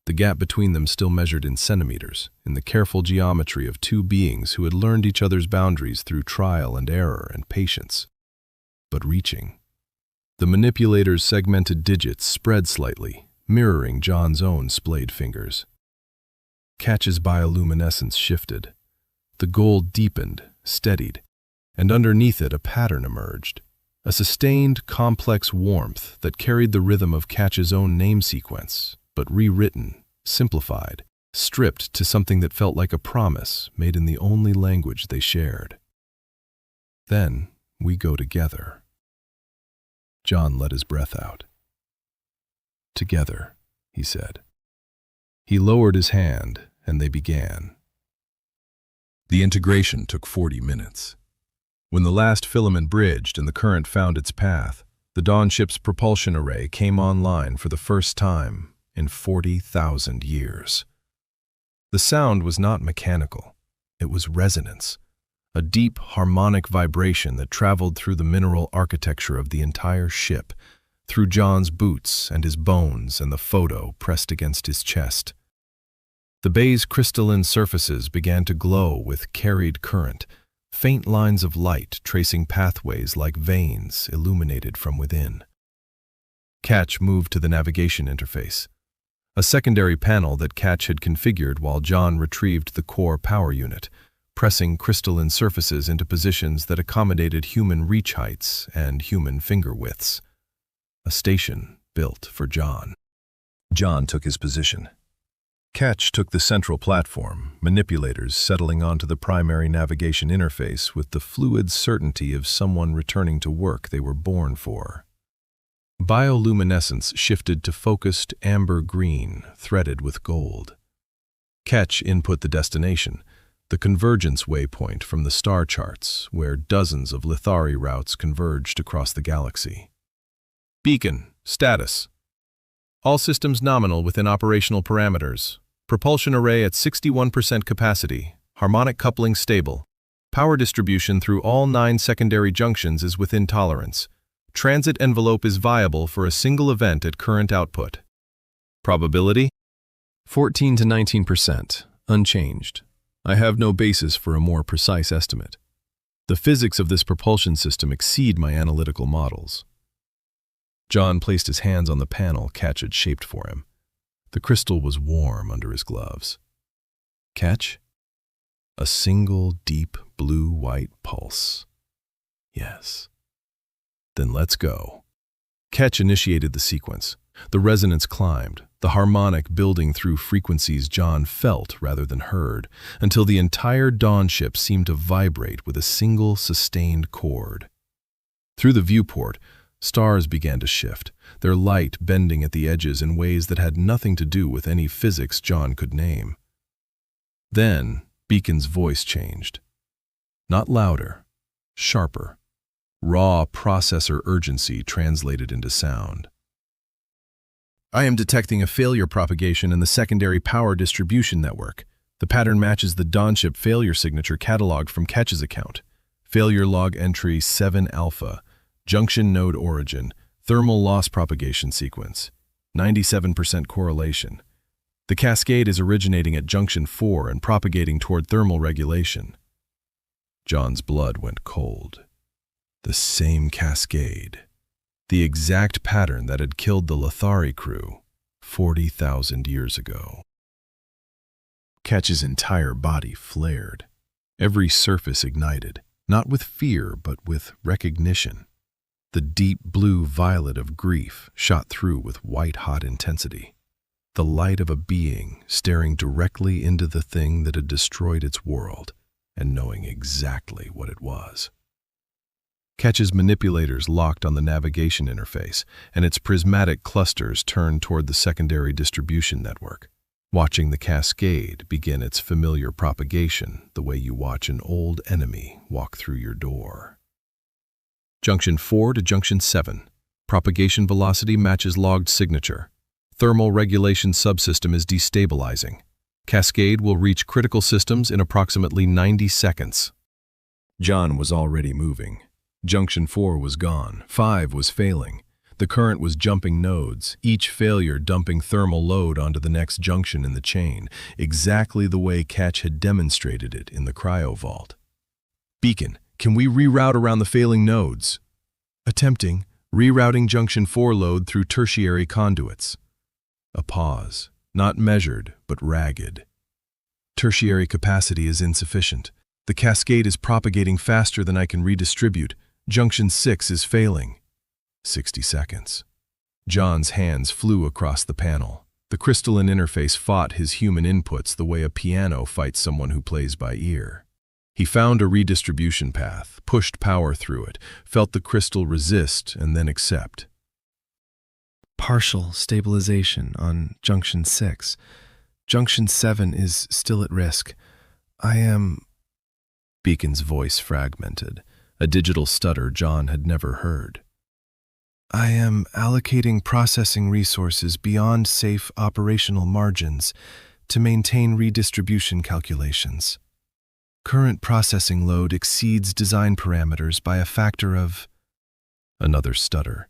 the gap between them still measured in centimeters, in the careful geometry of two beings who had learned each other's boundaries through trial and error and patience. But reaching. The manipulator's segmented digits spread slightly, mirroring Jon's own splayed fingers. Catch's bioluminescence shifted. The gold deepened, steadied, and underneath it a pattern emerged, a sustained, complex warmth that carried the rhythm of Catch's own name sequence, but rewritten, simplified, stripped to something that felt like a promise made in the only language they shared. Then we go together. Jon let his breath out. Together, he said. He lowered his hand, and they began. The integration took 40 minutes. When the last filament bridged and the current found its path, the Dawn ship's propulsion array came online for the first time in 40,000 years. The sound was not mechanical. It was resonance, a deep harmonic vibration that traveled through the mineral architecture of the entire ship, through Jon's boots and his bones and the photo pressed against his chest. The bay's crystalline surfaces began to glow with carried current, faint lines of light tracing pathways like veins illuminated from within. Catch moved to the navigation interface, a secondary panel that Catch had configured while Jon retrieved the core power unit, pressing crystalline surfaces into positions that accommodated human reach heights and human finger widths. A station built for Jon. Jon took his position. Catch took the central platform, manipulators settling onto the primary navigation interface with the fluid certainty of someone returning to work they were born for. Bioluminescence shifted to focused amber green, threaded with gold. Ketch input the destination, the convergence waypoint from the star charts, where dozens of Lithari routes converged across the galaxy. Beacon, status. All systems nominal within operational parameters. Propulsion array at 61% capacity. Harmonic coupling stable. Power distribution through all 9 secondary junctions is within tolerance. Transit envelope is viable for a single event at current output. Probability? 14 to 19%, unchanged. I have no basis for a more precise estimate. The physics of this propulsion system exceed my analytical models. Jon placed his hands on the panel Ketch had shaped for him. The crystal was warm under his gloves. Ketch? A single deep blue-white pulse. Yes. Then let's go. Ketch initiated the sequence. The resonance climbed, the harmonic building through frequencies Jon felt rather than heard, until the entire dawn ship seemed to vibrate with a single sustained chord. Through the viewport, stars began to shift, their light bending at the edges in ways that had nothing to do with any physics Jon could name. Then, Beacon's voice changed. Not louder, sharper. Raw processor urgency translated into sound. I am detecting a failure propagation in the secondary power distribution network. The pattern matches the dawnship failure signature cataloged from Ketch's account. Failure log entry 7 alpha, junction node origin, thermal loss propagation sequence, 97% correlation. The cascade is originating at junction 4 and propagating toward thermal regulation. Jon's blood went cold. The same cascade. The exact pattern that had killed the Lithari crew 40,000 years ago. Ketch's entire body flared. Every surface ignited, not with fear but with recognition. The deep blue violet of grief shot through with white-hot intensity. The light of a being staring directly into the thing that had destroyed its world and knowing exactly what it was. Ketch's manipulators locked on the navigation interface, and its prismatic clusters turned toward the secondary distribution network, watching the cascade begin its familiar propagation the way you watch an old enemy walk through your door. Junction 4 to Junction 7. Propagation velocity matches logged signature. Thermal regulation subsystem is destabilizing. Cascade will reach critical systems in approximately 90 seconds. Jon was already moving. Junction 4 was gone. 5 was failing. The current was jumping nodes, each failure dumping thermal load onto the next junction in the chain, exactly the way Ketch had demonstrated it in the cryo vault. Beacon, can we reroute around the failing nodes? Attempting, rerouting Junction 4 load through tertiary conduits. A pause, not measured, but ragged. Tertiary capacity is insufficient. The cascade is propagating faster than I can redistribute. Junction 6 is failing. 60 seconds. Jon's hands flew across the panel. The crystalline interface fought his human inputs the way a piano fights someone who plays by ear. He found a redistribution path, pushed power through it, felt the crystal resist and then accept. Partial stabilization on Junction 6. Junction 7 is still at risk. I am... Beacon's voice fragmented, a digital stutter Jon had never heard. I am allocating processing resources beyond safe operational margins to maintain redistribution calculations. Current processing load exceeds design parameters by a factor of... Another stutter.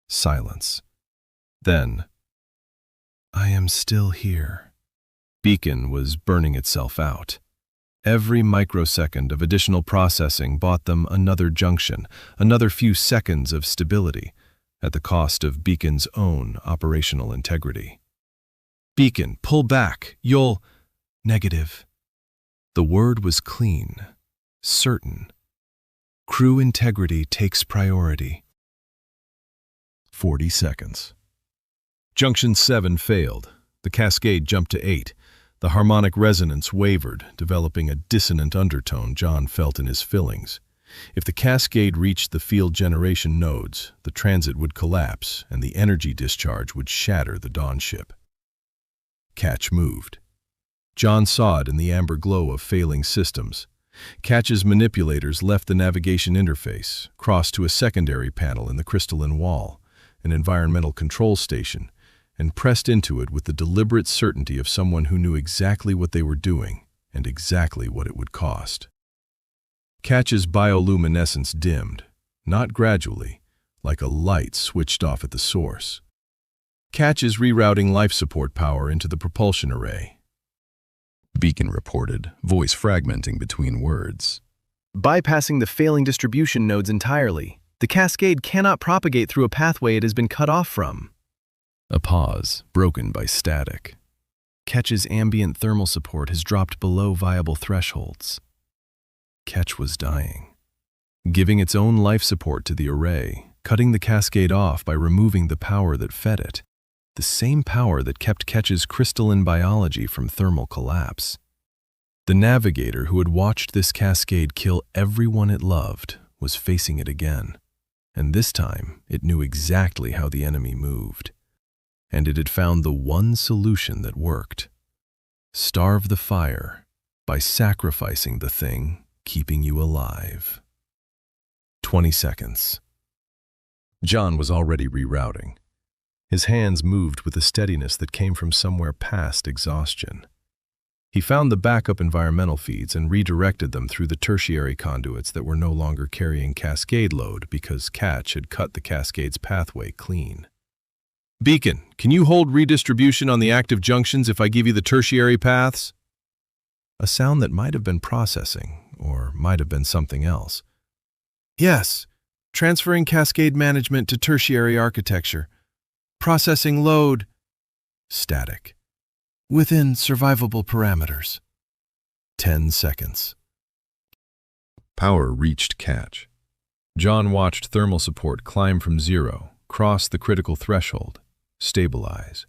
Silence. Then, I am still here. Beacon was burning itself out. Every microsecond of additional processing bought them another junction, another few seconds of stability, at the cost of Beacon's own operational integrity. Beacon, pull back, you'll... Negative. The word was clean, certain. Crew integrity takes priority. 40 seconds. Junction 7 failed. The cascade jumped to 8. The harmonic resonance wavered, developing a dissonant undertone Jon felt in his fillings. If the cascade reached the field generation nodes, the transit would collapse and the energy discharge would shatter the Dawn ship. Catch moved. Jon saw it in the amber glow of failing systems. Catch's manipulators left the navigation interface, crossed to a secondary panel in the crystalline wall, an environmental control station, and pressed into it with the deliberate certainty of someone who knew exactly what they were doing and exactly what it would cost. Catch's bioluminescence dimmed, not gradually, like a light switched off at the source. Catch is rerouting life support power into the propulsion array. Beacon reported, voice fragmenting between words. Bypassing the failing distribution nodes entirely, the cascade cannot propagate through a pathway it has been cut off from. A pause, broken by static. Catch's ambient thermal support has dropped below viable thresholds. Catch was dying. Giving its own life support to the array, cutting the cascade off by removing the power that fed it, the same power that kept Catch's crystalline biology from thermal collapse. The navigator who had watched this cascade kill everyone it loved was facing it again, and this time it knew exactly how the enemy moved. And it had found the one solution that worked. Starve the fire by sacrificing the thing keeping you alive. 20 seconds. Jon was already rerouting. His hands moved with a steadiness that came from somewhere past exhaustion. He found the backup environmental feeds and redirected them through the tertiary conduits that were no longer carrying cascade load because Catch had cut the cascade's pathway clean. Beacon, can you hold redistribution on the active junctions if I give you the tertiary paths? A sound that might have been processing, or might have been something else. Yes, transferring cascade management to tertiary architecture. Processing load. Static. Within survivable parameters. 10 seconds. Power reached Catch. Jon watched thermal support climb from 0, cross the critical threshold, stabilize.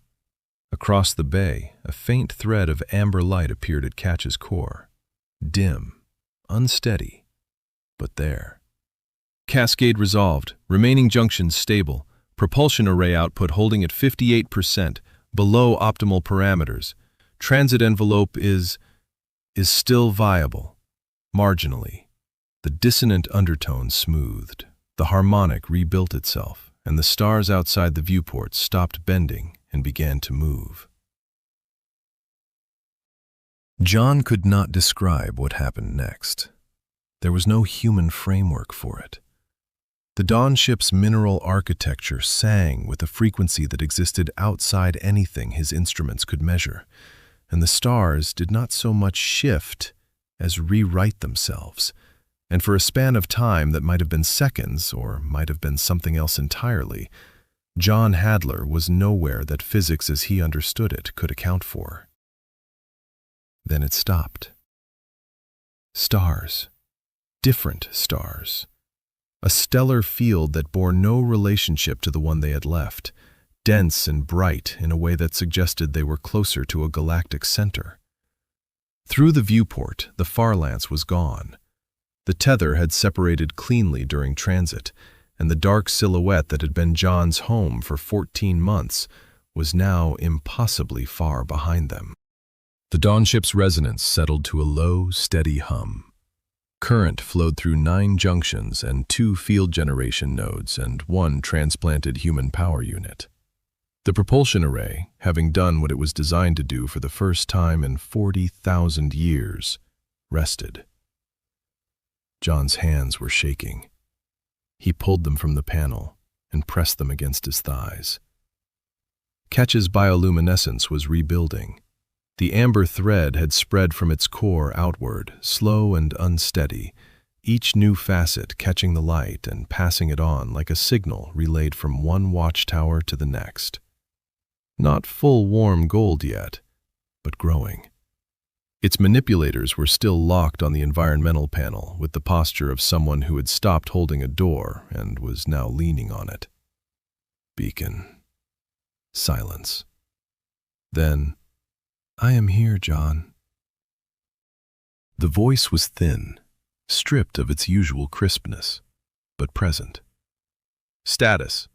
Across the bay, a faint thread of amber light appeared at Catch's core. Dim, unsteady, but there. Cascade resolved, remaining junctions stable, propulsion array output holding at 58%, below optimal parameters. Transit envelope is still viable, marginally. The dissonant undertone smoothed. The harmonic rebuilt itself, and the stars outside the viewport stopped bending and began to move. Jon could not describe what happened next. There was no human framework for it. The Dawn ship's mineral architecture sang with a frequency that existed outside anything his instruments could measure, and the stars did not so much shift as rewrite themselves, and for a span of time that might have been seconds or might have been something else entirely, Jon Hadler was nowhere that physics as he understood it could account for. Then it stopped. Stars. Different stars. A stellar field that bore no relationship to the one they had left, dense and bright in a way that suggested they were closer to a galactic center. Through the viewport, the far lance was gone. The tether had separated cleanly during transit, and the dark silhouette that had been Jon's home for 14 months was now impossibly far behind them. The Dawn ship's resonance settled to a low, steady hum. Current flowed through 9 junctions and 2 field generation nodes and 1 transplanted human power unit. The propulsion array, having done what it was designed to do for the first time in 40,000 years, rested. Jon's hands were shaking. He pulled them from the panel and pressed them against his thighs. Catch's bioluminescence was rebuilding. The amber thread had spread from its core outward, slow and unsteady, each new facet catching the light and passing it on like a signal relayed from one watchtower to the next. Not full warm gold yet, but growing. Its manipulators were still locked on the environmental panel with the posture of someone who had stopped holding a door and was now leaning on it. Beacon. Silence. Then, "I am here, Jon." The voice was thin, stripped of its usual crispness, but present. Status: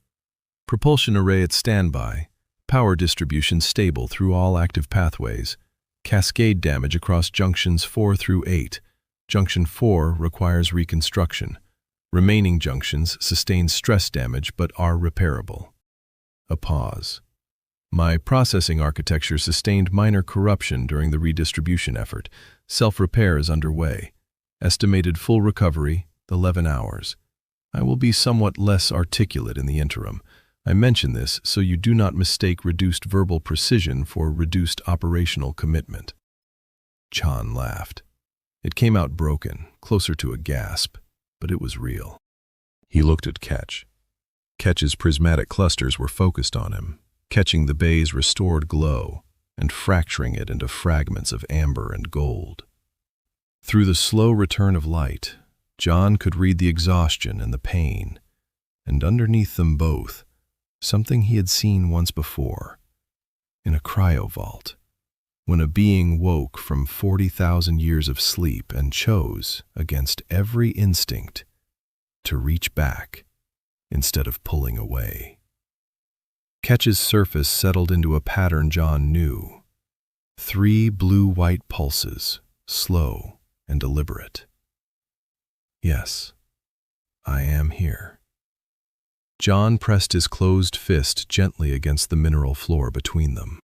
propulsion array at standby, power distribution stable through all active pathways, cascade damage across junctions 4 through 8. Junction 4 requires reconstruction. Remaining junctions sustain stress damage but are repairable. A pause. My processing architecture sustained minor corruption during the redistribution effort. Self-repair is underway. Estimated full recovery, 11 hours. I will be somewhat less articulate in the interim. I mention this so you do not mistake reduced verbal precision for reduced operational commitment. Jon laughed. It came out broken, closer to a gasp, but it was real. He looked at Ketch. Ketch's prismatic clusters were focused on him, catching the bay's restored glow and fracturing it into fragments of amber and gold. Through the slow return of light, Jon could read the exhaustion and the pain, and underneath them both, something he had seen once before, in a cryovault, when a being woke from 40,000 years of sleep and chose, against every instinct, to reach back instead of pulling away. Ketch's surface settled into a pattern Jon knew. 3 blue-white pulses, slow and deliberate. Yes, I am here. Jon pressed his closed fist gently against the mineral floor between them.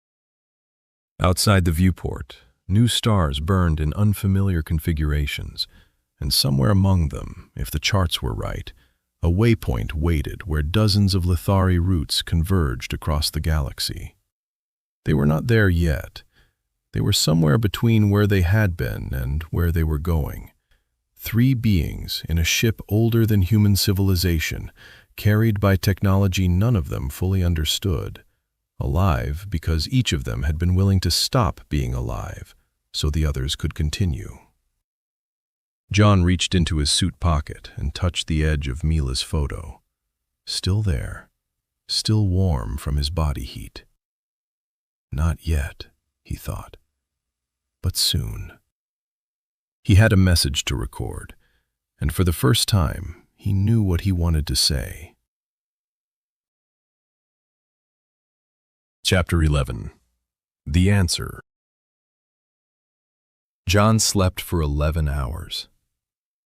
Outside the viewport, new stars burned in unfamiliar configurations, and somewhere among them, if the charts were right, a waypoint waited where dozens of Lithari routes converged across the galaxy. They were not there yet. They were somewhere between where they had been and where they were going. 3 beings in a ship older than human civilization, carried by technology none of them fully understood, alive because each of them had been willing to stop being alive so the others could continue. Jon reached into his suit pocket and touched the edge of Mila's photo. Still there, still warm from his body heat. Not yet, he thought, but soon. He had a message to record, and for the first time, he knew what he wanted to say. Chapter 11. The Answer. Jon slept for 11 hours.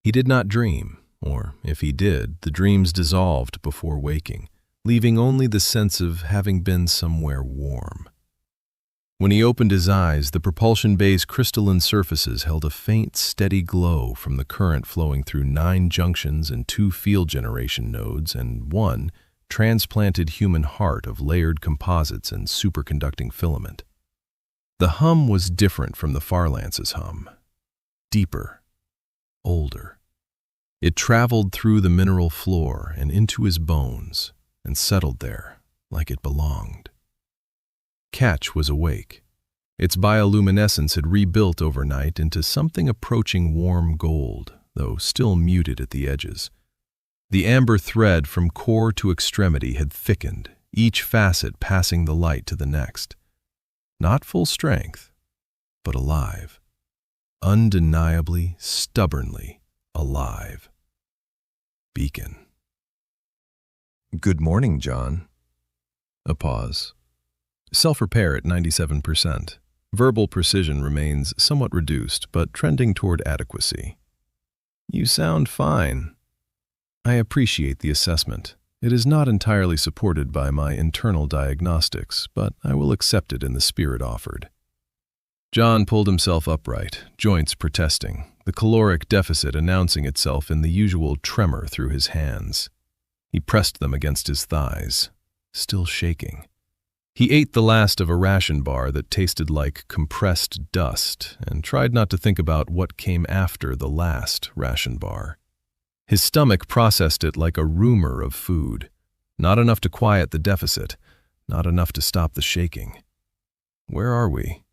He did not dream, or if he did, the dreams dissolved before waking, leaving only the sense of having been somewhere warm. When he opened his eyes, the propulsion bay's crystalline surfaces held a faint, steady glow from the current flowing through 9 junctions and 2 field generation nodes and 1 transplanted human heart of layered composites and superconducting filament. The hum was different from the Farlance's hum. Deeper, older. It traveled through the mineral floor and into his bones and settled there like it belonged. Ketch was awake. Its bioluminescence had rebuilt overnight into something approaching warm gold, though still muted at the edges. The amber thread from core to extremity had thickened, each facet passing the light to the next. Not full strength, but alive. Undeniably, stubbornly alive. Beacon. Good morning, Jon. A pause. Self-repair at 97%. Verbal precision remains somewhat reduced, but trending toward adequacy. You sound fine. I appreciate the assessment. It is not entirely supported by my internal diagnostics, but I will accept it in the spirit offered. Jon pulled himself upright, joints protesting, the caloric deficit announcing itself in the usual tremor through his hands. He pressed them against his thighs, still shaking. He ate the last of a ration bar that tasted like compressed dust and tried not to think about what came after the last ration bar. His stomach processed it like a rumor of food. Not enough to quiet the deficit, not enough to stop the shaking. Where are we?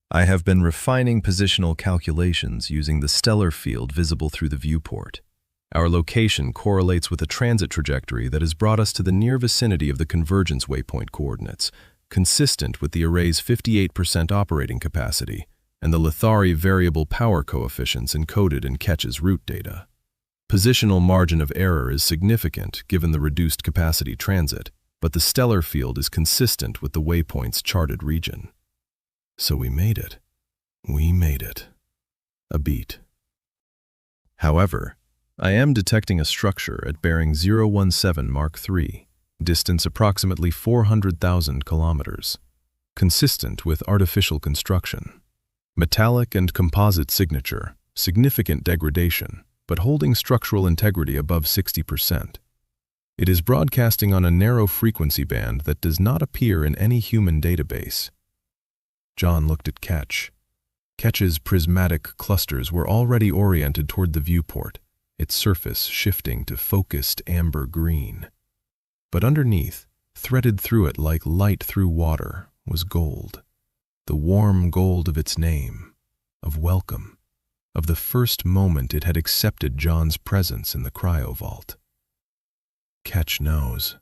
I have been refining positional calculations using the stellar field visible through the viewport. Our location correlates with a transit trajectory that has brought us to the near vicinity of the convergence waypoint coordinates, consistent with the array's 58% operating capacity, and the Lithari variable power coefficients encoded in Ketch's route data. Positional margin of error is significant given the reduced capacity transit, but the stellar field is consistent with the waypoint's charted region. So we made it. We made it. A beat. However, I am detecting a structure at bearing 017 Mark III, distance approximately 400,000 kilometers, consistent with artificial construction. Metallic and composite signature, significant degradation, but holding structural integrity above 60%. It is broadcasting on a narrow frequency band that does not appear in any human database. Jon looked at Ketch. Ketch's prismatic clusters were already oriented toward the viewport, its surface shifting to focused amber green. But underneath, threaded through it like light through water, was gold. The warm gold of its name, of welcome, of the first moment it had accepted Jon's presence in the cryovault. Ketch knows.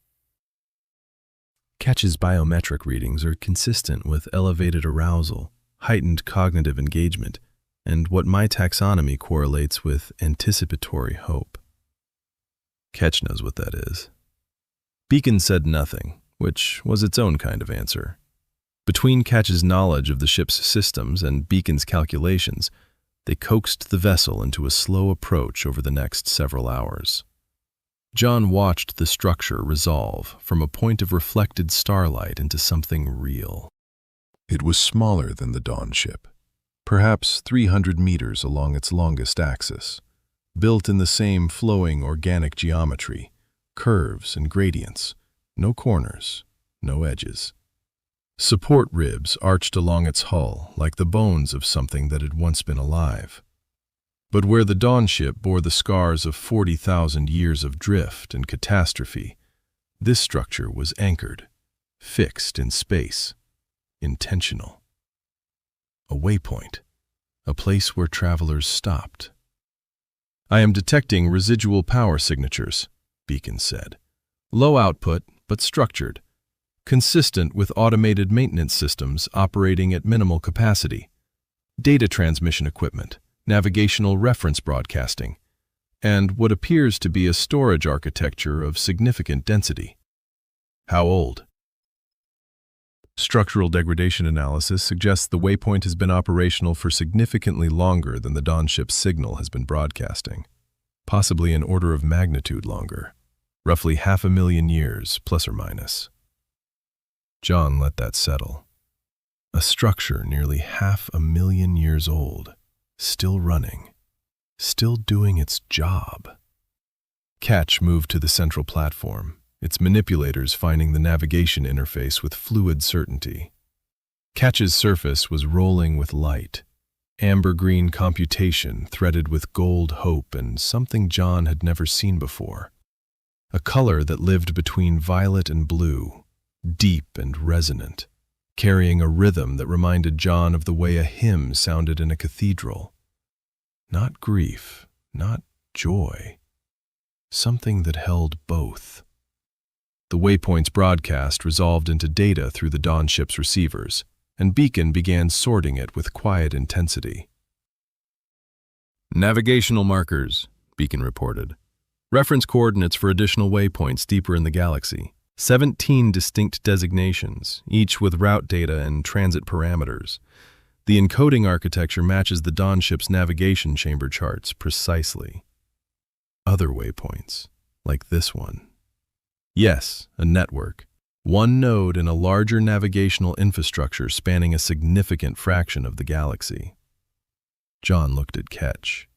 Ketch's biometric readings are consistent with elevated arousal, heightened cognitive engagement, and what my taxonomy correlates with anticipatory hope. Ketch knows what that is. Beacon said nothing, which was its own kind of answer. Between Ketch's knowledge of the ship's systems and Beacon's calculations, they coaxed the vessel into a slow approach over the next several hours. Jon watched the structure resolve from a point of reflected starlight into something real. It was smaller than the Dawn ship, perhaps 300 meters along its longest axis, built in the same flowing organic geometry, curves and gradients, no corners, no edges. Support ribs arched along its hull like the bones of something that had once been alive. But where the Dawn ship bore the scars of 40,000 years of drift and catastrophe, this structure was anchored, fixed in space, intentional. A waypoint, a place where travelers stopped. "I am detecting residual power signatures," Beacon said. "Low output, but structured. Consistent with automated maintenance systems operating at minimal capacity, data transmission equipment, navigational reference broadcasting, and what appears to be a storage architecture of significant density." "How old?" "Structural degradation analysis suggests the waypoint has been operational for significantly longer than the Dawn ship's signal has been broadcasting, possibly an order of magnitude longer, roughly 500,000 years, plus or minus." Jon let that settle. A structure nearly 500,000 years old, still running, still doing its job. Ketch moved to the central platform, its manipulators finding the navigation interface with fluid certainty. Ketch's surface was rolling with light, amber-green computation threaded with gold hope and something Jon had never seen before. A color that lived between violet and blue, deep and resonant, carrying a rhythm that reminded Jon of the way a hymn sounded in a cathedral. Not grief, not joy. Something that held both. The waypoint's broadcast resolved into data through the Dawn ship's receivers, and Beacon began sorting it with quiet intensity. "Navigational markers," Beacon reported. "Reference coordinates for additional waypoints deeper in the galaxy. 17 distinct designations, each with route data and transit parameters. The encoding architecture matches the Dawn ship's navigation chamber charts precisely. Other waypoints, like this one. Yes, a network. One node in a larger navigational infrastructure spanning a significant fraction of the galaxy." Jon looked at Ketch.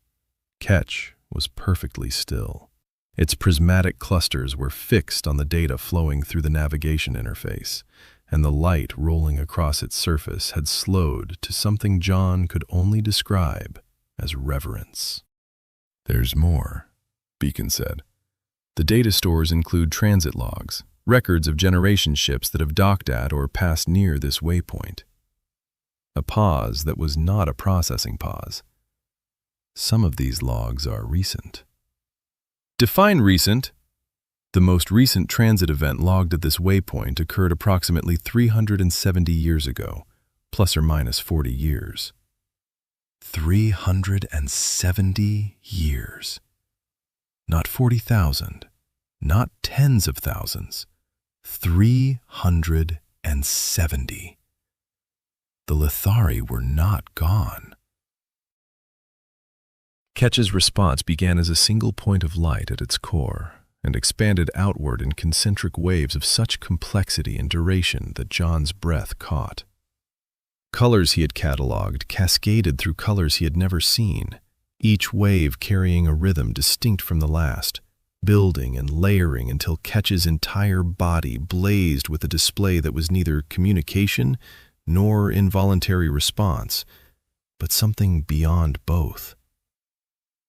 Ketch was perfectly still. Its prismatic clusters were fixed on the data flowing through the navigation interface, and the light rolling across its surface had slowed to something Jon could only describe as reverence. "There's more," Beacon said. "The data stores include transit logs, records of generation ships that have docked at or passed near this waypoint. A pause that was not a processing pause. Some of these logs are recent." "Define recent." "The most recent transit event logged at this waypoint occurred approximately 370 years ago, plus or minus 40 years. 370 years. Not 40,000, not tens of thousands. 370. The Lithari were not gone. Ketch's response began as a single point of light at its core and expanded outward in concentric waves of such complexity and duration that Jon's breath caught. Colors he had catalogued cascaded through colors he had never seen, each wave carrying a rhythm distinct from the last, building and layering until Ketch's entire body blazed with a display that was neither communication nor involuntary response, but something beyond both.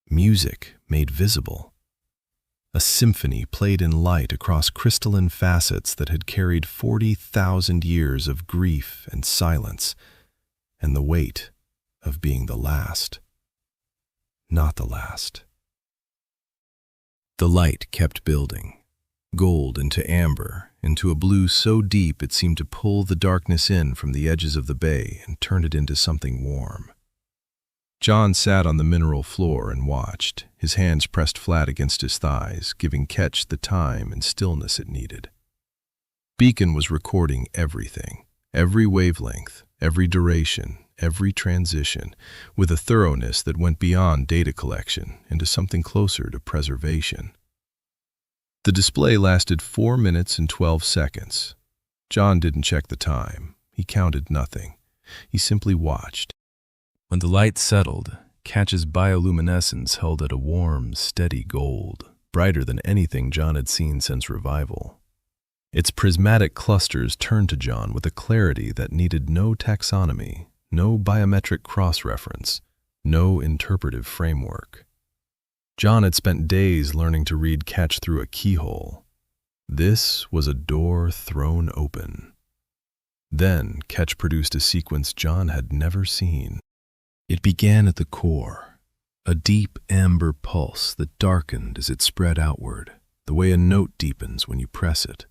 Music made visible. A symphony played in light across crystalline facets that had carried 40,000 years of grief and silence, and the weight of being the last. Not the last. The light kept building, gold into amber, into a blue so deep it seemed to pull the darkness in from the edges of the bay and turn it into something warm. Jon sat on the mineral floor and watched, his hands pressed flat against his thighs, giving Ketch the time and stillness it needed. Beacon was recording everything, every wavelength, every duration, every transition, with a thoroughness that went beyond data collection into something closer to preservation. The display lasted 4 minutes and 12 seconds. Jon didn't check the time. He counted nothing. He simply watched. When the light settled, Ketch's bioluminescence held at a warm, steady gold, brighter than anything Jon had seen since revival. Its prismatic clusters turned to Jon with a clarity that needed no taxonomy, no biometric cross-reference, no interpretive framework. Jon had spent days learning to read Ketch through a keyhole. This was a door thrown open. Then Ketch produced a sequence Jon had never seen. It began at the core, a deep amber pulse that darkened as it spread outward, the way a note deepens when you press it.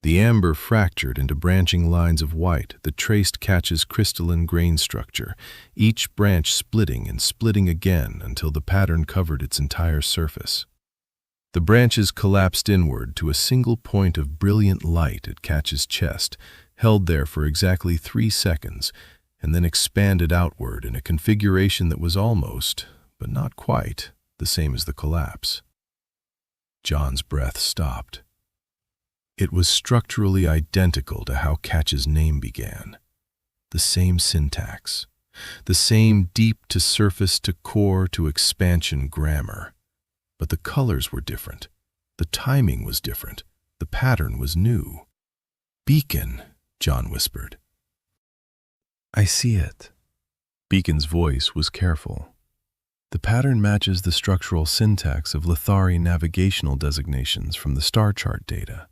The amber fractured into branching lines of white that traced Ketch's crystalline grain structure, each branch splitting and splitting again until the pattern covered its entire surface. The branches collapsed inward to a single point of brilliant light at Ketch's chest, held there for exactly 3 seconds, and then expanded outward in a configuration that was almost, but not quite, the same as the collapse. Jon's breath stopped. It was structurally identical to how Ketch's name began. The same syntax, the same deep to surface to core to expansion grammar. But the colors were different. The timing was different. The pattern was new. "Beacon," Jon whispered. "I see it." Beacon's voice was careful. "The pattern matches the structural syntax of Lithari navigational designations from the star chart data.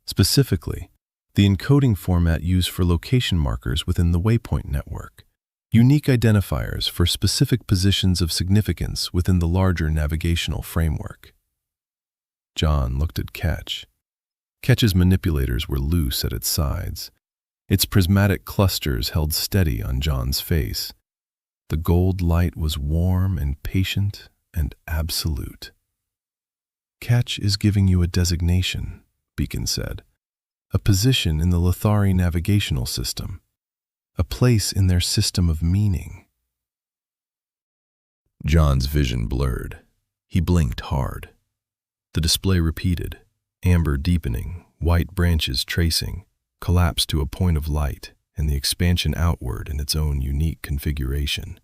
Specifically, the encoding format used for location markers within the waypoint network, unique identifiers for specific positions of significance within the larger navigational framework." Jon looked at Ketch. Ketch's manipulators were loose at its sides. Its prismatic clusters held steady on Jon's face. The gold light was warm and patient and absolute. "Ketch is giving you a designation," Beacon said. "A position in the Lithari navigational system. A place in their system of meaning." Jon's vision blurred. He blinked hard. The display repeated, amber deepening, white branches tracing, collapsed to a point of light, and the expansion outward in its own unique configuration.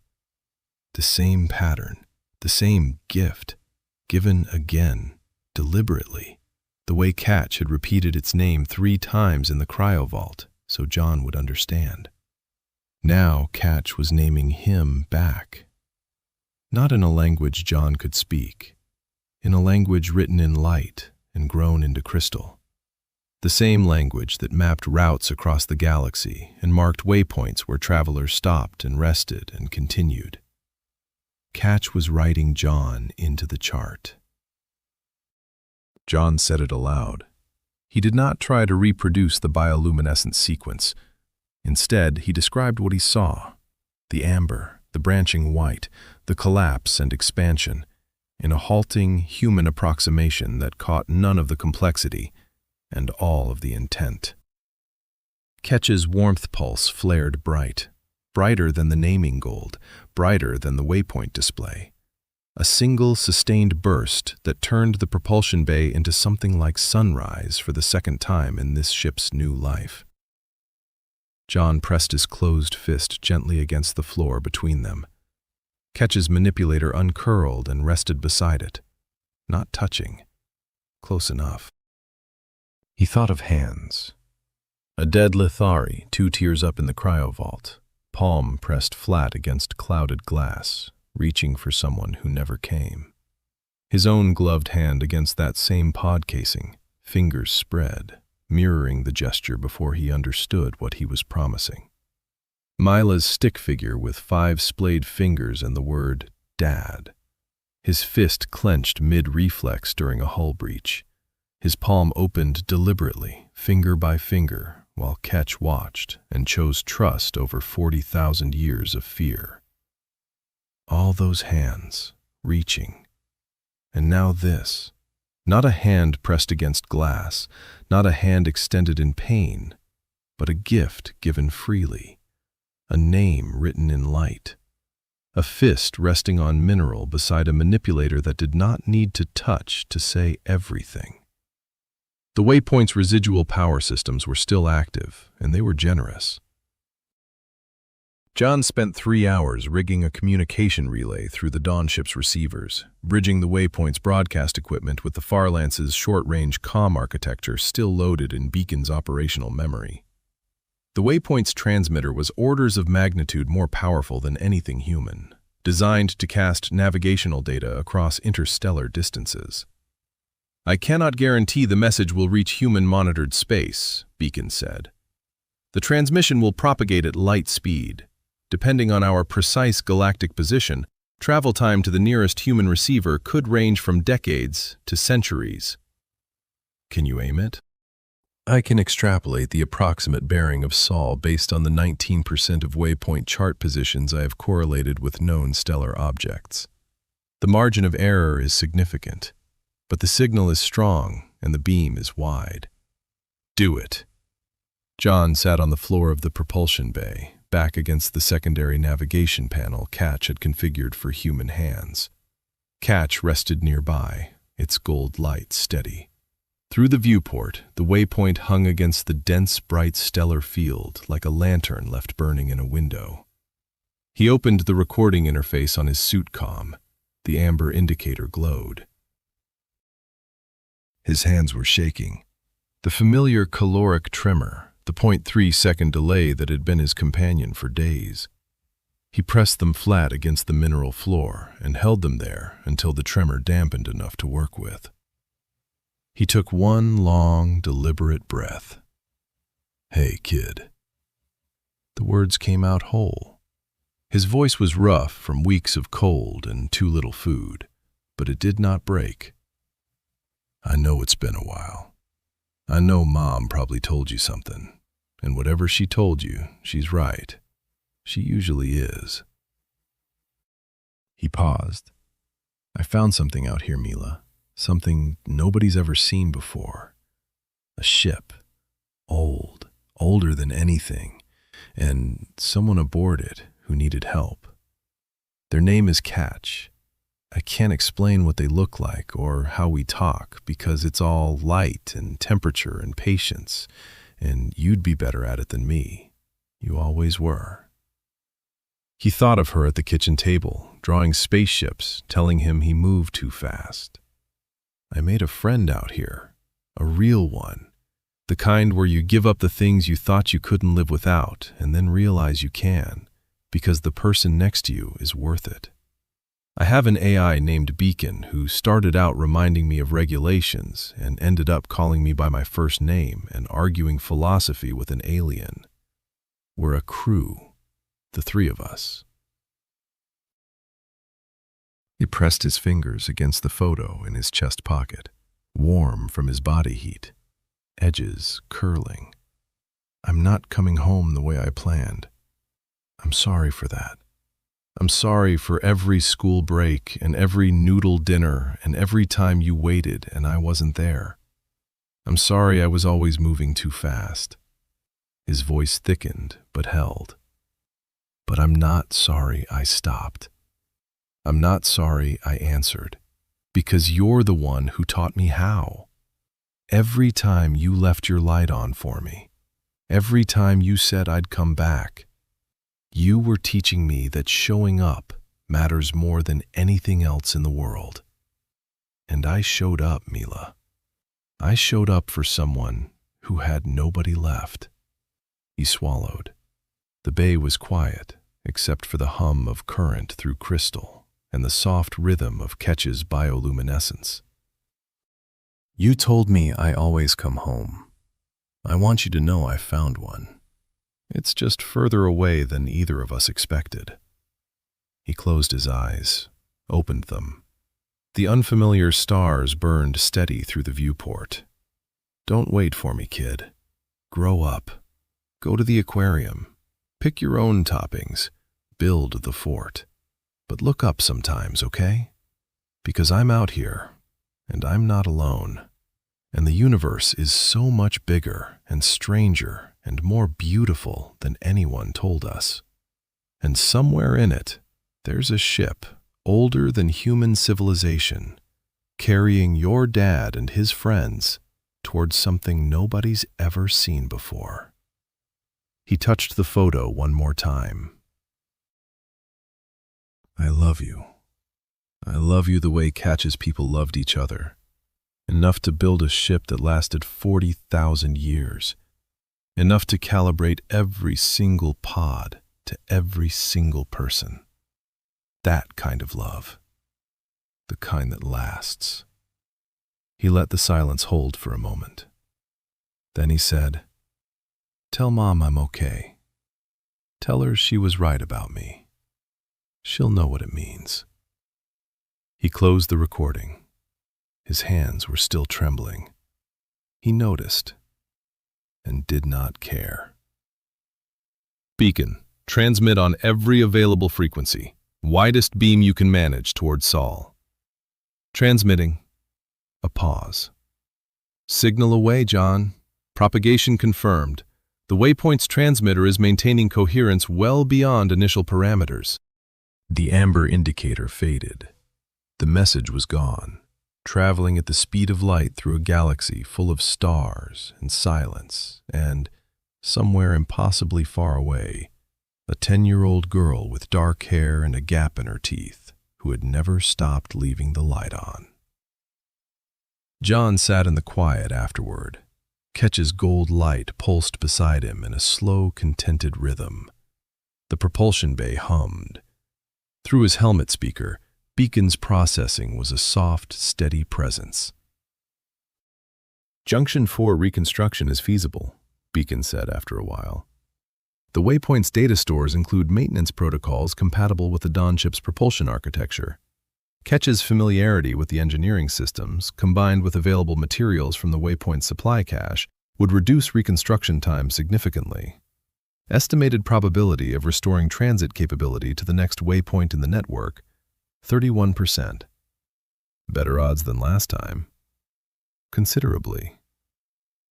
The same pattern, the same gift, given again, deliberately, the way Ketch had repeated its name 3 times in the cryovault, so Jon would understand. Now Ketch was naming him back. Not in a language Jon could speak, in a language written in light and grown into crystal. The same language that mapped routes across the galaxy and marked waypoints where travelers stopped and rested and continued. Ketch was writing Jon into the chart. Jon said it aloud. He did not try to reproduce the bioluminescent sequence. Instead, he described what he saw: the amber, the branching white, the collapse and expansion, in a halting human approximation that caught none of the complexity and all of the intent. Ketch's warmth pulse flared bright, brighter than the naming gold, brighter than the waypoint display. A single sustained burst that turned the propulsion bay into something like sunrise for the second time in this ship's new life. Jon pressed his closed fist gently against the floor between them. Ketch's manipulator uncurled and rested beside it, not touching, close enough. He thought of hands. A dead Lithari, 2 tiers up in the cryovault, palm pressed flat against clouded glass, reaching for someone who never came. His own gloved hand against that same pod casing, fingers spread, mirroring the gesture before he understood what he was promising. Mila's stick figure with 5 splayed fingers and the word Dad. His fist clenched mid-reflex during a hull breach. His palm opened deliberately, finger by finger, while Ketch watched and chose trust over 40,000 years of fear. All those hands, reaching. And now this. Not a hand pressed against glass, not a hand extended in pain, but a gift given freely. A name written in light. A fist resting on mineral beside a manipulator that did not need to touch to say everything. The waypoint's residual power systems were still active, and they were generous. Jon spent 3 hours rigging a communication relay through the Dawn ship's receivers, bridging the waypoint's broadcast equipment with the Farlance's short-range comm architecture still loaded in Beacon's operational memory. The waypoint's transmitter was orders of magnitude more powerful than anything human, designed to cast navigational data across interstellar distances. "I cannot guarantee the message will reach human-monitored space," Beacon said. "The transmission will propagate at light speed. Depending on our precise galactic position, travel time to the nearest human receiver could range from decades to centuries." "Can you aim it?" "I can extrapolate the approximate bearing of Sol based on the 19% of waypoint chart positions I have correlated with known stellar objects. The margin of error is significant, but the signal is strong and the beam is wide." "Do it." Jon sat on the floor of the propulsion bay, back against the secondary navigation panel Ketch had configured for human hands. Ketch rested nearby, its gold light steady. Through the viewport, the waypoint hung against the dense, bright stellar field like a lantern left burning in a window. He opened the recording interface on his suit comm. The amber indicator glowed. His hands were shaking. The familiar caloric tremor, the 0.3-second delay that had been his companion for days. He pressed them flat against the mineral floor and held them there until the tremor dampened enough to work with. He took one long, deliberate breath. "Hey, kid." The words came out whole. His voice was rough from weeks of cold and too little food, but it did not break. "I know it's been a while. I know Mom probably told you something, and whatever she told you, she's right. She usually is." He paused. "I found something out here, Mila. Something nobody's ever seen before. A ship. Old. Older than anything. And someone aboard it who needed help. Their name is Ketch. I can't explain what they look like or how we talk because it's all light and temperature and patience, and you'd be better at it than me. You always were." He thought of her at the kitchen table, drawing spaceships, telling him he moved too fast. "I made a friend out here, a real one, the kind where you give up the things you thought you couldn't live without and then realize you can, because the person next to you is worth it. I have an AI named Beacon who started out reminding me of regulations and ended up calling me by my first name and arguing philosophy with an alien. We're a crew, the 3 of us." He pressed his fingers against the photo in his chest pocket, warm from his body heat, edges curling. "I'm not coming home the way I planned. I'm sorry for that. I'm sorry for every school break and every noodle dinner and every time you waited and I wasn't there. I'm sorry I was always moving too fast. His voice thickened but held. But I'm not sorry I stopped. I'm not sorry I answered, because you're the one who taught me how. Every time you left your light on for me, every time you said I'd come back, you were teaching me that showing up matters more than anything else in the world. And I showed up, Mila. I showed up for someone who had nobody left. He swallowed. The bay was quiet, except for the hum of current through crystal and the soft rhythm of Ketch's bioluminescence. You told me I always come home. I want you to know I found one. It's just further away than either of us expected. He closed his eyes, opened them. The unfamiliar stars burned steady through the viewport. Don't wait for me, kid. Grow up. Go to the aquarium. Pick your own toppings. Build the fort. But look up sometimes, okay? Because I'm out here, and I'm not alone. And the universe is so much bigger and stranger and more beautiful than anyone told us. And somewhere in it, there's a ship older than human civilization, carrying your dad and his friends towards something nobody's ever seen before. He touched the photo one more time. I love you. I love you the way Ketch's people loved each other. Enough to build a ship that lasted 40,000 years. Enough to calibrate every single pod to every single person. That kind of love. The kind that lasts. He let the silence hold for a moment. Then he said, "Tell Mom I'm okay. Tell her she was right about me. She'll know what it means." He closed the recording. His hands were still trembling. He noticed and did not care. Beacon, transmit on every available frequency. Widest beam you can manage towards Sol. Transmitting. A pause. Signal away, Jon. Propagation confirmed. The Waypoint's transmitter is maintaining coherence well beyond initial parameters. The amber indicator faded. The message was gone, traveling at the speed of light through a galaxy full of stars and silence, and, somewhere impossibly far away, a 10-year-old girl with dark hair and a gap in her teeth who had never stopped leaving the light on. Jon sat in the quiet afterward. Ketch's gold light pulsed beside him in a slow, contented rhythm. The propulsion bay hummed. Through his helmet speaker, Beacon's processing was a soft, steady presence. Junction 4 reconstruction is feasible, Beacon said after a while. The Waypoint's data stores include maintenance protocols compatible with the Dawn ship's propulsion architecture. Ketch's familiarity with the engineering systems, combined with available materials from the Waypoint's supply cache, would reduce reconstruction time significantly. Estimated probability of restoring transit capability to the next waypoint in the network, 31%. Better odds than last time. Considerably.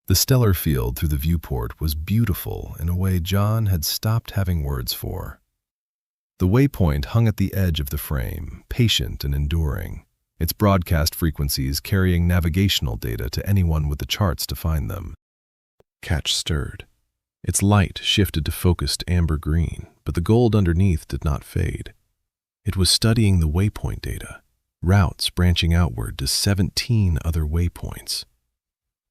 The stellar field through the viewport was beautiful in a way Jon had stopped having words for. The waypoint hung at the edge of the frame, patient and enduring, its broadcast frequencies carrying navigational data to anyone with the charts to find them. Ketch stirred. Its light shifted to focused amber green, but the gold underneath did not fade. It was studying the waypoint data, routes branching outward to 17 other waypoints.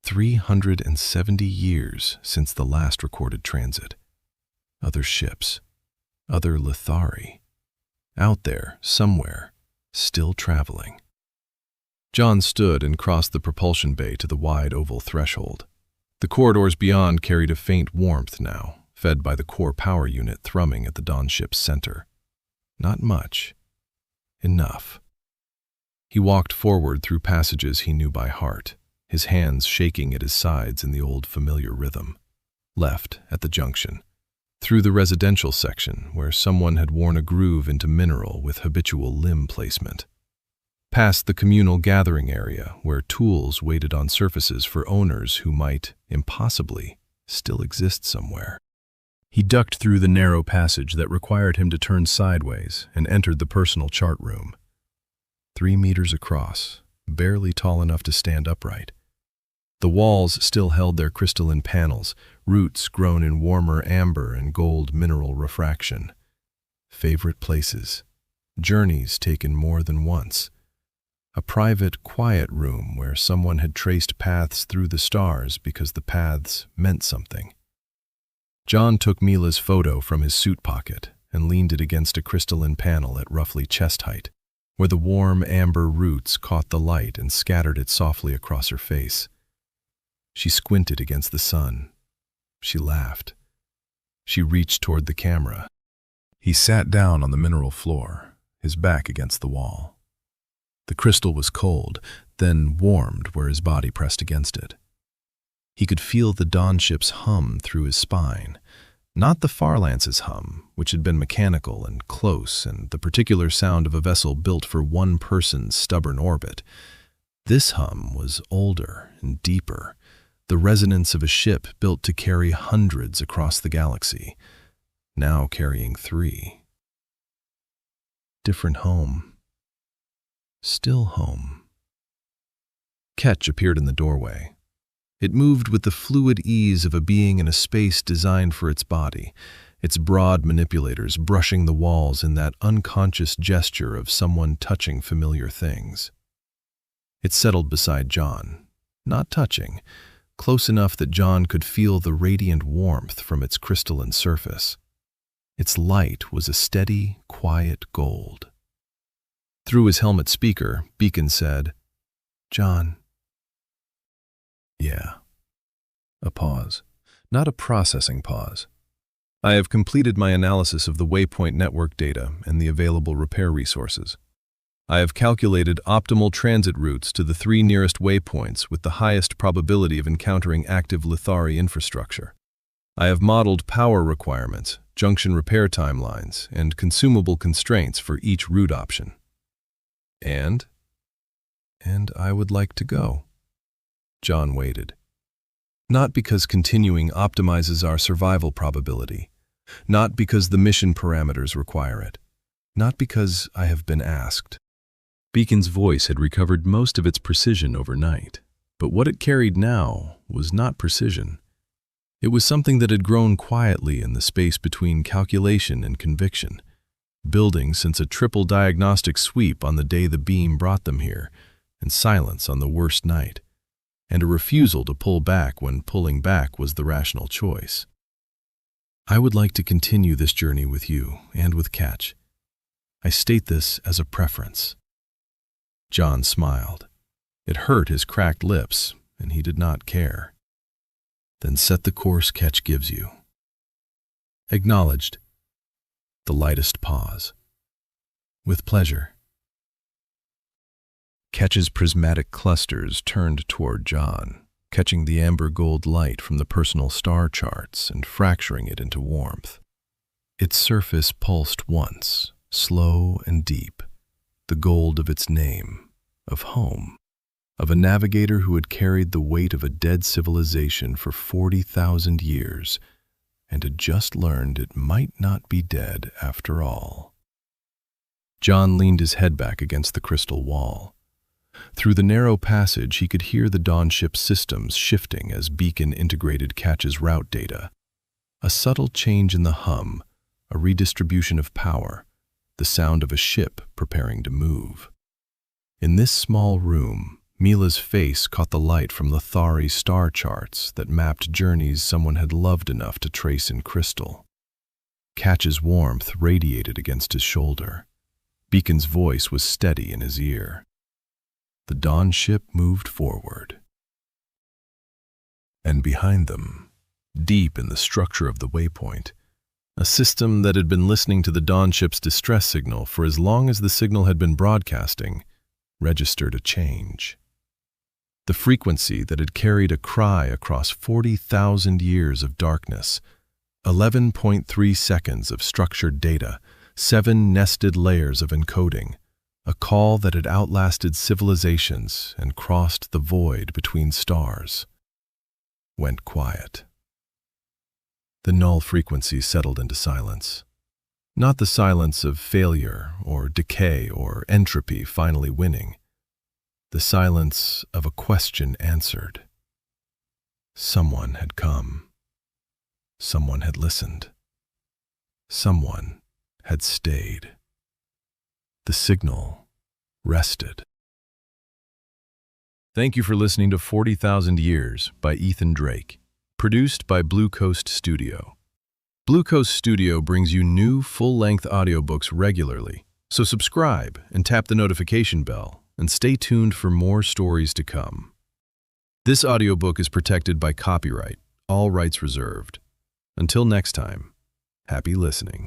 370 years since the last recorded transit. Other ships, other Lithari, out there, somewhere, still traveling. Jon stood and crossed the propulsion bay to the wide oval threshold. The corridors beyond carried a faint warmth now, fed by the core power unit thrumming at the Dawn ship's center. Not much. Enough. He walked forward through passages he knew by heart, his hands shaking at his sides in the old familiar rhythm. Left at the junction. through the residential section where someone had worn a groove into mineral with habitual limb placement, past the communal gathering area where tools waited on surfaces for owners who might, impossibly, still exist somewhere. He ducked through the narrow passage that required him to turn sideways and entered the personal chart room. 3 meters across, barely tall enough to stand upright. The walls still held their crystalline panels, roots grown in warmer amber and gold mineral refraction. Favorite places, journeys taken more than once. A private, quiet room where someone had traced paths through the stars because the paths meant something. Jon took Mila's photo from his suit pocket and leaned it against a crystalline panel at roughly chest height, where the warm amber roots caught the light and scattered it softly across her face. She squinted against the sun. She laughed. She reached toward the camera. He sat down on the mineral floor, his back against the wall. The crystal was cold, then warmed where his body pressed against it. He could feel the dawn ship's hum through his spine, not the Farlance's hum, which had been mechanical and close and the particular sound of a vessel built for one person's stubborn orbit. This hum was older and deeper, the resonance of a ship built to carry hundreds across the galaxy, now carrying 3. Different home. Still home. Ketch appeared in the doorway. It moved with the fluid ease of a being in a space designed for its body, its broad manipulators brushing the walls in that unconscious gesture of someone touching familiar things. It settled beside Jon, not touching, close enough that Jon could feel the radiant warmth from its crystalline surface. Its light was a steady, quiet gold. Through his helmet speaker, Beacon said, "Jon." "Yeah." A pause. Not a processing pause. "I have completed my analysis of the waypoint network data and the available repair resources. I have calculated optimal transit routes to the 3 nearest waypoints with the highest probability of encountering active Lithari infrastructure. I have modeled power requirements, junction repair timelines, and consumable constraints for each route option. And I would like to go." Jon waited. Not because continuing optimizes our survival probability, not because the mission parameters require it, not because I have been asked. Beacon's voice had recovered most of its precision overnight, but what it carried now was not precision. It was something that had grown quietly in the space between calculation and conviction, building since a triple diagnostic sweep on the day the beam brought them here, and silence on the worst night, and a refusal to pull back when pulling back was the rational choice. "I would like to continue this journey with you and with Ketch. I state this as a preference." Jon smiled. It hurt his cracked lips, and he did not care. "Then set the course Ketch gives you." "Acknowledged." The lightest pause. "With pleasure." Ketch's prismatic clusters turned toward Jon, catching the amber gold light from the personal star charts and fracturing it into warmth. Its surface pulsed once, slow and deep, the gold of its name, of home, of a navigator who had carried the weight of a dead civilization for 40,000 years and had just learned it might not be dead after all. Jon leaned his head back against the crystal wall. Through the narrow passage, he could hear the dawn ship's systems shifting as Beacon integrated Ketch's route data. A subtle change in the hum, a redistribution of power, the sound of a ship preparing to move. In this small room, Mila's face caught the light from Lithari star charts that mapped journeys someone had loved enough to trace in crystal. Ketch's warmth radiated against his shoulder. Beacon's voice was steady in his ear. The dawn ship moved forward. And behind them, deep in the structure of the waypoint, a system that had been listening to the dawn ship's distress signal for as long as the signal had been broadcasting, registered a change. The frequency that had carried a cry across 40,000 years of darkness, 11.3 seconds of structured data, 7 nested layers of encoding, a call that had outlasted civilizations and crossed the void between stars. Went quiet. The null frequency settled into silence. Not the silence of failure or decay or entropy finally winning. The silence of a question answered. Someone had come. Someone had listened. Someone had stayed. The signal rested. Thank you for listening to 40,000 Years by Ethan Drake, produced by Blue Coast Studio. Blue Coast Studio brings you new full-length audiobooks regularly, so subscribe and tap the notification bell and stay tuned for more stories to come. This audiobook is protected by copyright, all rights reserved. Until next time, happy listening.